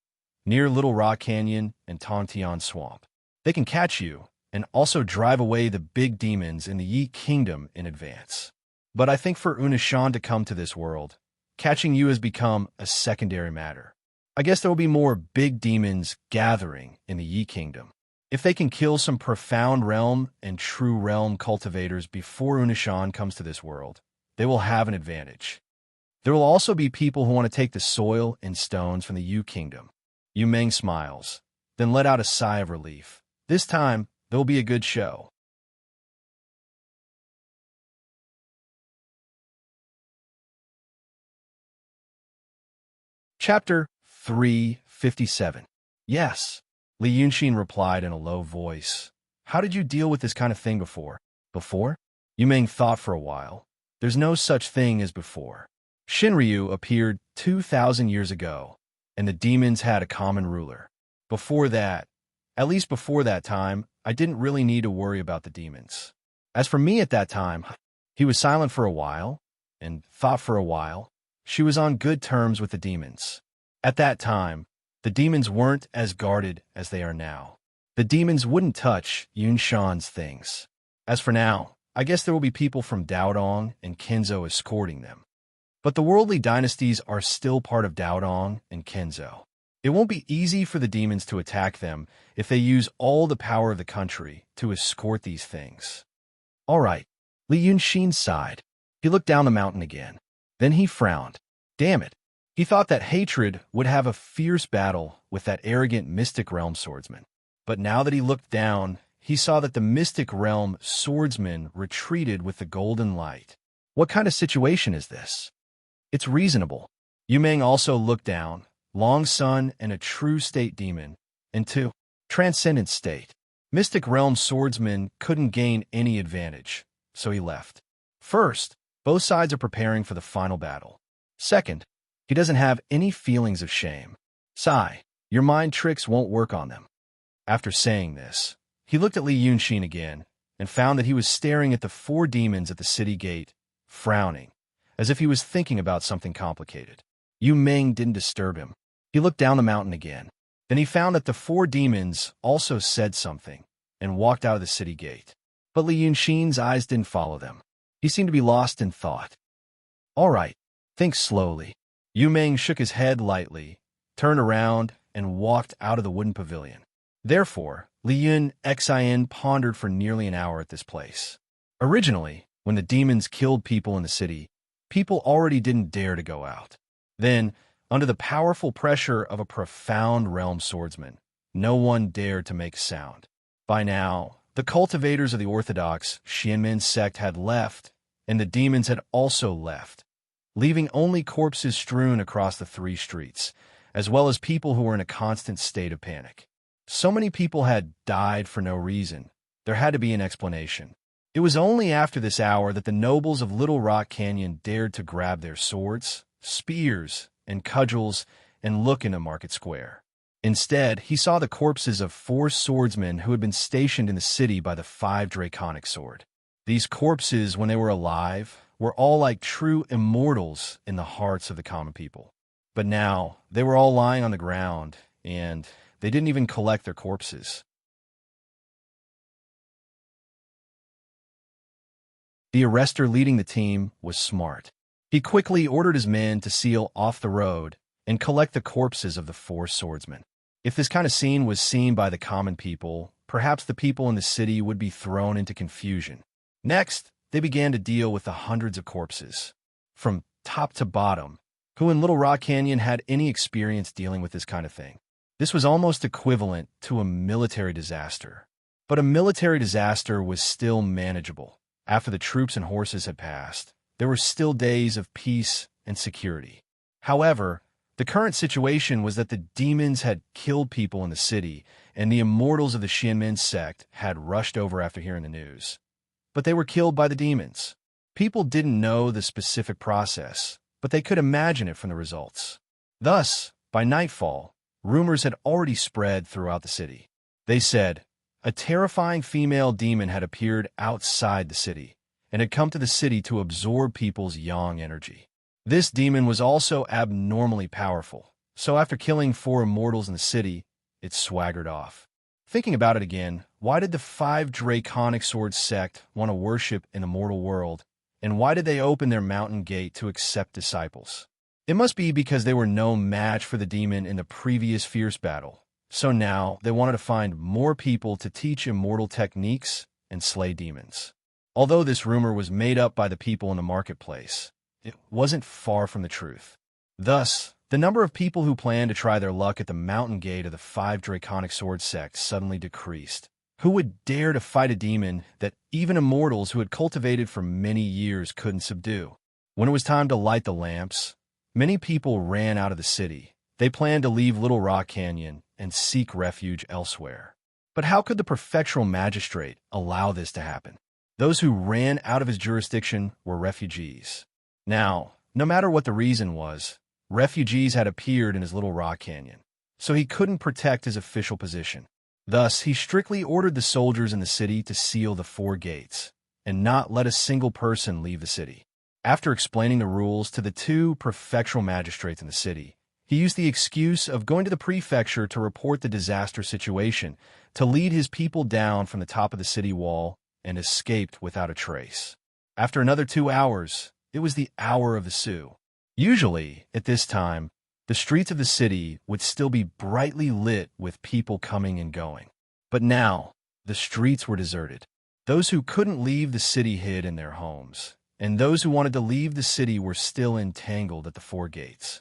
Speaker 1: near Little Rock Canyon and Tontian Swamp. They can catch you and also drive away the big demons in the Yi Kingdom in advance. But I think for Unishan to come to this world, catching you has become a secondary matter. I guess there will be more big demons gathering in the Yi Kingdom. If they can kill some profound realm and true realm cultivators before Unishan comes to this world, they will have an advantage. There will also be people who want to take the soil and stones from the Yi Kingdom. Yu Ming smiles, then let out a sigh of relief. This time, there will be a good show. Chapter 357. Yes, Li Yunxin replied in a low voice. How did you deal with this kind of thing before? Before? Yu Ming thought for a while. There's no such thing as before. Shinryu appeared 2,000 years ago, and the demons had a common ruler. Before that, at least before that time, I didn't really need to worry about the demons. As for me at that time, he was silent for a while, and thought for a while. She was on good terms with the demons. At that time, the demons weren't as guarded as they are now. The demons wouldn't touch Yunshan's things. As for now, I guess there will be people from Daodong and Kenzo escorting them. But the worldly dynasties are still part of Daodong and Kenzo. It won't be easy for the demons to attack them if they use all the power of the country to escort these things. All right, Li Yunxin sighed. He looked down the mountain again. Then he frowned. Damn it. He thought that hatred would have a fierce battle with that arrogant Mystic Realm swordsman. But now that he looked down, he saw that the Mystic Realm swordsman retreated with the golden light. What kind of situation is this? It's reasonable. Yu Ming also looked down. Long Sun and a true state demon, and 2. Transcendent state. Mystic Realm swordsman couldn't gain any advantage, so he left. First, both sides are preparing for the final battle. Second, he doesn't have any feelings of shame. Sigh, your mind tricks won't work on them. After saying this, he looked at Li Yunxin again and found that he was staring at the 4 demons at the city gate, frowning, as if he was thinking about something complicated. Yu Ming didn't disturb him. He looked down the mountain again. Then he found that the four demons also said something and walked out of the city gate. But Li Yunxin's eyes didn't follow them. He seemed to be lost in thought. All right, think slowly. Yu Meng shook his head lightly, turned around, and walked out of the wooden pavilion. Therefore, Li Yun Xin pondered for nearly an hour at this place. Originally, when the demons killed people in the city, people already didn't dare to go out. Then, under the powerful pressure of a profound realm swordsman, no one dared to make sound. By now, the cultivators of the orthodox Xianmen sect had left, and the demons had also left, leaving only corpses strewn across the three streets, as well as people who were in a constant state of panic. So many people had died for no reason. There had to be an explanation. It was only after this hour that the nobles of Little Rock Canyon dared to grab their swords, spears, and cudgels and look into Market Square. Instead, he saw the corpses of 4 swordsmen who had been stationed in the city by the 5 draconic sword. These corpses, when they were alive, were all like true immortals in the hearts of the common people. But now, they were all lying on the ground, and they didn't even collect their corpses. The arrester leading the team was smart. He quickly ordered his men to seal off the road and collect the corpses of the 4 swordsmen. If this kind of scene was seen by the common people, perhaps the people in the city would be thrown into confusion. Next, they began to deal with the hundreds of corpses, from top to bottom, who in Little Rock Canyon had any experience dealing with this kind of thing. This was almost equivalent to a military disaster. But a military disaster was still manageable. After the troops and horses had passed, there were still days of peace and security. However, the current situation was that the demons had killed people in the city, and the immortals of the Xianmen sect had rushed over after hearing the news. But they were killed by the demons. People didn't know the specific process, but they could imagine it from the results. Thus, by nightfall, rumors had already spread throughout the city. They said, a terrifying female demon had appeared outside the city, and had come to the city to absorb people's yang energy. This demon was also abnormally powerful, so after killing 4 immortals in the city, it swaggered off. Thinking about it again, why did the 5 draconic sword sect want to worship in the mortal world, and why did they open their mountain gate to accept disciples? It must be because they were no match for the demon in the previous fierce battle, so now they wanted to find more people to teach immortal techniques and slay demons. Although this rumor was made up by the people in the marketplace, it wasn't far from the truth. Thus, the number of people who planned to try their luck at the mountain gate of the 5 draconic sword sects suddenly decreased. Who would dare to fight a demon that even immortals who had cultivated for many years couldn't subdue? When it was time to light the lamps, many people ran out of the city. They planned to leave Little Rock Canyon and seek refuge elsewhere. But how could the prefectural magistrate allow this to happen? Those who ran out of his jurisdiction were refugees. Now, no matter what the reason was, refugees had appeared in his Little Rock Canyon, so he couldn't protect his official position. Thus, he strictly ordered the soldiers in the city to seal the 4 gates and not let a single person leave the city. After explaining the rules to the 2 prefectural magistrates in the city, he used the excuse of going to the prefecture to report the disaster situation, to lead his people down from the top of the city wall, and escaped without a trace. After another 2 hours, it was the hour of the Sioux. Usually, at this time, the streets of the city would still be brightly lit with people coming and going. But now, the streets were deserted. Those who couldn't leave the city hid in their homes, and those who wanted to leave the city were still entangled at the 4 gates.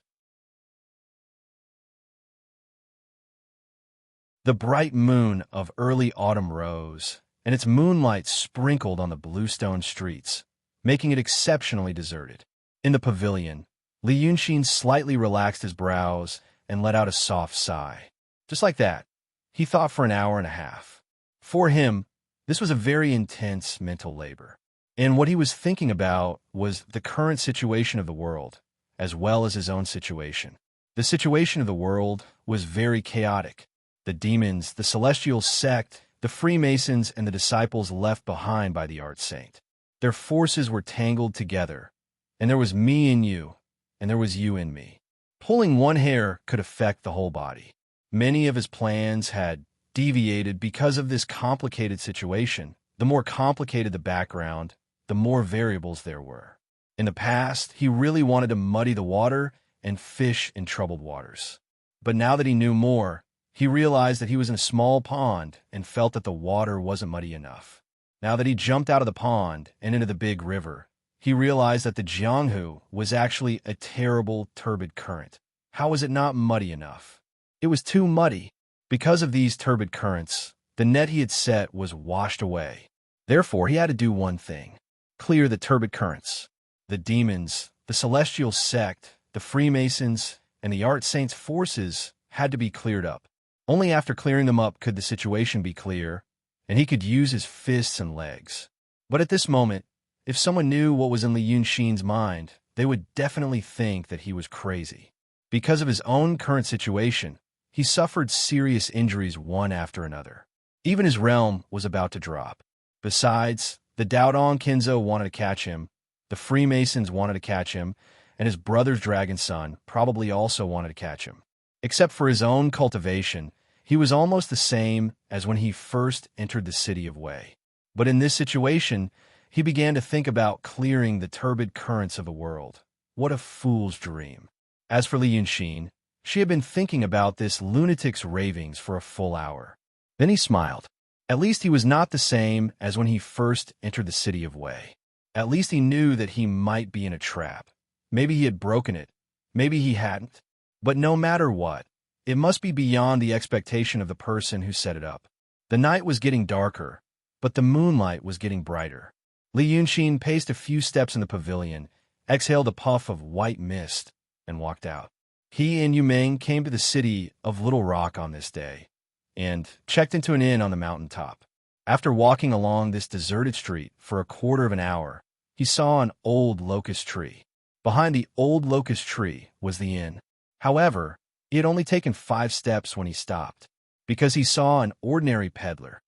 Speaker 1: The bright moon of early autumn rose, and its moonlight sprinkled on the bluestone streets, making it exceptionally deserted. In the pavilion, Li Yunxin slightly relaxed his brows and let out a soft sigh. Just like that, he thought for an hour and a half. For him, this was a very intense mental labor. And what he was thinking about was the current situation of the world, as well as his own situation. The situation of the world was very chaotic. The demons, the celestial sect, the Freemasons, and the disciples left behind by the Art Saint. Their forces were tangled together, and there was me in you, and there was you in me. Pulling one hair could affect the whole body. Many of his plans had deviated because of this complicated situation. The more complicated the background, the more variables there were. In the past, he really wanted to muddy the water and fish in troubled waters. But now that he knew more, he realized that he was in a small pond and felt that the water wasn't muddy enough. Now that he jumped out of the pond and into the big river, he realized that the Jianghu was actually a terrible, turbid current. How was it not muddy enough? It was too muddy. Because of these turbid currents, the net he had set was washed away. Therefore, he had to do one thing: clear the turbid currents. The demons, the celestial sect, the Freemasons, and the Art Saints' forces had to be cleared up. Only after clearing them up could the situation be clear, and he could use his fists and legs. But at this moment, if someone knew what was in Li Yunxin's mind, they would definitely think that he was crazy. Because of his own current situation, he suffered serious injuries one after another. Even his realm was about to drop. Besides, the Daodong Kinzo wanted to catch him, the Freemasons wanted to catch him, and his brother's dragon son probably also wanted to catch him. Except for his own cultivation, he was almost the same as when he first entered the city of Wei. But in this situation, he began to think about clearing the turbid currents of the world. What a fool's dream. As for Li Yunxin, she had been thinking about this lunatic's ravings for a full hour. Then he smiled. At least he was not the same as when he first entered the city of Wei. At least he knew that he might be in a trap. Maybe he had broken it. Maybe he hadn't. But no matter what, it must be beyond the expectation of the person who set it up. The night was getting darker, but the moonlight was getting brighter. Li Yunxin paced a few steps in the pavilion, exhaled a puff of white mist, and walked out. He and Yumeng came to the city of Little Rock on this day, and checked into an inn on the mountaintop. After walking along this deserted street for a quarter of an hour, he saw an old locust tree. Behind the old locust tree was the inn. However, he had only taken 5 steps when he stopped, because he saw an ordinary peddler.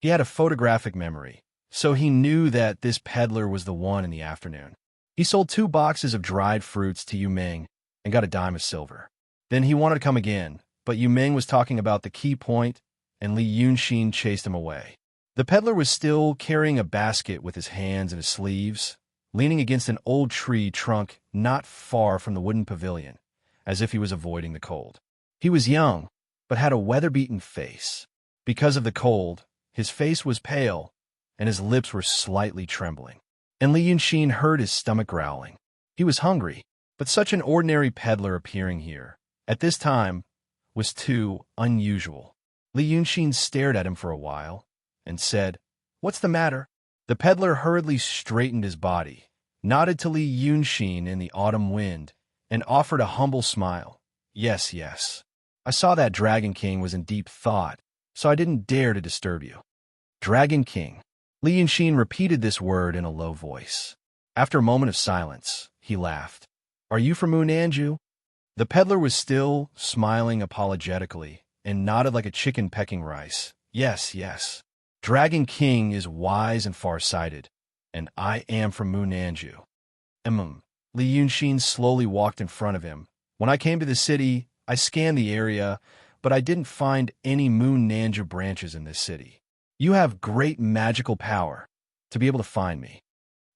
Speaker 1: He had a photographic memory, so he knew that this peddler was the one in the afternoon. He sold 2 boxes of dried fruits to Yumeng and got a dime of silver. Then he wanted to come again, but Yumeng was talking about the key point, and Li Yunxin chased him away. The peddler was still carrying a basket with his hands in his sleeves, leaning against an old tree trunk not far from the wooden pavilion, as if he was avoiding the cold. He was young, but had a weather-beaten face. Because of the cold, his face was pale, and his lips were slightly trembling. And Li Yunxin heard his stomach growling. He was hungry, but such an ordinary peddler appearing here, at this time, was too unusual. Li Yunxin stared at him for a while, and said, "What's the matter?" The peddler hurriedly straightened his body, nodded to Li Yunxin in the autumn wind, and offered a humble smile. Yes, yes. I saw that Dragon King was in deep thought, so I didn't dare to disturb you." Dragon King. Li Yunxin repeated this word in a low voice. After a moment of silence, he laughed. "Are you from Unanju?" The peddler was still smiling apologetically and nodded like a chicken pecking rice. "Yes, yes. Dragon King is wise and far-sighted, and I am from Munanju." Li Yunxin slowly walked in front of him. "When I came to the city, I scanned the area, but I didn't find any Munanju branches in this city. You have great magical power to be able to find me."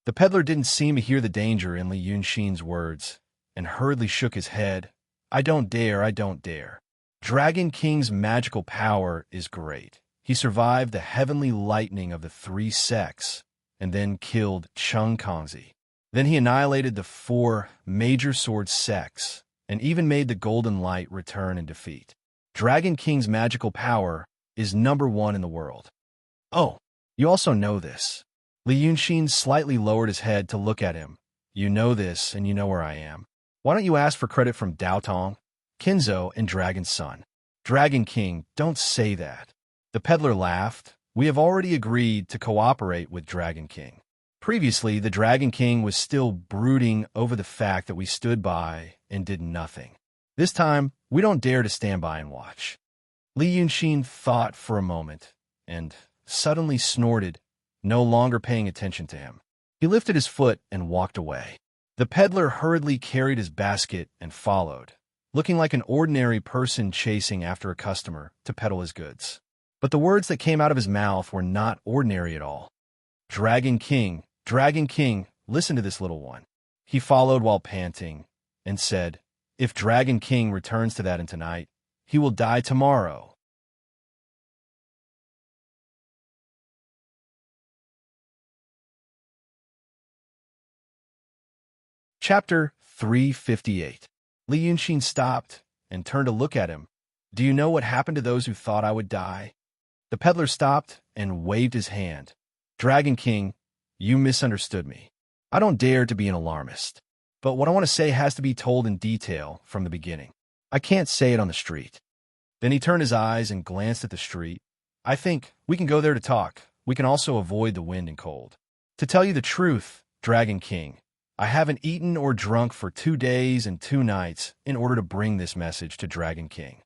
Speaker 1: The peddler didn't seem to hear the danger in Li Yunxin's words, and hurriedly shook his head. I don't dare. Dragon King's magical power is great. He survived the heavenly lightning of the 3 sects, and then killed Chung Kongzi. Then he annihilated the 4 major sword sects, and even made the Golden Light return in defeat. Dragon King's magical power is #1 in the world. Oh, you also know this. Li Yunxin slightly lowered his head to look at him. You know this, and you know where I am. Why don't you ask for credit from Daotong, Kinzo, and Dragon's son? Dragon King, don't say that. The peddler laughed. We have already agreed to cooperate with Dragon King. Previously, the Dragon King was still brooding over the fact that we stood by and did nothing. This time, we don't dare to stand by and watch. Li Yunxin thought for a moment, and suddenly snorted, no longer paying attention to him. He lifted his foot and walked away. The peddler hurriedly carried his basket and followed, looking like an ordinary person chasing after a customer to peddle his goods. But the words that came out of his mouth were not ordinary at all. Dragon King, listen to this little one. He followed while panting and said, if Dragon King returns to that inn tonight, he will die tomorrow. Chapter 358. Li Yunxin stopped and turned to look at him. Do you know what happened to those who thought I would die? The peddler stopped and waved his hand. Dragon King, you misunderstood me. I don't dare to be an alarmist, but what I want to say has to be told in detail from the beginning. I can't say it on the street. Then he turned his eyes and glanced at the street. I think we can go there to talk. We can also avoid the wind and cold. To tell you the truth, Dragon King, I haven't eaten or drunk for 2 days and 2 nights in order to bring this message to Dragon King.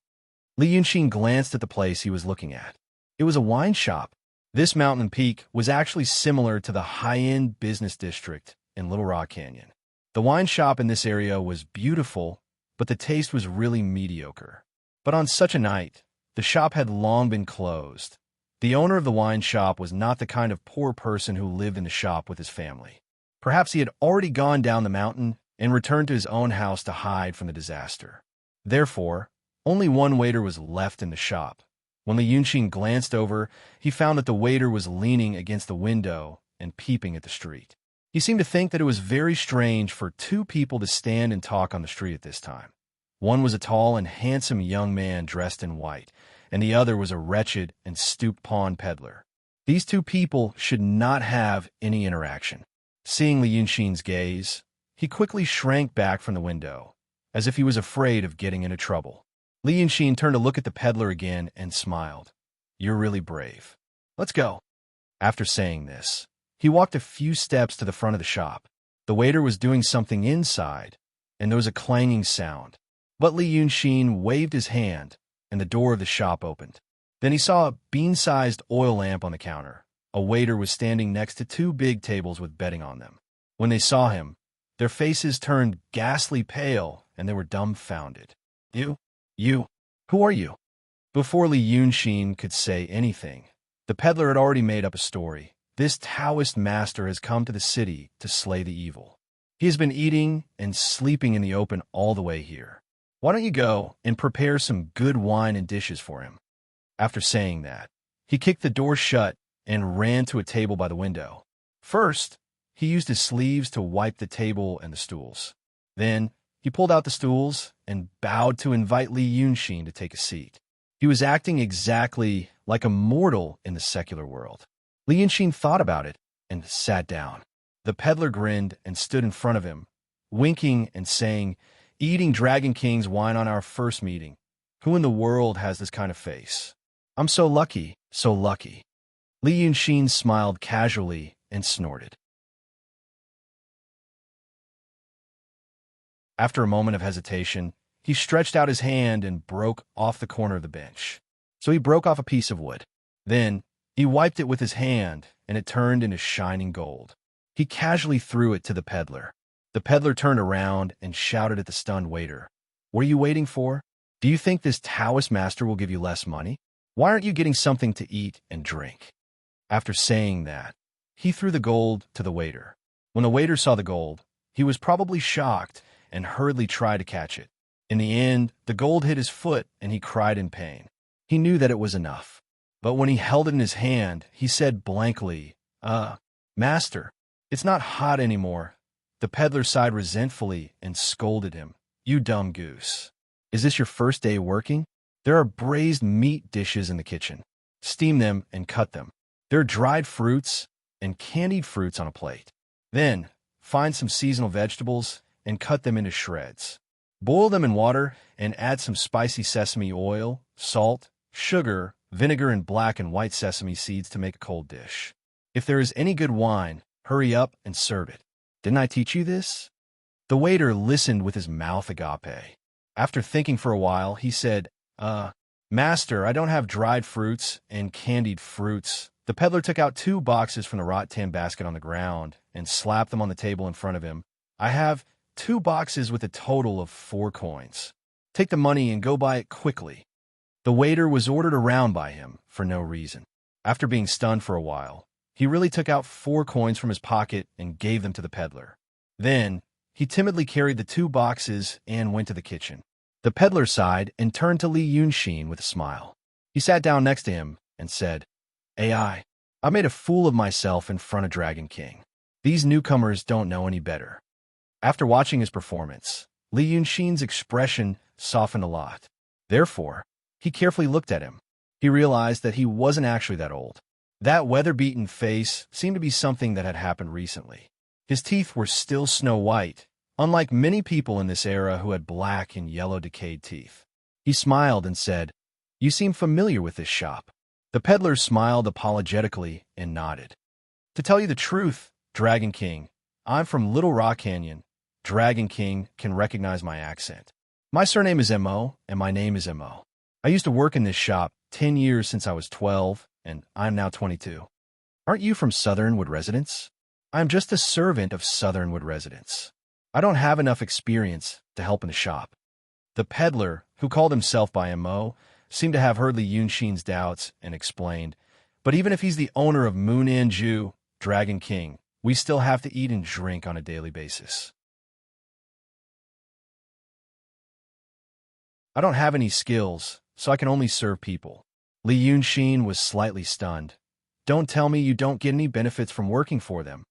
Speaker 1: Li Yunxin glanced at the place he was looking at. It was a wine shop. This mountain peak was actually similar to the high-end business district in Little Rock Canyon. The wine shop in this area was beautiful, but the taste was really mediocre. But on such a night, the shop had long been closed. The owner of the wine shop was not the kind of poor person who lived in the shop with his family. Perhaps he had already gone down the mountain and returned to his own house to hide from the disaster. Therefore, only one waiter was left in the shop. When Li Yunxin glanced over, he found that the waiter was leaning against the window and peeping at the street. He seemed to think that it was very strange for 2 people to stand and talk on the street at this time. One was a tall and handsome young man dressed in white, and the other was a wretched and stooped pawn peddler. These 2 people should not have any interaction. Seeing Li Yunxin's gaze, he quickly shrank back from the window, as if he was afraid of getting into trouble. Li Yunxin turned to look at the peddler again and smiled. You're really brave. Let's go. After saying this, he walked a few steps to the front of the shop. The waiter was doing something inside, and there was a clanging sound. But Li Yunxin waved his hand, and the door of the shop opened. Then he saw a bean-sized oil lamp on the counter. A waiter was standing next to 2 big tables with bedding on them. When they saw him, their faces turned ghastly pale, and they were dumbfounded. You, who are you? Before Li Yunxin could say anything, the peddler had already made up a story. This Taoist master has come to the city to slay the evil. He has been eating and sleeping in the open all the way here. Why don't you go and prepare some good wine and dishes for him? After saying that, he kicked the door shut and ran to a table by the window. First, he used his sleeves to wipe the table and the stools. Then, he pulled out the stools and bowed to invite Li Yunxin to take a seat. He was acting exactly like a mortal in the secular world. Li Yunxin thought about it and sat down. The peddler grinned and stood in front of him, winking and saying, eating Dragon King's wine on our first meeting. Who in the world has this kind of face? I'm so lucky, so lucky. Li Yunxin smiled casually and snorted. After a moment of hesitation, he stretched out his hand and broke off the corner of the bench. So he broke off a piece of wood. Then, he wiped it with his hand, and it turned into shining gold. He casually threw it to the peddler. The peddler turned around and shouted at the stunned waiter, What are you waiting for? Do you think this Taoist master will give you less money? Why aren't you getting something to eat and drink? After saying that, he threw the gold to the waiter. When the waiter saw the gold, he was probably shocked and hurriedly tried to catch it. In the end, the gold hit his foot and he cried in pain. He knew that it was enough. But when he held it in his hand, he said blankly, Master, it's not hot anymore. The peddler sighed resentfully and scolded him. You dumb goose. Is this your first day working? There are braised meat dishes in the kitchen. Steam them and cut them. There are dried fruits and candied fruits on a plate. Then, find some seasonal vegetables and cut them into shreds. Boil them in water and add some spicy sesame oil, salt, sugar, vinegar, and black and white sesame seeds to make a cold dish. If there is any good wine, hurry up and serve it. Didn't I teach you this? The waiter listened with his mouth agape. After thinking for a while, he said, Master, I don't have dried fruits and candied fruits. The peddler took out 2 boxes from the rattan basket on the ground and slapped them on the table in front of him. I have 2 boxes with a total of 4 coins. Take the money and go buy it quickly. The waiter was ordered around by him for no reason. After being stunned for a while, he really took out 4 coins from his pocket and gave them to the peddler. Then, he timidly carried the 2 boxes and went to the kitchen. The peddler sighed and turned to Li Yunxin with a smile. He sat down next to him and said, "AI, I made a fool of myself in front of Dragon King. These newcomers don't know any better." After watching his performance, Li Yunxin's expression softened a lot. Therefore, he carefully looked at him. He realized that he wasn't actually that old. That weather-beaten face seemed to be something that had happened recently. His teeth were still snow-white, unlike many people in this era who had black and yellow decayed teeth. He smiled and said, "You seem familiar with this shop." The peddler smiled apologetically and nodded. "To tell you the truth, Dragon King, I'm from Little Rock Canyon. Dragon King can recognize my accent. My surname is M.O., and my name is M.O. I used to work in this shop 10 years since I was 12, and I'm now 22. Aren't you from Southernwood Residence? I'm just a servant of Southernwood Residence. I don't have enough experience to help in the shop." The peddler, who called himself by M.O., seemed to have heard Li Yunxin's doubts and explained, "But even if he's the owner of Moon Anju, Dragon King, we still have to eat and drink on a daily basis. I don't have any skills, so I can only serve people." Li Yunxin was slightly stunned. "Don't tell me you don't get any benefits from working for them."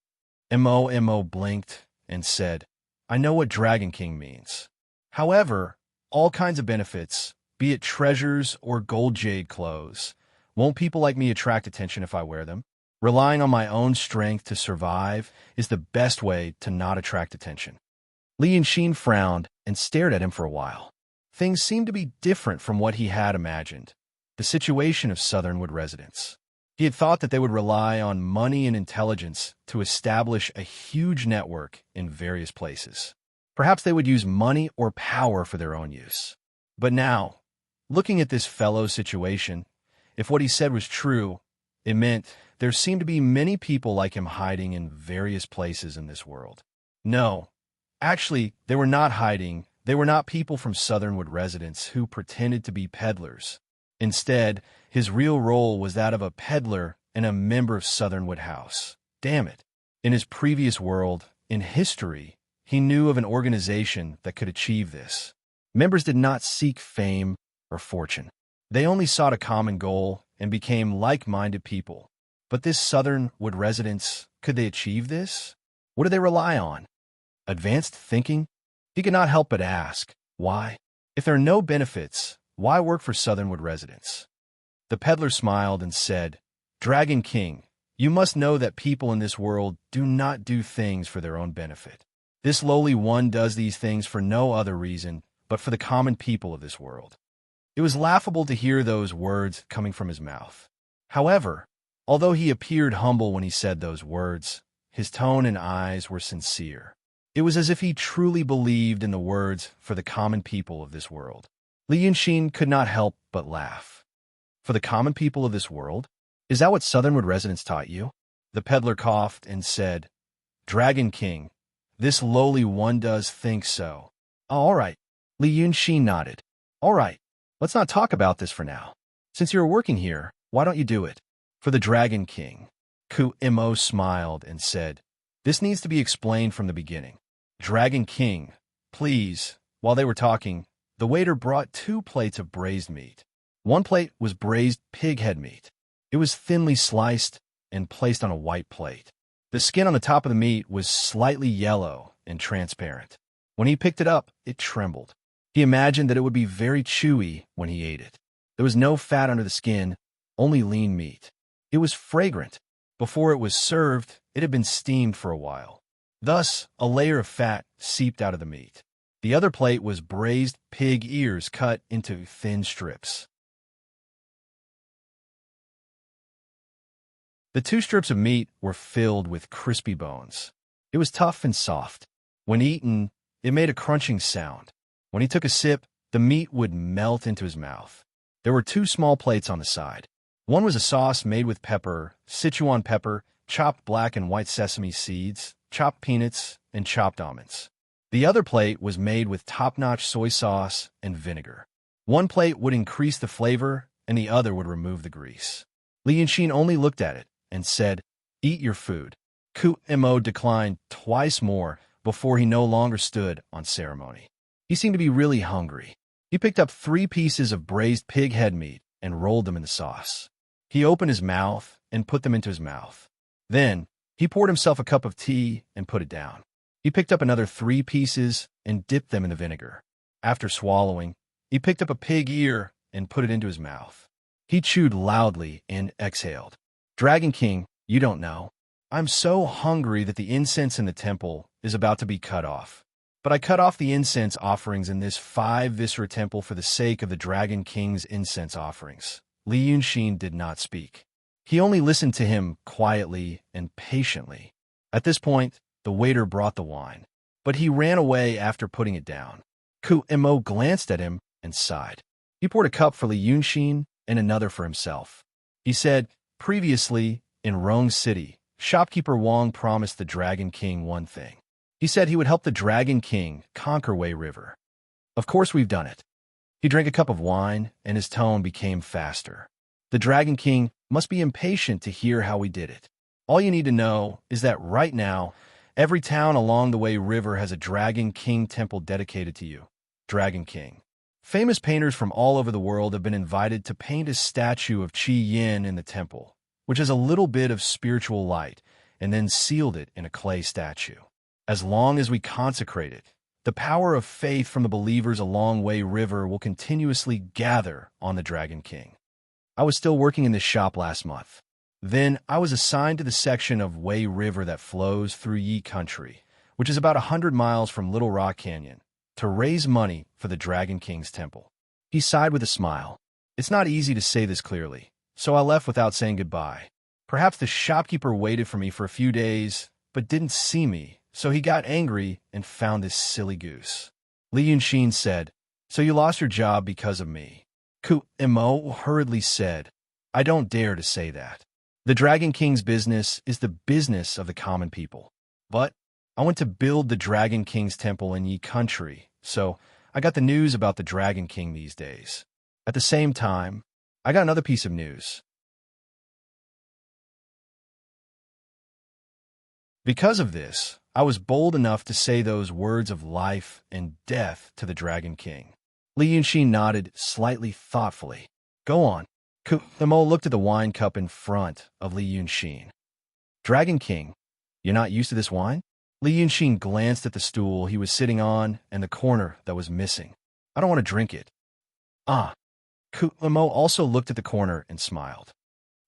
Speaker 1: M.O. blinked and said, "I know what Dragon King means. However, all kinds of benefits, be it treasures or gold jade clothes, won't people like me attract attention if I wear them? Relying on my own strength to survive is the best way to not attract attention." Li Yunxin frowned and stared at him for a while. Things seemed to be different from what he had imagined. The situation of Southernwood Residence. He had thought that they would rely on money and intelligence to establish a huge network in various places. Perhaps they would use money or power for their own use. But now, looking at this fellow's situation, if what he said was true, it meant there seemed to be many people like him hiding in various places in this world. No, actually, they were not hiding. They were not people from Southernwood Residence who pretended to be peddlers. Instead, his real role was that of a peddler and a member of Southernwood House. Damn it. In his previous world, in history, he knew of an organization that could achieve this. Members did not seek fame or fortune. They only sought a common goal and became like-minded people. But this Southernwood Residence, could they achieve this? What do they rely on? Advanced thinking? He could not help but ask, why? If there are no benefits, why work for Southernwood Residence? The peddler smiled and said, "Dragon King, you must know that people in this world do not do things for their own benefit. This lowly one does these things for no other reason but for the common people of this world." It was laughable to hear those words coming from his mouth. However, although he appeared humble when he said those words, his tone and eyes were sincere. It was as if he truly believed in the words for the common people of this world. Li Yunxin could not help but laugh. "For the common people of this world? Is that what Southernwood Residence taught you?" The peddler coughed and said, "Dragon King, this lowly one does think so." "Oh, all right." Li Yunxin nodded. "All right, let's not talk about this for now. Since you're working here, why don't you do it?" "For the Dragon King." Mo smiled and said, "This needs to be explained from the beginning. Dragon King, please." While they were talking, the waiter brought 2 plates of braised meat. One plate was braised pig head meat. It was thinly sliced and placed on a white plate. The skin on the top of the meat was slightly yellow and transparent. When he picked it up, it trembled. He imagined that it would be very chewy when he ate it. There was no fat under the skin, only lean meat. It was fragrant. Before it was served, it had been steamed for a while. Thus, a layer of fat seeped out of the meat. The other plate was braised pig ears cut into thin strips. The 2 strips of meat were filled with crispy bones. It was tough and soft. When eaten, it made a crunching sound. When he took a sip, the meat would melt into his mouth. There were 2 small plates on the side. One was a sauce made with pepper, Sichuan pepper, chopped black and white sesame seeds, chopped peanuts, and chopped almonds. The other plate was made with top-notch soy sauce and vinegar. One plate would increase the flavor, and the other would remove the grease. Li Yunxin only looked at it and said, "Eat your food." Ku Mo declined twice more before he no longer stood on ceremony. He seemed to be really hungry. He picked up 3 pieces of braised pig head meat and rolled them in the sauce. He opened his mouth and put them into his mouth. Then, he poured himself a cup of tea and put it down. He picked up another 3 pieces and dipped them in the vinegar. After swallowing, he picked up a pig ear and put it into his mouth. He chewed loudly and exhaled. "Dragon King, you don't know. I'm so hungry that the incense in the temple is about to be cut off. But I cut off the incense offerings in this 5 Viscera temple for the sake of the Dragon King's incense offerings." Li Yunxin did not speak. He only listened to him quietly and patiently. At this point, the waiter brought the wine, but he ran away after putting it down. Ku Mo glanced at him and sighed. He poured a cup for Li Yunxin and another for himself. He said, "Previously, in Rong City, shopkeeper Wang promised the Dragon King one thing. He said he would help the Dragon King conquer Wei River. Of course we've done it." He drank a cup of wine, and his tone became faster. "The Dragon King must be impatient to hear how we did it. All you need to know is that right now, every town along the Wei River has a Dragon King temple dedicated to you, Dragon King. Famous painters from all over the world have been invited to paint a statue of Qi Yin in the temple, which has a little bit of spiritual light, and then sealed it in a clay statue. As long as we consecrate it, the power of faith from the believers along Wei River will continuously gather on the Dragon King. I was still working in this shop last month. Then I was assigned to the section of Wei River that flows through Yi Country, which is about 100 miles from Little Rock Canyon, to raise money for the Dragon King's temple." He sighed with a smile. "It's not easy to say this clearly, so I left without saying goodbye. Perhaps the shopkeeper waited for me for a few days, but didn't see me, so he got angry and found this silly goose." Li Yunxin said, "So you lost your job because of me?" Ku Mo hurriedly said, "I don't dare to say that. The Dragon King's business is the business of the common people. But I went to build the Dragon King's temple in Yi Country, so I got the news about the Dragon King these days. At the same time, I got another piece of news. Because of this, I was bold enough to say those words of life and death to the Dragon King." Li Yunxin nodded slightly thoughtfully. "Go on." Ku Mo looked at the wine cup in front of Li Yunxin. "Dragon King, you're not used to this wine?" Li Yunxin glanced at the stool he was sitting on and the corner that was missing. "I don't want to drink it." "Ah." Ku Mo also looked at the corner and smiled.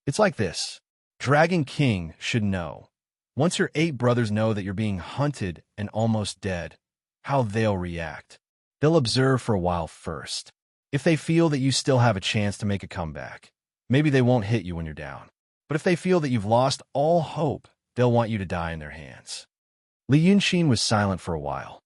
Speaker 1: "It's like this. Dragon King should know. Once your 8 brothers know that you're being hunted and almost dead, how they'll react. They'll observe for a while first. If they feel that you still have a chance to make a comeback, maybe they won't hit you when you're down. But if they feel that you've lost all hope, they'll want you to die in their hands." Li Yunxin was silent for a while.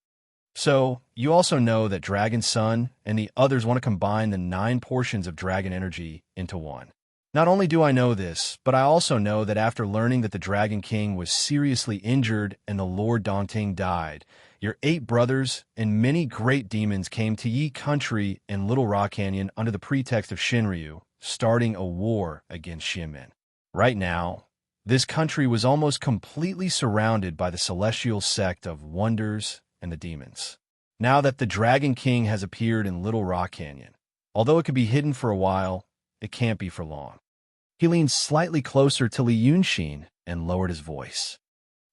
Speaker 1: "So, you also know that Dragon Sun and the others want to combine the 9 portions of dragon energy into one. Not only do I know this, but I also know that after learning that the Dragon King was seriously injured and the Lord Dongting died, your 8 brothers and many great demons came to Yi Country and Little Rock Canyon under the pretext of Shinryu, starting a war against Xianmen. Right now, this country was almost completely surrounded by the celestial sect of Wonders and the demons. Now that the Dragon King has appeared in Little Rock Canyon, although it could be hidden for a while, it can't be for long." He leaned slightly closer to Li Yunxin and lowered his voice.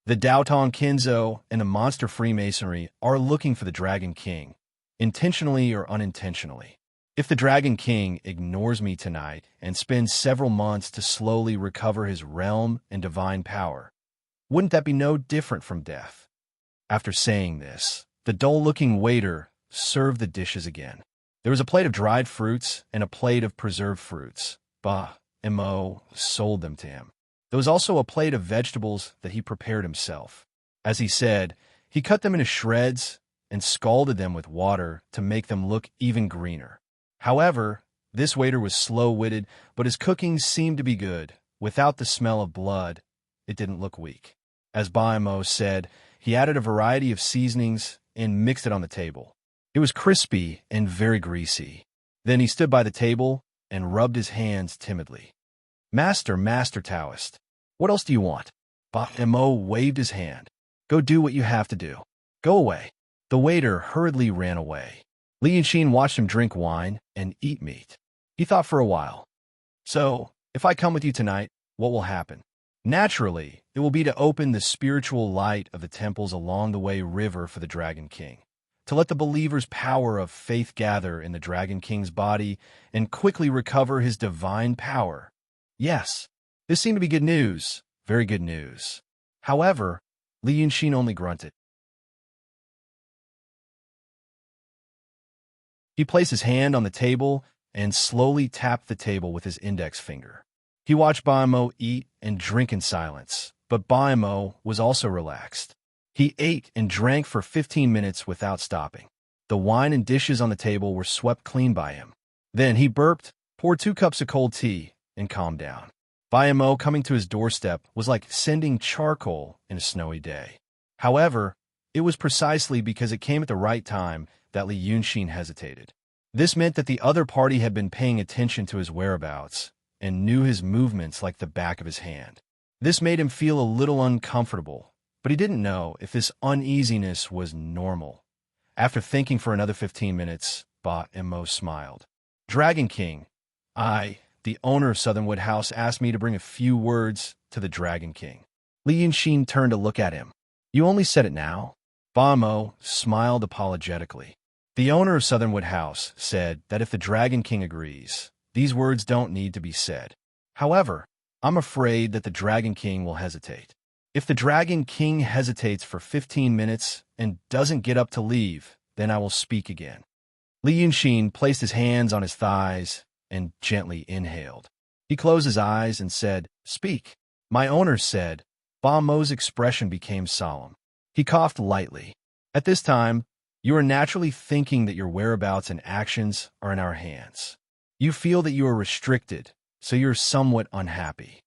Speaker 1: "The Daotong Kinzo and the Monster Freemasonry are looking for the Dragon King, intentionally or unintentionally. If the Dragon King ignores me tonight and spends several months to slowly recover his realm and divine power, wouldn't that be no different from death?" After saying this, the dull-looking waiter served the dishes again. There was a plate of dried fruits and a plate of preserved fruits. Bah, Mo sold them to him. There was also a plate of vegetables that he prepared himself. As he said, he cut them into shreds and scalded them with water to make them look even greener. However, this waiter was slow-witted, but his cooking seemed to be good. Without the smell of blood, it didn't look weak. As Mo said, He added a variety of seasonings and mixed it on the table. It was crispy and very greasy. Then he stood by the table and rubbed his hands timidly. Master Taoist, what else do you want? Ba Mo waved his hand. Go do what you have to do. Go away. The waiter hurriedly ran away. Li Yunxin watched him drink wine and eat meat. He thought for a while. So, if I come with you tonight, what will happen? Naturally, it will be to open the spiritual light of the temples along the way river for the Dragon King, to let the believer's power of faith gather in the Dragon King's body and quickly recover his divine power. Yes, this seemed to be good news, very good news. However, Li Yunxin only grunted. He placed his hand on the table and slowly tapped the table with his index finger. He watched Ba Mo eat and drink in silence, but Ba Mo was also relaxed. He ate and drank for 15 minutes without stopping. The wine and dishes on the table were swept clean by him. Then he burped, poured 2 cups of cold tea, and calmed down. Ba Mo coming to his doorstep was like sending charcoal in a snowy day. However, it was precisely because it came at the right time that Li Yunxin hesitated. This meant that the other party had been paying attention to his whereabouts and knew his movements like the back of his hand. This made him feel a little uncomfortable, but he didn't know if this uneasiness was normal. After thinking for another 15 minutes, Ba Mo smiled. Dragon King, the owner of Southernwood House, asked me to bring a few words to the Dragon King. Li Yunxin turned to look at him. You only said it now? Ba Mo smiled apologetically. The owner of Southernwood House said that if the Dragon King agrees, these words don't need to be said. However, I'm afraid that the Dragon King will hesitate. If the Dragon King hesitates for 15 minutes and doesn't get up to leave, then I will speak again. Li Yunxin placed his hands on his thighs and gently inhaled. He closed his eyes and said, Speak. My owner said. Ba Mo's expression became solemn. He coughed lightly. At this time, you are naturally thinking that your whereabouts and actions are in our hands. You feel that you are restricted, so you're somewhat unhappy.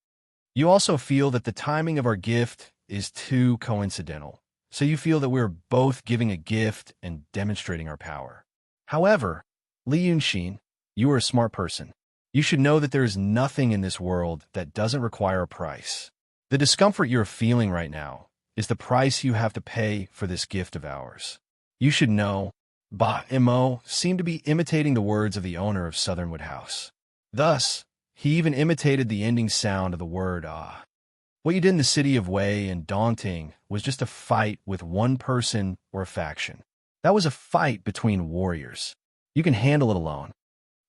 Speaker 1: You also feel that the timing of our gift is too coincidental, so you feel that we're both giving a gift and demonstrating our power. However, Li Yunxin, you are a smart person. You should know that there is nothing in this world that doesn't require a price. The discomfort you're feeling right now is the price you have to pay for this gift of ours. You should know. Ba Mo seemed to be imitating the words of the owner of Southernwood House. Thus, he even imitated the ending sound of the word ah. What you did in the city of Wei and Dongting was just a fight with one person or a faction. That was a fight between warriors. You can handle it alone.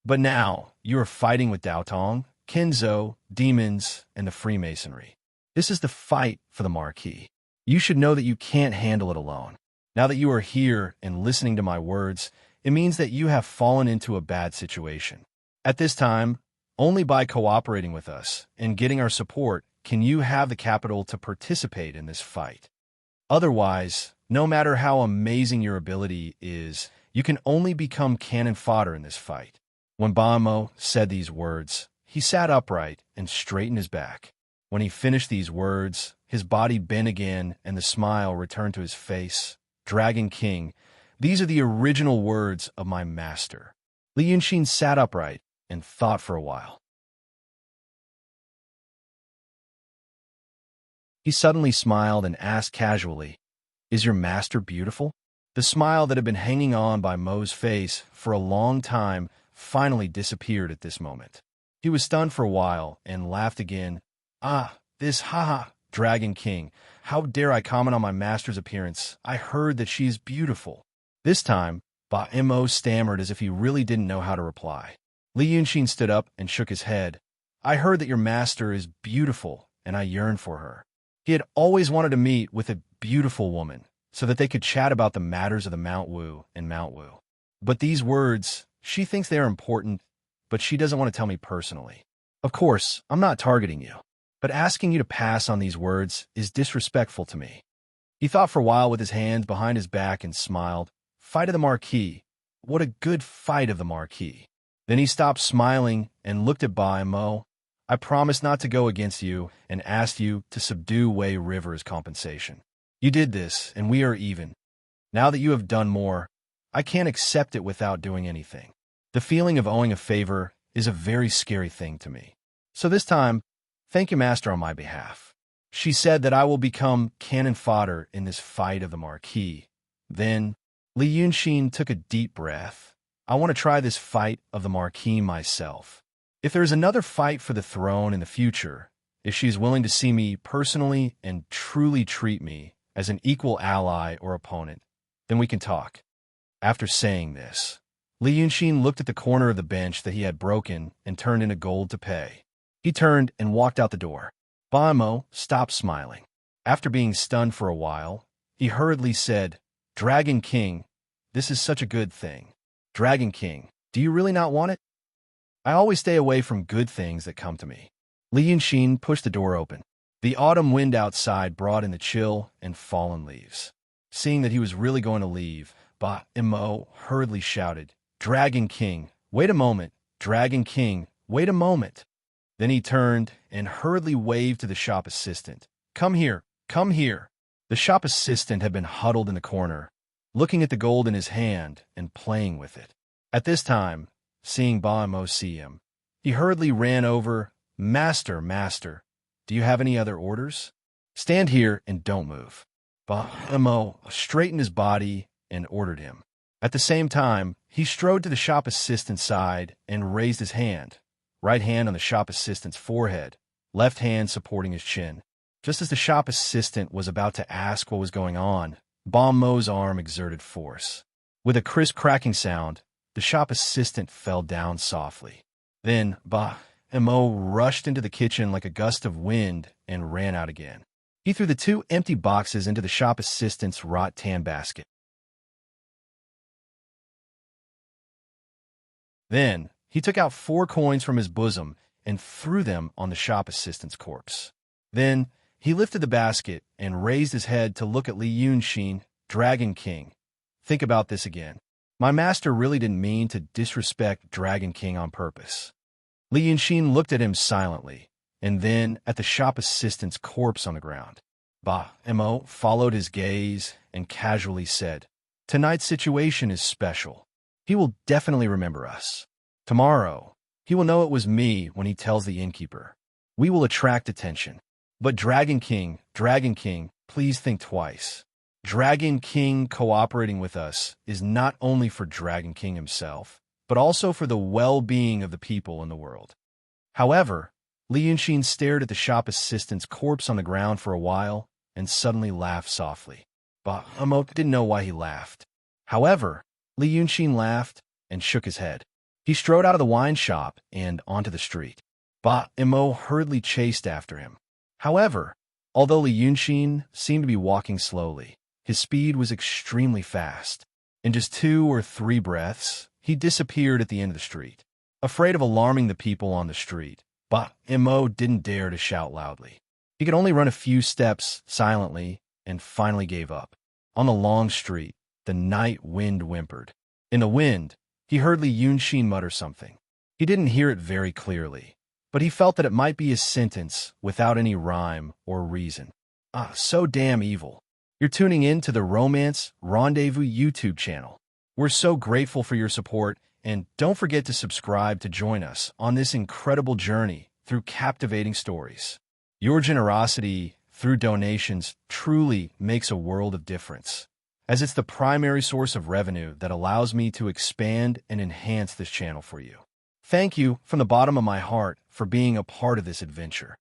Speaker 1: But now, you are fighting with Daotong, Kenzo, demons, and the Freemasonry. This is the fight for the marquee. You should know that you can't handle it alone. Now that you are here and listening to my words, it means that you have fallen into a bad situation. At this time, only by cooperating with us and getting our support can you have the capital to participate in this fight. Otherwise, no matter how amazing your ability is, you can only become cannon fodder in this fight. When Ba Mo said these words, he sat upright and straightened his back. When he finished these words, his body bent again and the smile returned to his face. Dragon King, these are the original words of my master. Li Yunxin sat upright and thought for a while. He suddenly smiled and asked casually, Is your master beautiful? The smile that had been hanging on by Mo's face for a long time finally disappeared at this moment. He was stunned for a while and laughed again. This haha, Dragon King. How dare I comment on my master's appearance? I heard that she is beautiful. This time, Ba Mo stammered as if he really didn't know how to reply. Li Yunxin stood up and shook his head. I heard that your master is beautiful, and I yearn for her. He had always wanted to meet with a beautiful woman, so that they could chat about the matters of the Mount Wu and Mount Wu. But these words, she thinks they are important, but she doesn't want to tell me personally. Of course, I'm not targeting you, but asking you to pass on these words is disrespectful to me. He thought for a while with his hands behind his back and smiled. Fight of the Marquis. What a good fight of the Marquis. Then he stopped smiling and looked at Ba Mo. I promised not to go against you and asked you to subdue Wei River as compensation. You did this, and we are even. Now that you have done more, I can't accept it without doing anything. The feeling of owing a favor is a very scary thing to me. So this time, thank you, Master, on my behalf. She said that I will become cannon fodder in this fight of the Marquis. Then, Li Yunxin took a deep breath. I want to try this fight of the Marquis myself. If there is another fight for the throne in the future, if she is willing to see me personally and truly treat me as an equal ally or opponent, then we can talk. After saying this, Li Yunxin looked at the corner of the bench that he had broken and turned into gold to pay. He turned and walked out the door. Ba Mo stopped smiling. After being stunned for a while, he hurriedly said, Dragon King, this is such a good thing. Dragon King, do you really not want it? I always stay away from good things that come to me. Li Yunxin pushed the door open. The autumn wind outside brought in the chill and fallen leaves. Seeing that he was really going to leave, Ba Mo hurriedly shouted, Dragon King, wait a moment. Dragon King, wait a moment. Then he turned and hurriedly waved to the shop assistant. Come here, come here. The shop assistant had been huddled in the corner, looking at the gold in his hand and playing with it. At this time, seeing Ba Mo see him, he hurriedly ran over. Master, master, do you have any other orders? Stand here and don't move. Ba Mo straightened his body and ordered him. At the same time, he strode to the shop assistant's side and raised his hand, right hand on the shop assistant's forehead, left hand supporting his chin. Just as the shop assistant was about to ask what was going on, Ba Mo's arm exerted force. With a crisp cracking sound, the shop assistant fell down softly. Then Ba Mo rushed into the kitchen like a gust of wind and ran out again. He threw the 2 empty boxes into the shop assistant's wrought tan basket. Then, he took out 4 coins from his bosom and threw them on the shop assistant's corpse. Then, he lifted the basket and raised his head to look at Li Yunxin. Dragon King, think about this again. My master really didn't mean to disrespect Dragon King on purpose. Li Yunxin looked at him silently, and then at the shop assistant's corpse on the ground. Ba Mo followed his gaze and casually said, Tonight's situation is special. He will definitely remember us. Tomorrow, he will know it was me when he tells the innkeeper. We will attract attention. But Dragon King, please think twice. Dragon King cooperating with us is not only for Dragon King himself, but also for the well-being of the people in the world. However, Li Yunxin stared at the shop assistant's corpse on the ground for a while and suddenly laughed softly. Ba Mo didn't know why he laughed. However, Li Yunxin laughed and shook his head. He strode out of the wine shop and onto the street. Ba Mo hurriedly chased after him. However, although Li Yunxin seemed to be walking slowly, his speed was extremely fast. In just 2 or 3 breaths, he disappeared at the end of the street. Afraid of alarming the people on the street, Ba Mo didn't dare to shout loudly. He could only run a few steps silently and finally gave up. On the long street, the night wind whimpered. In the wind, he heard Li Yunxin mutter something. He didn't hear it very clearly, but he felt that it might be a sentence without any rhyme or reason. So damn evil. You're tuning in to the Romance Rendezvous YouTube channel. We're so grateful for your support, and don't forget to subscribe to join us on this incredible journey through captivating stories. Your generosity through donations truly makes a world of difference, as it's the primary source of revenue that allows me to expand and enhance this channel for you. Thank you from the bottom of my heart for being a part of this adventure.